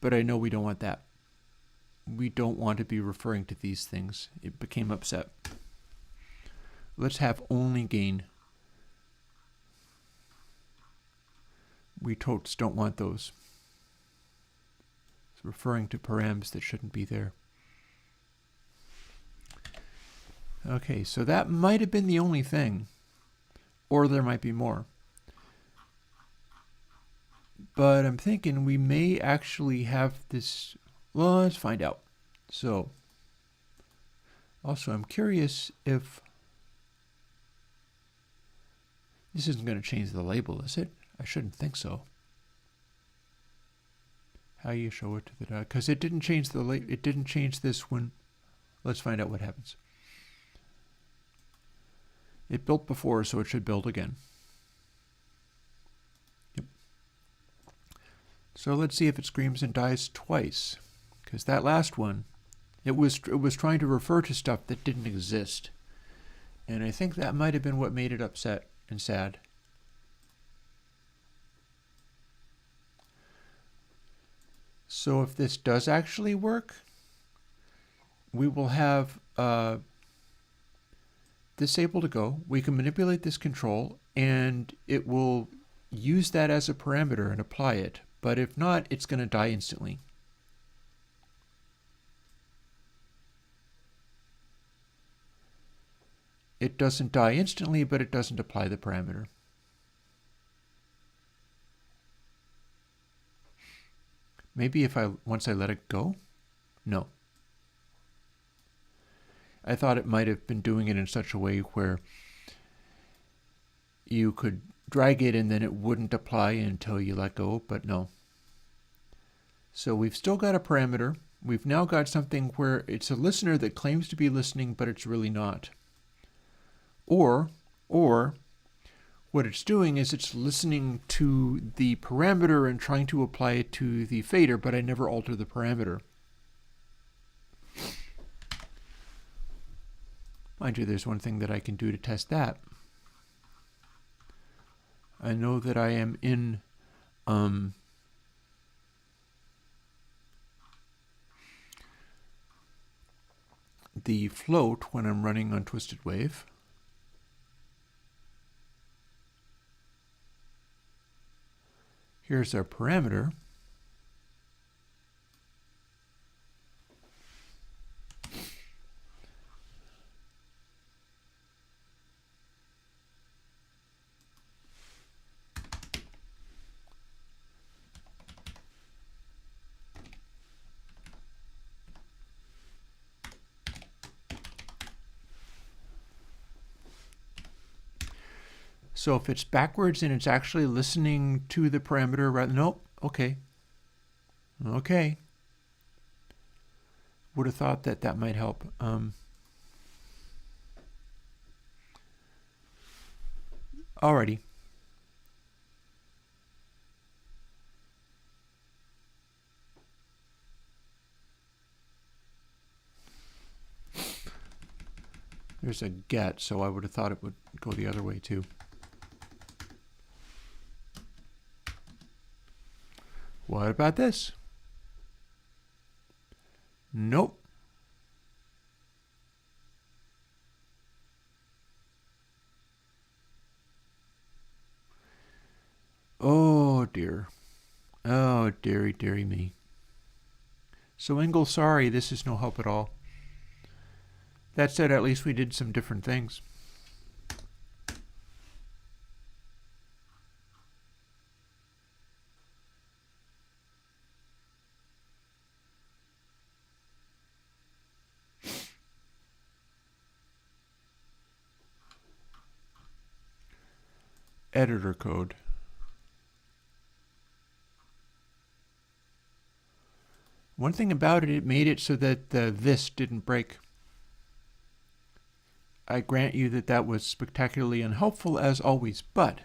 but I know we don't want that. We don't want to be referring to these things. It became upset. Let's have only gain. We totes don't want those. It's referring to params that shouldn't be there. Okay, so that might have been the only thing. Or there might be more. But I'm thinking we may actually have this... Well, let's find out. So, also I'm curious if... This isn't going to change the label, is it? I shouldn't think so. How you show it to the dot? Because it didn't change the it didn't change this one. Let's find out what happens. It built before, so it should build again. Yep. So let's see if it screams and dies twice. Because that last one, it was trying to refer to stuff that didn't exist. And I think that might have been what made it upset and sad. So if this does actually work, we will have this able to go. We can manipulate this control, and it will use that as a parameter and apply it. But if not, it's going to die instantly. It doesn't die instantly, but it doesn't apply the parameter. Maybe if once I let it go? No. I thought it might have been doing it in such a way where you could drag it and then it wouldn't apply until you let go, but no. So we've still got a parameter. We've now got something where it's a listener that claims to be listening, but it's really not. Or what it's doing is it's listening to the parameter and trying to apply it to the fader, but I never alter the parameter. Mind you, there's one thing that I can do to test that. I know that I am in the float when I'm running on Twisted Wave. Here's our parameter. So if it's backwards and it's actually listening to the parameter, rather, nope, okay. Okay. Would have thought that that might help. Alrighty. There's a get, so I would have thought it would go the other way too. What about this? Nope. Oh dear. Oh dearie, dearie me. So Engel, sorry, this is no help at all. That said, at least we did some different things. Editor code. One thing about it, it made it so that this didn't break. I grant you that that was spectacularly unhelpful as always, but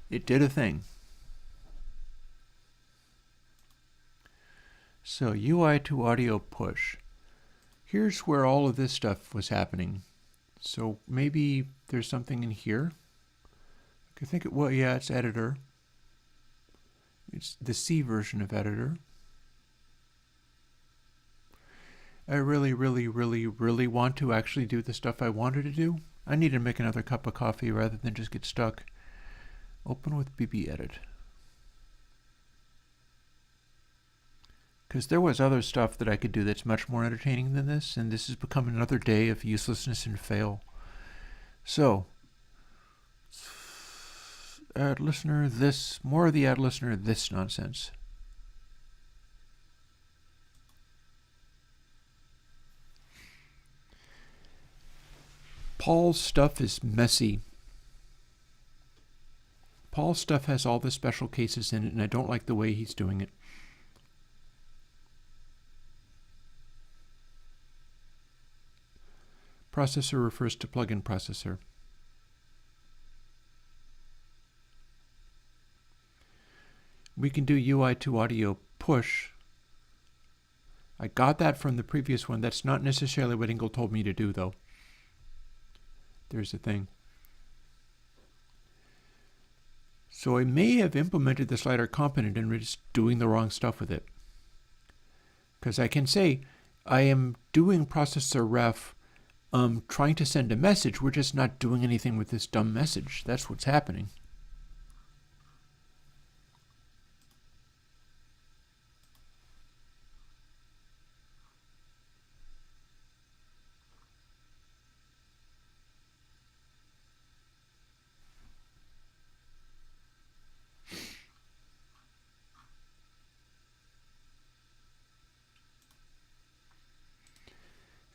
it did a thing. So UI to audio push. Here's where all of this stuff was happening. So maybe there's something in here. I think it, well, yeah, it's editor. It's the C version of editor. I really, really, really, really want to actually do the stuff I wanted to do. I need to make another cup of coffee rather than just get stuck. Open with BB Edit. Because there was other stuff that I could do that's much more entertaining than this, and this has become another day of uselessness and fail. So, add listener, this, more of the add listener, this nonsense. Paul's stuff is messy. Paul's stuff has all the special cases in it, and I don't like the way he's doing it. Processor refers to plugin processor. We can do UI to audio push. I got that from the previous one. That's not necessarily what Engel told me to do, though. There's the thing. So I may have implemented the slider component and we're just doing the wrong stuff with it. Because I can say, I am doing processor ref, trying to send a message. We're just not doing anything with this dumb message. That's what's happening.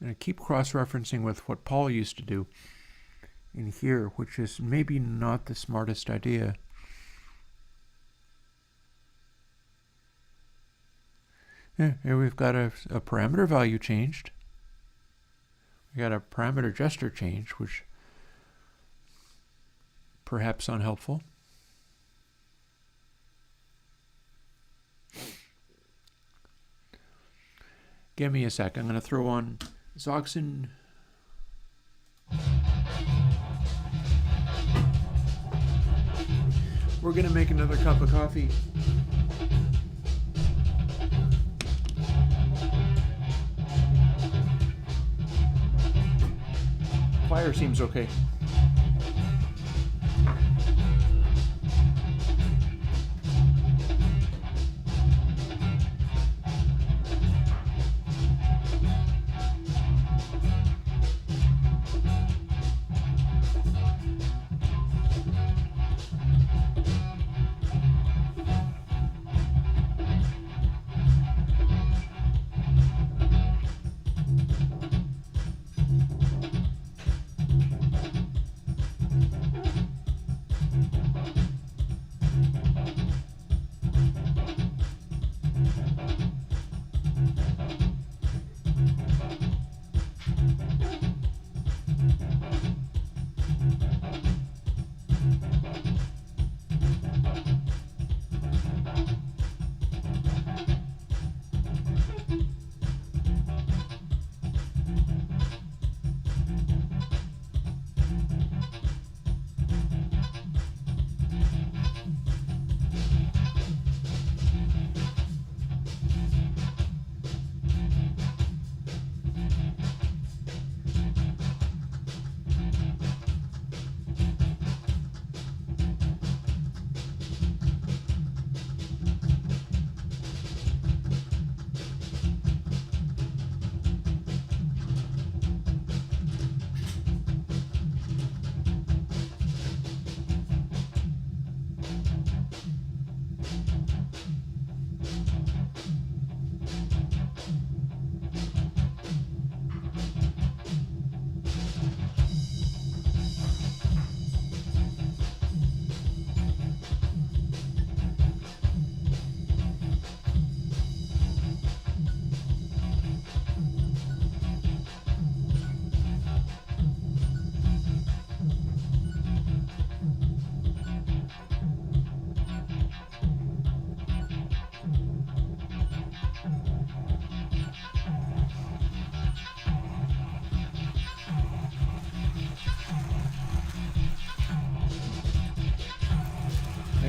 And I keep cross-referencing with what Paul used to do in here, which is maybe not the smartest idea. Yeah, here we've got a parameter value changed. We got a parameter gesture change, which perhaps unhelpful. Give me a sec. I'm going to throw on Zoxin. We're going to make another cup of coffee. Fire seems okay.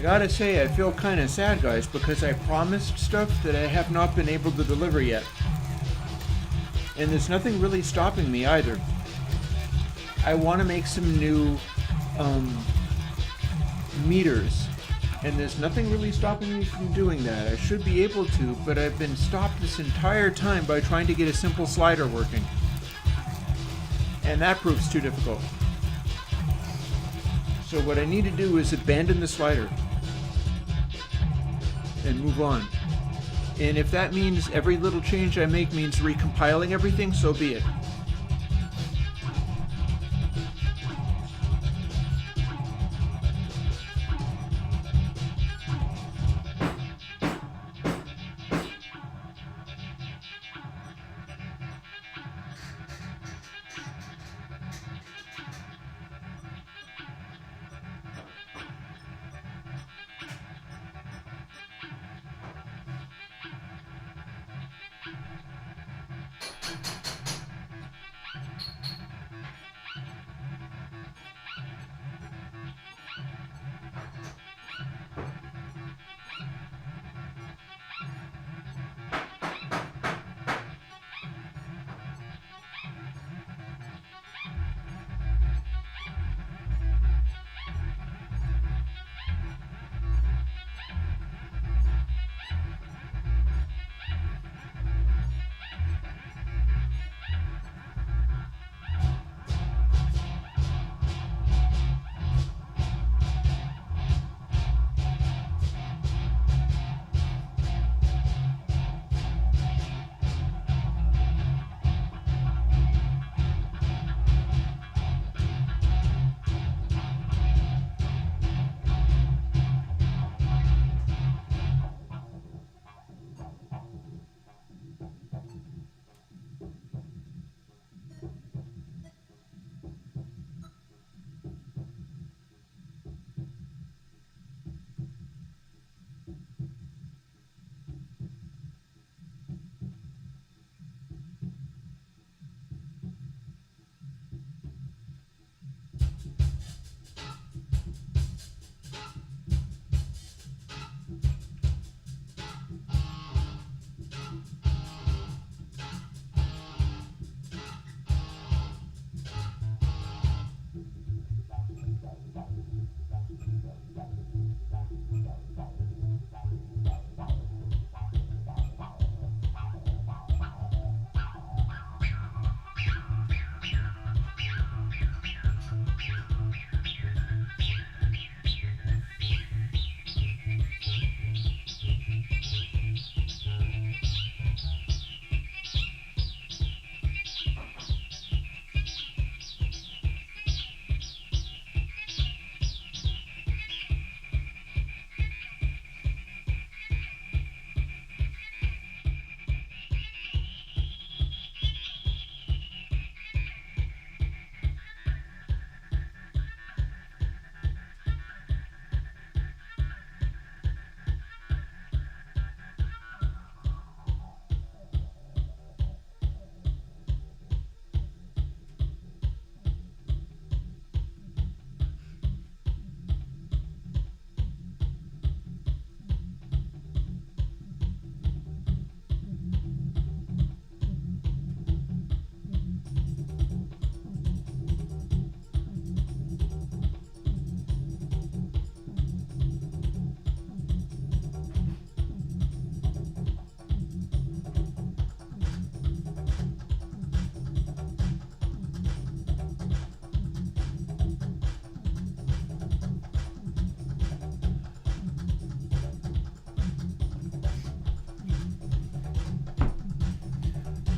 gotta say, I feel kind of sad, guys, because I promised stuff that I have not been able to deliver yet. And there's nothing really stopping me either. I want to make some new meters, and there's nothing really stopping me from doing that. I should be able to, but I've been stopped this entire time by trying to get a simple slider working. And that proves too difficult. So what I need to do is abandon the slider and move on. And if that means every little change I make means recompiling everything, so be it.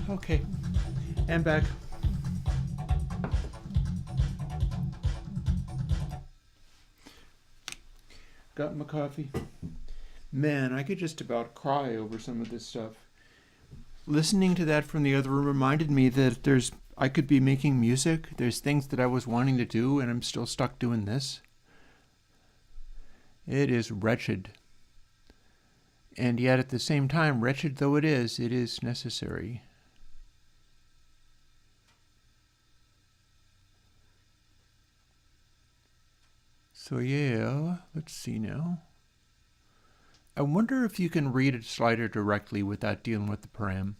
Okay, and back. Got my coffee. Man, I could just about cry over some of this stuff. Listening to that from the other room reminded me that I could be making music. There's things that I was wanting to do, and I'm still stuck doing this. It is wretched. And yet at the same time, wretched though it is necessary. So yeah, let's see now. I wonder if you can read a slider directly without dealing with the param.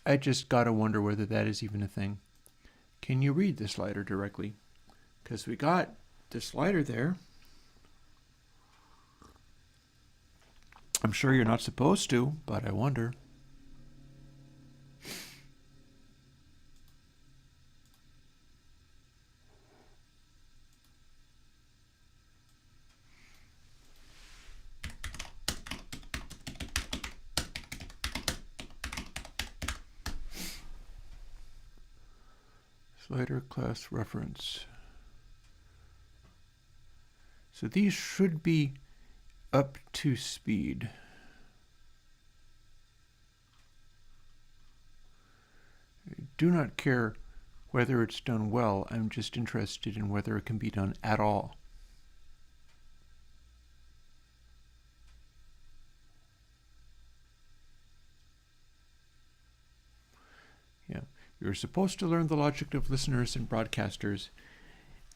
I just gotta wonder whether that is even a thing. Can you read the slider directly? Because we got the slider there. I'm sure you're not supposed to, but I wonder. Slider class reference. So these should be up to speed. I do not care whether it's done well. I'm just interested in whether it can be done at all. Yeah, you're supposed to learn the logic of listeners and broadcasters.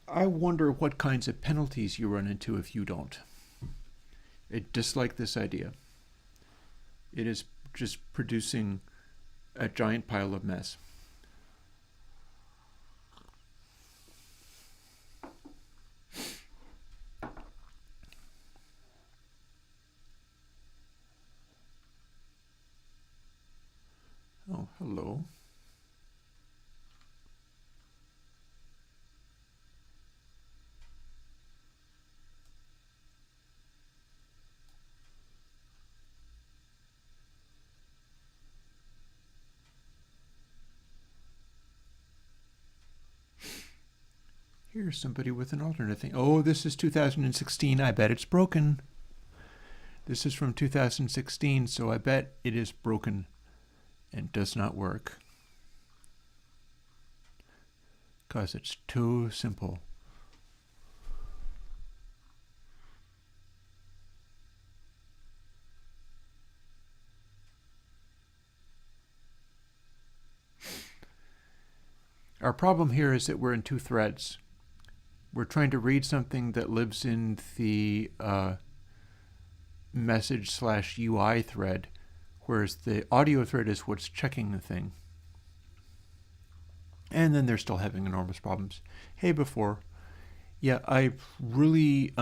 I wonder what kinds of penalties you run into if you don't. I dislike this idea. It is just producing a giant pile of mess. Oh, hello. Here's somebody with an alternate thing. Oh, this is 2016. I bet it's broken. This is from 2016, so I bet it is broken and does not work. Because it's too simple. Our problem here is that we're in two threads. We're trying to read something that lives in the message/UI thread, whereas the audio thread is what's checking the thing. And then they're still having enormous problems. Hey, before. Yeah, I really...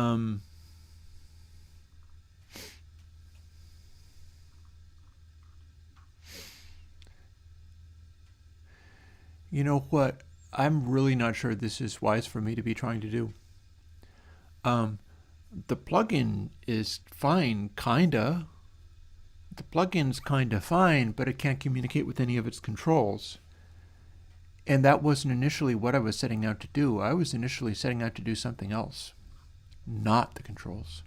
You know what? I'm really not sure this is wise for me to be trying to do. The plugin is fine, kinda. The plugin's kinda fine, but it can't communicate with any of its controls. And that wasn't initially what I was setting out to do. I was initially setting out to do something else, not the controls.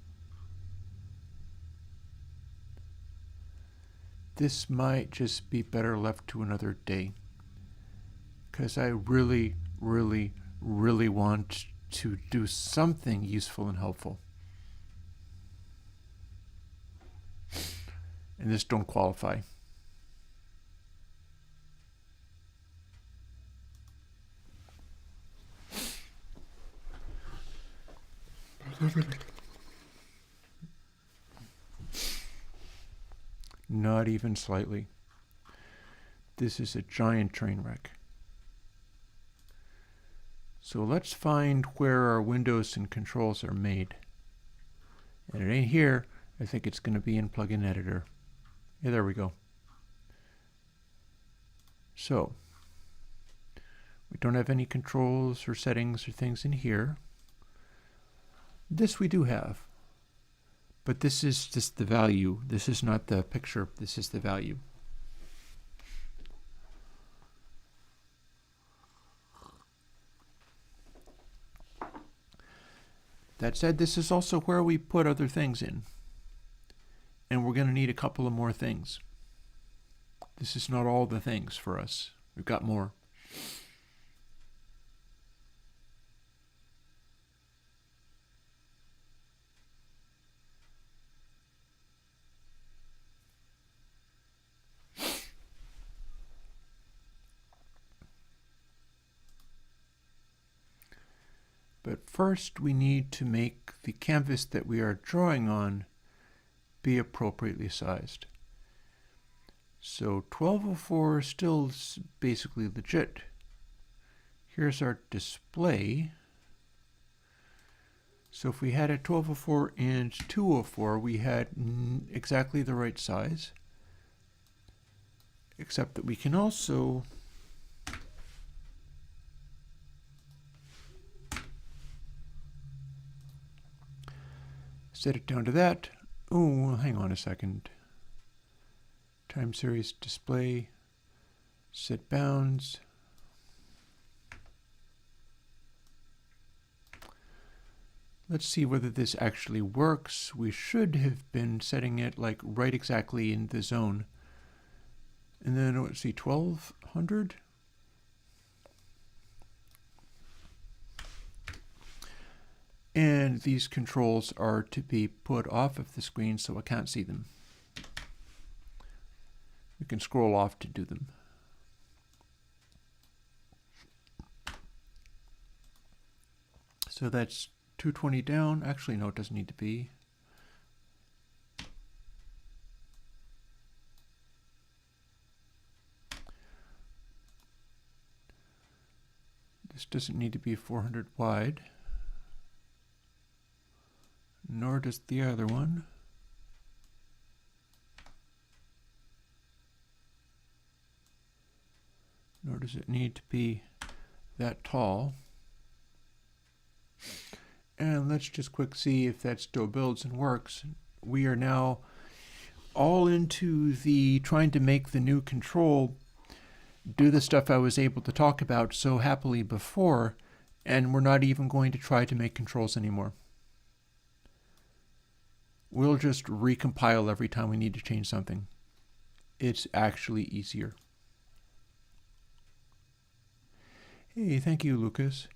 This might just be better left to another day, because I really, really, really want to do something useful and helpful. And this don't qualify. Not even slightly. This is a giant train wreck. So let's find where our windows and controls are made. And it ain't here. I think it's going to be in Plugin Editor. Yeah, there we go. So we don't have any controls or settings or things in here. This we do have. But this is just the value. This is not the picture. This is the value. That said, this is also where we put other things in. And we're going to need a couple of more things. This is not all the things for us. We've got more. But first we need to make the canvas that we are drawing on be appropriately sized. So 1204 is still basically legit. Here's our display. So if we had a 1204 and 204, we had exactly the right size, except that we can also set it down to that. Oh, hang on a second. Time series display, set bounds. Let's see whether this actually works. We should have been setting it like right exactly in the zone. And then let's see, 1200. And these controls are to be put off of the screen so I can't see them. We can scroll off to do them. So that's 220 down. Actually, no, it doesn't need to be. This doesn't need to be 400 wide. Nor does the other one. Nor does it need to be that tall. And let's just quick see if that still builds and works. We are now all into the trying to make the new control do the stuff I was able to talk about so happily before, and we're not even going to try to make controls anymore. We'll just recompile every time we need to change something. It's actually easier. Hey, thank you, Lucas.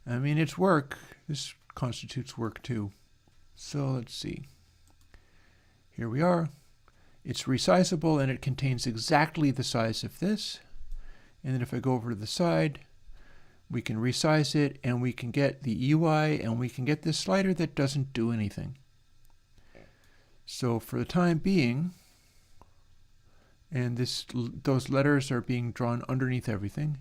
I mean, it's work. This constitutes work too. So let's see. Here we are. It's resizable and it contains exactly the size of this. And then if I go over to the side, we can resize it and we can get the UI and we can get this slider that doesn't do anything. So for the time being, and those letters are being drawn underneath everything,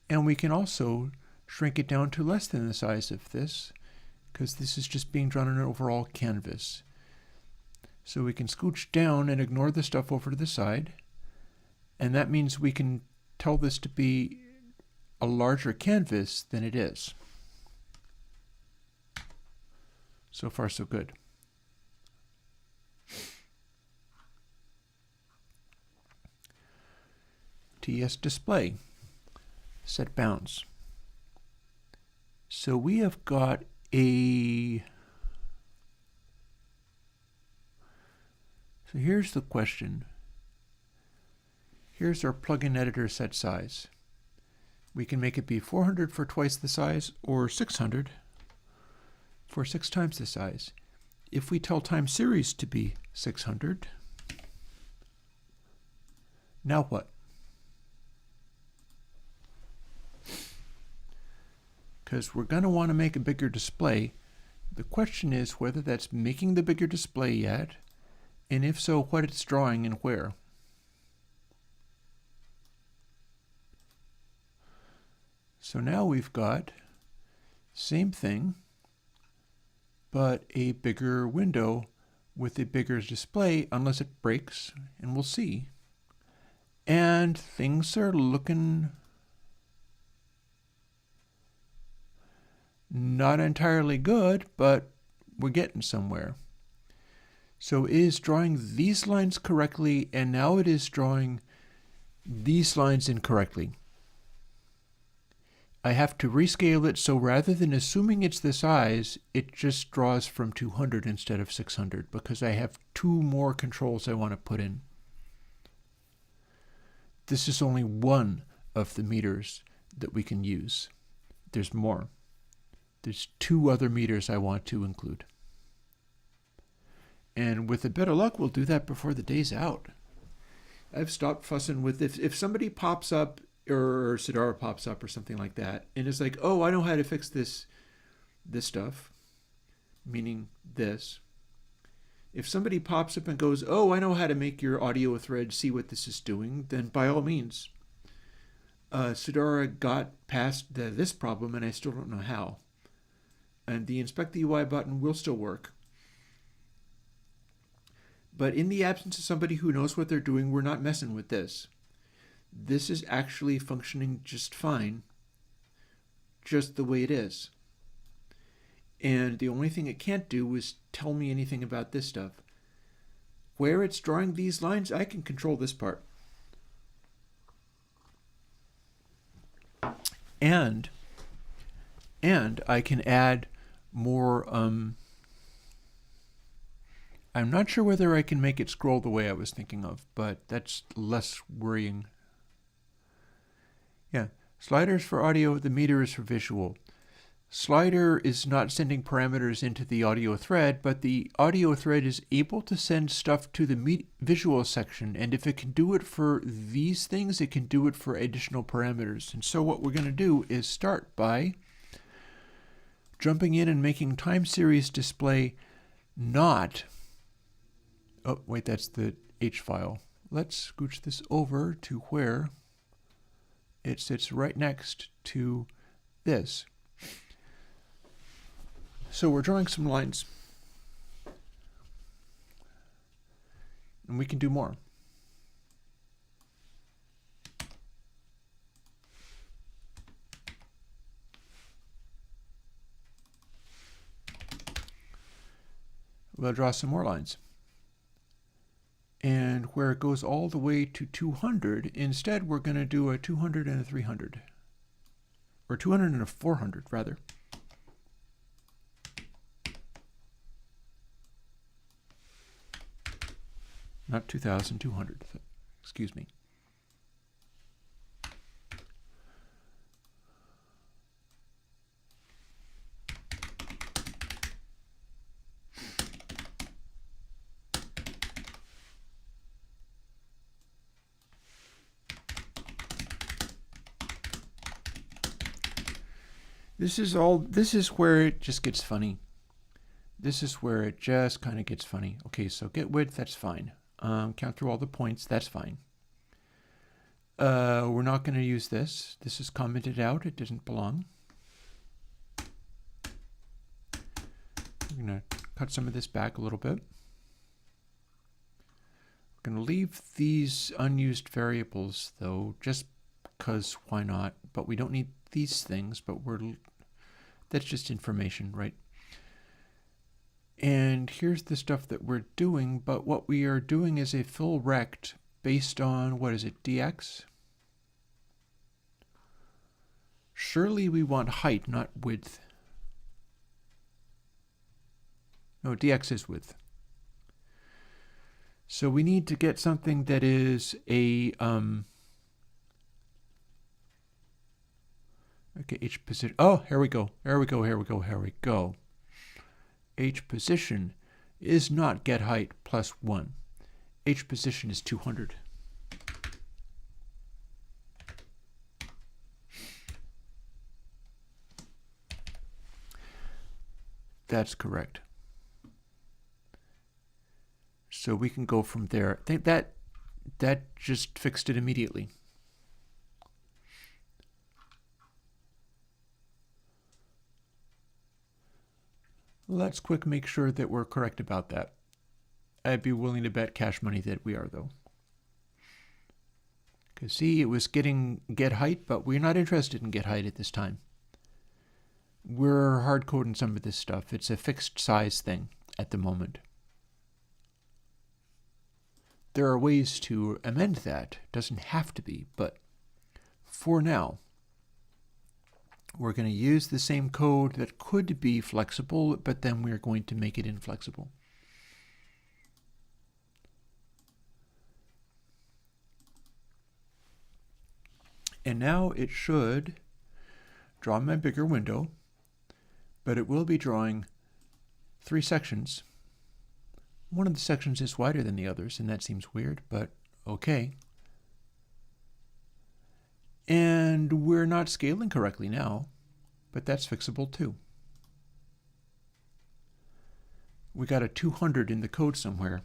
and we can also shrink it down to less than the size of this, because this is just being drawn on an overall canvas. So we can scooch down and ignore the stuff over to the side, and that means we can tell this to be a larger canvas than it is. So far, so good. TS display, set bounds. So we have got so here's the question. Here's our plugin editor set size. We can make it be 400 for twice the size, or 600 for 6 times the size. If we tell time series to be 600, now what? Because we're going to want to make a bigger display. The question is whether that's making the bigger display yet, and if so, what it's drawing and where. So now we've got same thing, but a bigger window with a bigger display, unless it breaks, and we'll see. And things are looking not entirely good, but we're getting somewhere. So it is drawing these lines correctly, and now it is drawing these lines incorrectly. I have to rescale it, so rather than assuming it's the size, it just draws from 200 instead of 600, because I have 2 more controls I want to put in. This is only one of the meters that we can use. There's more. There's 2 other meters I want to include. And with a bit of luck, we'll do that before the day's out. I've stopped fussing with if somebody pops up, or Sidara pops up or something like that, and it's like, oh, I know how to fix this stuff, meaning this. If somebody pops up and goes, oh, I know how to make your audio thread see what this is doing, then by all means. Sudara got past this problem, and I still don't know how. And the Inspect the UI button will still work. But in the absence of somebody who knows what they're doing, we're not messing with this. This is actually functioning just fine, just the way it is. And the only thing it can't do is tell me anything about this stuff. Where it's drawing these lines, I can control this part. And I can add more, I'm not sure whether I can make it scroll the way I was thinking of, but that's less worrying. Yeah, sliders for audio, the meter is for visual. Slider is not sending parameters into the audio thread, but the audio thread is able to send stuff to the visual section, and if it can do it for these things, it can do it for additional parameters. And so what we're going to do is start by jumping in and making time series display not, oh wait, that's the H file. Let's scooch this over to where it sits right next to this. So we're drawing some lines, and we can do more. We'll draw some more lines. And where it goes all the way to 200, instead we're going to do a 200 and a 300. Or 200 and a 400, rather. Not 2,200, excuse me. This is where it just gets funny. This is where it just kind of gets funny. Okay, so get width, that's fine. Count through all the points, that's fine. We're not going to use this. This is commented out, it doesn't belong. We're going to cut some of this back a little bit. We're going to leave these unused variables though, just because why not? But we don't need these things, but that's just information, right? And here's the stuff that we're doing, but what we are doing is a full rect based on, what is it, dx? Surely we want height, not width. No, dx is width. So we need to get something that is a, okay, H position, oh, here we go, here we go, here we go, here we go. H position is not get height plus 1. H position is 200. That's correct. So we can go from there. I think that just fixed it immediately. Let's quick make sure that we're correct about that. I'd be willing to bet cash money that we are, though. Because see, it was getting get height, but we're not interested in get height at this time. We're hard coding some of this stuff. It's a fixed size thing at the moment. There are ways to amend that. It doesn't have to be, but for now, we're going to use the same code that could be flexible, but then we're going to make it inflexible. And now it should draw my bigger window, but it will be drawing 3 sections. One of the sections is wider than the others, and that seems weird, but okay. And we're not scaling correctly now, but that's fixable too. We got a 200 in the code somewhere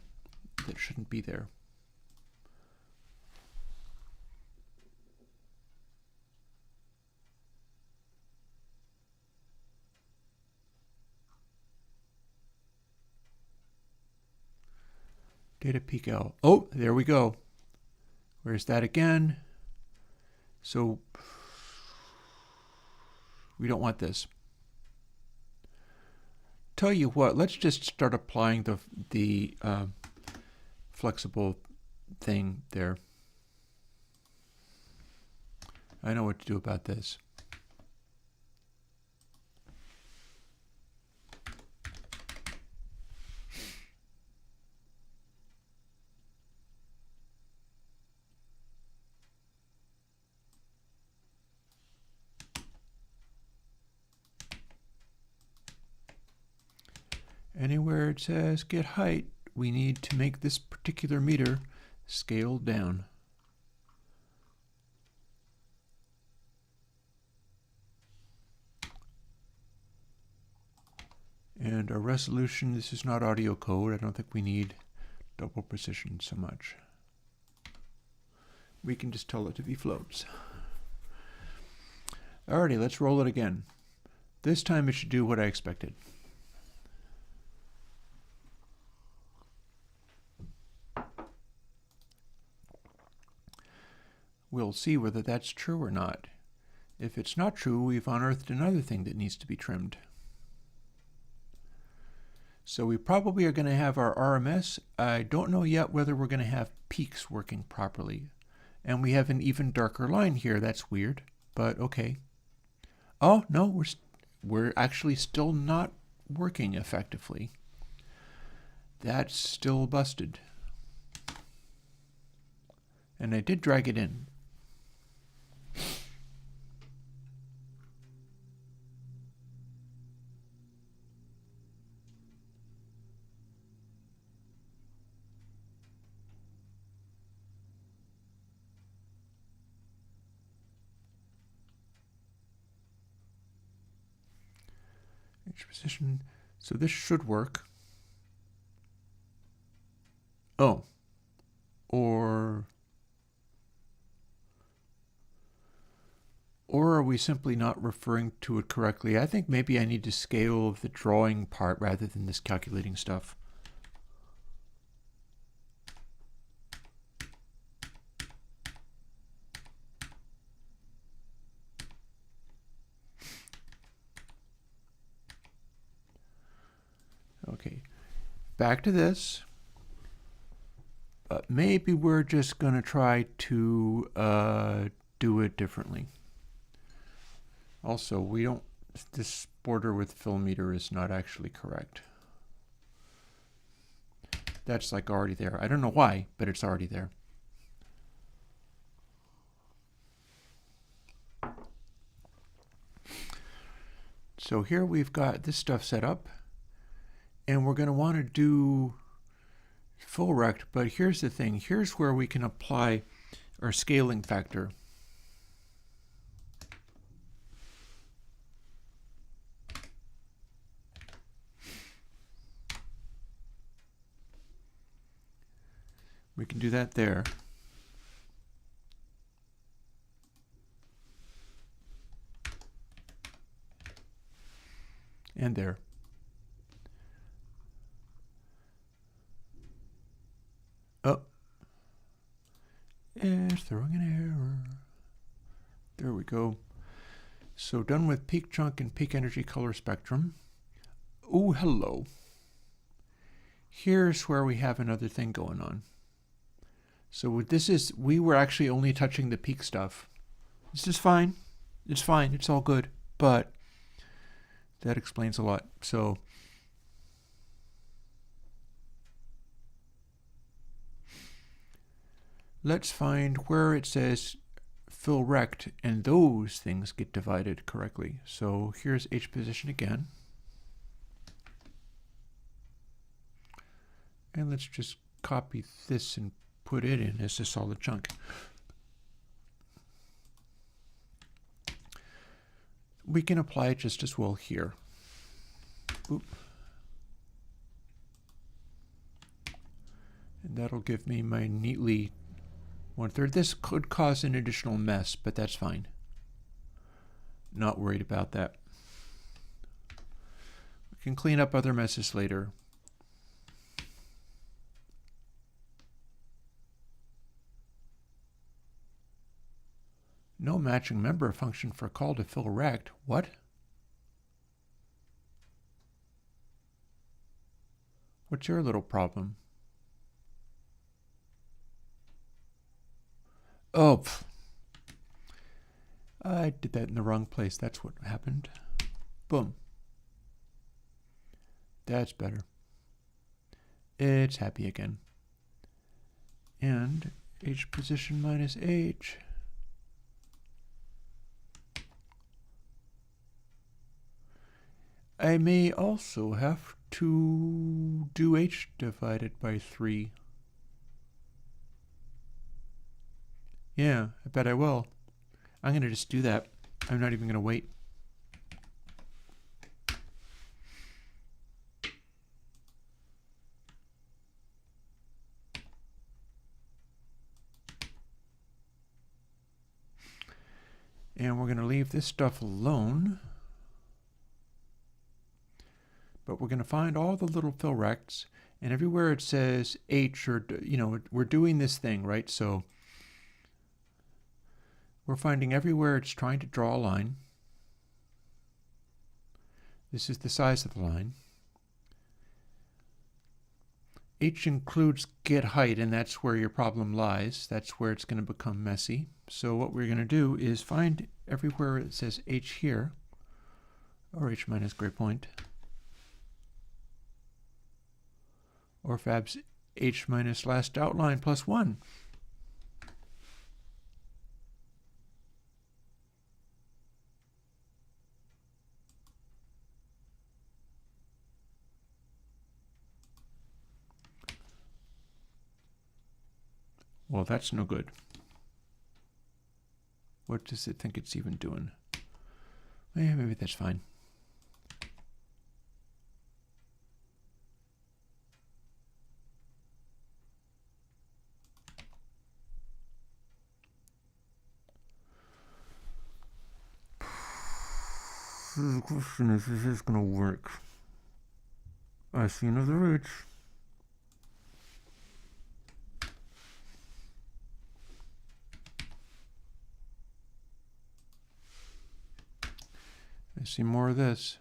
that shouldn't be there. Data peak L. Oh, there we go. Where's that again? So we don't want this. Tell you what, let's just start applying the flexible thing there. I know what to do about this. Anywhere it says get height, we need to make this particular meter scaled down. And our resolution, this is not audio code. I don't think we need double precision so much. We can just tell it to be floats. Alrighty, let's roll it again. This time it should do what I expected. We'll see whether that's true or not. If it's not true, we've unearthed another thing that needs to be trimmed. So we probably are going to have our RMS. I don't know yet whether we're going to have peaks working properly. And we have an even darker line here. That's weird, but okay. Oh, no, we're actually still not working effectively. That's still busted. And I did drag it in. Position. So this should work. Oh. Or are we simply not referring to it correctly? I think maybe I need to scale the drawing part rather than this calculating stuff. Okay, back to this. Maybe we're just going to try to do it differently. Also, this border with fill meter is not actually correct. That's like already there. I don't know why, but it's already there. So here we've got this stuff set up. And we're going to want to do full rect, but here's the thing. Here's where we can apply our scaling factor. We can do that there. And there. Oh, it's throwing an error. There we go. So done with peak chunk and peak energy color spectrum. Oh, hello. Here's where we have another thing going on. So what this is, we were actually only touching the peak stuff. This is fine. It's fine. It's all good. But that explains a lot. So let's find where it says fill rect and those things get divided correctly. So here's H position again. And let's just copy this and put it in as a solid chunk. We can apply it just as well here. Oop. And that'll give me my neatly 1/3. This could cause an additional mess, but that's fine. Not worried about that. We can clean up other messes later. No matching member function for call to fill rect. What? What's your little problem? Oh, I did that in the wrong place. That's what happened. Boom. That's better. It's happy again. And H position minus H. I may also have to do H divided by 3. Yeah, I bet I will. I'm going to just do that. I'm not even going to wait. And we're going to leave this stuff alone. But we're going to find all the little fill rects, and everywhere it says H, or, you know, we're doing this thing, right? So we're finding everywhere it's trying to draw a line. This is the size of the line. H includes get height, and that's where your problem lies. That's where it's going to become messy. So what we're going to do is find everywhere it says H here, or H minus gray point, or fabs H minus last outline plus 1. Well, that's no good. What does it think it's even doing? Yeah, maybe that's fine. The question is this going to work? I see another H. I see more of this.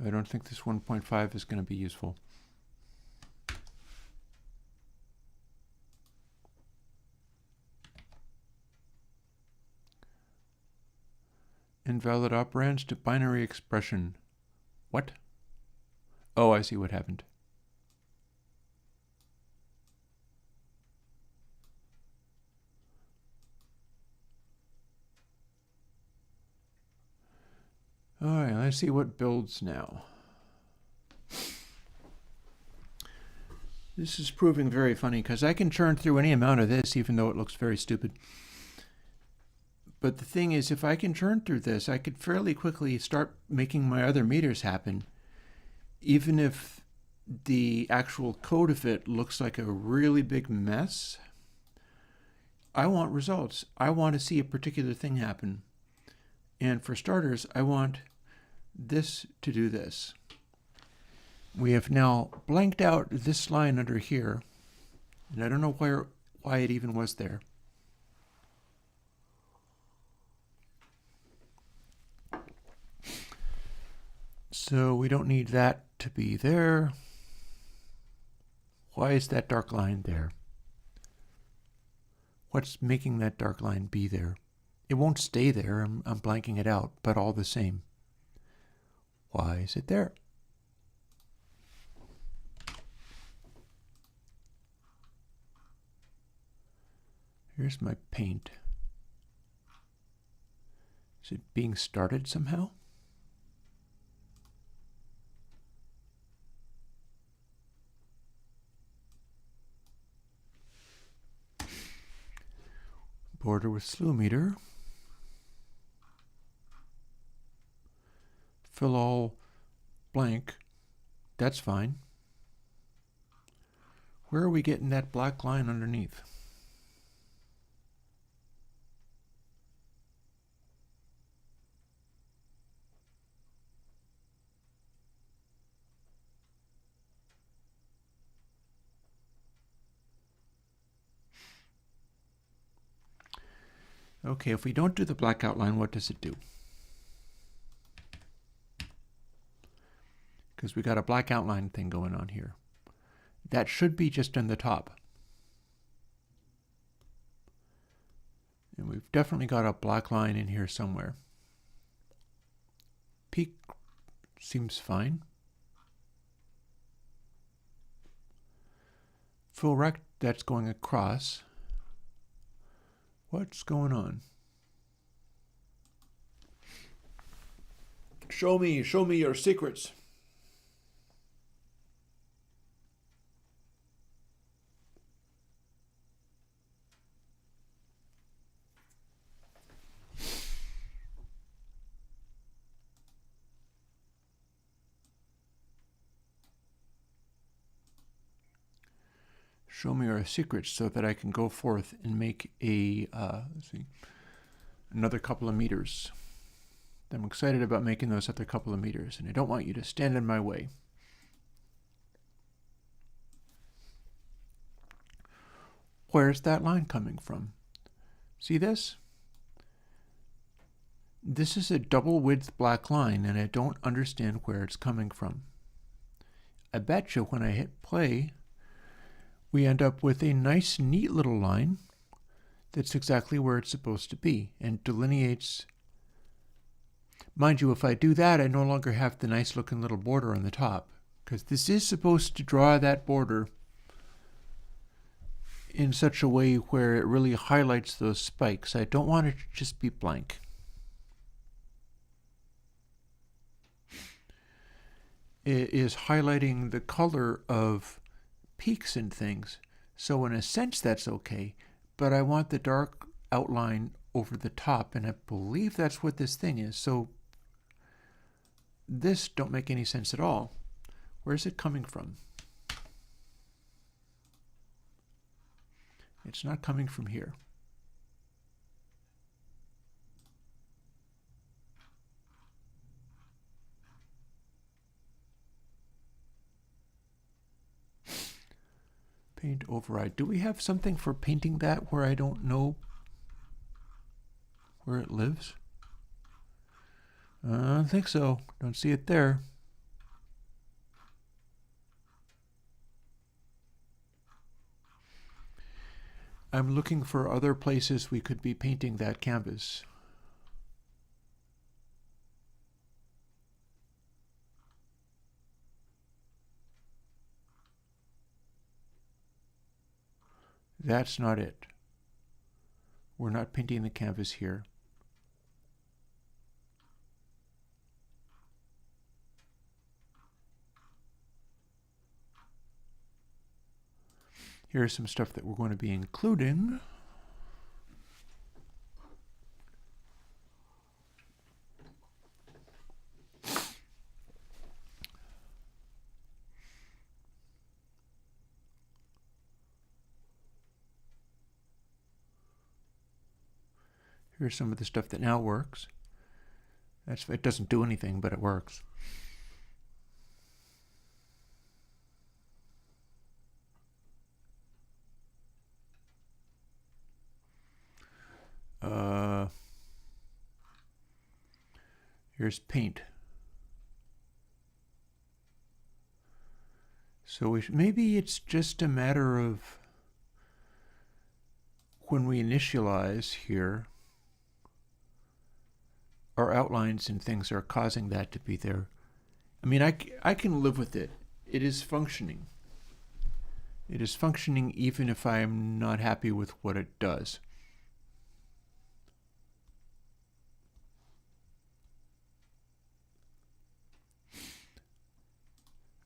I don't think this 1.5 is going to be useful. Invalid operands to binary expression. What? Oh, I see what happened. All right, let's see what builds now. This is proving very funny because I can churn through any amount of this even though it looks very stupid. But the thing is, if I can churn through this, I could fairly quickly start making my other meters happen, even if the actual code of it looks like a really big mess. I want results. I want to see a particular thing happen. And for starters, I want this to do this. We have now blanked out this line under here, and I don't know why it even was there. So we don't need that to be there. Why is that dark line there? What's making that dark line be there? It won't stay there. I'm blanking it out, but all the same. Why is it there? Here's my paint. Is it being started somehow? Border with slew meter. Fill all blank. That's fine. Where are we getting that black line underneath? Okay, if we don't do the black outline, what does it do? Because we got a black outline thing going on here. That should be just in the top. And we've definitely got a black line in here somewhere. Peak seems fine. Full rect, that's going across. What's going on? Show me your secrets. Show me your secrets so that I can go forth and make a, let's see, another couple of meters. I'm excited about making those other couple of meters, and I don't want you to stand in my way. Where's that line coming from? See this? This is a double width black line, and I don't understand where it's coming from. I bet you when I hit play, we end up with a nice, neat little line that's exactly where it's supposed to be and delineates. Mind you, if I do that, I no longer have the nice looking little border on the top, because this is supposed to draw that border in such a way where it really highlights those spikes. I don't want it to just be blank. It is highlighting the color of peaks and things, so in a sense that's okay, but I want the dark outline over the top, and I believe that's what this thing is. So this don't make any sense at all. Where's it coming from? It's not coming from here. Paint override. Do we have something for painting that where I don't know where it lives? I don't think so. Don't see it there. I'm looking for other places we could be painting that canvas. That's not it. We're not painting the canvas here. Here's some stuff that we're going to be including. Here's some of the stuff that now works. It doesn't do anything, but it works. Here's paint. So maybe it's just a matter of when we initialize here, our outlines and things are causing that to be there. I mean, I can live with it. It is functioning. It is functioning even if I'm not happy with what it does.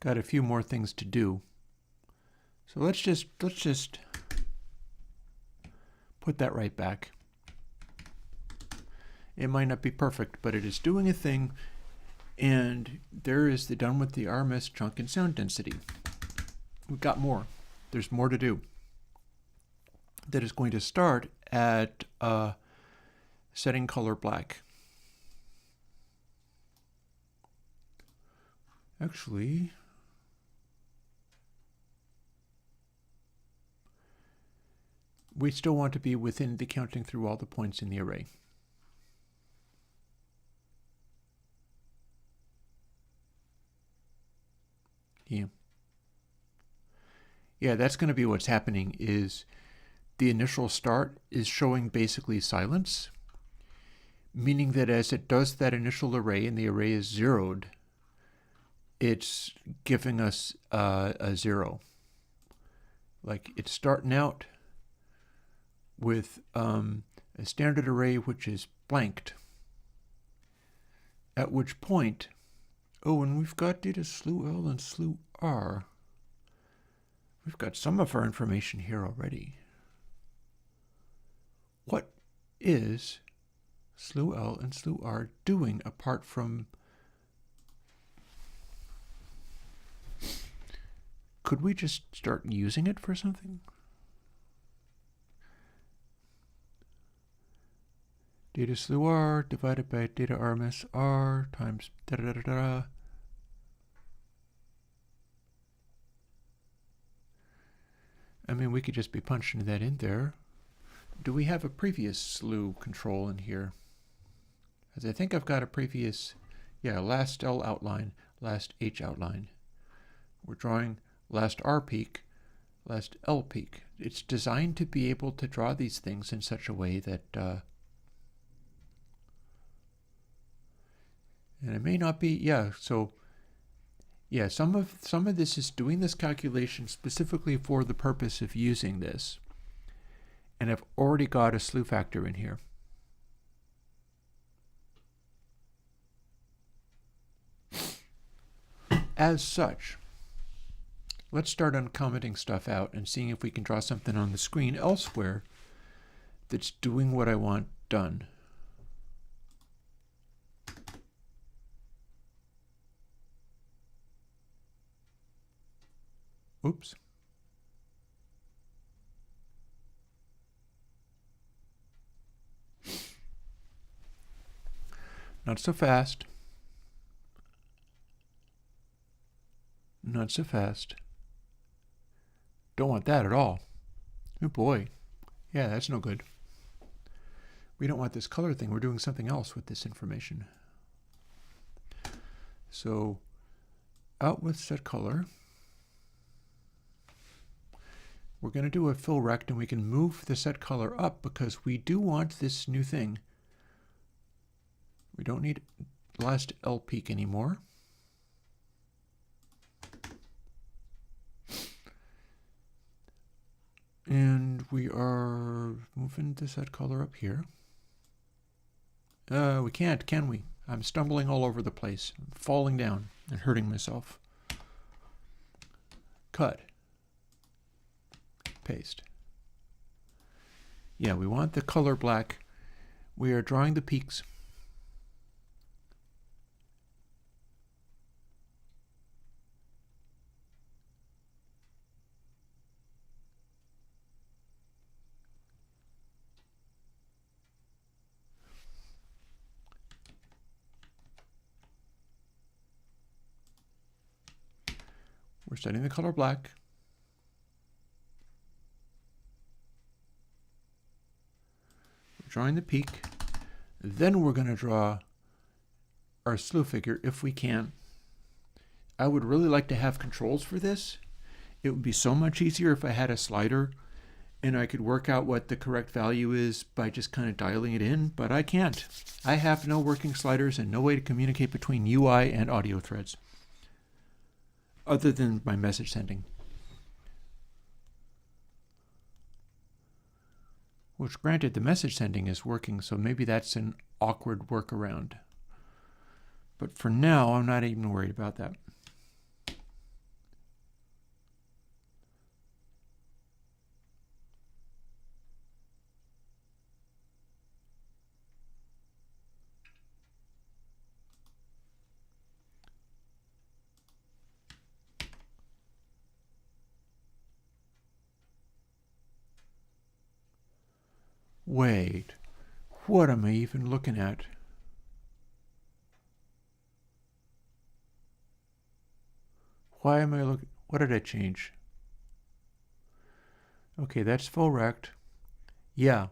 Got a few more things to do. So let's just put that right back. It might not be perfect, but it is doing a thing, And there is the done with the RMS chunk and sound density. We've got more. There's more to do. That is going to start at setting color black. Actually, we still want to be within the counting through all the points in the array. Yeah. Yeah, that's going to be what's happening is the initial start is showing basically silence, meaning that as it does that initial array and the array is zeroed, it's giving us a 0. Like it's starting out with a standard array which is blanked, at which point, oh, and we've got data slew L and slew R. We've got some of our information here already. What is slew L and slew R doing apart from... Could we just start using it for something? Data slew R divided by data RMS R times da da da da da. I mean, we could just be punching that in there. Do we have a previous slew control in here? As I think I've got a previous, yeah, last L outline, last H outline. We're drawing last R peak, last L peak. It's designed to be able to draw these things in such a way that, and it may not be, yeah, so, yeah, some of this is doing this calculation specifically for the purpose of using this. And I've already got a slew factor in here. As such, let's start uncommenting stuff out and seeing if we can draw something on the screen elsewhere that's doing what I want done. Oops. Not so fast. Not so fast. Don't want that at all. Oh boy. Yeah, that's no good. We don't want this color thing. We're doing something else with this information. So, out with set color. We're going to do a fill rect, and we can move the set color up because we do want this new thing. We don't need last L peak anymore. And we are moving the set color up here. We can't, can we? I'm stumbling all over the place. I'm falling down and hurting myself. Cut. Paste. Yeah, we want the color black. We are drawing the peaks. We're setting the color black. We're drawing the peak. Then we're going to draw our slew figure if we can. I would really like to have controls for this. It would be so much easier if I had a slider and I could work out what the correct value is by just kind of dialing it in, but I can't. I have no working sliders and no way to communicate between UI and audio threads, other than my message sending. Which, granted, the message sending is working, so maybe that's an awkward workaround. But for now, I'm not even worried about that. Wait, what am I even looking at? Why am I looking? What did I change? Okay, that's full rect. Yeah,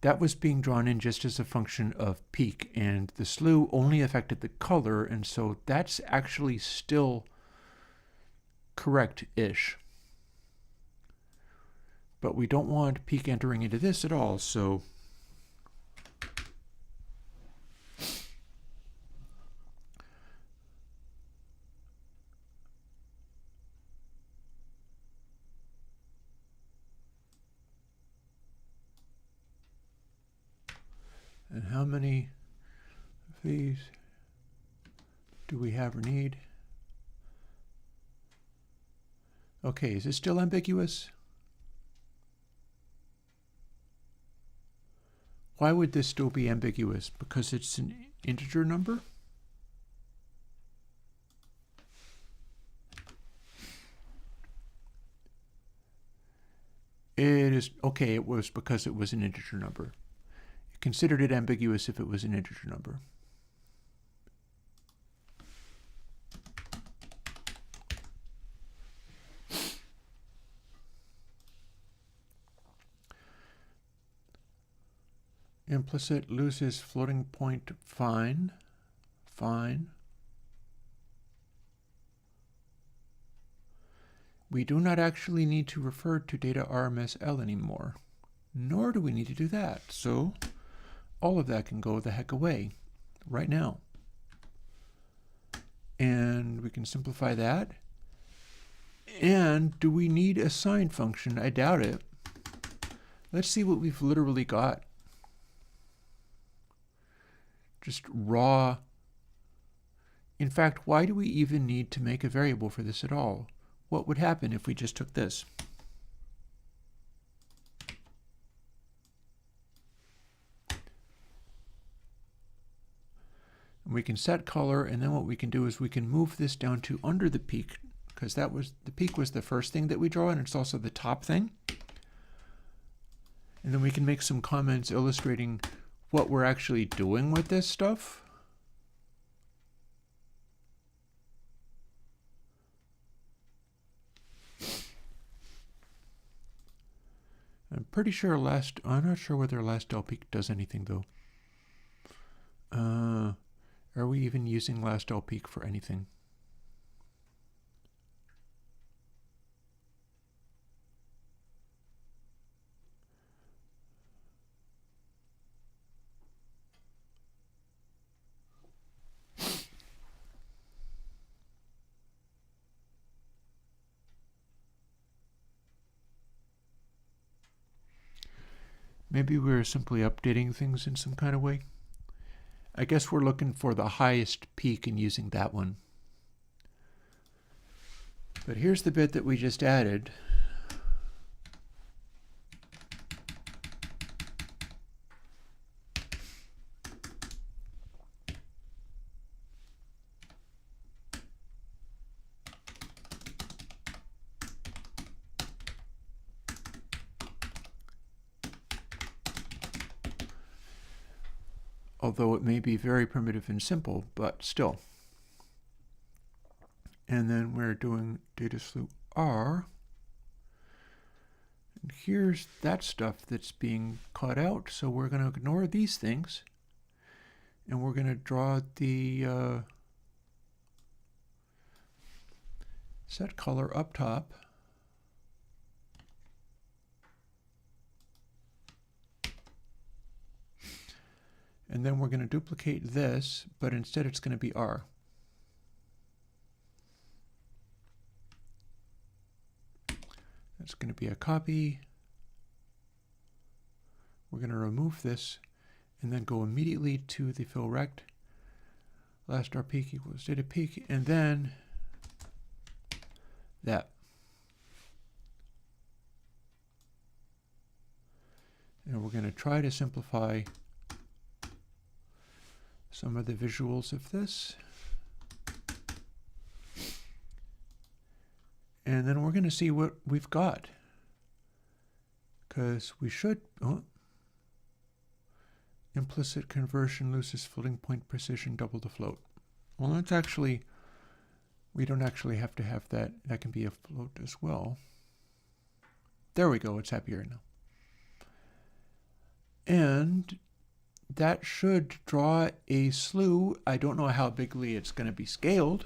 that was being drawn in just as a function of peak, and the slew only affected the color, and so that's actually still correct-ish. But we don't want peak entering into this at all, so and how many of these do we have or need? Okay, is it still ambiguous? Why would this still be ambiguous? Because it's an integer number? It is, okay, it was because it was an integer number. It considered it ambiguous if it was an integer number. Implicit loses floating point, fine, fine. We do not actually need to refer to data RMSL anymore, nor do we need to do that. So all of that can go the heck away right now. And we can simplify that. And do we need a sign function? I doubt it. Let's see what we've literally got. Just raw. In fact, why do we even need to make a variable for this at all? What would happen if we just took this? And we can set color, and then what we can do is we can move this down to under the peak, because that was the peak was the first thing that we draw, and it's also the top thing. And then we can make some comments illustrating what we're actually doing with this stuff. I'm pretty sure I'm not sure whether last del peak does anything though. Are we even using last del peak for anything? Maybe we're simply updating things in some kind of way. I guess we're looking for the highest peak and using that one. But here's the bit that we just added. Although it may be very primitive and simple, but still. And then we're doing data slew R. And here's that stuff that's being cut out. So we're going to ignore these things. And we're going to draw the set color up top. And then we're going to duplicate this, but instead it's going to be R. That's going to be a copy. We're going to remove this and then go immediately to the fill rect. Last R peak equals data peak, and then that. And we're going to try to simplify some of the visuals of this. And then we're going to see what we've got. Because we should, Implicit conversion loses floating point precision, double the float. Well, that's actually, we don't actually have to have that. That can be a float as well. There we go, it's happier now. And that should draw a slew. I don't know how bigly it's going to be scaled.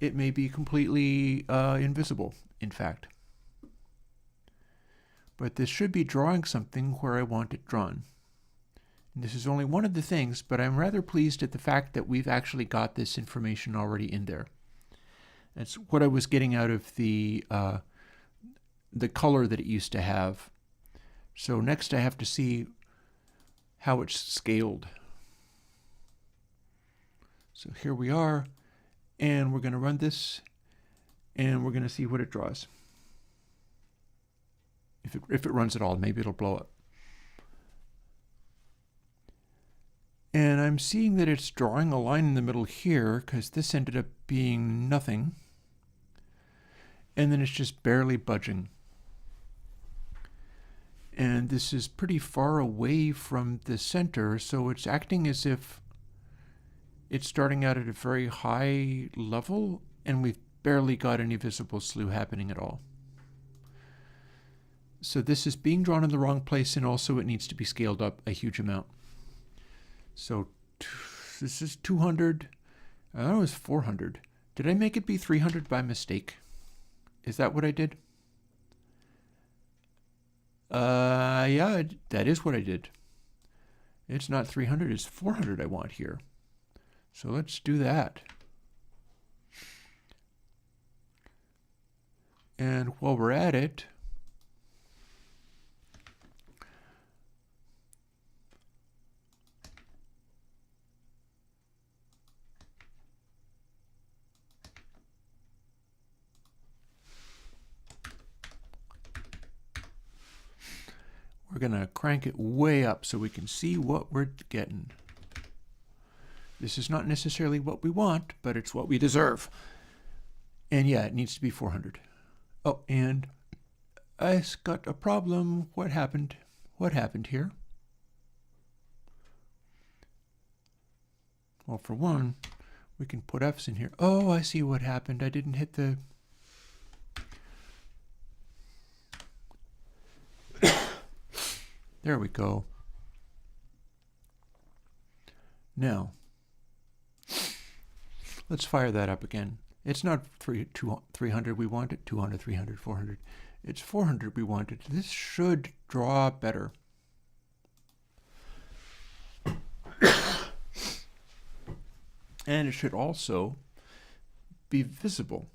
It may be completely invisible, in fact. But this should be drawing something where I want it drawn. And this is only one of the things, but I'm rather pleased at the fact that we've actually got this information already in there. That's what I was getting out of the color that it used to have. So next I have to see how it's scaled. So here we are, and we're going to run this, and we're going to see what it draws. If it runs at all, maybe it'll blow up. And I'm seeing that it's drawing a line in the middle here, because this ended up being nothing. And then it's just barely budging. And this is pretty far away from the center, so it's acting as if it's starting out at a very high level, and we've barely got any visible slew happening at all. So this is being drawn in the wrong place, and also it needs to be scaled up a huge amount. So this is 200. I thought it was 400. Did I make it be 300 by mistake? Is that what I did? Yeah, that is what I did. It's not 300, it's 400 I want here. So let's do that. And while we're at it, we're going to crank it way up so we can see what we're getting. This is not necessarily what we want, but it's what we deserve. And yeah, it needs to be 400. Oh, and I got a problem. What happened? What happened here? Well, for one, we can put F's in here. Oh, I see what happened. I didn't hit the... There we go. Now, let's fire that up again. It's not 300 we wanted, 200, 300, 400. It's 400 we wanted. This should draw better. And it should also be visible.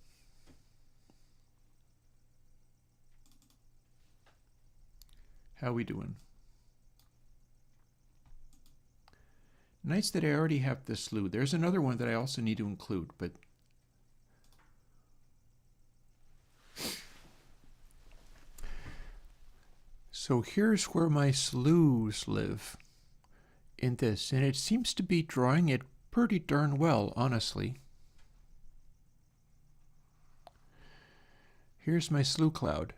How we doing? Nice that I already have this slew. There's another one that I also need to include, but so here's where my slews live in this, and it seems to be drawing it pretty darn well, honestly. Here's my slew cloud.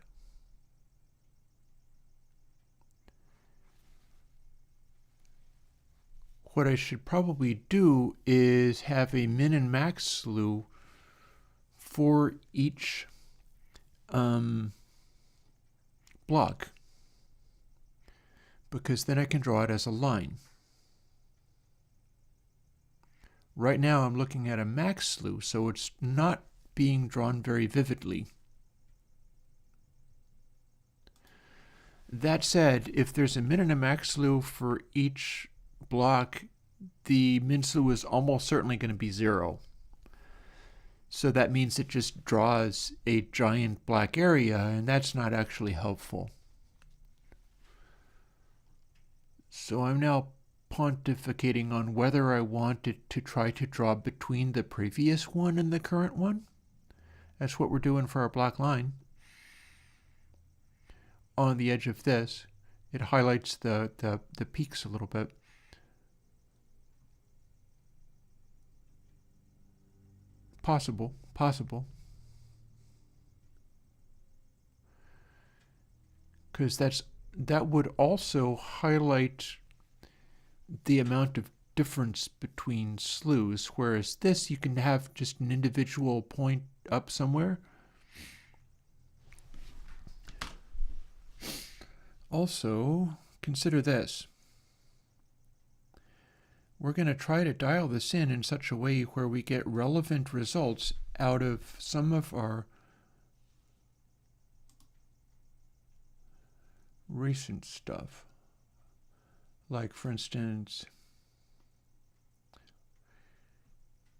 What I should probably do is have a min and max slew for each block, because then I can draw it as a line. Right now I'm looking at a max slew, so it's not being drawn very vividly. That said, if there's a min and a max slew for each block, the min slew is almost certainly going to be 0. So that means it just draws a giant black area, and that's not actually helpful. So I'm now pontificating on whether I want it to try to draw between the previous one and the current one. That's what we're doing for our black line. On the edge of this, it highlights the peaks a little bit. Possible. Because that would also highlight the amount of difference between slews, whereas this you can have just an individual point up somewhere. Also, consider this. We're going to try to dial this in such a way where we get relevant results out of some of our recent stuff. Like, for instance,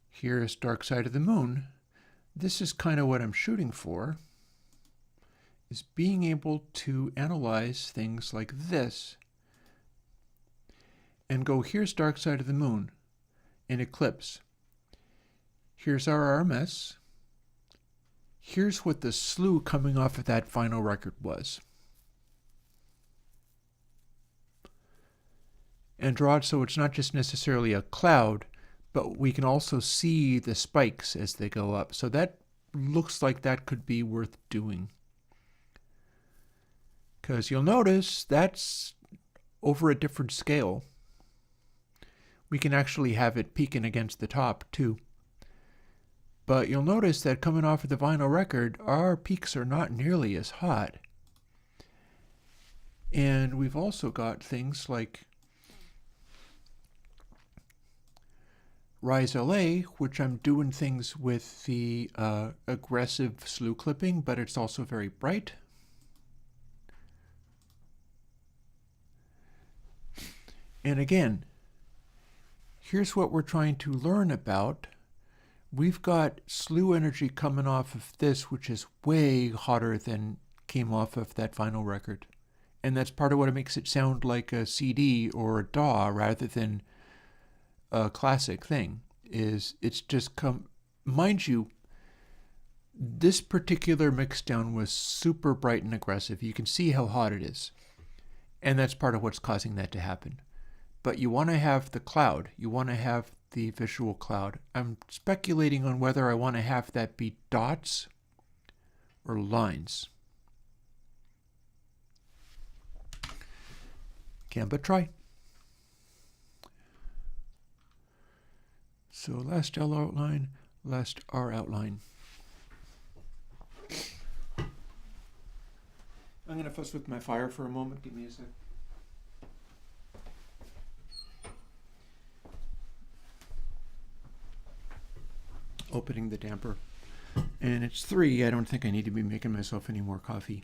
here's Dark Side of the Moon. This is kind of what I'm shooting for, is being able to analyze things like this and go, here's Dark Side of the Moon in Eclipse. Here's our RMS. Here's what the slew coming off of that final record was. And draw it so it's not just necessarily a cloud, but we can also see the spikes as they go up. So that looks like that could be worth doing. Because you'll notice that's over a different scale. We can actually have it peeking against the top too. But you'll notice that coming off of the vinyl record, our peaks are not nearly as hot. And we've also got things like Rise LA, which I'm doing things with the aggressive slew clipping, but it's also very bright. And again, here's what we're trying to learn about. We've got slew energy coming off of this, which is way hotter than came off of that vinyl record. And that's part of what makes it sound like a CD or a DAW rather than a classic thing. Is it's just mind you, this particular mixdown was super bright and aggressive. You can see how hot it is. And that's part of what's causing that to happen. But you want to have the cloud. You want to have the visual cloud. I'm speculating on whether I want to have that be dots or lines. Can but try. So last L outline, last R outline. I'm going to fuss with my fire for a moment. Give me a sec. Opening the damper. And it's 3. I don't think I need to be making myself any more coffee.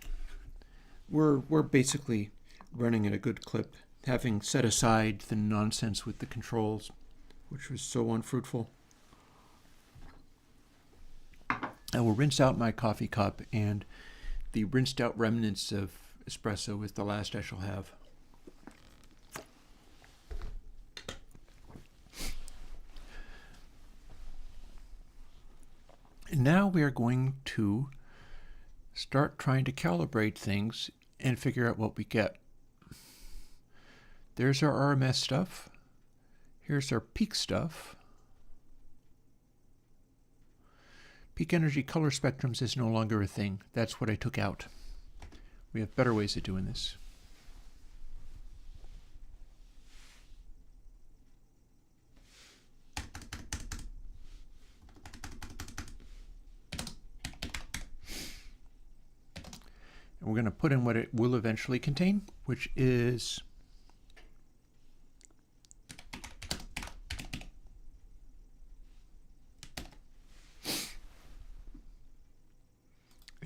We're basically running at a good clip, having set aside the nonsense with the controls, which was so unfruitful. I will rinse out my coffee cup, and the rinsed out remnants of espresso is the last I shall have. And now we are going to start trying to calibrate things and figure out what we get. There's our RMS stuff. Here's our peak stuff. Peak energy color spectrums is no longer a thing. That's what I took out. We have better ways of doing this. And we're going to put in what it will eventually contain, which is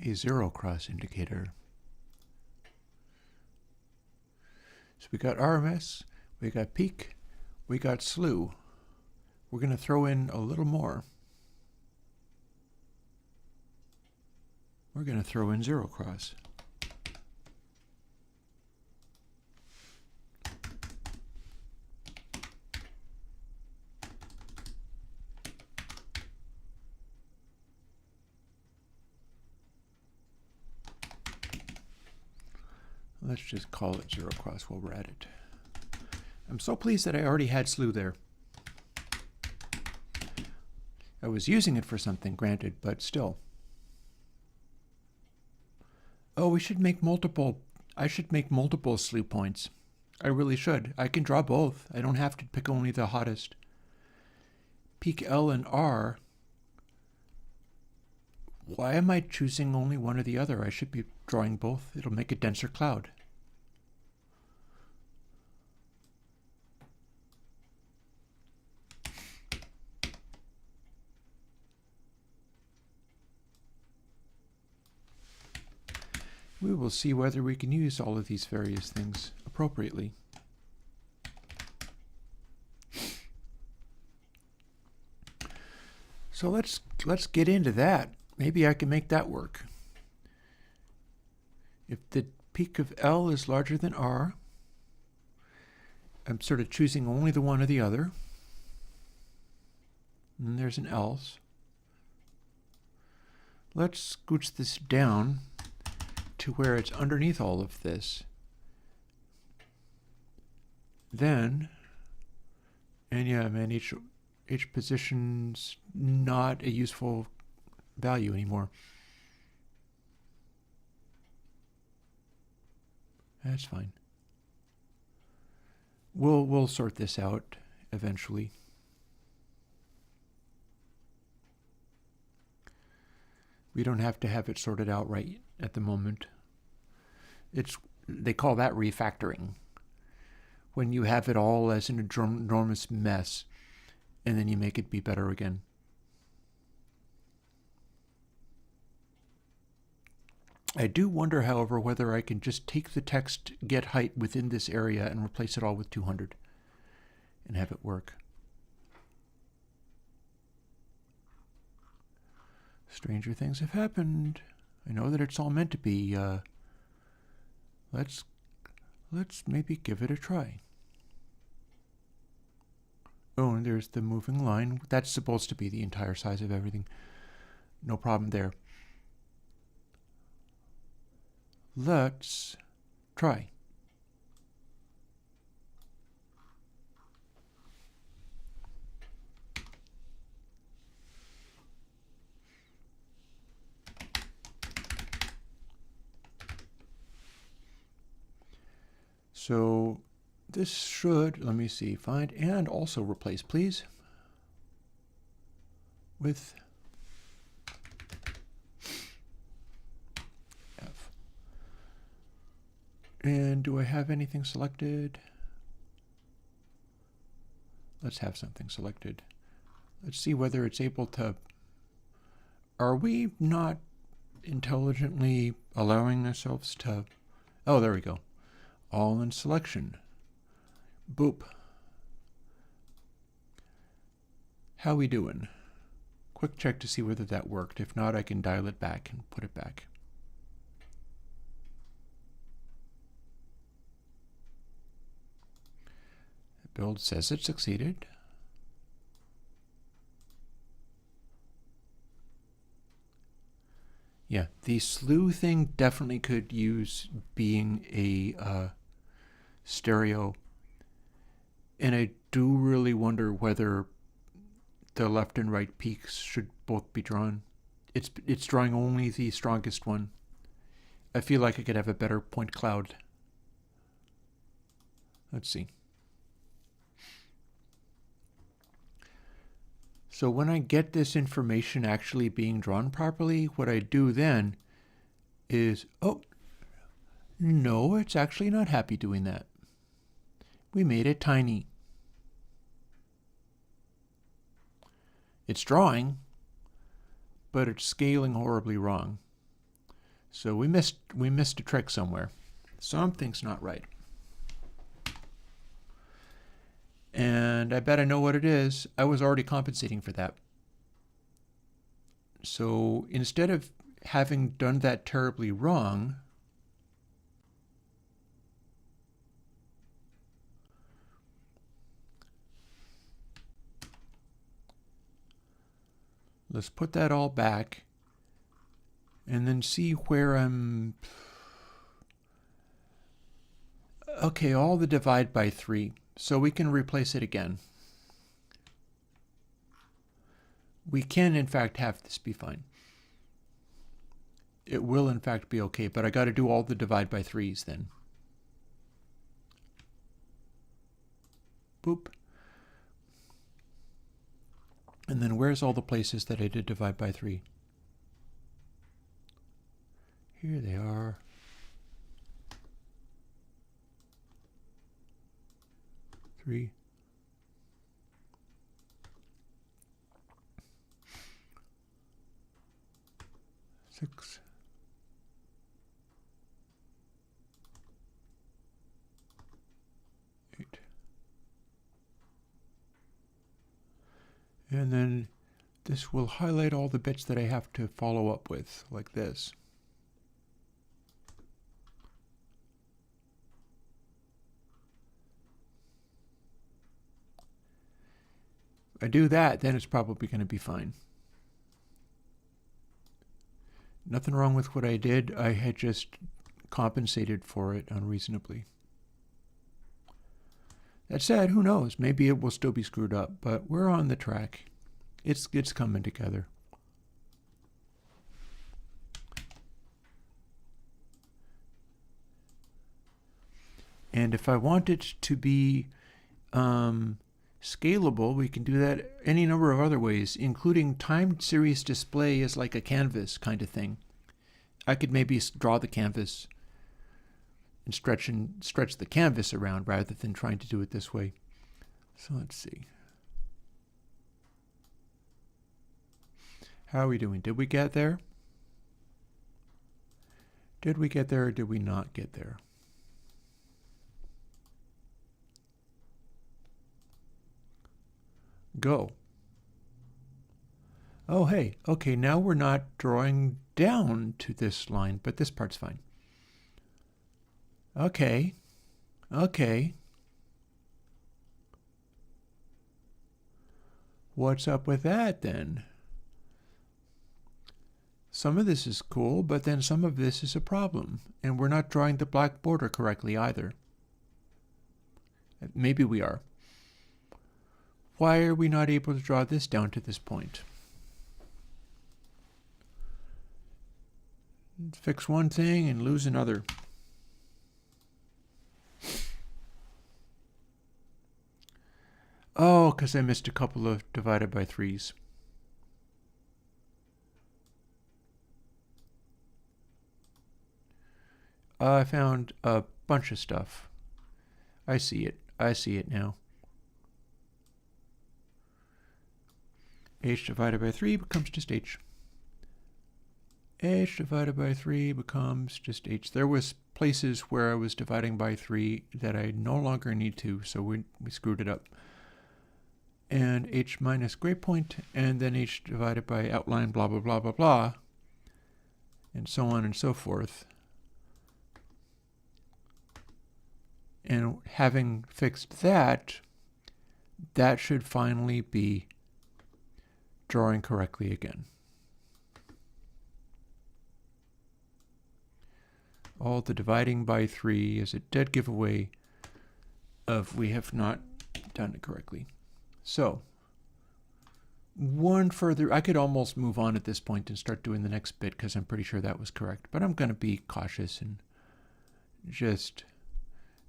a zero cross indicator. So we got RMS, we got peak, we got slew. We're going to throw in a little more. We're going to throw in zero cross. Let's just call it zero cross while we're at it. I'm so pleased that I already had slew there. I was using it for something, granted, but still. Oh, we should make multiple. I should make multiple slew points. I really should. I can draw both. I don't have to pick only the hottest. Peak L and R. Why am I choosing only one or the other? I should be drawing both. It'll make a denser cloud. We will see whether we can use all of these various things appropriately. So let's get into that. Maybe I can make that work. If the peak of L is larger than R, I'm sort of choosing only the one or the other. And there's an else. Let's scooch this down to where it's underneath all of this. Then, and yeah, man, each position's not a useful value anymore. That's fine. We'll sort this out eventually. We don't have to have it sorted out right at the moment. They call that refactoring. When you have it all as an enormous mess, and then you make it be better again. I do wonder, however, whether I can just take the text get height within this area and replace it all with 200 and have it work. Stranger things have happened. I know that it's all meant to be. Let's maybe give it a try. Oh, and there's the moving line. That's supposed to be the entire size of everything. No problem there. Let's try. So this should, let me see, find and also replace, please, with F. And do I have anything selected? Let's have something selected. Let's see whether it's able to. Are we not intelligently allowing ourselves to? Oh, there we go. All in selection. Boop. How we doing? Quick check to see whether that worked. If not, I can dial it back and put it back. The build says it succeeded. Yeah, the slew thing definitely could use being a stereo. And I do really wonder whether the left and right peaks should both be drawn. It's drawing only the strongest one. I feel like I could have a better point cloud. Let's see. So when I get this information actually being drawn properly, what I do then is, oh, no, it's actually not happy doing that. We made it tiny. It's drawing, but it's scaling horribly wrong. So we missed a trick somewhere. Something's not right. And I bet I know what it is. I was already compensating for that. So instead of having done that terribly wrong, let's put that all back and then see where I'm. Okay, all the divide by 3. So we can replace it again. We can, in fact, have this be fine. It will, in fact, be okay, but I got to do all the divide by 3s then. Boop. And then where's all the places that I did divide by 3? Here they are. Three. Six. Eight. And then this will highlight all the bits that I have to follow up with, like this. If I do that, then it's probably going to be fine. Nothing wrong with what I did. I had just compensated for it unreasonably. That said, who knows? Maybe it will still be screwed up, but we're on the track. It's coming together. And if I want it to be scalable, we can do that any number of other ways, including time series display as like a canvas kind of thing. I could maybe draw the canvas and stretch the canvas around rather than trying to do it this way. So let's see. How are we doing? Did we get there? Did we get there or did we not get there? Go. Oh, hey, okay, now we're not drawing down to this line, but this part's fine. Okay, okay. What's up with that then? Some of this is cool, but then some of this is a problem, and we're not drawing the black border correctly either. Maybe we are. Why are we not able to draw this down to this point? Fix one thing and lose another. Oh, because I missed a couple of divided by 3s. I found a bunch of stuff. I see it. I see it now. H divided by 3 becomes just H. H divided by 3 becomes just H. There was places where I was dividing by 3 that I no longer need to, so we screwed it up. And H minus gray point, and then H divided by outline, blah, blah, blah, blah, blah, and so on and so forth. And having fixed that, that should finally be drawing correctly again. All the dividing by 3 is a dead giveaway of we have not done it correctly. So, one further, I could almost move on at this point and start doing the next bit because I'm pretty sure that was correct, but I'm going to be cautious and just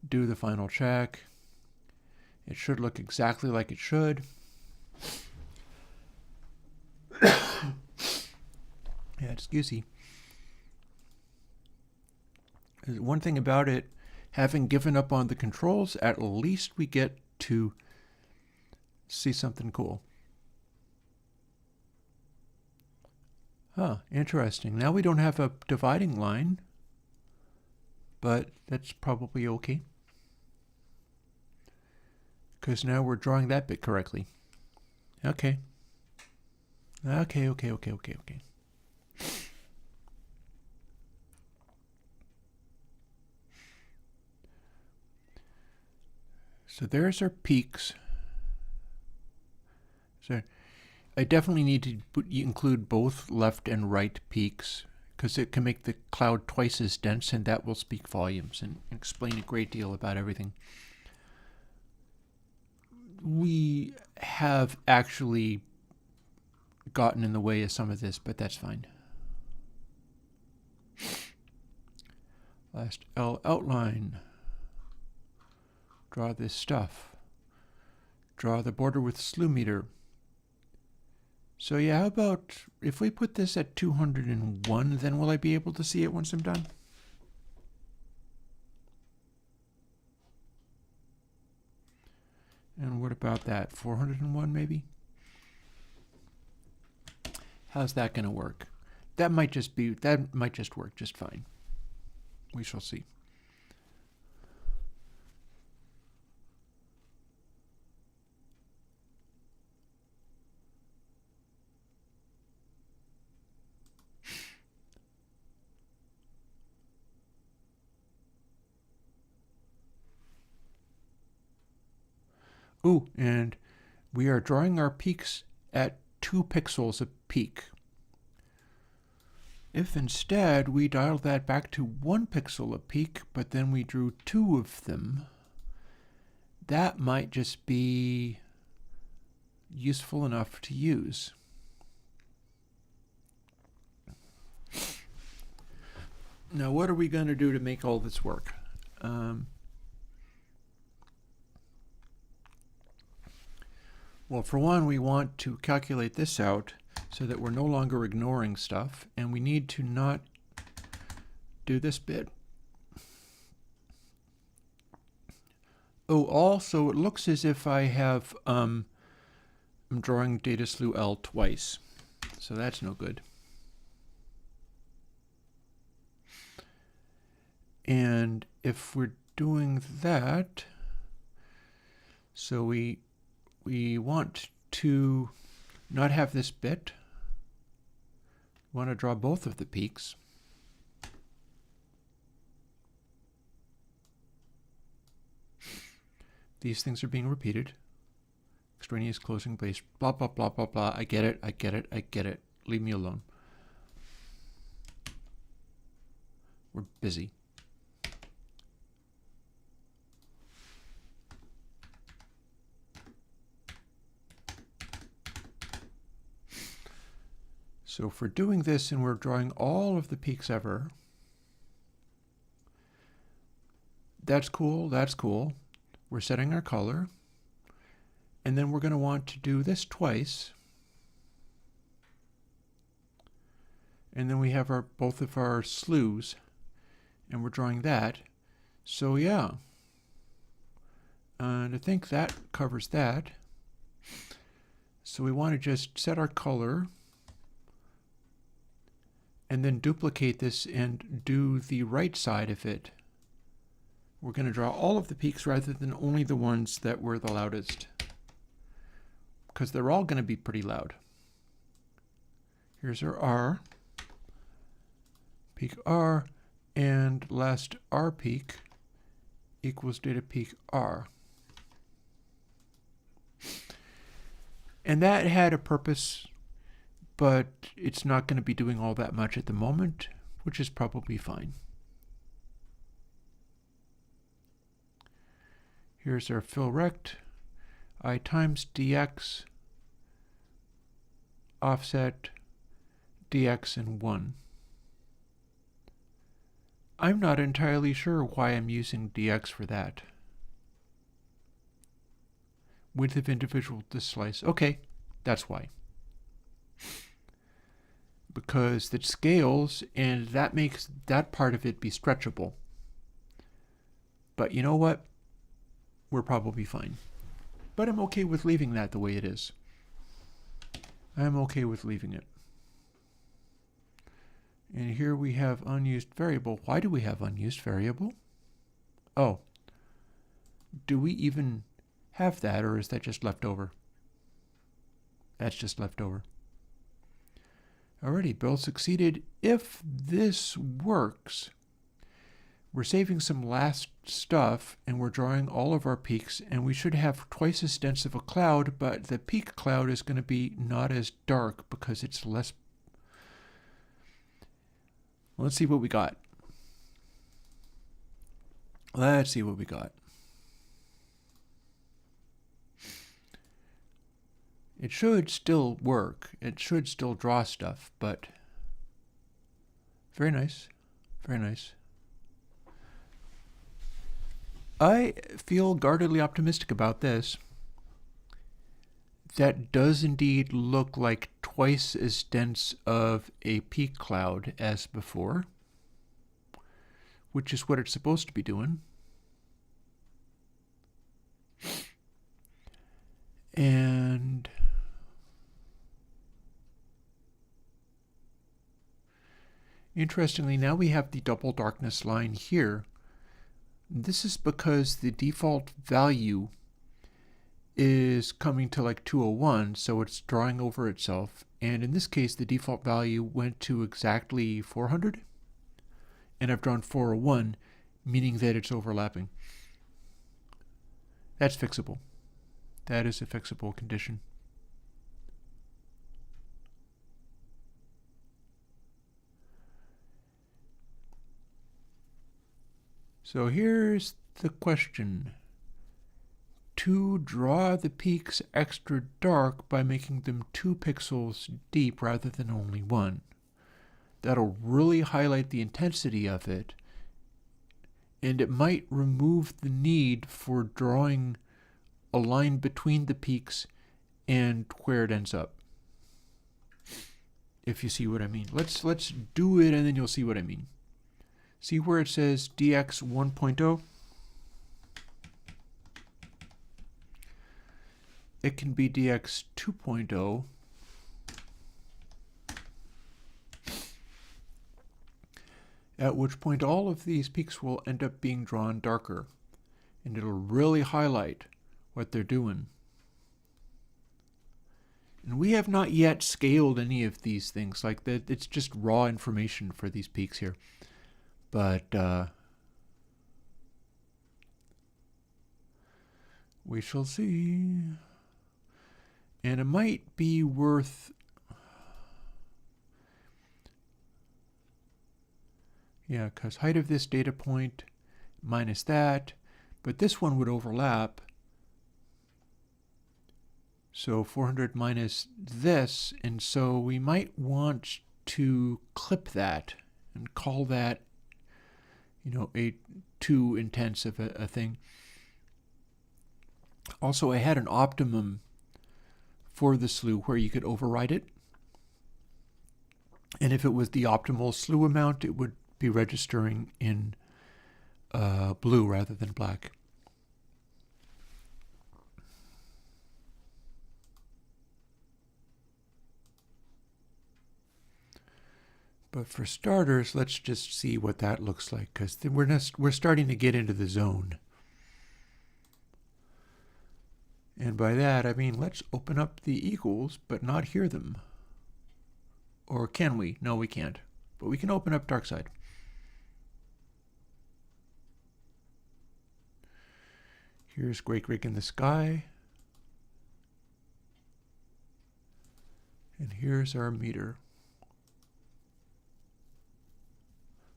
do the final check. It should look exactly like it should. Yeah, excuse me. One thing about it, having given up on the controls, at least we get to see something cool. Huh, interesting. Now we don't have a dividing line, but that's probably okay, because now we're drawing that bit correctly. Okay. Okay. So there's our peaks. So I definitely need to include both left and right peaks because it can make the cloud twice as dense, and that will speak volumes and explain a great deal about everything. We have actually gotten in the way of some of this, but that's fine. Last L outline. Draw this stuff. Draw the border with slew meter. So yeah, how about if we put this at 201, then will I be able to see it once I'm done? And what about that? 401 maybe? How's that going to work? That might just work just fine. We shall see. Ooh, and we are drawing our peaks at 2 pixels a peak. If instead we dialed that back to 1 pixel a peak, but then we drew 2 of them, that might just be useful enough to use. Now, what are we going to do to make all this work? Well, for one, we want to calculate this out so that we're no longer ignoring stuff, and we need to not do this bit. Oh, also, it looks as if I have, I'm drawing data slew L twice, so that's no good. And if we're doing that, so we want to not have this bit. We want to draw both of the peaks. These things are being repeated. Extraneous closing base, blah, blah, blah, blah, blah. I get it, I get it, I get it. Leave me alone. We're busy. So if we're doing this and we're drawing all of the peaks ever, that's cool, that's cool. We're setting our color. And then we're going to want to do this twice. And then we have both of our slews, and we're drawing that. So yeah. And I think that covers that. So we want to just set our color and then duplicate this and do the right side of it. We're going to draw all of the peaks rather than only the ones that were the loudest, because they're all going to be pretty loud. Here's our R, peak R, and last R peak equals data peak R. And that had a purpose, but it's not going to be doing all that much at the moment, which is probably fine. Here's our fill rect, I times dx, offset, dx, and 1. I'm not entirely sure why I'm using dx for that. Width of individual slice. Okay, that's why. Because it scales, and that makes that part of it be stretchable. But you know what? We're probably fine. But I'm okay with leaving that the way it is. I'm okay with leaving it. And here we have unused variable. Why do we have unused variable? Oh. Do we even have that, or is that just left over? That's just left over. Alrighty, build succeeded. If this works, we're saving some last stuff, and we're drawing all of our peaks, and we should have twice as dense of a cloud, but the peak cloud is going to be not as dark because it's less. Let's see what we got. Let's see what we got. It should still work. It should still draw stuff, but very nice. Very nice. I feel guardedly optimistic about this. that does indeed look like twice as dense of a peak cloud as before, which is what it's supposed to be doing. And interestingly, now we have the double darkness line here. This is because the default value is coming to like 201, so it's drawing over itself. And in this case, the default value went to exactly 400, and I've drawn 401, meaning that it's overlapping. That's fixable. That is a fixable condition. So here's the question. To draw the peaks extra dark by making them 2 pixels deep rather than only 1. That'll really highlight the intensity of it, and it might remove the need for drawing a line between the peaks and where it ends up. If you see what I mean. Let's do it and then you'll see what I mean. See where it says DX 1.0? It can be DX 2.0. At which point all of these peaks will end up being drawn darker, and it'll really highlight what they're doing. And we have not yet scaled any of these things like that. It's just raw information for these peaks here. But we shall see. And it might be worth, yeah, because height of this data point minus that, but this one would overlap. So 400 minus this, and so we might want to clip that and call that, a too intense of a thing. Also, I had an optimum for the slew where you could override it. And if it was the optimal slew amount, it would be registering in blue rather than black. But for starters, let's just see what that looks like, because we're starting to get into the zone. And by that, I mean, let's open up the equals, but not hear them. Or can we? No, we can't. But we can open up dark side. Here's Great Rig in the Sky. And here's our meter.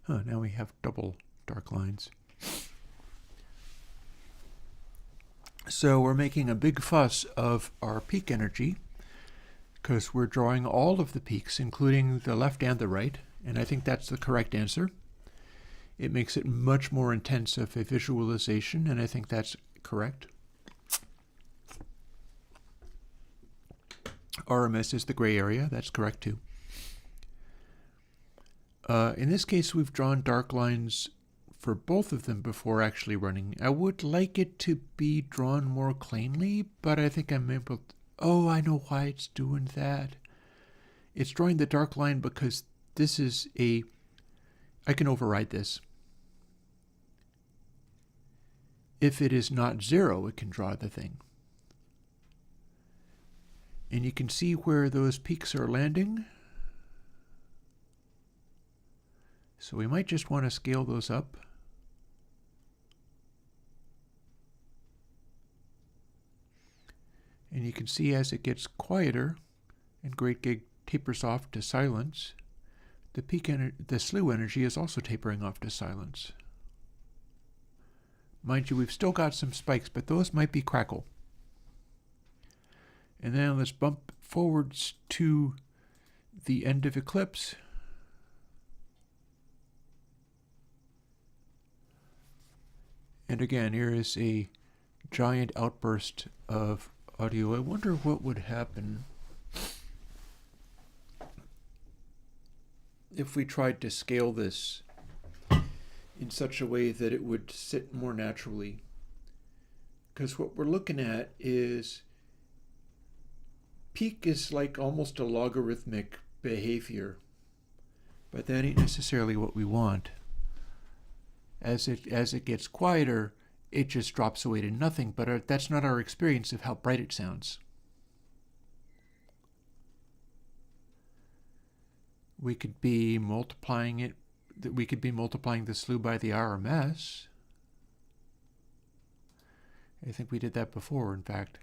Now we have double dark lines. So we're making a big fuss of our peak energy because we're drawing all of the peaks, including the left and the right, and I think that's the correct answer. It makes it much more intense of a visualization, and I think that's correct. RMS is the gray area. That's correct too. In this case, we've drawn dark lines for both of them before actually running. I would like it to be drawn more cleanly, but I think I'm able to... Oh, I know why it's doing that. It's drawing the dark line because this is a... I can override this. If it is not 0, it can draw the thing. And you can see where those peaks are landing. So we might just want to scale those up. And you can see as it gets quieter and Great Gig tapers off to silence, the slew energy is also tapering off to silence. Mind you, we've still got some spikes, but those might be crackle. And then let's bump forwards to the end of eclipse. And again, here is a giant outburst of audio. I wonder what would happen if we tried to scale this in such a way that it would sit more naturally. Because what we're looking at is peak is like almost a logarithmic behavior, but that ain't necessarily what we want. As it gets quieter, it just drops away to nothing, but that's not our experience of how bright it sounds. We could be multiplying it, we could be multiplying the slew by the RMS. I think we did that before, in fact.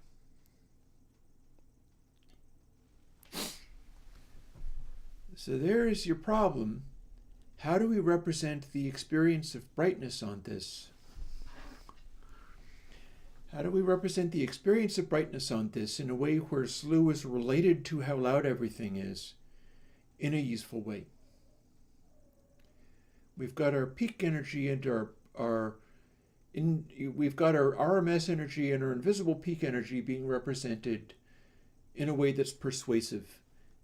So there is your problem. How do we represent the experience of brightness on this? How do we represent the experience of brightness on this in a way where slew is related to how loud everything is in a useful way? We've got our peak energy and we've got our RMS energy and our invisible peak energy being represented in a way that's persuasive.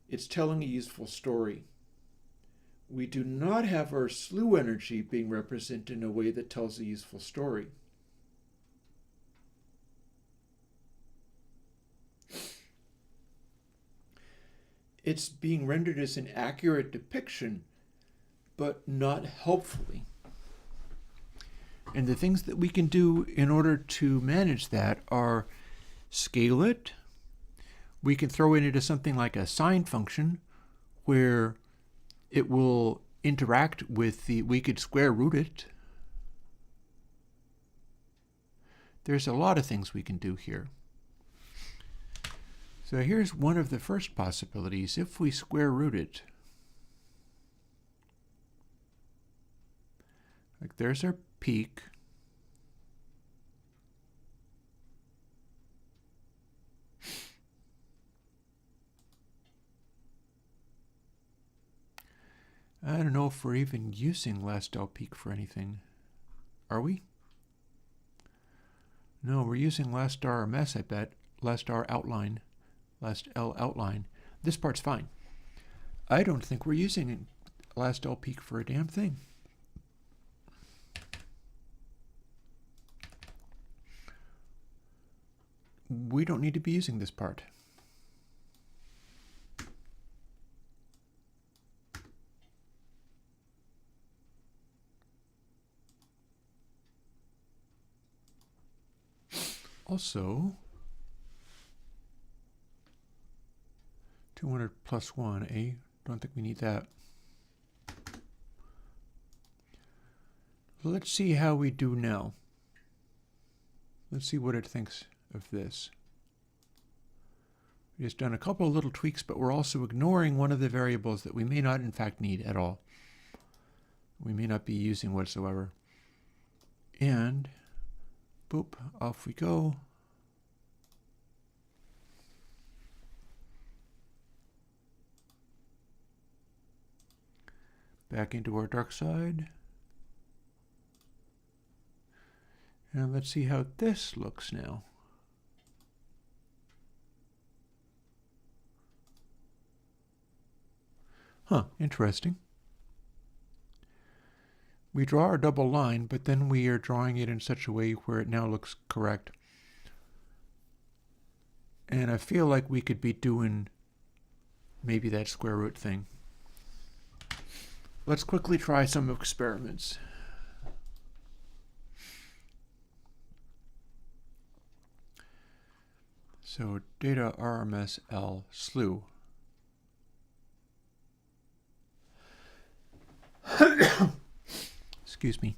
It's telling a useful story. We do not have our slew energy being represented in a way that tells a useful story. It's being rendered as an accurate depiction, but not helpfully. And the things that we can do in order to manage that are scale it. We can throw it into something like a sine function where it will interact with we could square root it. There's a lot of things we can do here. So here's one of the first possibilities. If we square root it, like there's our peak. I don't know if we're even using last L peak for anything. Are we? No, we're using last RMS, I bet. Last R outline. Last L outline. This part's fine. I don't think we're using last L peak for a damn thing. We don't need to be using this part. Also, 200 plus 1, eh? Don't think we need that. Let's see how we do now. Let's see what it thinks of this. We've just done a couple of little tweaks, but we're also ignoring one of the variables that we may not in fact need at all. We may not be using whatsoever. And boop, off we go. Back into our dark side. And let's see how this looks now. Huh, interesting. We draw our double line, but then we are drawing it in such a way where it now looks correct. And I feel like we could be doing maybe that square root thing. Let's quickly try some experiments. So data RMS L slew. Excuse me.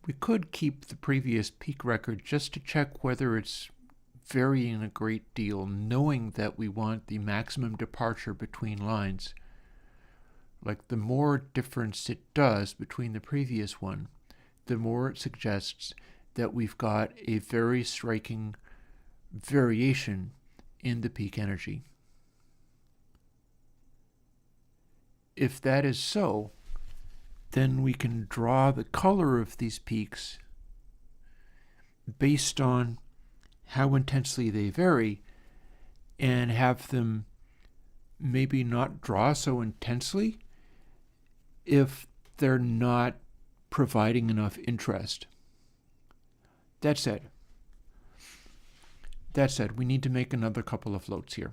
We could keep the previous peak record just to check whether it's varying a great deal, knowing that we want the maximum departure between lines. Like the more difference it does between the previous one, the more it suggests that we've got a very striking variation in the peak energy. If that is so, then we can draw the color of these peaks based on how intensely they vary and have them maybe not draw so intensely if they're not providing enough interest. That said, we need to make another couple of floats here.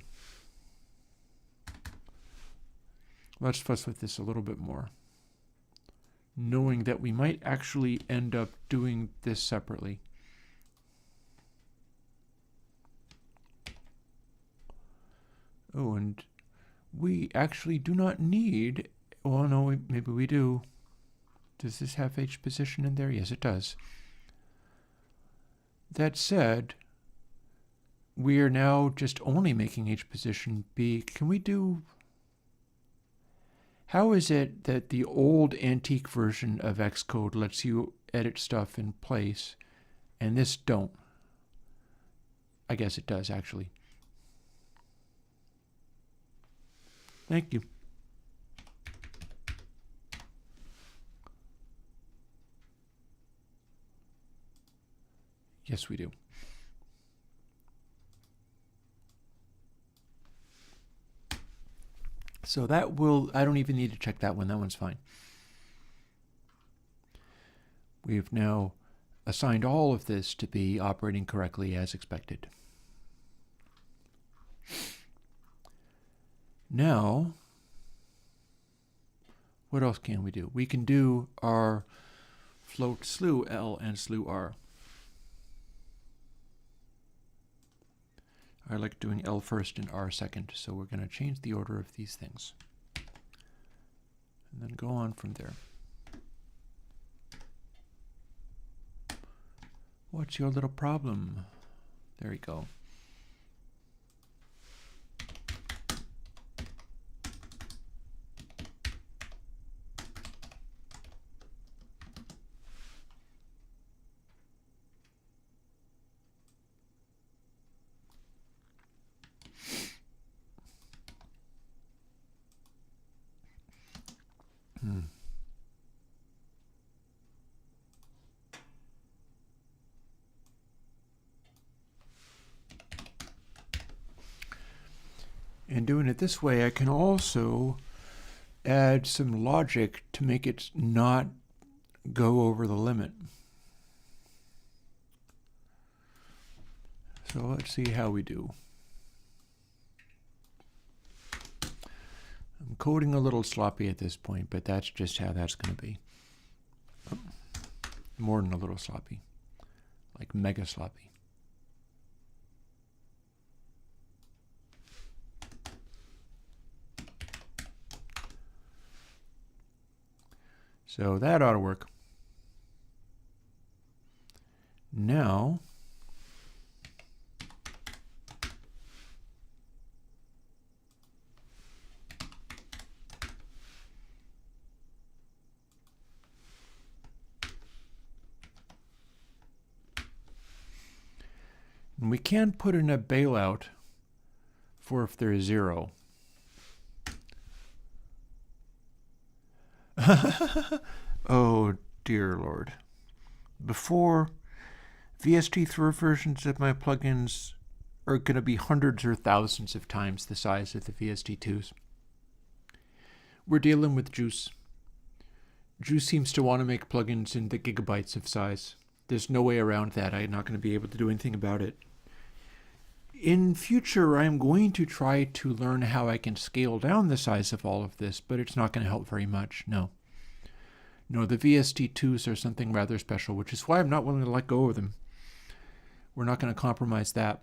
Let's fuss with this a little bit more, knowing that we might actually end up doing this separately. Oh, and we actually do not need, well, no, maybe we do. Does this have H position in there? Yes, it does. That said, we are now just only making H position be. Can we do... How is it that the old antique version of Xcode lets you edit stuff in place, and this don't? I guess it does, actually. Thank you. Yes, we do. So that will, I don't even need to check that one. That one's fine. We've now assigned all of this to be operating correctly as expected. Now, what else can we do? We can do our float slew L and slew R. I like doing L first and R second, so we're going to change the order of these things. And then go on from there. What's your little problem? There we go. And doing it this way, I can also add some logic to make it not go over the limit. So let's see how we do. I'm coding a little sloppy at this point, but that's just how that's going to be. Oh, more than a little sloppy, like mega sloppy. So that ought to work. Now, and we can put in a bailout for if there is 0. Oh, dear Lord. Before, VST3 versions of my plugins are going to be hundreds or thousands of times the size of the VST2s. We're dealing with Juice. Juice seems to want to make plugins in the gigabytes of size. There's no way around that. I'm not going to be able to do anything about it. In future, I'm going to try to learn how I can scale down the size of all of this, but it's not going to help very much, no. No, the VST2s are something rather special, which is why I'm not willing to let go of them. We're not going to compromise that.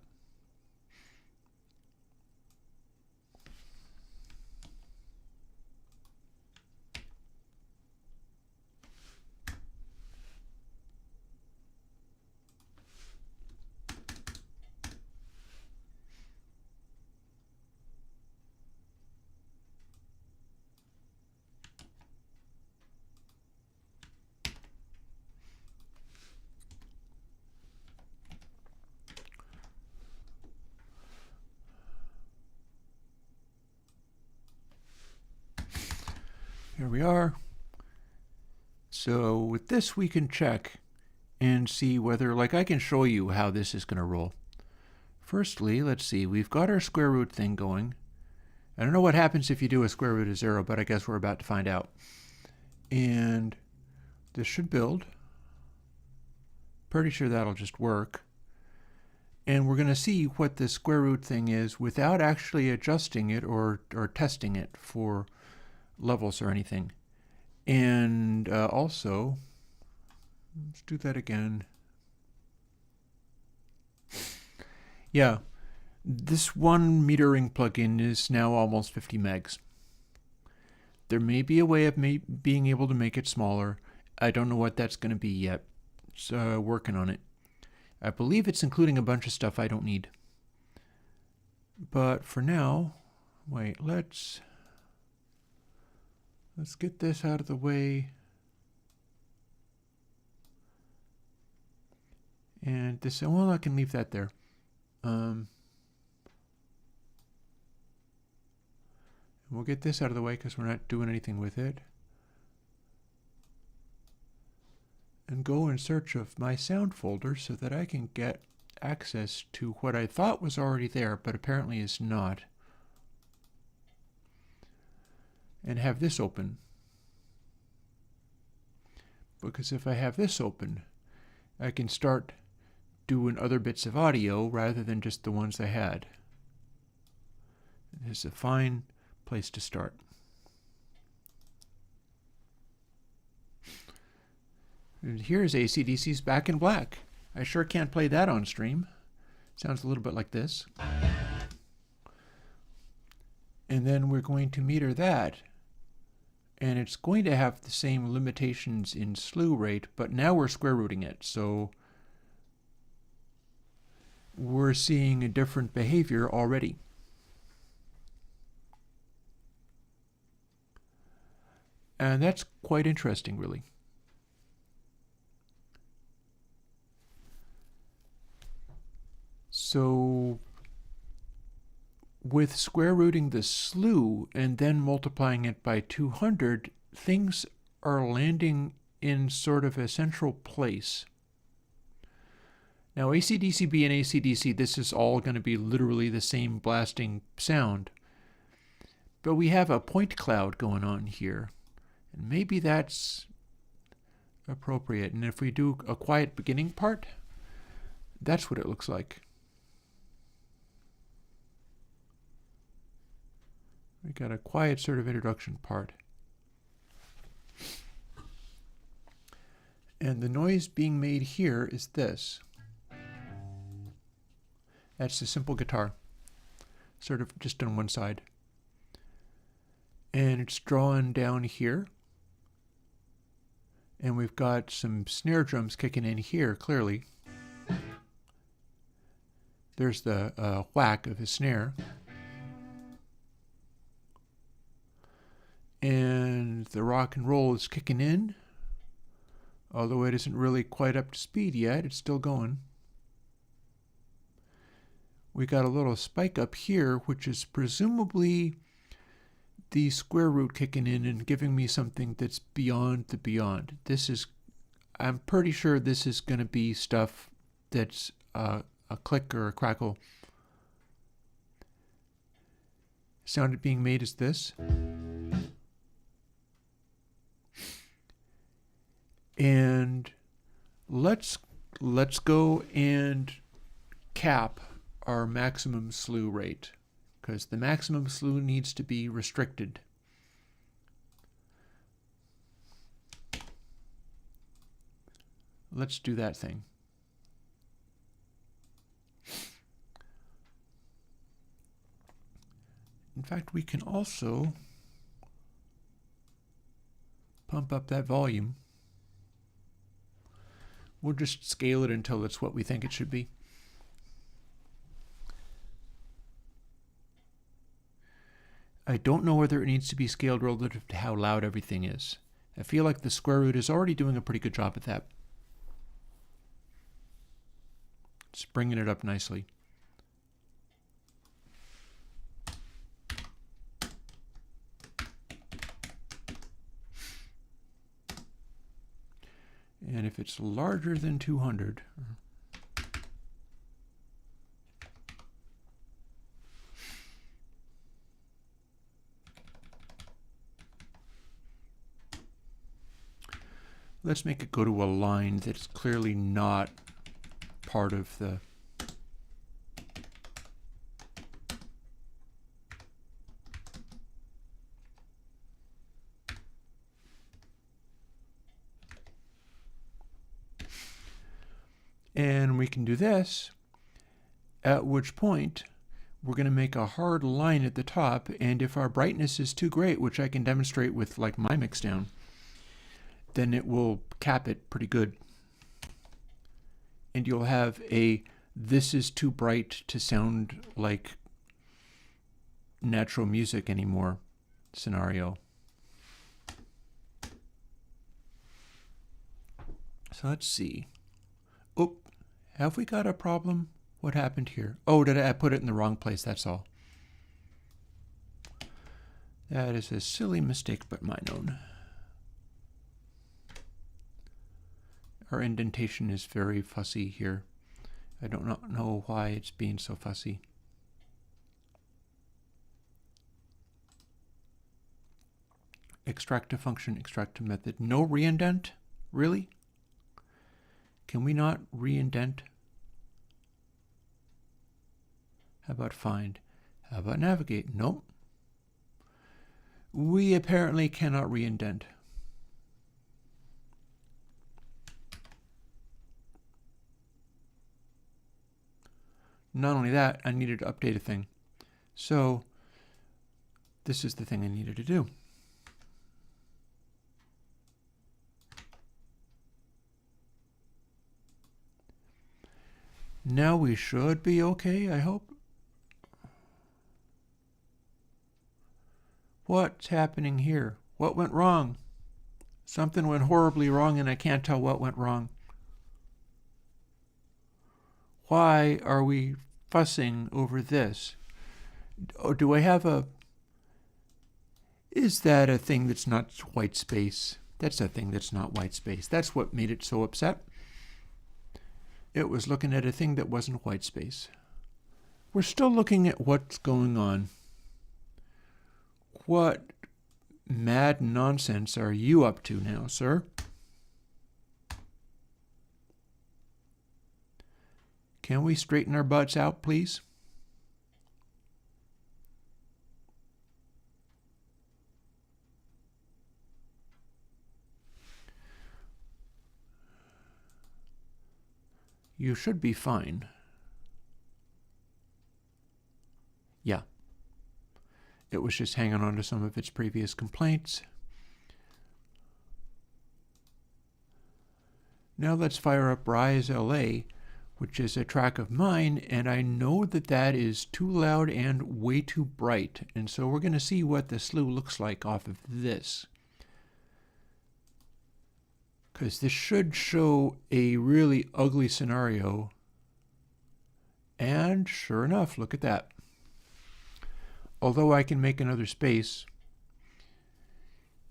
Here we are. So with this we can check and see whether, like, I can show you how this is going to roll. Firstly, let's see, we've got our square root thing going. I don't know what happens if you do a square root of 0, but I guess we're about to find out. And this should build. Pretty sure that'll just work. And we're going to see what the square root thing is without actually adjusting it or testing it for levels or anything. And also, let's do that again. Yeah, this one metering plugin is now almost 50 megs. There may be a way of being able to make it smaller. I don't know what that's going to be yet. So working on it. I believe it's including a bunch of stuff I don't need. But for now, wait, let's get this out of the way. And this, well, I can leave that there. We'll get this out of the way because we're not doing anything with it. And go in search of my sound folder so that I can get access to what I thought was already there, but apparently is not. And have this open. Because if I have this open, I can start doing other bits of audio rather than just the ones I had. This is a fine place to start. And here's AC/DC's Back in Black. I sure can't play that on stream. Sounds a little bit like this. And then we're going to meter that. And it's going to have the same limitations in slew rate, but now we're square rooting it. So we're seeing a different behavior already. And that's quite interesting, really. So with square rooting the slew and then multiplying it by 200, things are landing in sort of a central place. Now AC/DC-B and AC/DC, this is all going to be literally the same blasting sound. But we have a point cloud going on here. And maybe that's appropriate. And if we do a quiet beginning part, that's what it looks like. We got a quiet sort of introduction part. And the noise being made here is this. That's a simple guitar, sort of just on one side. And it's drawn down here. And we've got some snare drums kicking in here, clearly. There's the whack of his snare. And the rock and roll is kicking in. Although it isn't really quite up to speed yet, it's still going. We got a little spike up here, which is presumably the square root kicking in and giving me something that's beyond the beyond. This is, I'm pretty sure this is going to be stuff that's a click or a crackle. Sound being made is this. And let's go and cap our maximum slew rate, because the maximum slew needs to be restricted. Let's do that thing. In fact, we can also pump up that volume. We'll just scale it until it's what we think it should be. I don't know whether it needs to be scaled relative to how loud everything is. I feel like the square root is already doing a pretty good job at that. It's bringing it up nicely. And if it's larger than 200, let's make it go to a line that's clearly not part of the and we can do this, at which point we're going to make a hard line at the top, and if our brightness is too great, which I can demonstrate with like my mixdown, then it will cap it pretty good. And you'll have a this is too bright to sound like natural music anymore scenario. So let's see. Oh, have we got a problem? What happened here? Oh, did I put it in the wrong place? That's all. That is a silly mistake, but mine own. Our indentation is very fussy here. I don't know why it's being so fussy. Extract a function, extract a method. No reindent? Really? Can we not reindent? How about find? How about navigate? Nope. We apparently cannot reindent. Not only that, I needed to update a thing. So this is the thing I needed to do. Now we should be okay, I hope. What's happening here? What went wrong? Something went horribly wrong and I can't tell what went wrong. Why are we fussing over this? Oh, do I have a... Is that a thing that's not white space? That's a thing that's not white space. That's what made it so upset. It was looking at a thing that wasn't white space. We're still looking at what's going on. What mad nonsense are you up to now, sir? Can we straighten our butts out, please? You should be fine. Yeah. It was just hanging on to some of its previous complaints. Now let's fire up Rise LA, which is a track of mine, and I know that that is too loud and way too bright. And so we're going to see what the slew looks like off of this. Because this should show a really ugly scenario. And sure enough, look at that. Although I can make another space,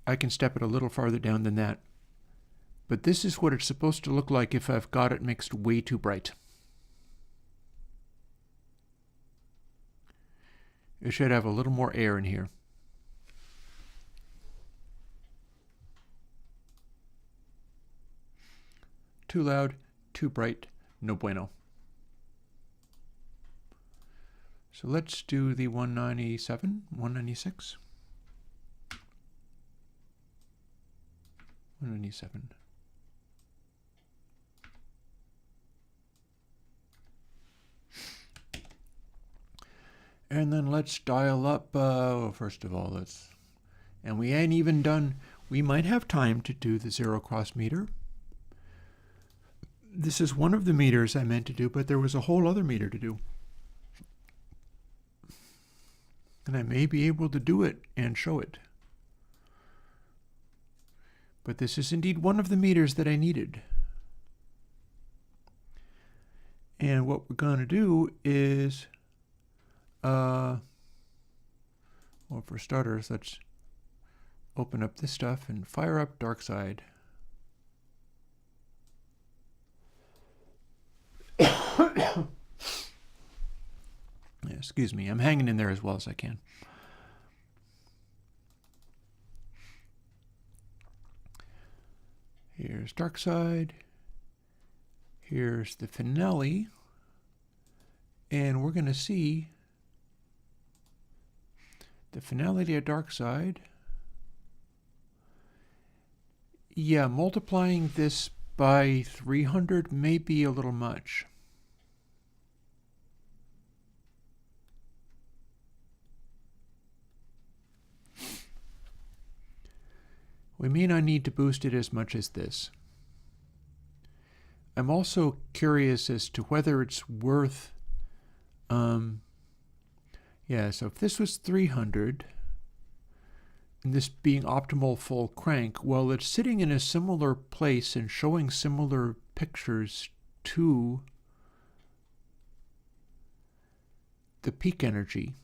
I can step it a little farther down than that. But this is what it's supposed to look like if I've got it mixed way too bright. It should have a little more air in here. Too loud, too bright, no bueno. So let's do the 197, 196. 197. And then let's dial up, first of all, and we ain't even done, we might have time to do the zero cross meter. This is one of the meters I meant to do, but there was a whole other meter to do. And I may be able to do it and show it. But this is indeed one of the meters that I needed. And what we're going to do is, well, for starters, let's open up this stuff and fire up dark side. Excuse me. I'm hanging in there as well as I can. Here's dark side. Here's the finale. And we're going to see the finale to dark side. Yeah, multiplying this by 300 may be a little much. We may not need to boost it as much as this. I'm also curious as to whether it's worth, yeah, so if this was 300, and this being optimal full crank, well, it's sitting in a similar place and showing similar pictures to the peak energy.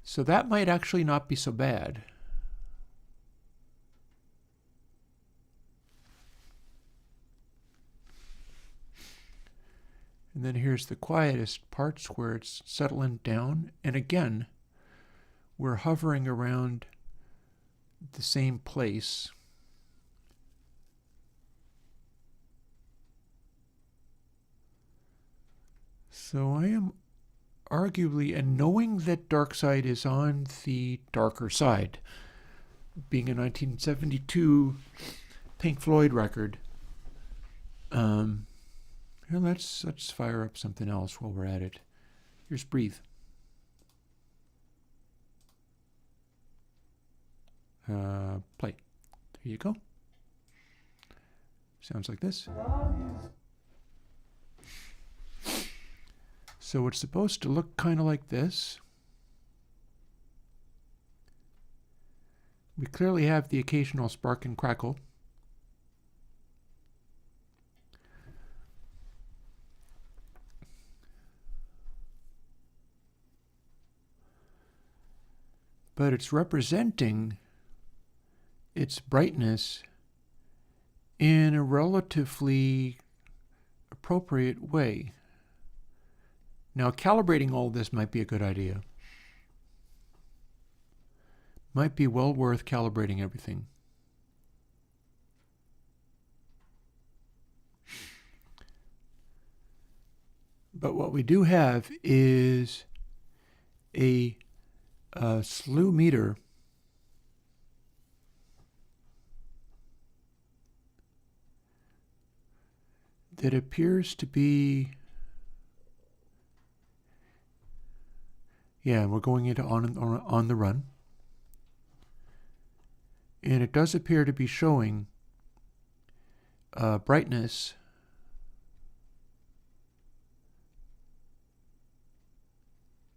So that might actually not be so bad. And then here's the quietest parts where it's settling down. And again, we're hovering around the same place. So I am arguably, and knowing that dark side is on the darker side, being a 1972 Pink Floyd record, let's fire up something else while we're at it. Here's Breathe. Play. There you go. Sounds like this. So it's supposed to look kind of like this. We clearly have the occasional spark and crackle. But it's representing its brightness in a relatively appropriate way. Now, calibrating all this might be a good idea. Might be well worth calibrating everything. But what we do have is a slew meter that appears to be, yeah, we're going into on the run, and it does appear to be showing brightness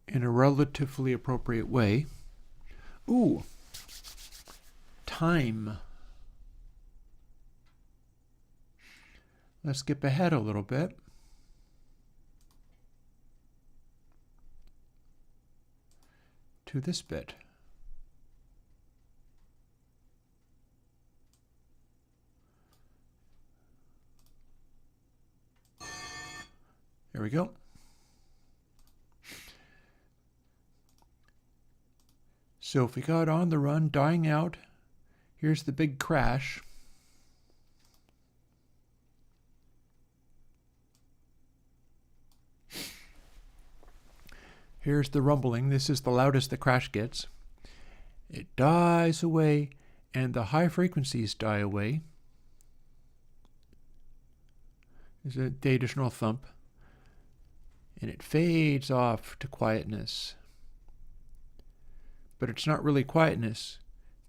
in a relatively appropriate way. Ooh, time. Let's skip ahead a little bit. To this bit. There we go. So if we got on the run, dying out, here's the big crash. Here's the rumbling. This is the loudest the crash gets. It dies away, and the high frequencies die away. There's the additional thump. And it fades off to quietness. But it's not really quietness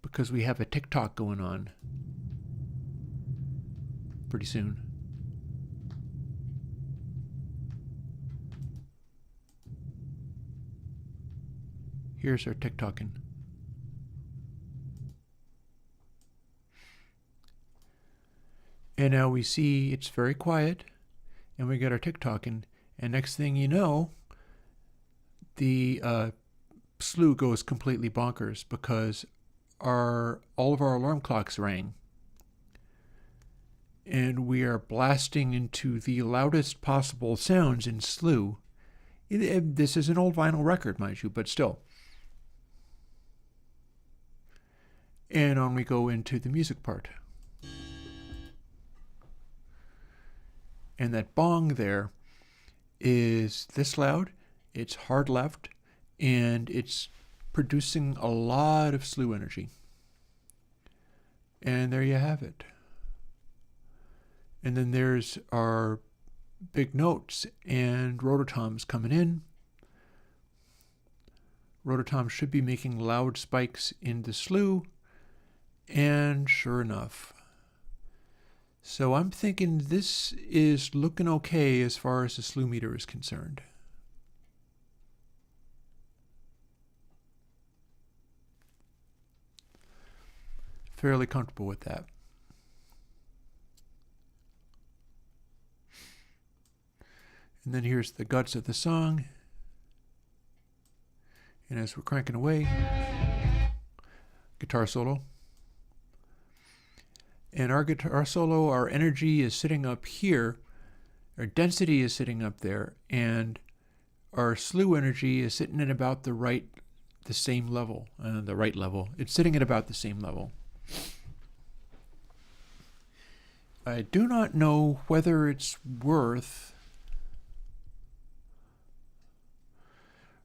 because we have a tick-tock going on pretty soon. Here's our tick-tocking. And now we see it's very quiet, and we got our tick-tocking, and next thing you know, the slew goes completely bonkers because all of our alarm clocks rang. And we are blasting into the loudest possible sounds in slew, This is an old vinyl record, mind you, but still. And on we go into the music part. And that bong there is this loud, it's hard left, and it's producing a lot of slew energy. And there you have it. And then there's our big notes and rototoms coming in. Rototoms should be making loud spikes in the slew, and sure enough. So I'm thinking this is looking okay as far as the slew meter is concerned. Fairly comfortable with that. And then here's the guts of the song. And as we're cranking away, guitar solo. And our guitar solo, our energy is sitting up here. Our density is sitting up there. And our slew energy is sitting at about the same level. The right level. It's sitting at about the same level. I do not know whether it's worth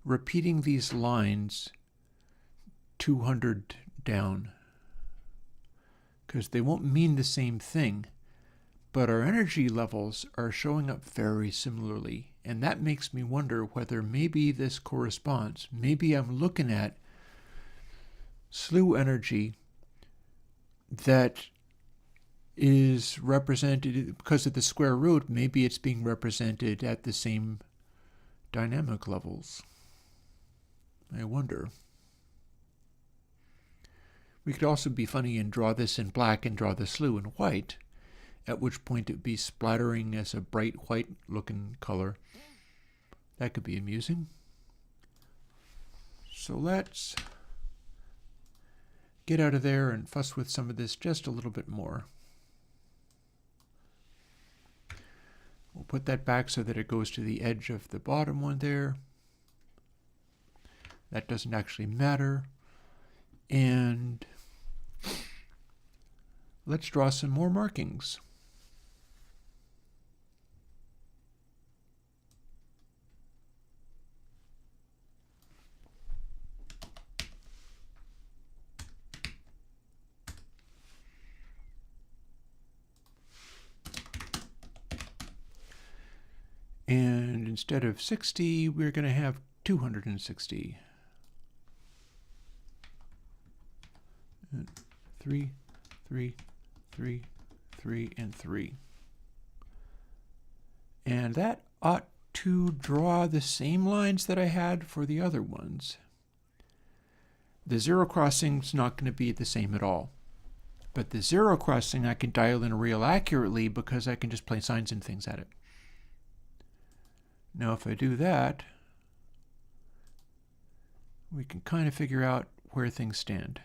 repeating these lines 200 down, because they won't mean the same thing, but our energy levels are showing up very similarly, and that makes me wonder whether maybe this corresponds. Maybe I'm looking at slew energy that is represented because of the square root. Maybe it's being represented at the same dynamic levels. I wonder. We could also be funny and draw this in black and draw the slew in white, at which point it would be splattering as a bright white looking color. That could be amusing. So let's get out of there and fuss with some of this just a little bit more. We'll put that back so that it goes to the edge of the bottom one there. That doesn't actually matter. And let's draw some more markings. And instead of 60, we're going to have 260. 3, 3, 3, 3, and 3. And that ought to draw the same lines that I had for the other ones. The zero crossing's not going to be the same at all. But the zero crossing I can dial in real accurately because I can just play signs and things at it. Now if I do that, we can kind of figure out where things stand.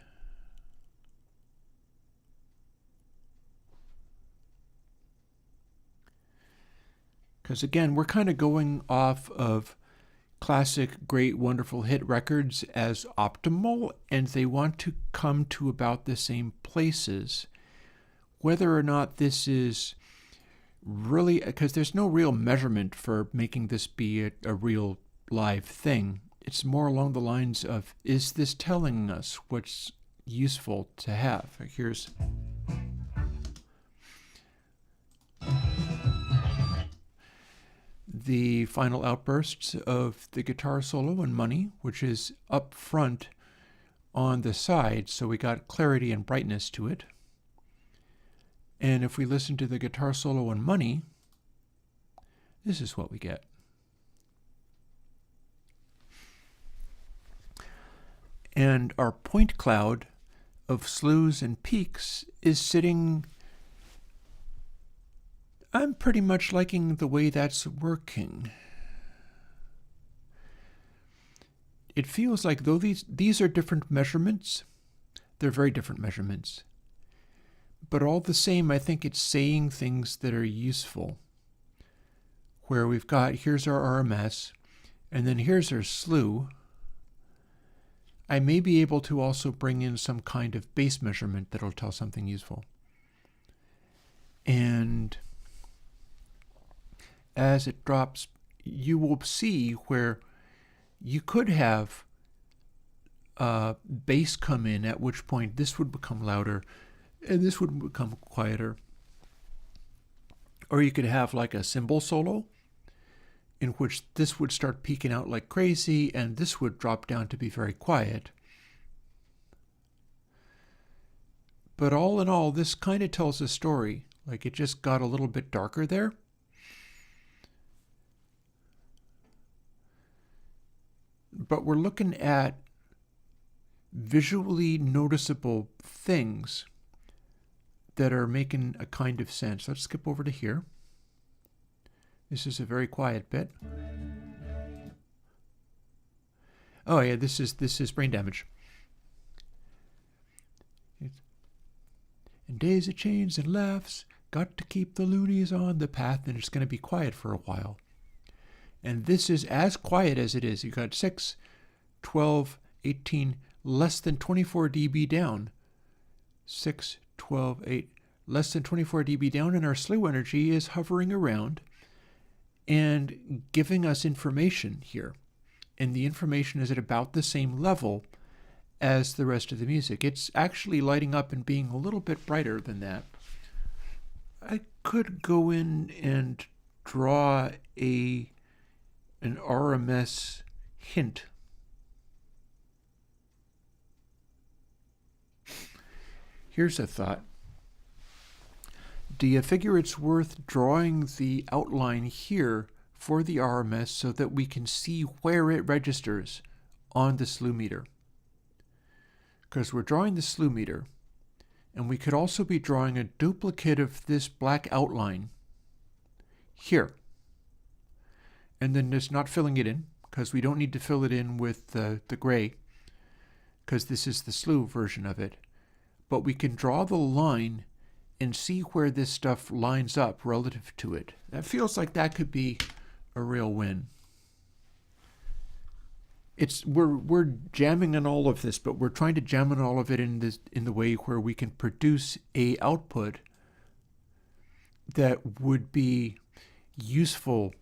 Because again, we're kind of going off of classic, great, wonderful hit records as optimal, and they want to come to about the same places. Whether or not this is really, because there's no real measurement for making this be a real live thing. It's more along the lines of, is this telling us what's useful to have? Here's the final outbursts of the guitar solo and Money, which is up front on the side, so we got clarity and brightness to it. And if we listen to the guitar solo and Money, this is what we get. And our point cloud of slews and peaks is sitting, I'm pretty much liking the way that's working. It feels like though these are different measurements, they're very different measurements. But all the same, I think it's saying things that are useful. Where we've got, here's our RMS, And then here's our slew. I may be able to also bring in some kind of bass measurement that'll tell something useful. And as it drops, you will see where you could have bass come in, at which point this would become louder and this would become quieter. Or you could have like a cymbal solo in which this would start peaking out like crazy and this would drop down to be very quiet. But all in all, this kind of tells a story. Like it just got a little bit darker there. But we're looking at visually noticeable things that are making a kind of sense. Let's skip over to here. This is a very quiet bit. Oh yeah, this is brain damage. And days of change and laughs, got to keep the loonies on the path, and it's going to be quiet for a while. And this is as quiet as it is. You got 6, 12, 18, less than 24 dB down. 6, 12, 8, less than 24 dB down, and our slew energy is hovering around and giving us information here. And the information is at about the same level as the rest of the music. It's actually lighting up and being a little bit brighter than that. I could go in and draw an RMS hint. Here's a thought. Do you figure it's worth drawing the outline here for the RMS so that we can see where it registers on the slew meter? Because we're drawing the slew meter, and we could also be drawing a duplicate of this black outline here. And then just not filling it in, because we don't need to fill it in with the gray, because this is the slew version of it. But we can draw the line and see where this stuff lines up relative to it. That feels like that could be a real win. We're jamming on all of this, but we're trying to jam on all of it in the way where we can produce a output that would be useful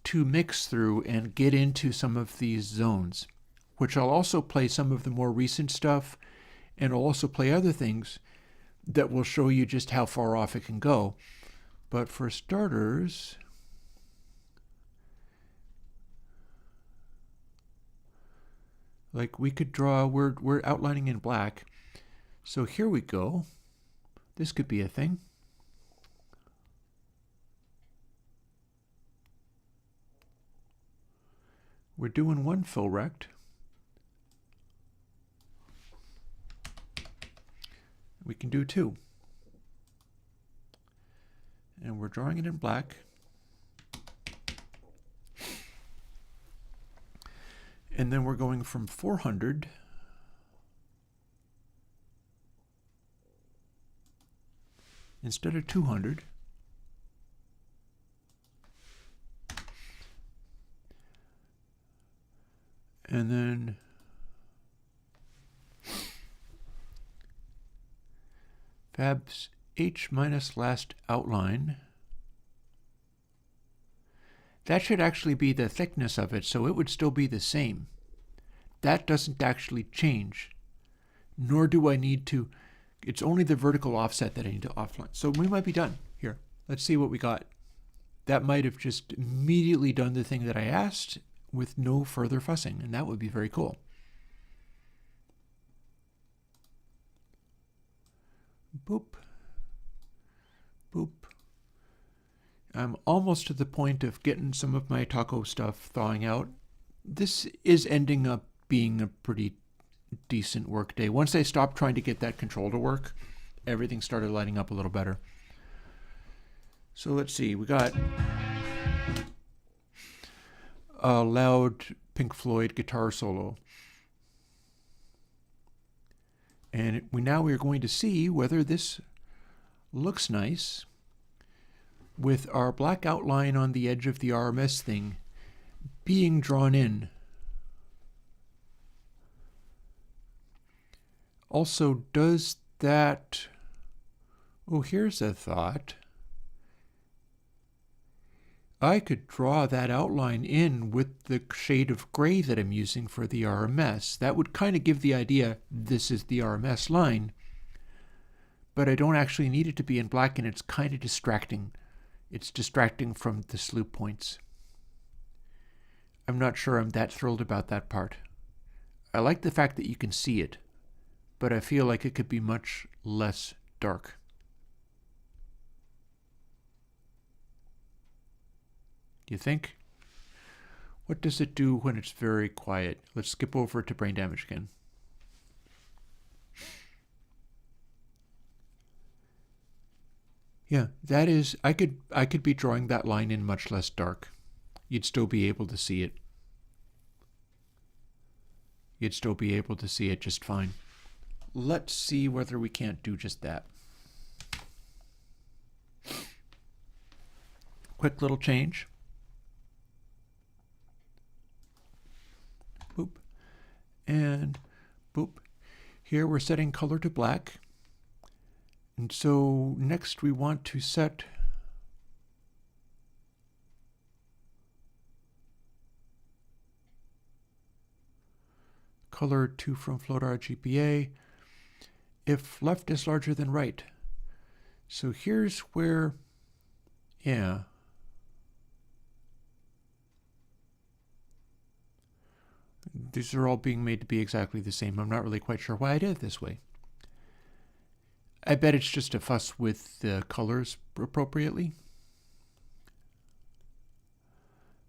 to mix through and get into some of these zones, which I'll also play some of the more recent stuff, and I'll also play other things that will show you just how far off it can go. But for starters, like we could draw, we're outlining in black. So here we go. This could be a thing. We're doing one fill rect. We can do 2. And we're drawing it in black. And then we're going from 400 instead of 200. And then Fabs H minus last outline. That should actually be the thickness of it, so it would still be the same. That doesn't actually change, nor do I need to. It's only the vertical offset that I need to offline. So we might be done here. Let's see what we got. That might have just immediately done the thing that I asked with no further fussing, and that would be very cool. Boop. Boop. I'm almost to the point of getting some of my taco stuff thawing out. This is ending up being a pretty decent work day. Once I stopped trying to get that control to work, everything started lighting up a little better. So let's see, we got a loud Pink Floyd guitar solo. And now we're going to see whether this looks nice with our black outline on the edge of the RMS thing being drawn in. Also, does that... Oh, here's a thought. I could draw that outline in with the shade of gray that I'm using for the RMS. That would kind of give the idea this is the RMS line, but I don't actually need it to be in black, and it's kind of distracting. It's distracting from the slew points. I'm not sure I'm that thrilled about that part. I like the fact that you can see it, but I feel like it could be much less dark. You think? What does it do when it's very quiet? Let's skip over to brain damage again. Yeah, that is, I could be drawing that line in much less dark. You'd still be able to see it. You'd still be able to see it just fine. Let's see whether we can't do just that. Quick little change. Boop. And boop. Here we're setting color to black. And so next we want to set color to from float RGBA if left is larger than right. So here's where, yeah. These are all being made to be exactly the same. I'm not really quite sure why I did it this way. I bet it's just a fuss with the colors appropriately.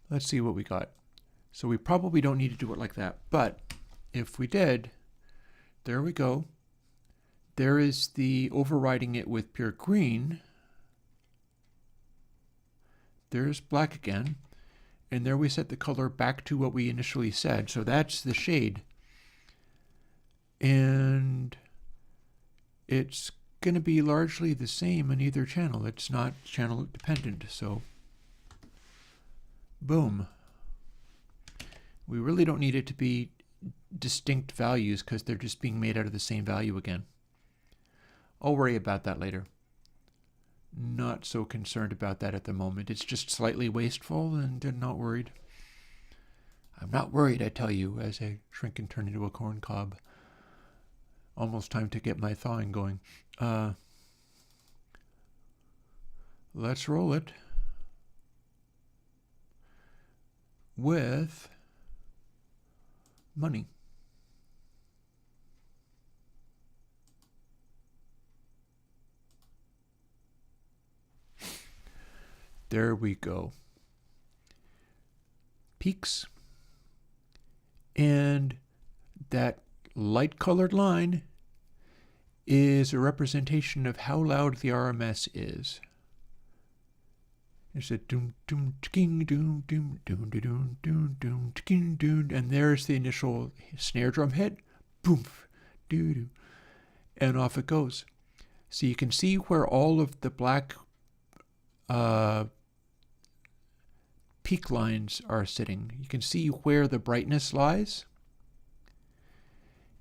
Let's see what we got. So we probably don't need to do it like that, but if we did, there we go. There is the overriding it with pure green. There's black again. And there we set the color back to what we initially said. So that's the shade. And it's going to be largely the same in either channel. It's not channel dependent. So boom. We really don't need it to be distinct values because they're just being made out of the same value again. I'll worry about that later. Not so concerned about that at the moment. It's just slightly wasteful, and I'm not worried. I'm not worried, I tell you, as I shrink and turn into a corn cob. Almost time to get my thawing going. Let's roll it with money. There we go. Peaks. And that light colored line is a representation of how loud the RMS is. There's a doom doom king doom doom doom doom doom doom king doom, and there's the initial snare drum hit. Boom, doo doo, and off it goes. So you can see where all of the black peak lines are sitting. You can see where the brightness lies,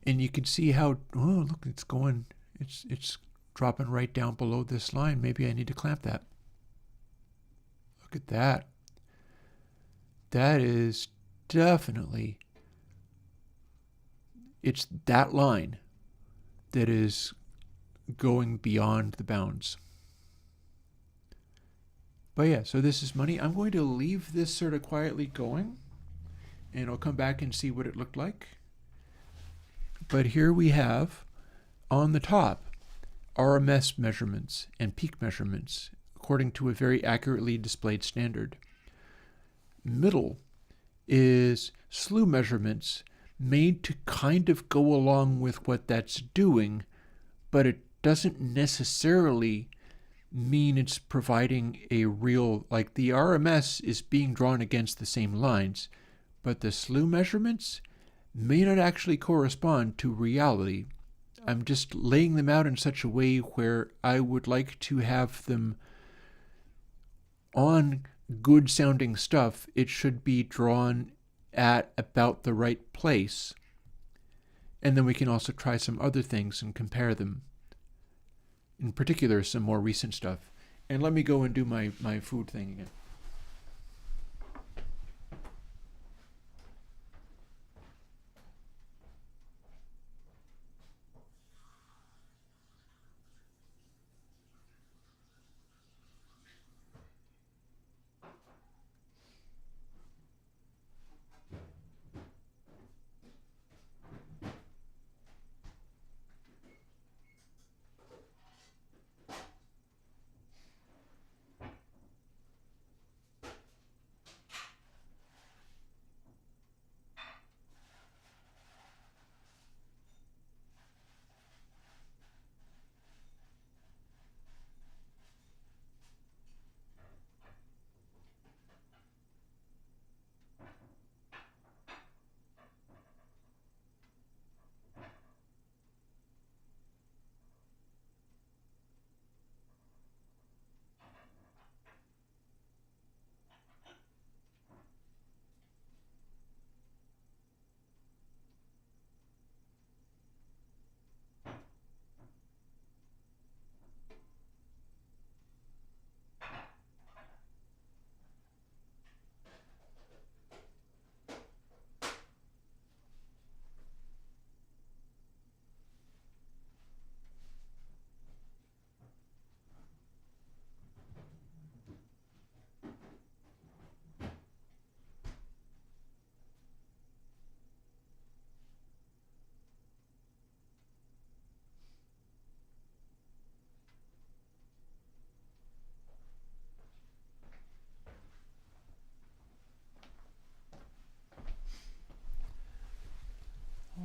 and you can see how, oh look, it's going, it's dropping right down below this line. Maybe I need to clamp that. Look at that. That is definitely, it's that line that is going beyond the bounds. But yeah, so this is money. I'm going to leave this sort of quietly going, and I'll come back and see what it looked like. But here we have, on the top, RMS measurements and peak measurements, according to a very accurately displayed standard. Middle is slew measurements made to kind of go along with what that's doing, but it doesn't necessarily mean it's providing a real, like the RMS is being drawn against the same lines, but the slew measurements may not actually correspond to reality. I'm just laying them out in such a way where I would like to have them on good sounding stuff, it should be drawn at about the right place. And then we can also try some other things and compare them. In particular, some more recent stuff. And let me go and do my food thing again.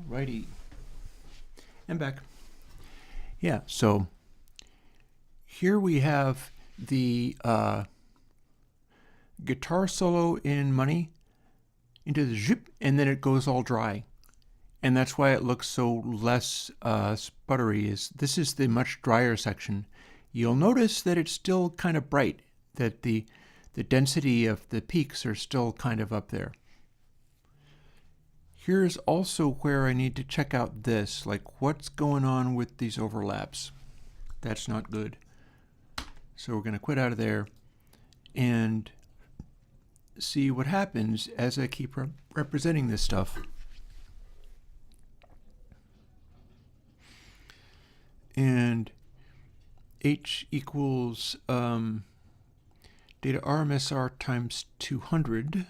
Alrighty. And back. Yeah, so here we have the guitar solo in Money into the zip, and then it goes all dry. And that's why it looks so less sputtery. This is the much drier section. You'll notice that it's still kind of bright, that the density of the peaks are still kind of up there. Here's also where I need to check out this, like what's going on with these overlaps. That's not good. So we're going to quit out of there and see what happens as I keep representing this stuff. And H equals data RMSR times 200.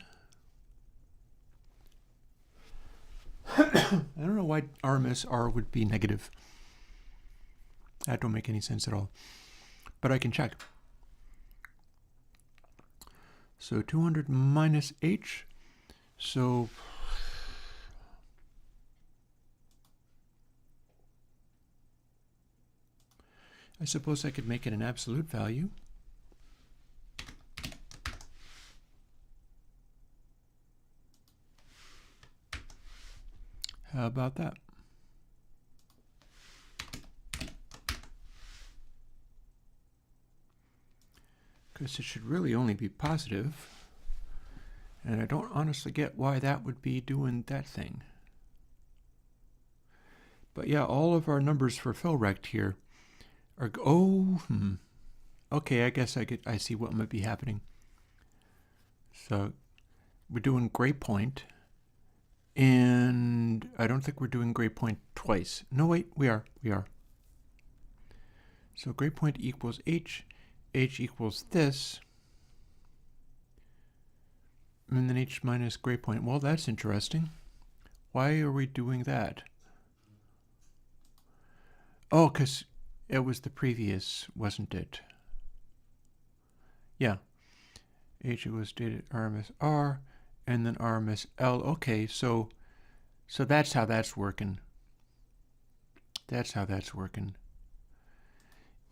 I don't know why RMSR would be negative. That don't make any sense at all. But I can check. So 200 minus H. So I suppose I could make it an absolute value. How about that? Because it should really only be positive, and I don't honestly get why that would be doing that thing. But yeah, all of our numbers for fill rect here are okay, I guess I see what might be happening. So we're doing gray point, and I don't think we're doing gray point twice. No, wait, we are. So gray point equals H equals this, and then H minus gray point. Well, that's interesting. Why are we doing that? Oh, because it was the previous, wasn't it? Yeah. H equals data RMS R, and then RMS L. Okay, so that's how that's working.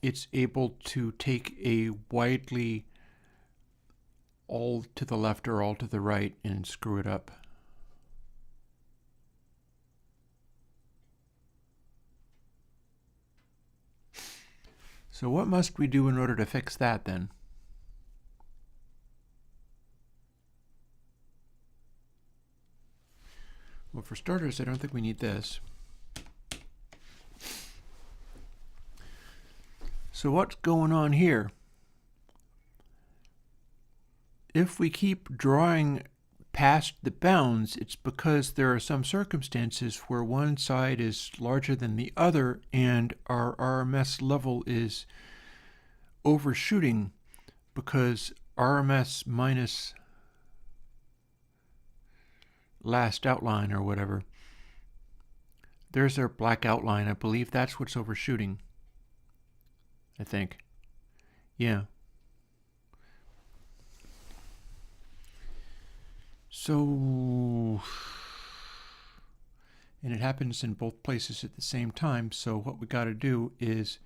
It's able to take a widely all to the left or all to the right and screw it up. So what must we do in order to fix that then? Well, for starters, I don't think we need this. So what's going on here? If we keep drawing past the bounds, it's because there are some circumstances where one side is larger than the other and our RMS level is overshooting because RMS minus last outline or whatever. There's our black outline. I believe that's what's overshooting. I think. Yeah. So, and it happens in both places at the same time. So what we got to do is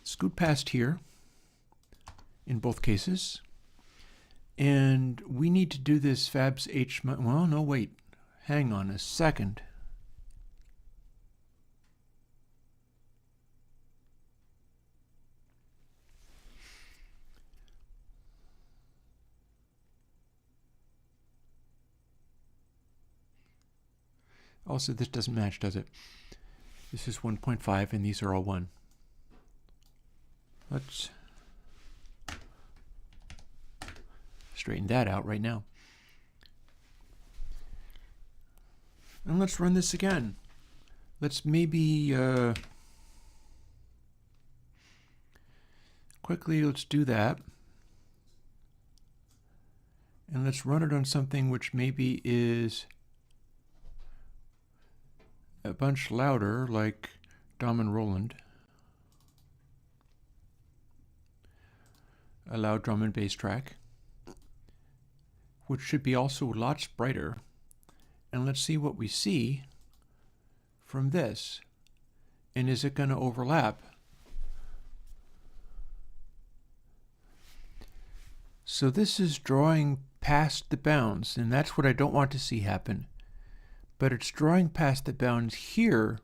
scoot past here in both cases. And we need to do this fabs H, well, no, wait, hang on a second. Also, this doesn't match, does it? This is 1.5 and these are all 1. Let's straighten that out right now. And let's run this again. Let's maybe quickly, let's do that. And let's run it on something which maybe is a bunch louder, like Dom and Roland. A loud drum and bass track, which should be also lots brighter. And let's see what we see from this. And is it going to overlap? So this is drawing past the bounds, and that's what I don't want to see happen. But it's drawing past the bounds here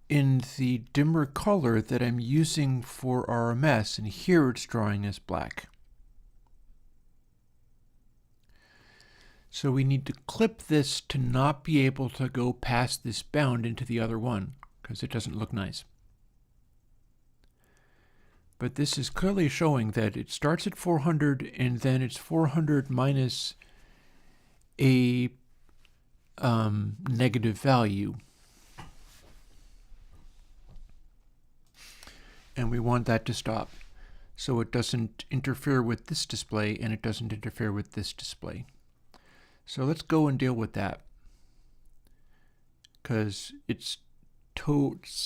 in the dimmer color that I'm using for RMS, and here it's drawing as black. So we need to clip this to not be able to go past this bound into the other one, because it doesn't look nice. But this is clearly showing that it starts at 400 and then it's 400 minus a negative value. And we want that to stop so it doesn't interfere with this display and it doesn't interfere with this display. So let's go and deal with that, because it's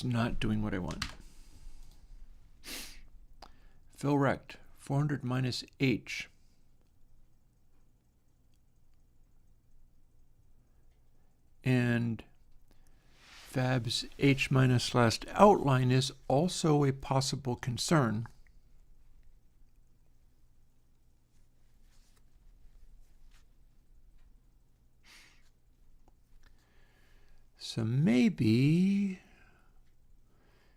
not doing what I want. Fill rect, 400 minus H. And fabs H minus last outline is also a possible concern. So maybe,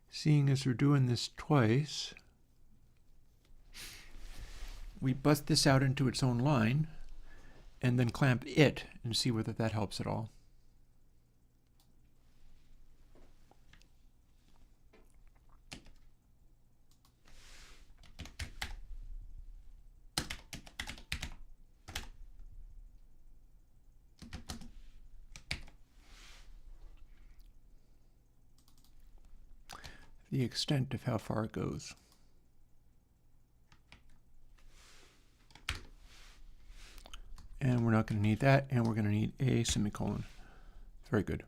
seeing as we're doing this twice, we bust this out into its own line and then clamp it and see whether that helps at all. The extent of how far it goes. And we're not going to need that, and we're going to need a semicolon. Very good.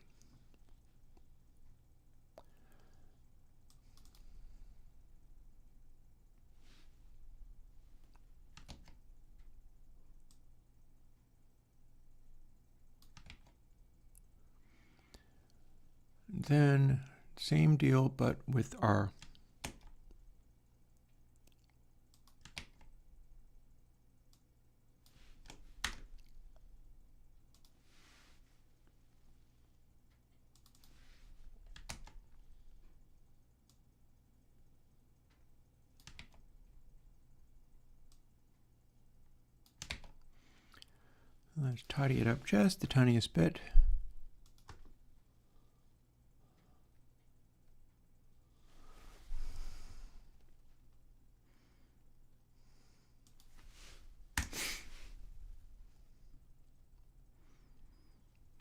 And then same deal, but with our Let's tidy it up just the tiniest bit.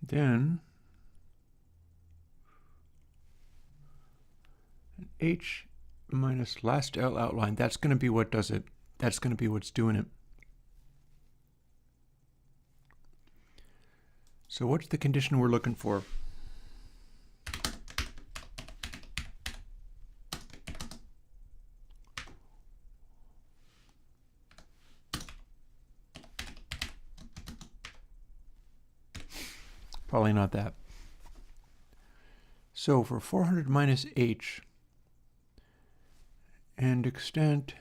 Then an H minus last L outline. That's going to be what does it. That's going to be what's doing it. So what's the condition we're looking for? Probably not that. So for 400 minus H and extent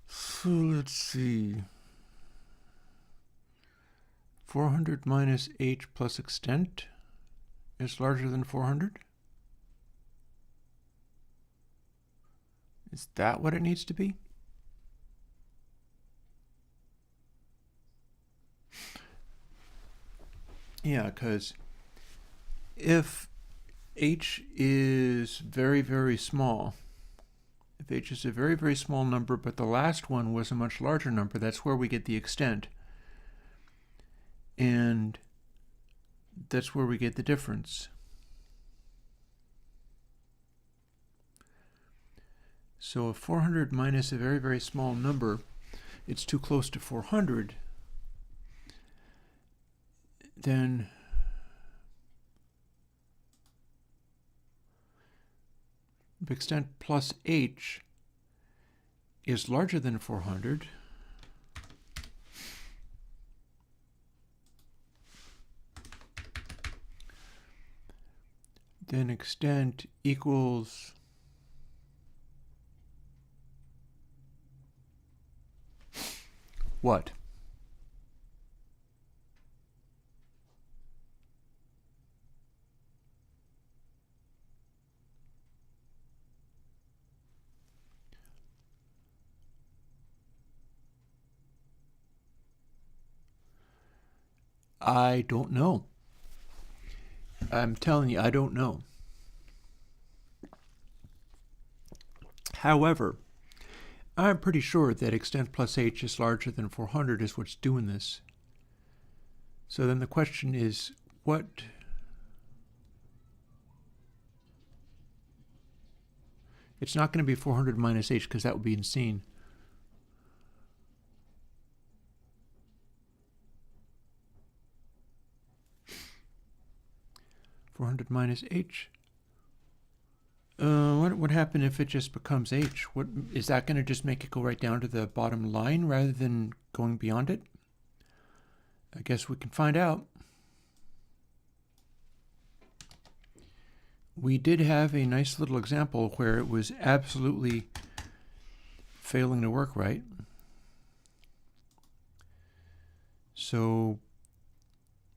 so let's see, 400 minus H plus extent is larger than 400? Is that what it needs to be? Yeah, because if H is very, very small, if H is a very, very small number, but the last one was a much larger number, that's where we get the extent. And that's where we get the difference. So if 400 minus a very, very small number, it's too close to 400, then if extent plus H is larger than 400, then extent equals what? I don't know. I'm telling you, I don't know. However, I'm pretty sure that extent plus H is larger than 400 is what's doing this. So then the question is, what? It's not going to be 400 minus H because that would be insane. (400 minus H). What would happen if it just becomes H? What is that going to just make it go right down to the bottom line rather than going beyond it? I guess we can find out. We did have a nice little example where it was absolutely failing to work right. So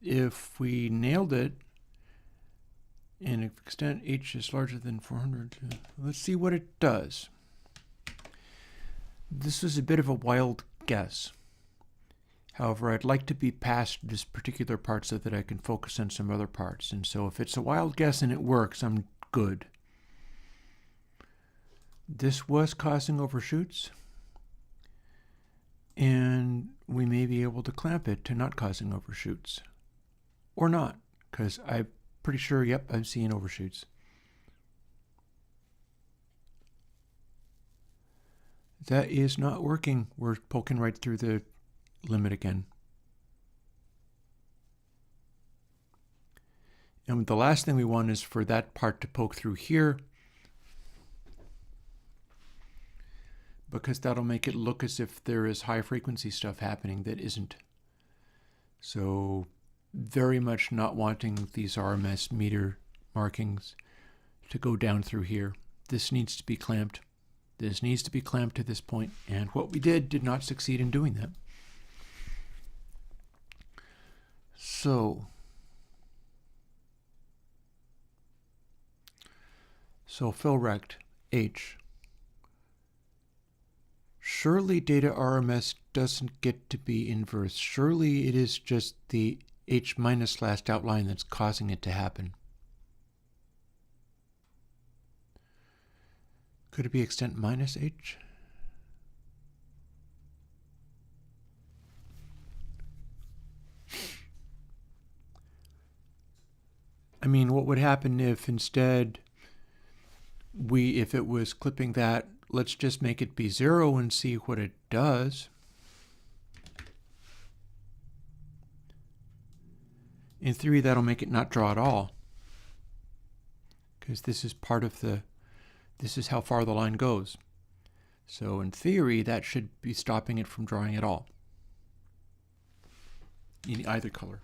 if we nailed it, and if extent H is larger than 400, let's see what it does. This is a bit of a wild guess. However, I'd like to be past this particular part so that I can focus on some other parts. And so if it's a wild guess and it works, I'm good. This was causing overshoots. And we may be able to clamp it to not causing overshoots. Or not, because I'm pretty sure, yep, I'm seeing overshoots. That is not working. We're poking right through the limit again. And the last thing we want is for that part to poke through here, because that'll make it look as if there is high frequency stuff happening that isn't. So very much not wanting these RMS meter markings to go down through here. This needs to be clamped. This needs to be clamped to this point, and what we did not succeed in doing that. So fill rect H Surely data RMS doesn't get to be inverse. Surely it is just the H minus last outline that's causing it to happen. Could it be extent minus H? I mean, what would happen if instead if it was clipping that, let's just make it be 0 and see what it does. In theory, that'll make it not draw at all, because this is part of this is how far the line goes. So in theory, that should be stopping it from drawing at all, in either color.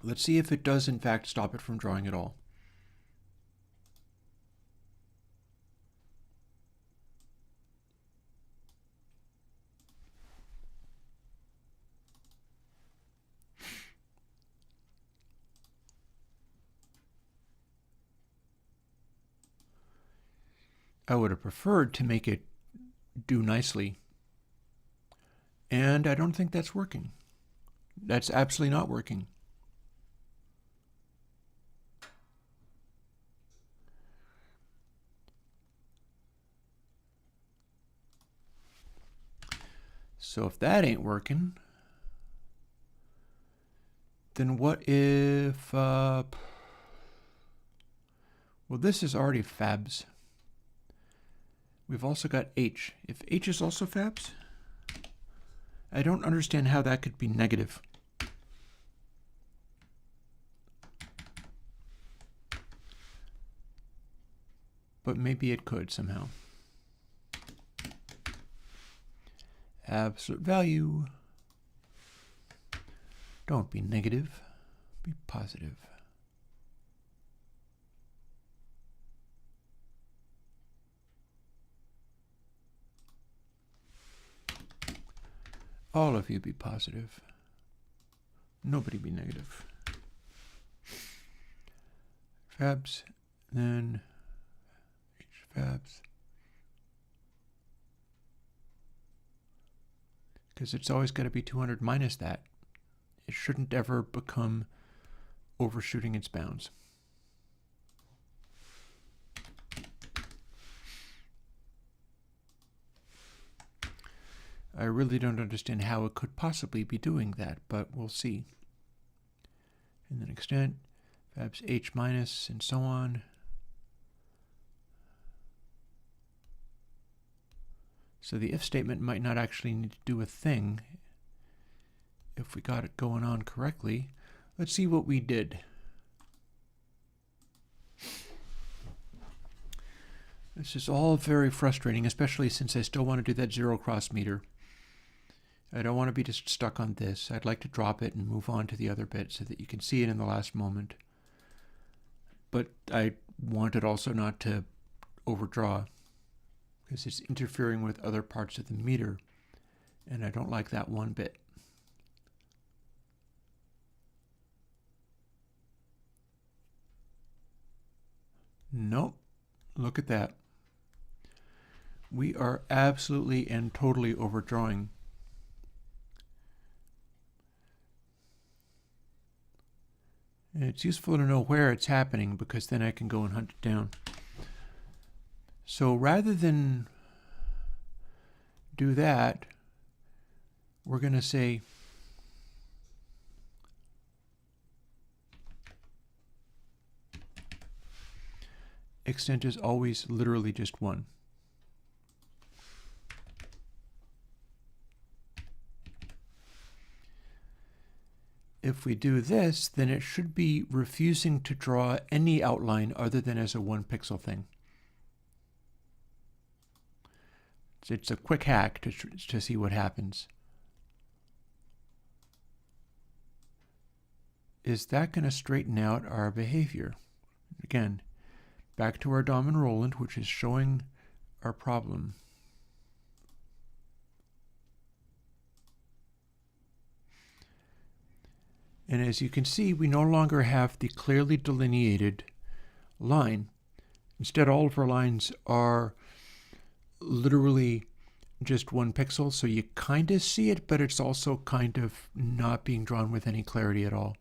Let's see if it does in fact stop it from drawing at all. I would have preferred to make it do nicely, and I don't think that's working. That's absolutely not working. So if that ain't working, then what if, well, this is already fabs. We've also got H. If H is also fabs, I don't understand how that could be negative. But maybe it could somehow. Absolute value. Don't be negative, be positive. All of you be positive. Nobody be negative. Fabs, then H fabs. Because it's always got to be 200 minus that. It shouldn't ever become overshooting its bounds. I really don't understand how it could possibly be doing that, but we'll see. And then extent, fabs H minus, and so on. So the if statement might not actually need to do a thing if we got it going on correctly. Let's see what we did. This is all very frustrating, especially since I still want to do that zero cross meter. I don't want to be just stuck on this. I'd like to drop it and move on to the other bit so that you can see it in the last moment. But I want it also not to overdraw, because it's interfering with other parts of the meter, and I don't like that one bit. Nope. Look at that. We are absolutely and totally overdrawing. And it's useful to know where it's happening, because then I can go and hunt it down. So rather than do that, we're going to say extent is always literally just 1. If we do this, then it should be refusing to draw any outline other than as a 1 pixel thing. It's a quick hack to see what happens. Is that going to straighten out our behavior? Again, back to our DOM and Roland, which is showing our problem. And as you can see, we no longer have the clearly delineated line. Instead, all of our lines are literally just 1 pixel, so you kind of see it, but it's also kind of not being drawn with any clarity at all.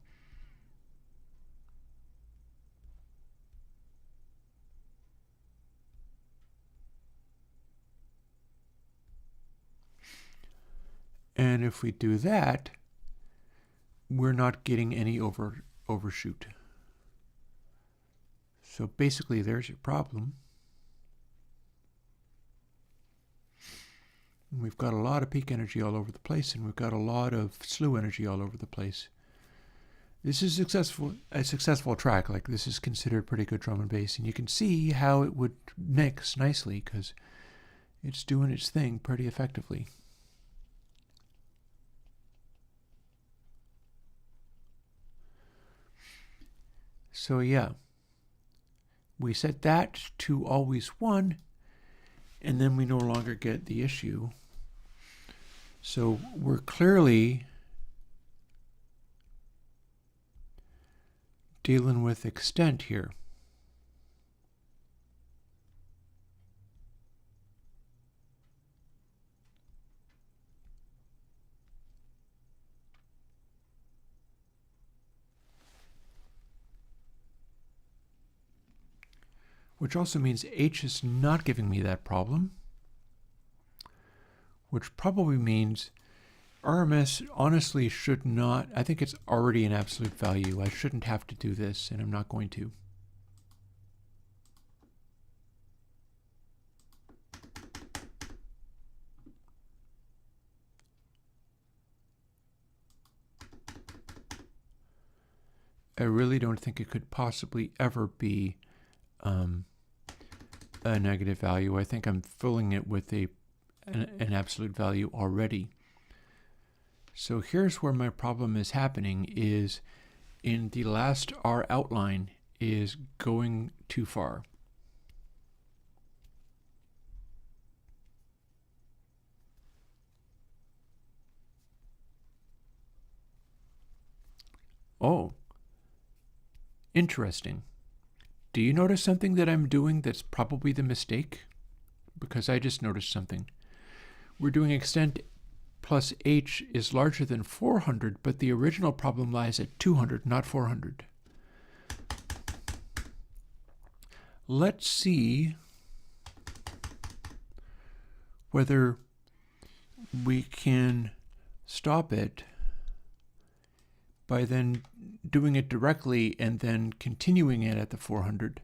And if we do that, we're not getting any overshoot. So basically, there's your problem. And we've got a lot of peak energy all over the place, and we've got a lot of slew energy all over the place. This is a successful track. Like, this is considered pretty good drum and bass, and you can see how it would mix nicely because it's doing its thing pretty effectively. So yeah, we set that to always 1, and then we no longer get the issue. So we're clearly dealing with extent here. Which also means H is not giving me that problem, which probably means RMS honestly should not, I think it's already an absolute value. I shouldn't have to do this, and I'm not going to. I really don't think it could possibly ever be a negative value. I think I'm filling it with an absolute value already. So here's where my problem is happening, is in the last R outline is going too far. Oh, interesting. Do you notice something that I'm doing that's probably the mistake? Because I just noticed something. We're doing extent plus H is larger than 400, but the original problem lies at 200, not 400. Let's see whether we can stop it by then doing it directly and then continuing it at the 400.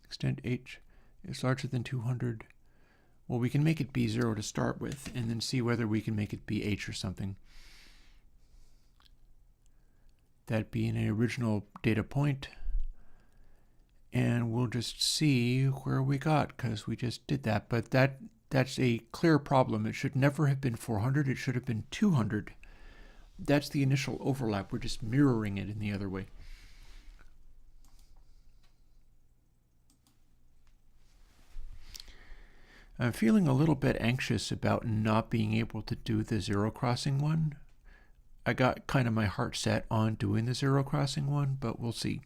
Extent H is larger than 200. Well, we can make it be 0 to start with, and then see whether we can make it be H or something. That being an original data point. And we'll just see where we got, because we just did that. But that's a clear problem. It should never have been 400. It should have been 200. That's the initial overlap. We're just mirroring it in the other way. I'm feeling a little bit anxious about not being able to do the zero crossing one. I got kind of my heart set on doing the zero crossing one, but we'll see.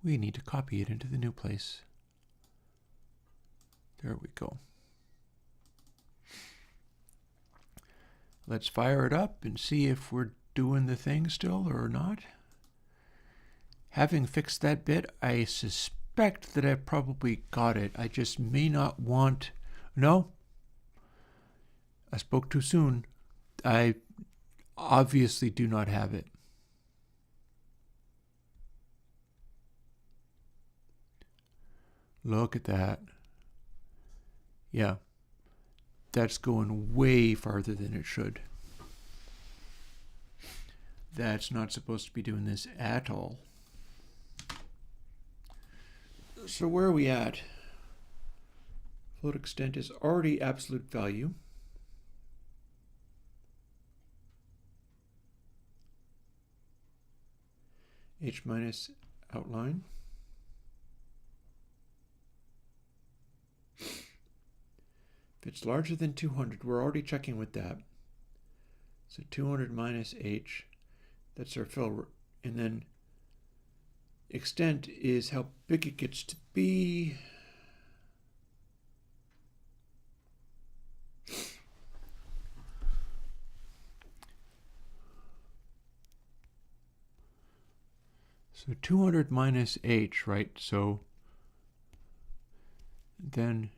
We need to copy it into the new place. There we go. Let's fire it up and see if we're doing the thing still or not. Having fixed that bit, I suspect that I probably got it. I just may not want... No, I spoke too soon. I obviously do not have it. Look at that. Yeah. That's going way farther than it should. That's not supposed to be doing this at all. So where are we at? Float extent is already absolute value. H minus outline. If it's larger than 200, we're already checking with that. So 200 minus h, that's our fill. And then extent is how big it gets to be. So 200 minus h, right? So then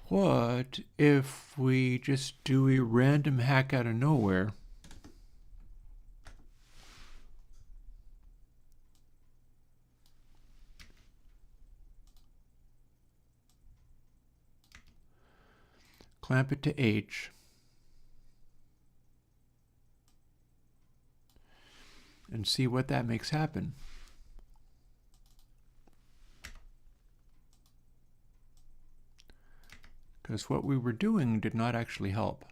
what if we just do a random hack out of nowhere? Clamp it to H. And see what that makes happen. Because what we were doing did not actually help.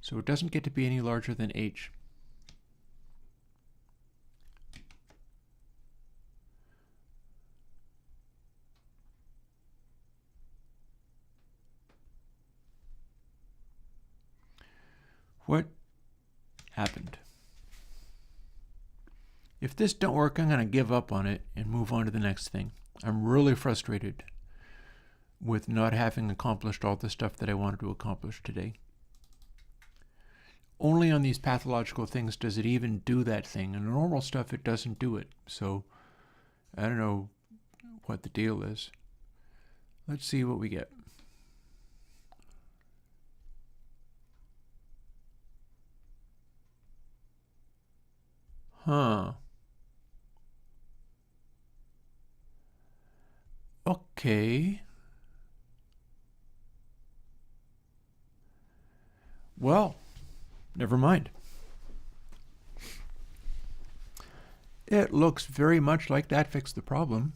So it doesn't get to be any larger than H. What happened? If this don't work, I'm going to give up on it and move on to the next thing. I'm really frustrated with not having accomplished all the stuff that I wanted to accomplish today. Only on these pathological things does it even do that thing. And the normal stuff, it doesn't do it. So I don't know what the deal is. Let's see what we get. Huh. Okay. Well, never mind. It looks very much like that fixed the problem.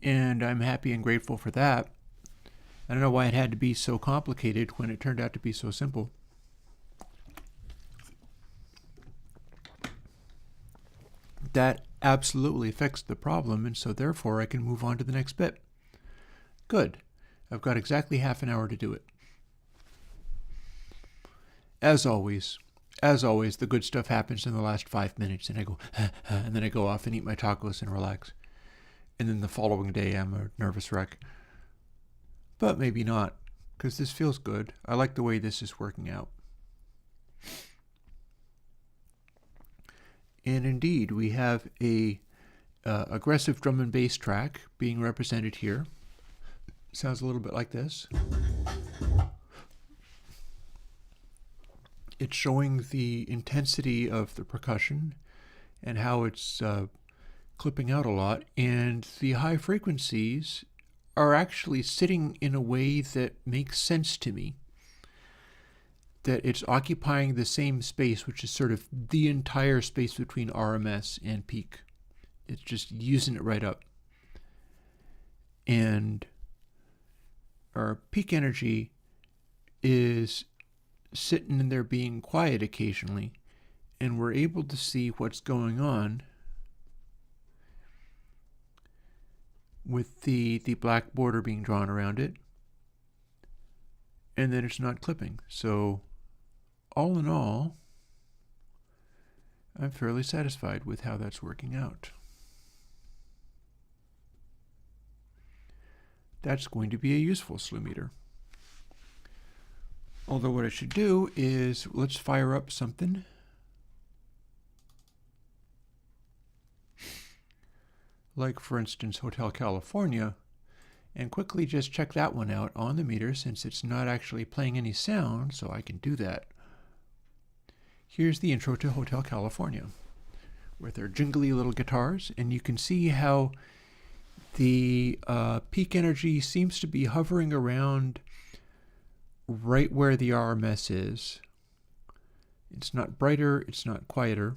And I'm happy and grateful for that. I don't know why it had to be so complicated when it turned out to be so simple. That absolutely fixed the problem, and so therefore I can move on to the next bit. Good. I've got exactly half an hour to do it. As always, the good stuff happens in the last 5 minutes, and I go, and then I go off and eat my tacos and relax. And then the following day, I'm a nervous wreck. But maybe not, because this feels good. I like the way this is working out. And indeed, we have a aggressive drum and bass track being represented here. Sounds a little bit like this. It's showing the intensity of the percussion and how it's clipping out a lot. And the high frequencies are actually sitting in a way that makes sense to me. That it's occupying the same space, which is sort of the entire space between RMS and peak. It's just using it right up. And our peak energy is sitting in there being quiet occasionally, and we're able to see what's going on with the black border being drawn around it, and then it's not clipping. So all in all, I'm fairly satisfied with how that's working out. That's going to be a useful slew meter. Although what I should do is, let's fire up something. Like, for instance, Hotel California, and quickly just check that one out on the meter since it's not actually playing any sound, so I can do that. Here's the intro to Hotel California with their jingly little guitars, and you can see how the peak energy seems to be hovering around right where the RMS is. It's not brighter, it's not quieter.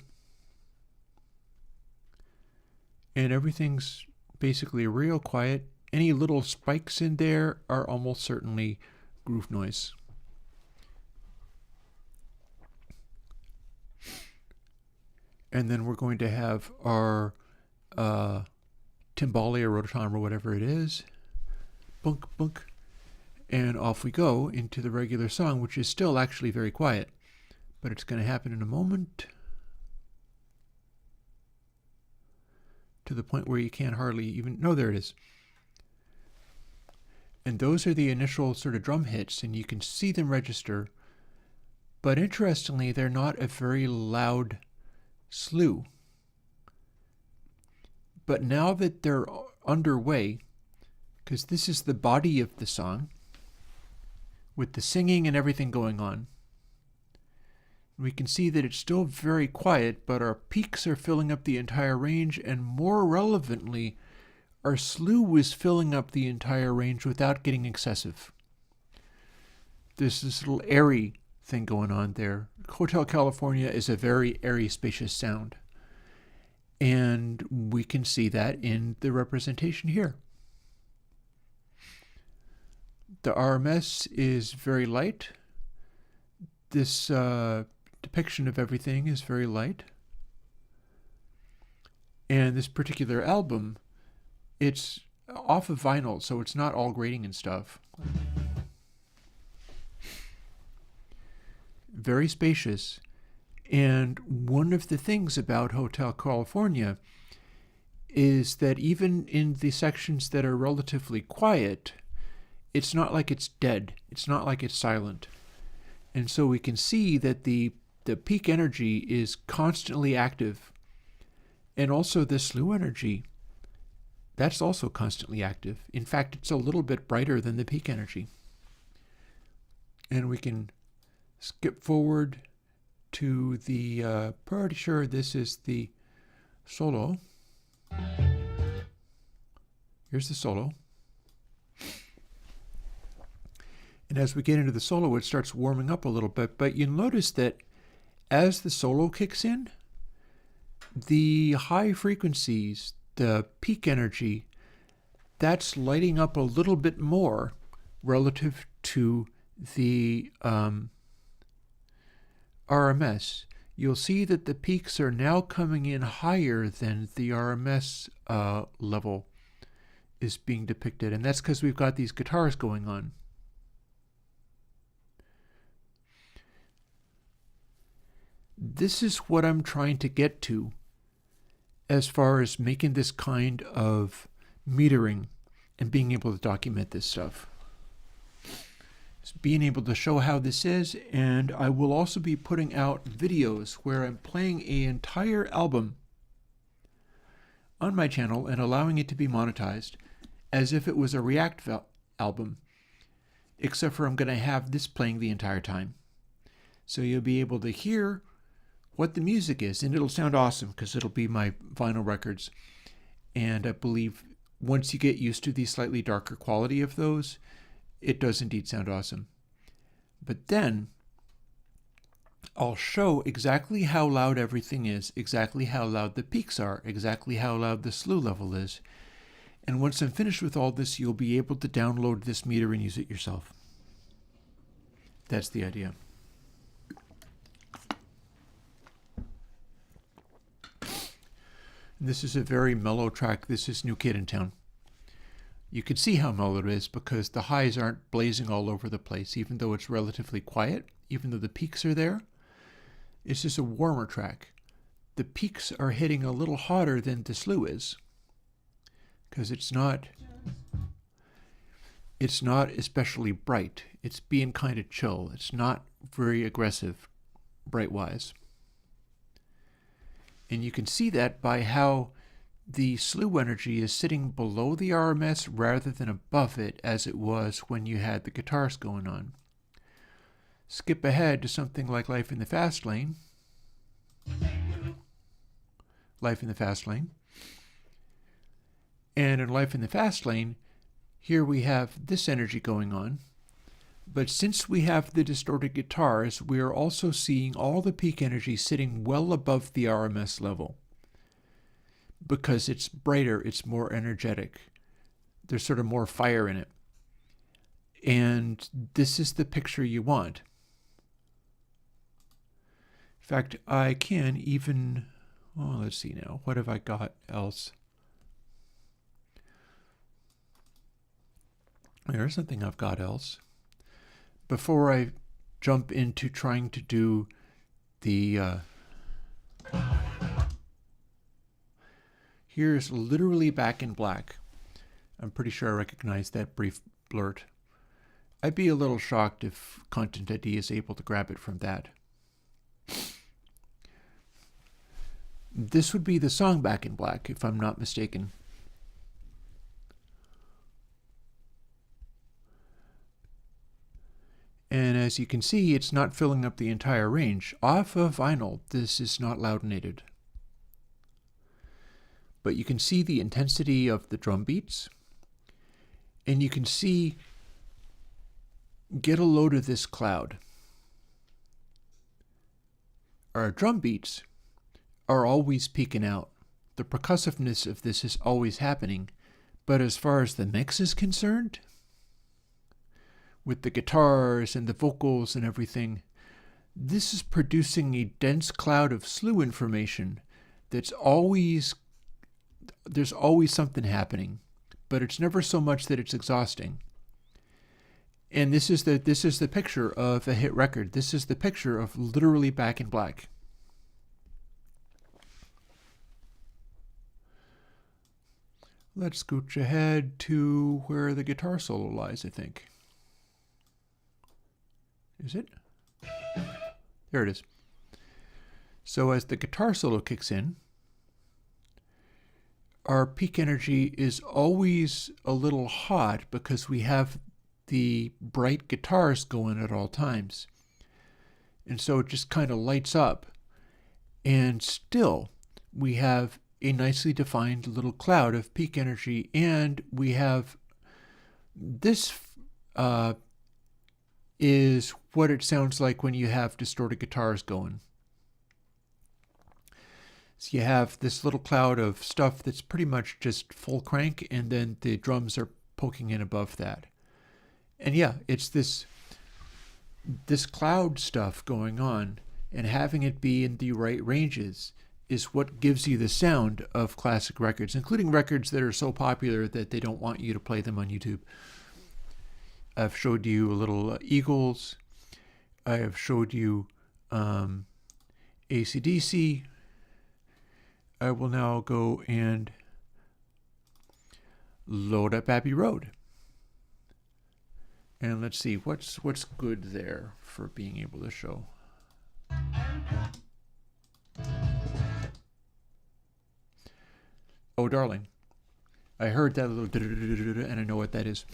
And everything's basically real quiet. Any little spikes in there are almost certainly groove noise. And then we're going to have our timbale or rototom or whatever it is. Bunk, bunk. And off we go into the regular song, which is still actually very quiet. But it's going to happen in a moment. To the point where you can't hardly even... No, there it is. And those are the initial sort of drum hits, and you can see them register. But interestingly, they're not a very loud slew. But now that they're underway, because this is the body of the song, with the singing and everything going on, we can see that it's still very quiet, but our peaks are filling up the entire range, and more relevantly, our slew is filling up the entire range without getting excessive. There's this little airy thing going on there. Hotel California is a very airy, spacious sound. And we can see that in the representation here. The RMS is very light. This depiction of everything is very light. And this particular album, it's off of vinyl, so it's not all grating and stuff. Very spacious. And one of the things about Hotel California is that even in the sections that are relatively quiet, it's not like it's dead. It's not like it's silent. And so we can see that the peak energy is constantly active. And also the slew energy, that's also constantly active. In fact, it's a little bit brighter than the peak energy. And we can skip forward to the, pretty sure this is the solo. Here's the solo. And as we get into the solo, it starts warming up a little bit. But you'll notice that as the solo kicks in, the high frequencies, the peak energy, that's lighting up a little bit more relative to the RMS. You'll see that the peaks are now coming in higher than the RMS level is being depicted. And that's because we've got these guitars going on. This is what I'm trying to get to as far as making this kind of metering and being able to document this stuff. Just being able to show how this is, and I will also be putting out videos where I'm playing an entire album on my channel and allowing it to be monetized as if it was a React album, except for I'm going to have this playing the entire time. So you'll be able to hear what the music is, and it'll sound awesome because it'll be my vinyl records. And I believe once you get used to the slightly darker quality of those, it does indeed sound awesome. But then I'll show exactly how loud everything is, exactly how loud the peaks are, exactly how loud the slew level is. And once I'm finished with all this, you'll be able to download this meter and use it yourself. That's the idea. This is a very mellow track. This is New Kid in Town. You can see how mellow it is because the highs aren't blazing all over the place, even though it's relatively quiet, even though the peaks are there. It's just a warmer track. The peaks are hitting a little hotter than the slew is because it's not especially bright. It's being kind of chill. It's not very aggressive, bright-wise. And you can see that by how the slew energy is sitting below the RMS rather than above it as it was when you had the guitars going on. Skip ahead to something like Life in the Fast Lane. Life in the Fast Lane. And in Life in the Fast Lane, here we have this energy going on. But since we have the distorted guitars, we are also seeing all the peak energy sitting well above the RMS level. because it's brighter, it's more energetic. There's sort of more fire in it. And this is the picture you want. In fact, I can even, oh, let's see now. What have I got else? There's something I've got else. Before I jump into trying to do the, here's literally back in black. I'm pretty sure I recognize that brief blurt. I'd be a little shocked if Content ID is able to grab it from that. This would be the song back in black, if I'm not mistaken. And as you can see, it's not filling up the entire range. Off of vinyl, this is not loudinated. But you can see the intensity of the drum beats. And you can see, get a load of this cloud. Our drum beats are always peaking out. The percussiveness of this is always happening. But as far as the mix is concerned, with the guitars and the vocals and everything, this is producing a dense cloud of slew information that's always, there's always something happening, but it's never so much that it's exhausting. And this is the picture of a hit record. This is the picture of literally Back in Black. Let's scooch ahead to where the guitar solo lies, I think. Is it? There it is. So as the guitar solo kicks in, our peak energy is always a little hot because we have the bright guitars going at all times. And so it just kind of lights up. And still, we have a nicely defined little cloud of peak energy. And we have this is what it sounds like when you have distorted guitars going. So you have this little cloud of stuff that's pretty much just full crank, and then the drums are poking in above that. And yeah, it's this cloud stuff going on, and having it be in the right ranges is what gives you the sound of classic records, including records that are so popular that they don't want you to play them on YouTube. I've showed you a little Eagles. I have showed you AC/DC. I will now go and load up Abbey Road. And let's see, what's good there for being able to show. Oh, darling. I heard that little and I know what that is.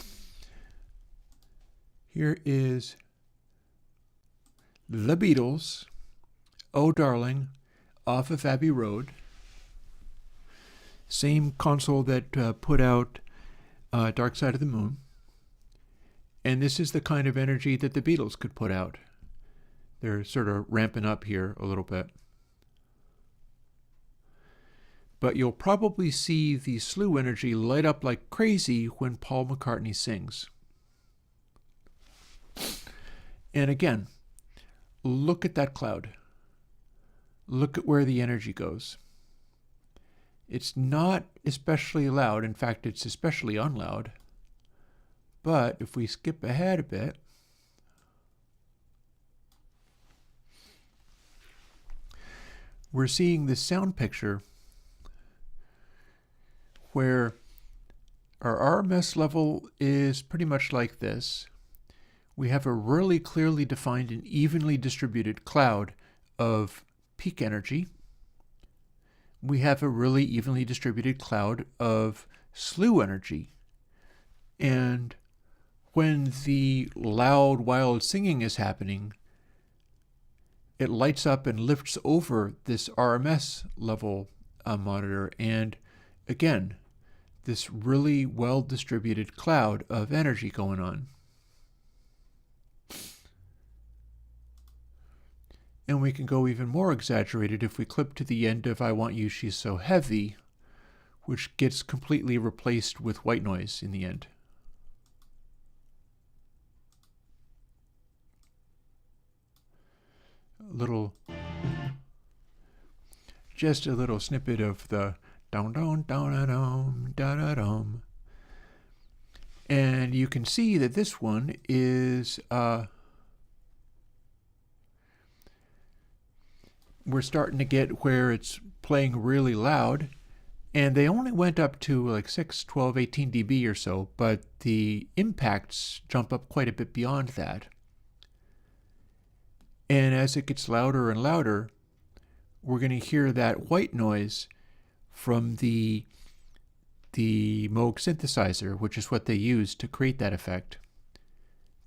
Here is The Beatles, Oh Darling, off of Abbey Road. Same console that put out Dark Side of the Moon. And this is the kind of energy that the Beatles could put out. They're sort of ramping up here a little bit. But you'll probably see the slew energy light up like crazy when Paul McCartney sings. And again, look at that cloud. Look at where the energy goes. It's not especially loud. In fact, it's especially unloud. But if we skip ahead a bit, we're seeing this sound picture where our RMS level is pretty much like this. We have a really clearly defined and evenly distributed cloud of peak energy. We have a really evenly distributed cloud of slew energy. And when the loud, wild singing is happening, it lights up and lifts over this RMS level monitor. And again, this really well-distributed cloud of energy going on. And we can go even more exaggerated if we clip to the end of I Want You, She's So Heavy, which gets completely replaced with white noise in the end. Just a little snippet of the down down down down da da dum. And you can see that this one is we're starting to get where it's playing really loud, and they only went up to like 6, 12, 18 dB or so, but the impacts jump up quite a bit beyond that. And as it gets louder and louder, we're going to hear that white noise from the Moog synthesizer, which is what they use to create that effect,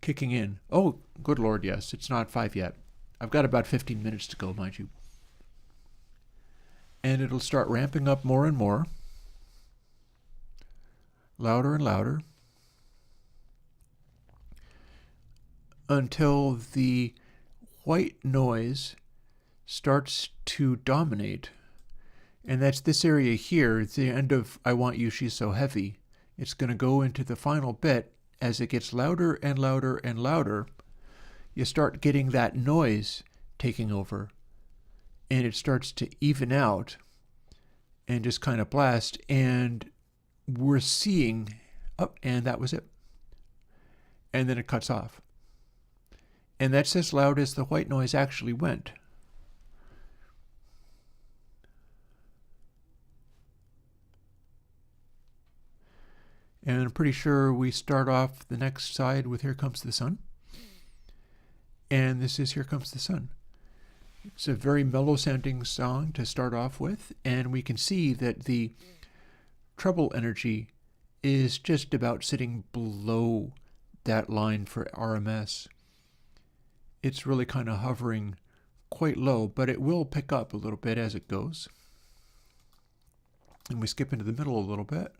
kicking in. Oh, good Lord, yes, it's not 5 yet. I've got about 15 minutes to go, mind you. And it'll start ramping up more and more, louder and louder, until the white noise starts to dominate. And that's this area here. It's the end of I Want You, She's So Heavy. It's going to go into the final bit. As it gets louder and louder and louder, you start getting that noise taking over. And it starts to even out and just kind of blast. And we're seeing, oh, and that was it. And then it cuts off. And that's as loud as the white noise actually went. And I'm pretty sure we start off the next side with Here Comes the Sun. And this is Here Comes the Sun. It's a very mellow sounding song to start off with. And we can see that the treble energy is just about sitting below that line for RMS. It's really kind of hovering quite low, but it will pick up a little bit as it goes. And we skip into the middle a little bit.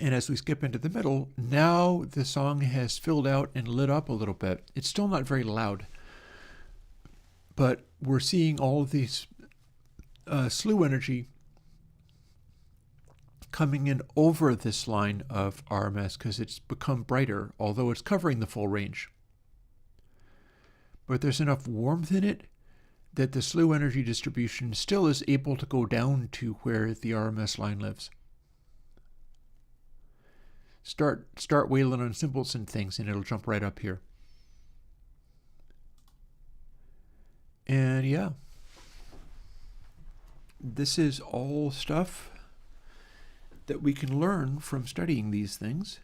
And as we skip into the middle, now the song has filled out and lit up a little bit. It's still not very loud, but we're seeing all of these slew energy coming in over this line of RMS because it's become brighter, although it's covering the full range. But there's enough warmth in it that the slew energy distribution still is able to go down to where the RMS line lives. Start wailing on cymbals and things, and it'll jump right up here. And yeah, this is all stuff that we can learn from studying these things.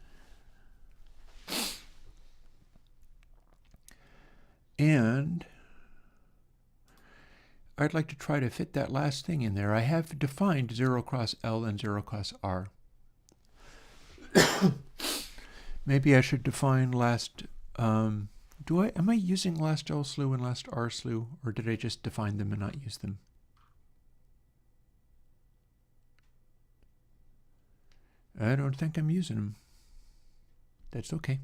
And I'd like to try to fit that last thing in there. I have defined 0 cross L and 0 cross R. Maybe I should define last, am I using last L slew and last R slew, or did I just define them and not use them? I don't think I'm using them. That's okay.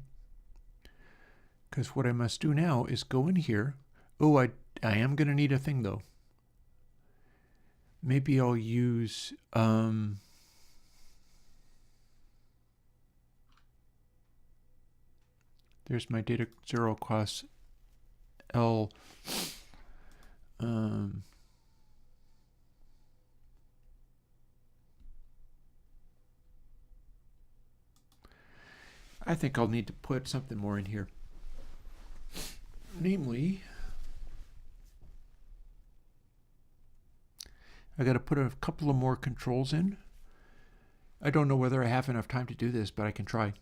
Because what I must do now is go in here. Oh, I am going to need a thing though. Maybe I'll use, there's my data 0 cross L. I think I'll need to put something more in here. Namely, I got to put a couple of more controls in. I don't know whether I have enough time to do this, but I can try.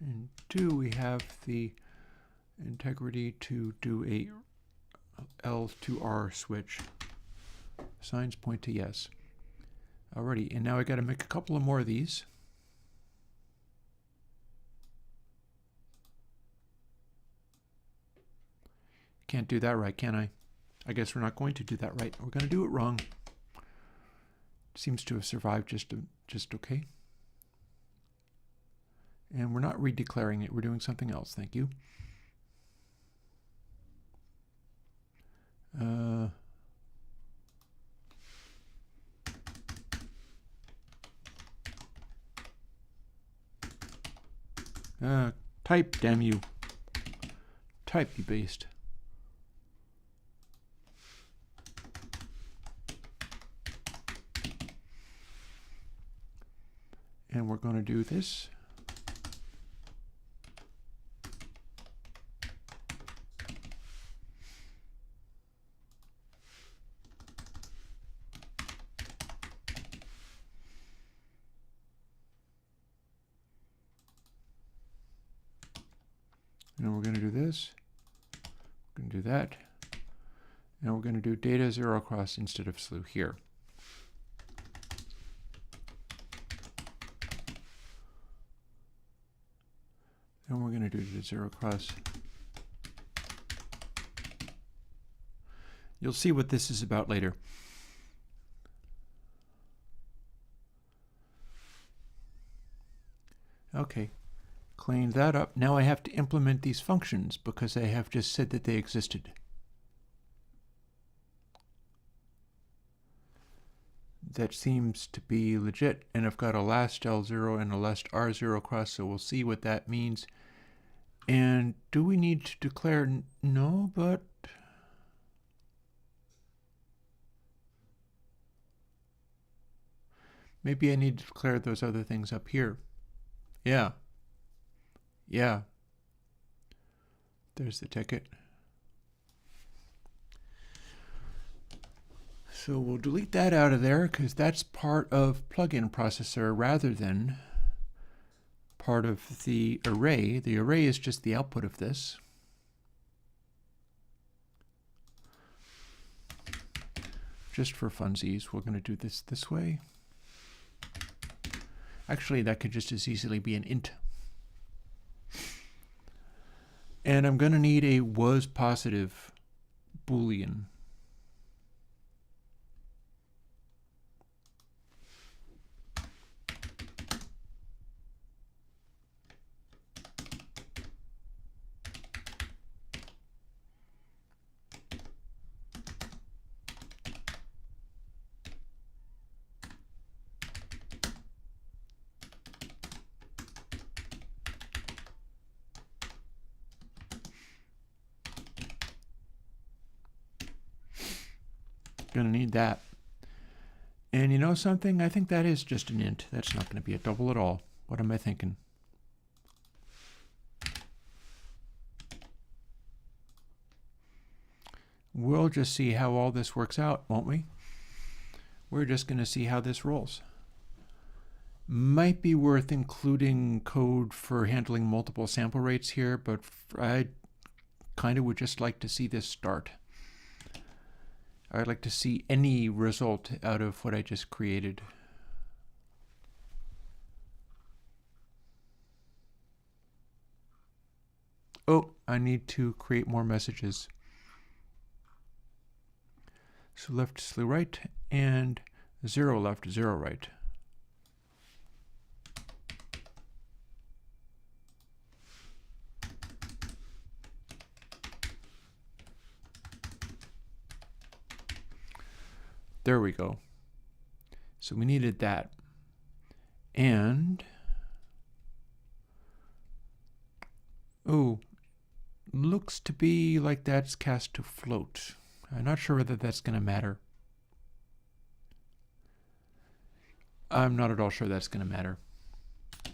And 2, we have the integrity to do a L to R switch. Signs point to yes. Alrighty, and now I got to make a couple of more of these. Can't do that right, can I? I guess we're not going to do that right. We're going to do it wrong. Seems to have survived just okay. And we're not redeclaring it. We're doing something else. Thank you. Type, damn you. Type, you beast. And we're going to do this. And we're going to do this. We're going to do that. And we're going to do data 0 cross instead of slew here. And we're going to do the 0 cross. You'll see what this is about later. Okay, clean that up. Now I have to implement these functions because I have just said that they existed. That seems to be legit, and I've got a last L0 and a last R0 cross, so we'll see what that means. And do we need to declare? No, but maybe I need to declare those other things up here. Yeah. Yeah. There's the ticket. So we'll delete that out of there because that's part of plugin processor rather than part of the array. The array is just the output of this. Just for funsies, we're going to do this way. Actually, that could just as easily be an int. And I'm going to need a was positive Boolean. Going to need that. And you know something? I think that is just an int. That's not going to be a double at all. What am I thinking? We'll just see how all this works out, won't we? We're just going to see how this rolls. Might be worth including code for handling multiple sample rates here, but I kind of would just like to see this start. I'd like to see any result out of what I just created. Oh, I need to create more messages. So left, slew right, and 0 left, 0 right. There we go. So we needed that. And, oh, looks to be like that's cast to float. I'm not sure whether that's going to matter. I'm not at all sure that's going to matter.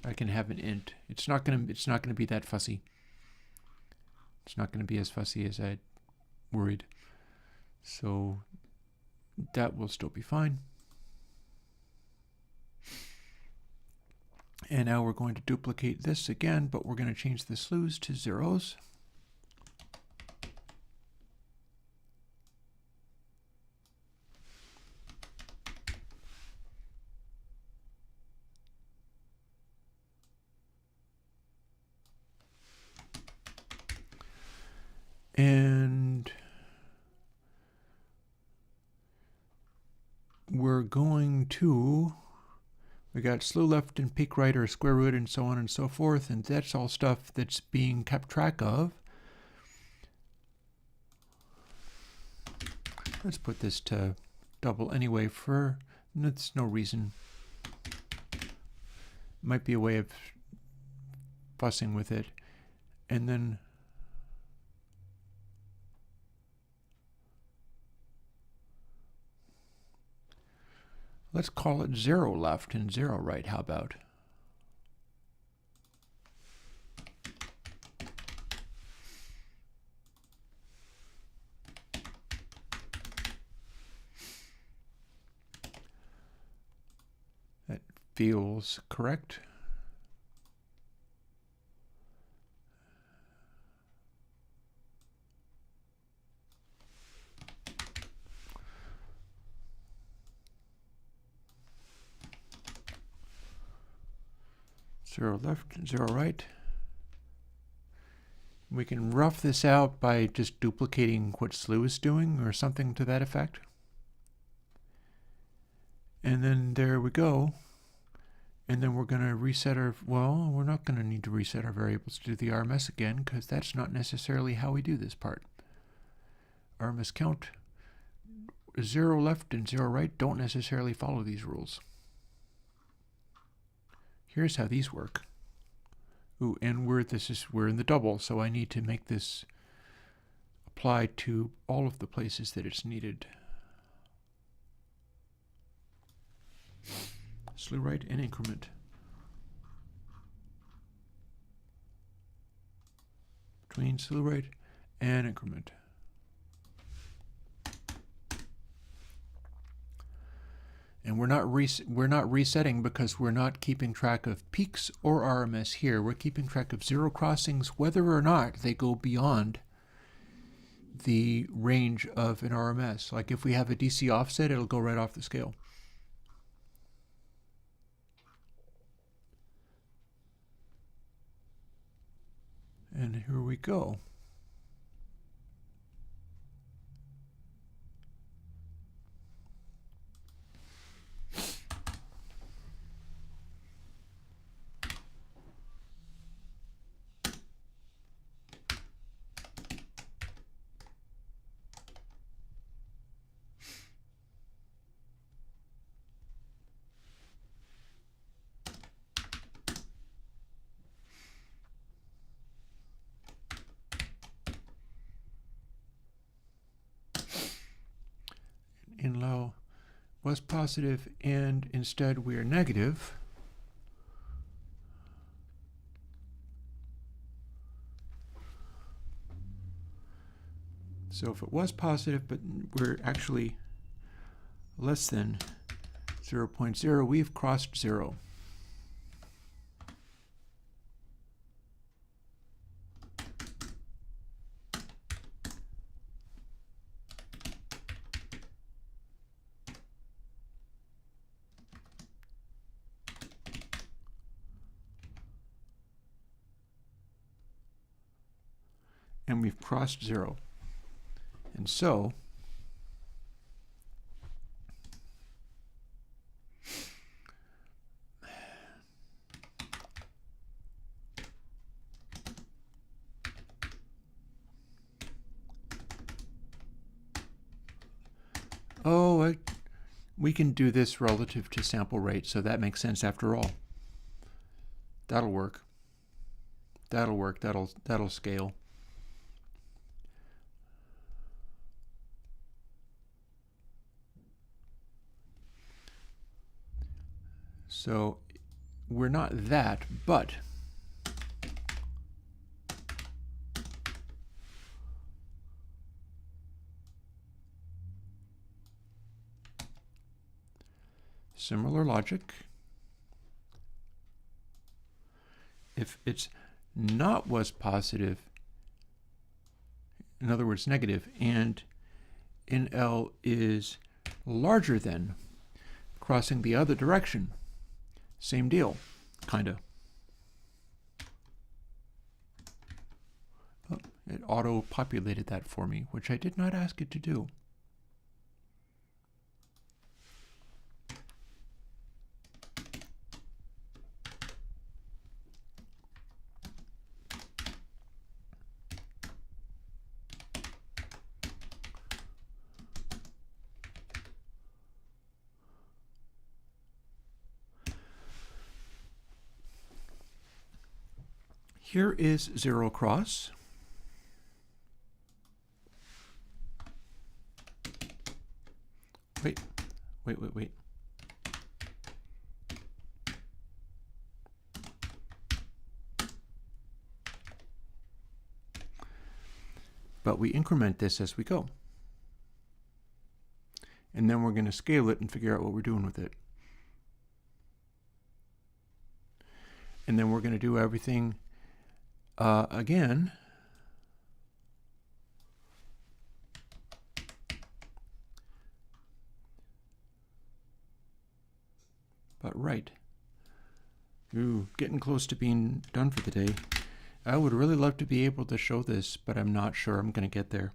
I can have an int. It's not going to be that fussy. It's not going to be as fussy as I worried. So that will still be fine. And now we're going to duplicate this again, but we're going to change the slews to zeros. And going to, we got slew left and peak right or square root and so on and so forth, and that's all stuff that's being kept track of. Let's put this to double anyway for, that's no reason. Might be a way of fussing with it. And then let's call it 0 left and 0 right. How about? That feels correct. Zero left, 0 right. We can rough this out by just duplicating what slew is doing or something to that effect. And then there we go. And then we're going to reset our, well, we're not going to need to reset our variables to do the RMS again because that's not necessarily how we do this part. RMS count, 0 left and 0 right don't necessarily follow these rules. Here's how these work. Ooh, and we're in the double, so I need to make this apply to all of the places that it's needed. Slew right and increment. Between slew right and increment. And we're not resetting because we're not keeping track of peaks or RMS here. We're keeping track of 0 crossings, whether or not they go beyond the range of an RMS. Like if we have a DC offset, it'll go right off the scale. And here we go. In low was positive and instead we are negative. So if it was positive but we're actually less than 0.0, we've crossed 0. And we've crossed 0. And so we can do this relative to sample rate, so that makes sense after all. That'll work. That'll work. That'll scale. So we're not that, but similar logic. If it's not was positive, in other words negative, and NL is larger than, crossing the other direction, same deal, kind of. Oh, it auto-populated that for me, which I did not ask it to do. Here is zero cross. Wait. But we increment this as we go. And then we're going to scale it and figure out what we're doing with it. And then we're going to do everything again. But right. Ooh, getting close to being done for the day. I would really love to be able to show this, but I'm not sure I'm going to get there.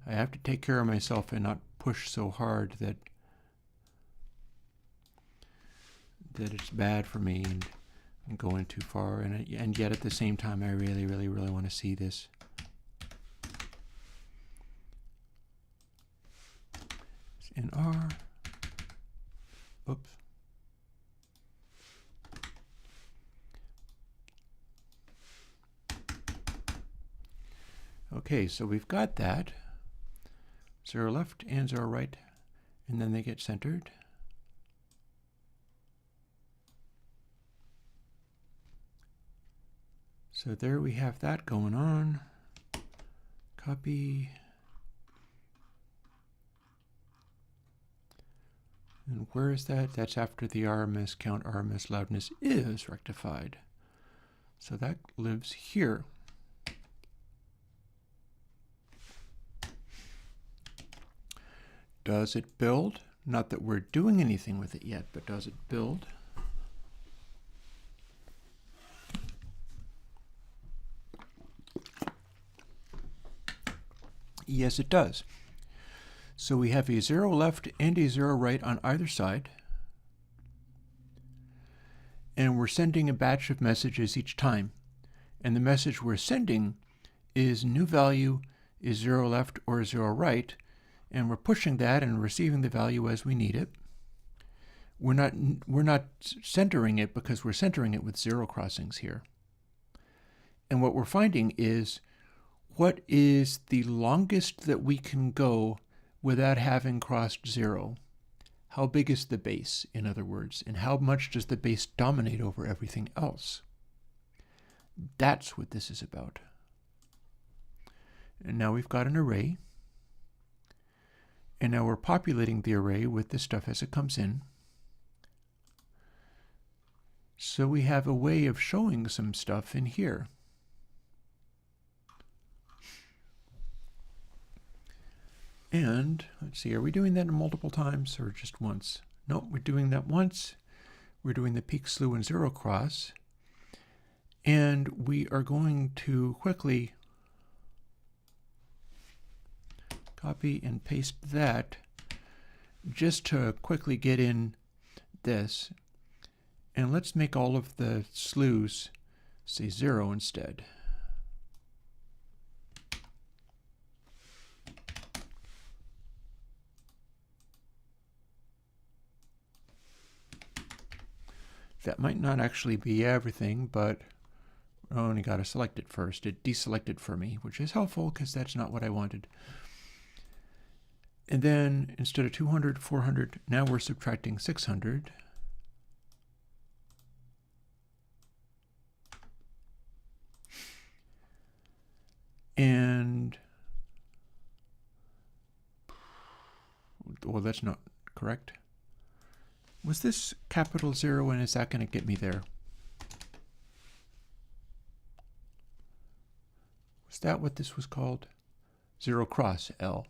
I have to take care of myself and not push so hard that it's bad for me and I'm going too far. And yet at the same time, I really want to see this. It's in R. Oops. Okay, so we've got that. 0 left and 0 right, and then they get centered. So there we have that going on. Copy. And where is that? That's after the RMS count, RMS loudness is rectified. So that lives here. Does it build? Not that we're doing anything with it yet, but does it build? Yes, it does. So we have a 0 left and a 0 right on either side. And we're sending a batch of messages each time. And the message we're sending is new value is 0 left or 0 right. And we're pushing that and receiving the value as we need it. We're not centering it because we're centering it with 0 crossings here. And what we're finding is what is the longest that we can go without having crossed 0? How big is the base, in other words, and how much does the base dominate over everything else? That's what this is about. And now we've got an array. And now we're populating the array with this stuff as it comes in. So we have a way of showing some stuff in here. And let's see, are we doing that multiple times or just once? No, we're doing that once. We're doing the peak, slew, and 0 cross. And we are going to quickly copy and paste that just to quickly get in this. And let's make all of the slews say 0 instead. That might not actually be everything, but I only got to select it first. It deselected for me, which is helpful because that's not what I wanted. And then instead of 200, 400, now we're subtracting 600. And, well, that's not correct. Was this capital 0 and is that going to get me there? Was that what this was called? 0 cross L.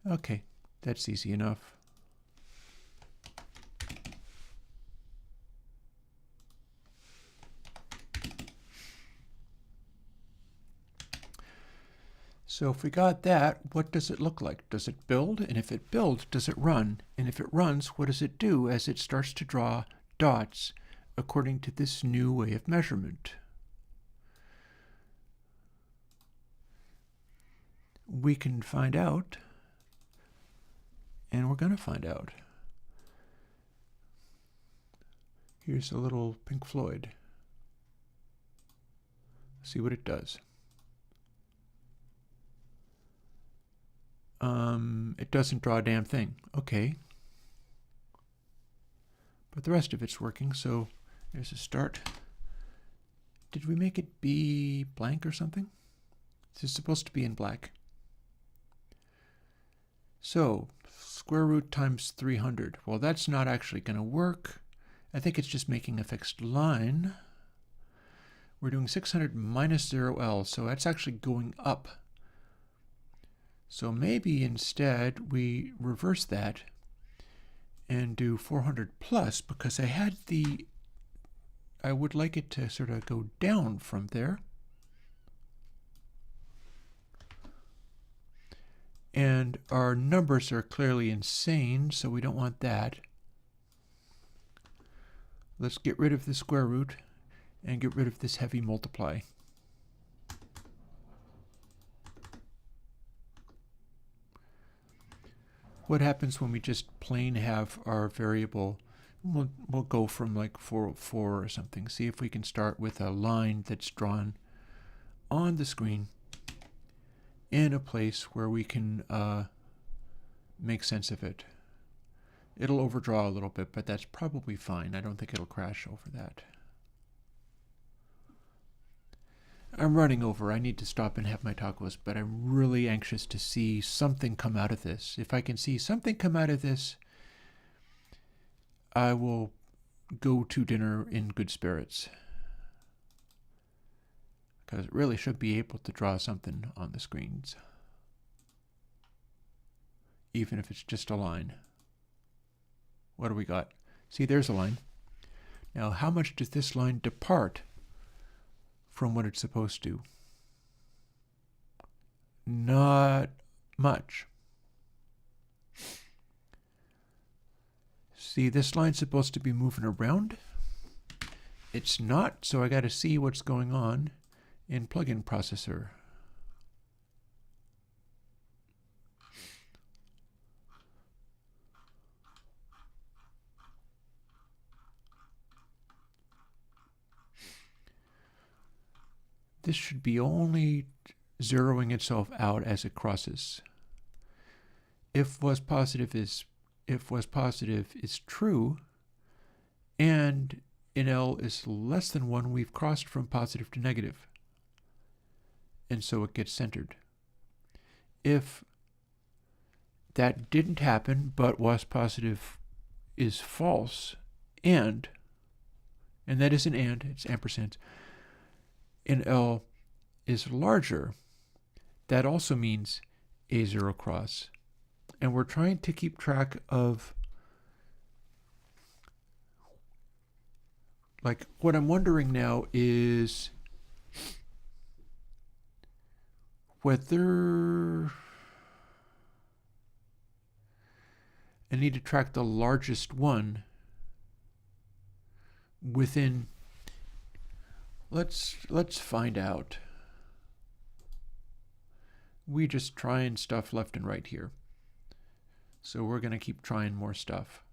Okay, that's easy enough. So if we got that, what does it look like? Does it build? And if it builds, does it run? And if it runs, what does it do as it starts to draw dots according to this new way of measurement? We can find out And we're going to find out. Here's a little Pink Floyd. See what it does. It doesn't draw a damn thing. Okay. But the rest of it's working, so there's a start. Did we make it be blank or something? This is supposed to be in black. So, square root times 300. Well, that's not actually going to work. I think it's just making a fixed line. We're doing 600 minus 0L, so that's actually going up. So maybe instead we reverse that and do 400 plus, because I would like it to sort of go down from there. And our numbers are clearly insane, so we don't want that. Let's get rid of the square root and get rid of this heavy multiply. What happens when we just plain have our variable? We'll go from like 404 or something. See if we can start with a line that's drawn on the screen in a place where we can make sense of it. It'll overdraw a little bit, but that's probably fine. I don't think it'll crash over that. I'm running over. I need to stop and have my tacos, but I'm really anxious to see something come out of this. If I can see something come out of this, I will go to dinner in good spirits. Because it really should be able to draw something on the screens. Even if it's just a line. What do we got? See, there's a line. Now, how much does this line depart from what it's supposed to? Not much. See, this line's supposed to be moving around. It's not, so I got to see what's going on in plugin processor. This should be only zeroing itself out as it crosses. If was positive is true, and in L is less than 1, we've crossed from positive to negative. And so it gets centered. If that didn't happen, but was positive is false, and that is an and, it's ampersand, in L is larger, that also means a zero cross. And we're trying to keep track of, like, what I'm wondering now is whether I need to track the largest one within. Let's find out. We just trying stuff left and right here. So we're going to keep trying more stuff.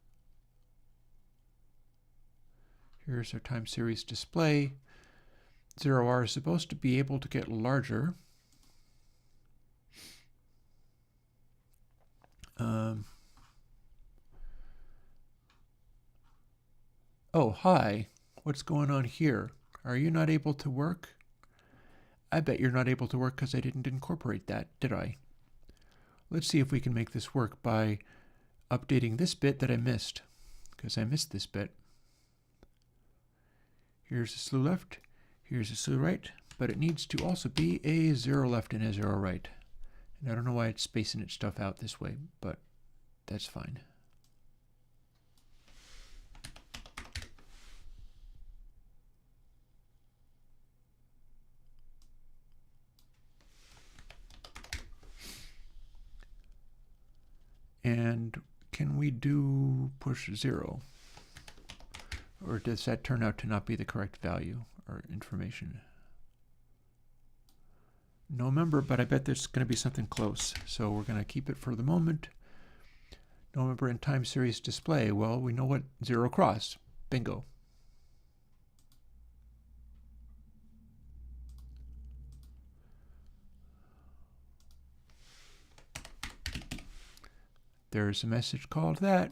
Here's our time series display. 0R is supposed to be able to get larger. Oh, hi. What's going on here? Are you not able to work? I bet you're not able to work because I didn't incorporate that, did I? Let's see if we can make this work by updating this bit that I missed, because I missed this bit. Here's a slew left, here's a slew right, but it needs to also be a 0 left and a 0 right. And I don't know why it's spacing its stuff out this way, but that's fine. And can we do push 0? Or does that turn out to not be the correct value or information? No member, but I bet there's going to be something close. So we're going to keep it for the moment. Number in time series display. Well, we know what zero cross. Bingo. There's a message called that.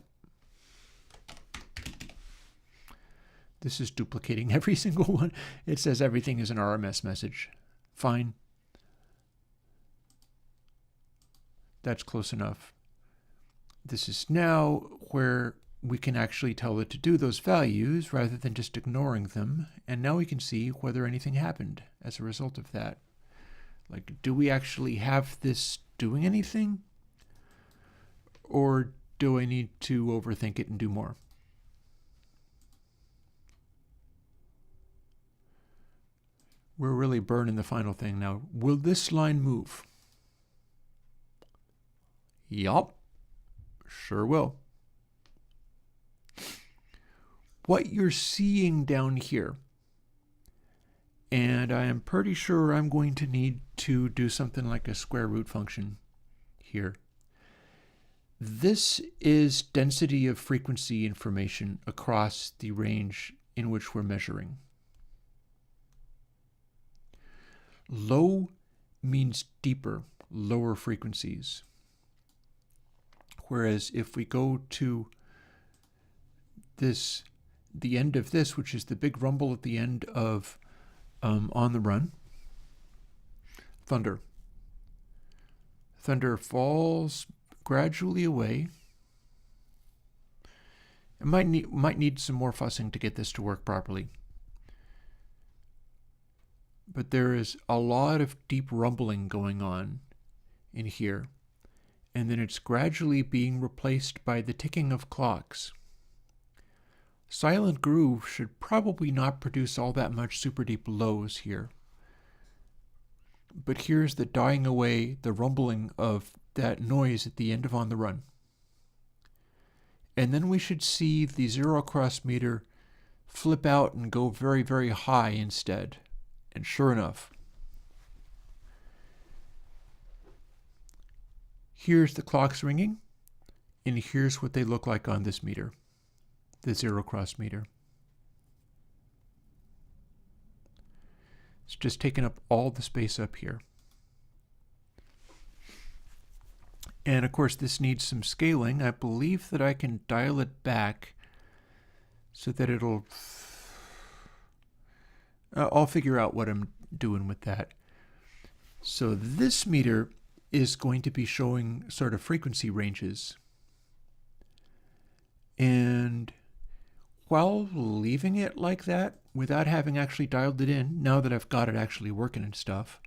This is duplicating every single one. It says everything is an RMS message. Fine. That's close enough. This is now where we can actually tell it to do those values rather than just ignoring them. And now we can see whether anything happened as a result of that. Like, do we actually have this doing anything? Or do I need to overthink it and do more? We're really burning the final thing now. Will this line move? Yup. Sure will. What you're seeing down here, and I am pretty sure I'm going to need to do something like a square root function here. This is density of frequency information across the range in which we're measuring. Low means deeper, lower frequencies. Whereas if we go to this, the end of this, which is the big rumble at the end of On the Run, thunder. Thunder falls gradually away. It might need some more fussing to get this to work properly. But there is a lot of deep rumbling going on in here. And then it's gradually being replaced by the ticking of clocks. Silent groove should probably not produce all that much super deep lows here. But here's the dying away, the rumbling of that noise at the end of On the Run. And then we should see the zero cross meter flip out and go very, very high instead. And sure enough, here's the clocks ringing, and here's what they look like on this meter, the zero cross meter. It's just taking up all the space up here. And of course, this needs some scaling. I believe that I can dial it back so that it'll... I'll figure out what I'm doing with that. So this meter is going to be showing sort of frequency ranges. And while leaving it like that, without having actually dialed it in, now that I've got it actually working and stuff,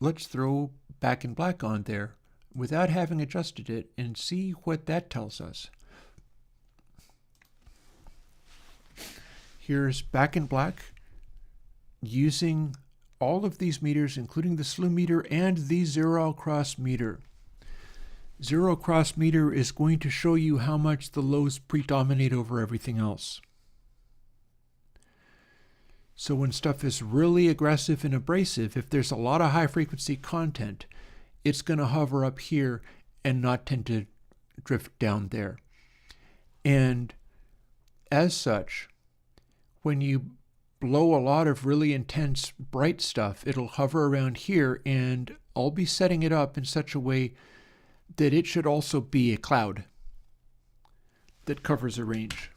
let's throw Back in Black on there without having adjusted it and see what that tells us. Here's Back in Black using all of these meters, including the slew meter and the zero cross meter. Zero cross meter is going to show you how much the lows predominate over everything else. So when stuff is really aggressive and abrasive, if there's a lot of high frequency content, it's going to hover up here and not tend to drift down there. And as such, when you blow a lot of really intense bright stuff, it'll hover around here, and I'll be setting it up in such a way that it should also be a cloud that covers a range.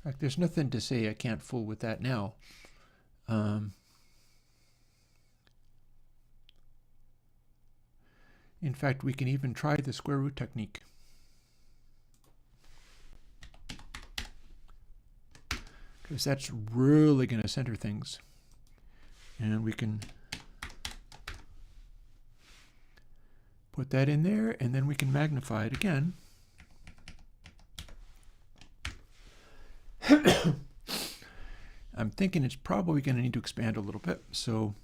In fact, there's nothing to say I can't fool with that now. In fact, we can even try the square root technique. Because that's really going to center things. And we can put that in there, and then we can magnify it again. I'm thinking it's probably going to need to expand a little bit, so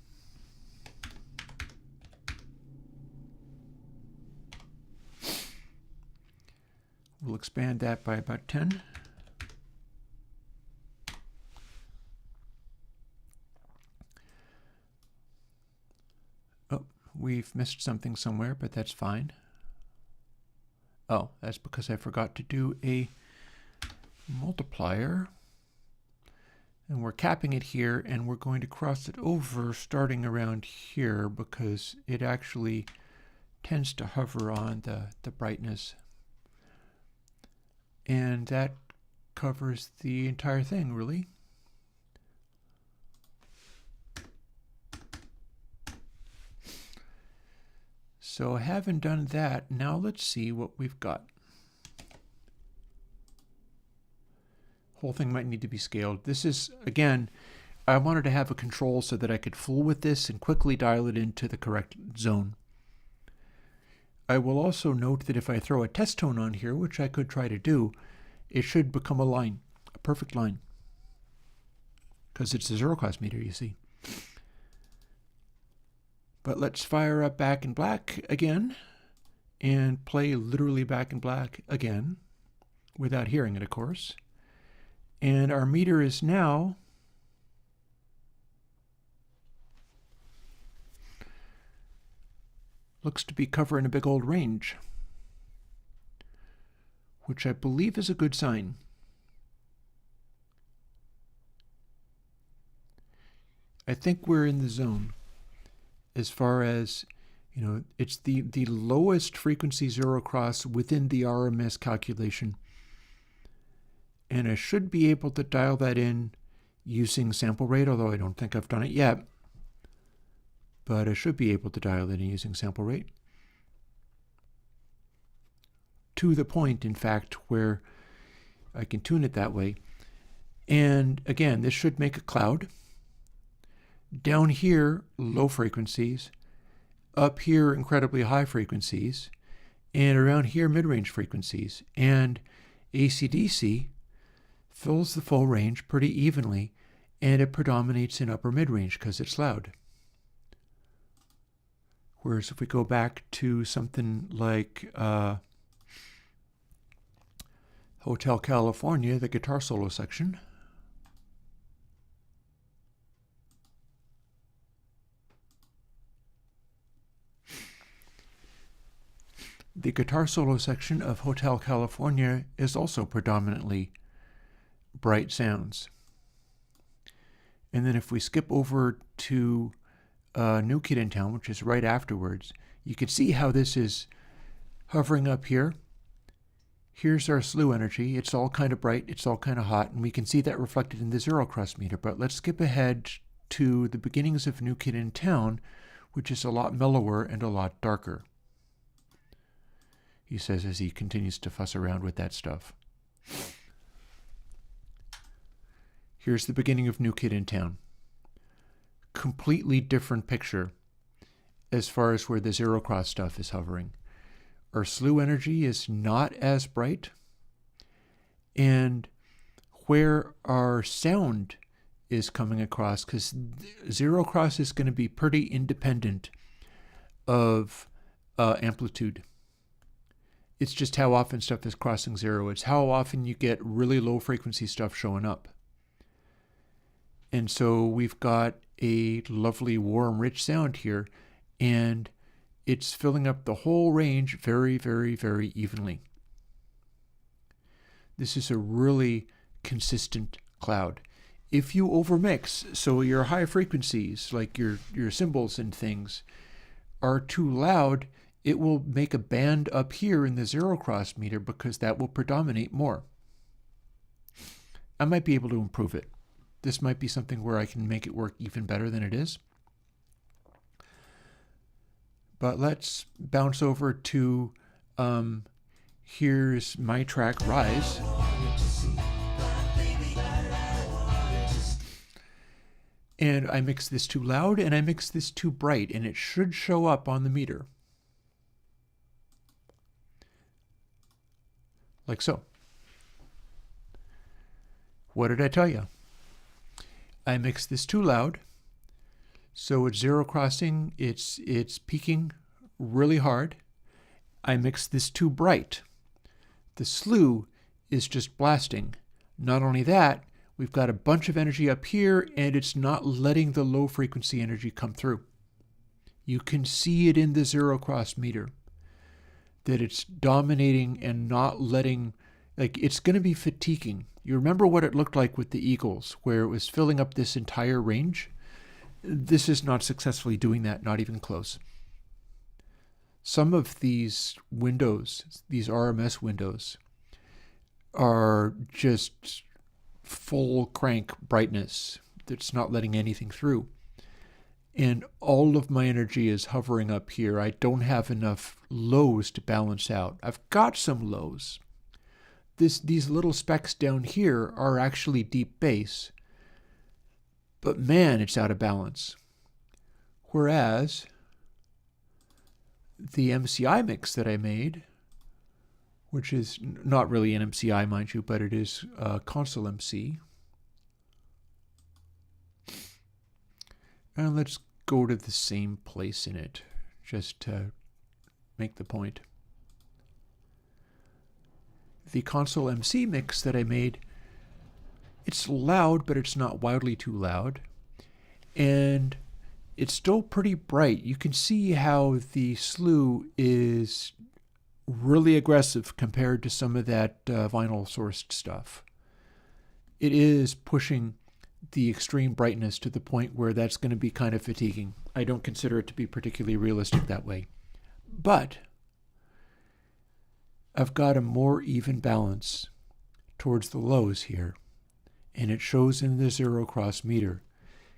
we'll expand that by about 10. we've missed something somewhere, but that's fine. Oh, that's because I forgot to do a multiplier. And we're capping it here, and we're going to cross it over starting around here because it actually tends to hover on the brightness. And that covers the entire thing, really. So having done that, now let's see what we've got. Whole thing might need to be scaled. This is, again, I wanted to have a control so that I could fool with this and quickly dial it into the correct zone. I will also note that if I throw a test tone on here, which I could try to do, it should become a line, a perfect line. Because it's a zero cross meter, you see. But let's fire up Back in Black again and play literally Back in Black again, without hearing it, of course. And our meter is now looks to be covering a big old range, which I believe is a good sign. I think we're in the zone as far as, you know, it's the lowest frequency zero cross within the RMS calculation. And I should be able to dial that in using sample rate, although I don't think I've done it yet. But I should be able to dial it in using sample rate. To the point, in fact, where I can tune it that way. And again, this should make a cloud. Down here, low frequencies. Up here, incredibly high frequencies. And around here, mid-range frequencies. And AC/DC fills the full range pretty evenly, and it predominates in upper mid-range because it's loud. Whereas if we go back to something like Hotel California, the guitar solo section, the guitar solo section of Hotel California is also predominantly bright sounds. And then if we skip over to New Kid in Town, which is right afterwards, you can see how this is hovering up here. Here's our slew energy. It's all kind of bright, it's all kind of hot, and we can see that reflected in the zero cross meter. But let's skip ahead to the beginnings of New Kid in Town, which is a lot mellower and a lot darker, he says as he continues to fuss around with that stuff. Here's the beginning of New Kid in Town. Completely different picture as far as where the zero cross stuff is hovering. Our slew energy is not as bright, and where our sound is coming across, because zero cross is going to be pretty independent of amplitude. It's just how often stuff is crossing zero. It's how often you get really low frequency stuff showing up. And so we've got a lovely warm, rich sound here, and it's filling up the whole range very, very, very evenly. This is a really consistent cloud. If you overmix, so your high frequencies, like your cymbals and things, are too loud, it will make a band up here in the zero cross meter because that will predominate more. I might be able to improve it. This might be something where I can make it work even better than it is. But let's bounce over to, here's my track, Rise. And I mix this too loud and I mix this too bright, and it should show up on the meter. Like so. What did I tell you? I mix this too loud, so it's zero crossing, it's peaking really hard. I mix this too bright. The slew is just blasting. Not only that, we've got a bunch of energy up here, and it's not letting the low frequency energy come through. You can see it in the zero cross meter, that it's dominating and not letting, like, it's going to be fatiguing. You remember what it looked like with the Eagles, where it was filling up this entire range? This is not successfully doing that, not even close. Some of these windows, these RMS windows, are just full crank brightness that's not letting anything through. And all of my energy is hovering up here. I don't have enough lows to balance out. I've got some lows. These little specks down here are actually deep bass. But man, it's out of balance. Whereas the MCI mix that I made, which is not really an MCI, mind you, but it is console MC. And let's go to the same place in it, just to make the point. The console MC mix that I made, it's loud, but it's not wildly too loud. And it's still pretty bright. You can see how the slew is really aggressive compared to some of that vinyl sourced stuff. It is pushing the extreme brightness to the point where that's going to be kind of fatiguing. I don't consider it to be particularly realistic that way. But I've got a more even balance towards the lows here, and it shows in the zero cross meter,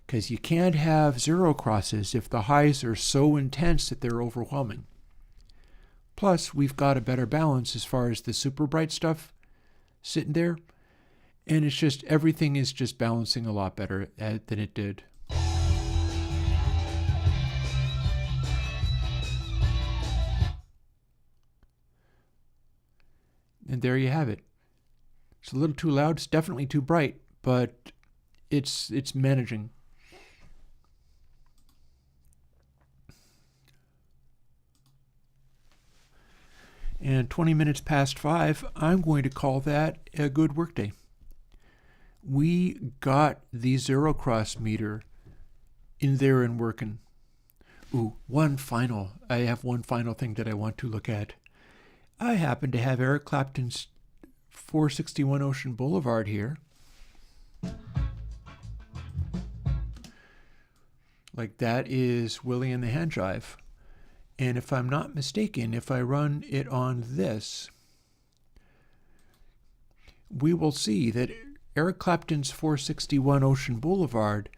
because you can't have zero crosses if the highs are so intense that they're overwhelming. Plus, we've got a better balance as far as the super bright stuff sitting there, and it's just, everything is just balancing a lot better than it did. And there you have it. It's a little too loud, it's definitely too bright, but it's managing. And 20 minutes past 5, I'm going to call that a good workday. We got the zero cross meter in there and working. Ooh, I have one final thing that I want to look at. I happen to have Eric Clapton's 461 Ocean Boulevard here. Like, that is Willie and the Hand Jive. And if I'm not mistaken, if I run it on this, we will see that Eric Clapton's 461 Ocean Boulevard,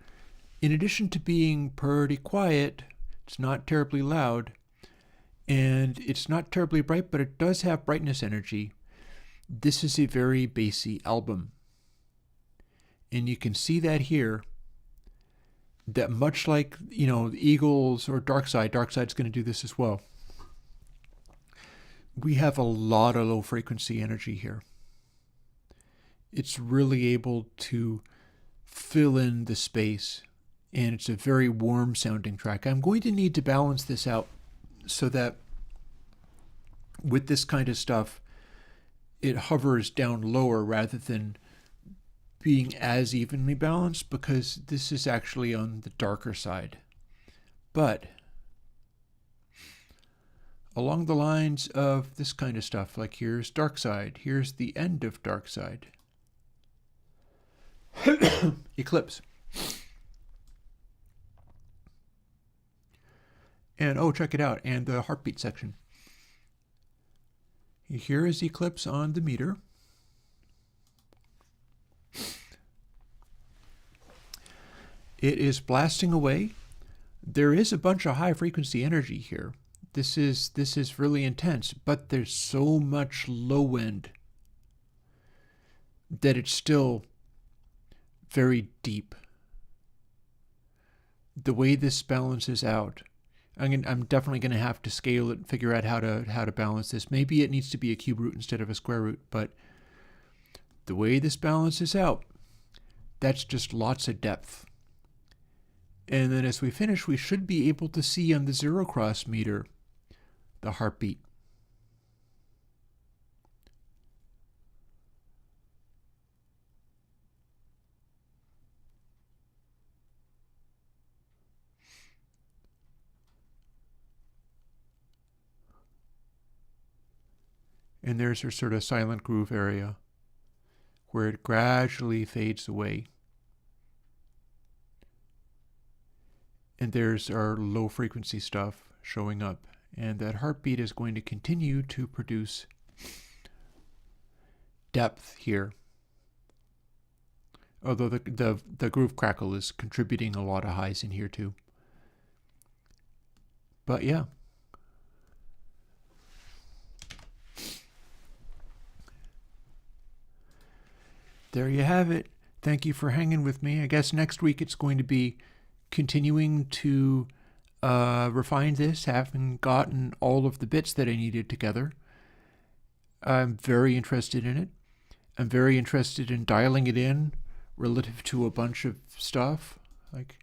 in addition to being pretty quiet, it's not terribly loud, and it's not terribly bright, but it does have brightness energy. This is a very bassy album. And you can see that here, that much like, the Eagles or Darkside's going to do this as well. We have a lot of low frequency energy here. It's really able to fill in the space, and it's a very warm sounding track. I'm going to need to balance this out so that with this kind of stuff, it hovers down lower rather than being as evenly balanced, because this is actually on the darker side. But along the lines of this kind of stuff, like here's Darkside, here's the end of Darkside. Eclipse. And check it out, and the heartbeat section. Here is Eclipse on the meter. It is blasting away. There is a bunch of high frequency energy here. This is really intense, but there's so much low end that it's still very deep. The way this balances out, I'm definitely going to have to scale it and figure out how to balance this. Maybe it needs to be a cube root instead of a square root, but the way this balances out, that's just lots of depth. And then as we finish, we should be able to see on the zero cross meter the heartbeat. And there's our sort of silent groove area where it gradually fades away. And there's our low frequency stuff showing up. And that heartbeat is going to continue to produce depth here. Although the groove crackle is contributing a lot of highs in here too. But yeah. There you have it. Thank you for hanging with me. I guess next week it's going to be continuing to refine this, having gotten all of the bits that I needed together. I'm very interested in it. I'm very interested in dialing it in relative to a bunch of stuff. Like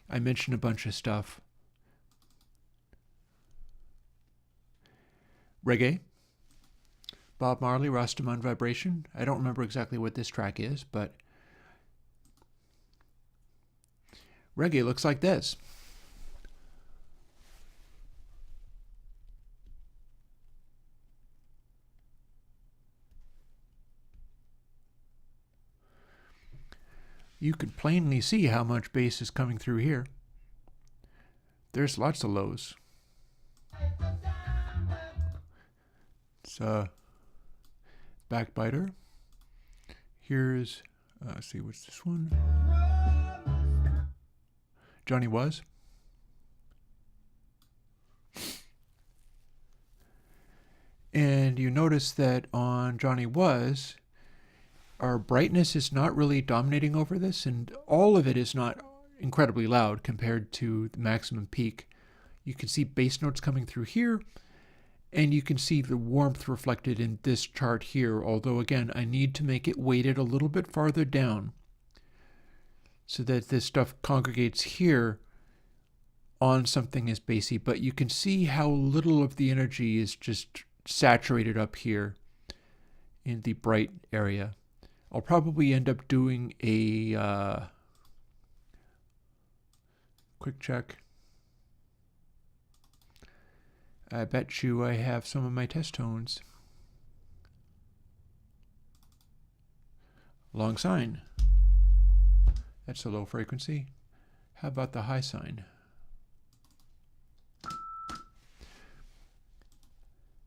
I mentioned a bunch of stuff. Reggae. Bob Marley, Rastaman Vibration. I don't remember exactly what this track is, but reggae looks like this. You can plainly see how much bass is coming through here. There's lots of lows. It's Backbiter. Here's, let's see, what's this one? Johnny Was. And you notice that on Johnny Was, our brightness is not really dominating over this, and all of it is not incredibly loud compared to the maximum peak. You can see bass notes coming through here, and you can see the warmth reflected in this chart here, although again, I need to make it weighted a little bit farther down so that this stuff congregates here on something as bassy, but you can see how little of the energy is just saturated up here in the bright area. I'll probably end up doing a quick check. I bet you I have some of my test tones. Long sine. That's a low frequency. How about the high sine?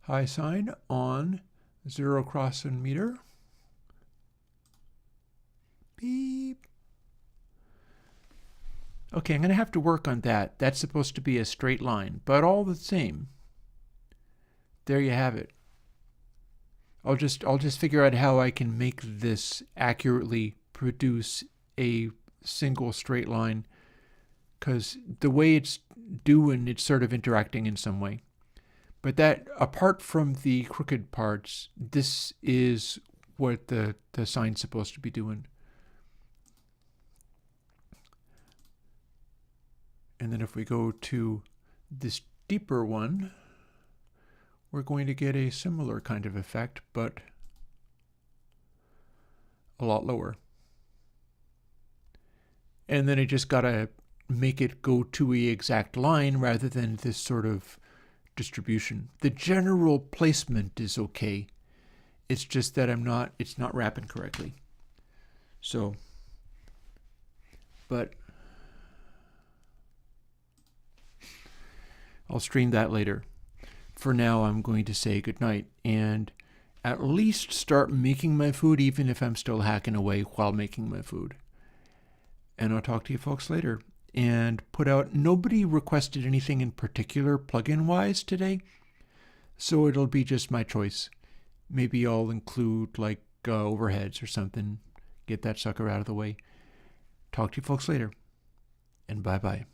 High sine on 0 crossing meter. Beep. Okay, I'm going to have to work on that. That's supposed to be a straight line, but all the same, there you have it. I'll just figure out how I can make this accurately produce a single straight line, because the way it's doing, it's sort of interacting in some way. But that, apart from the crooked parts, this is what the sine's supposed to be doing. And then if we go to this deeper one, we're going to get a similar kind of effect, but a lot lower. And then I just gotta make it go to a exact line rather than this sort of distribution. The general placement is okay. It's just that it's not wrapping correctly. So, but I'll stream that later. For now, I'm going to say goodnight and at least start making my food, even if I'm still hacking away while making my food. And I'll talk to you folks later. And put out, nobody requested anything in particular plugin wise today, so it'll be just my choice. Maybe I'll include like overheads or something, get that sucker out of the way. Talk to you folks later, and bye bye.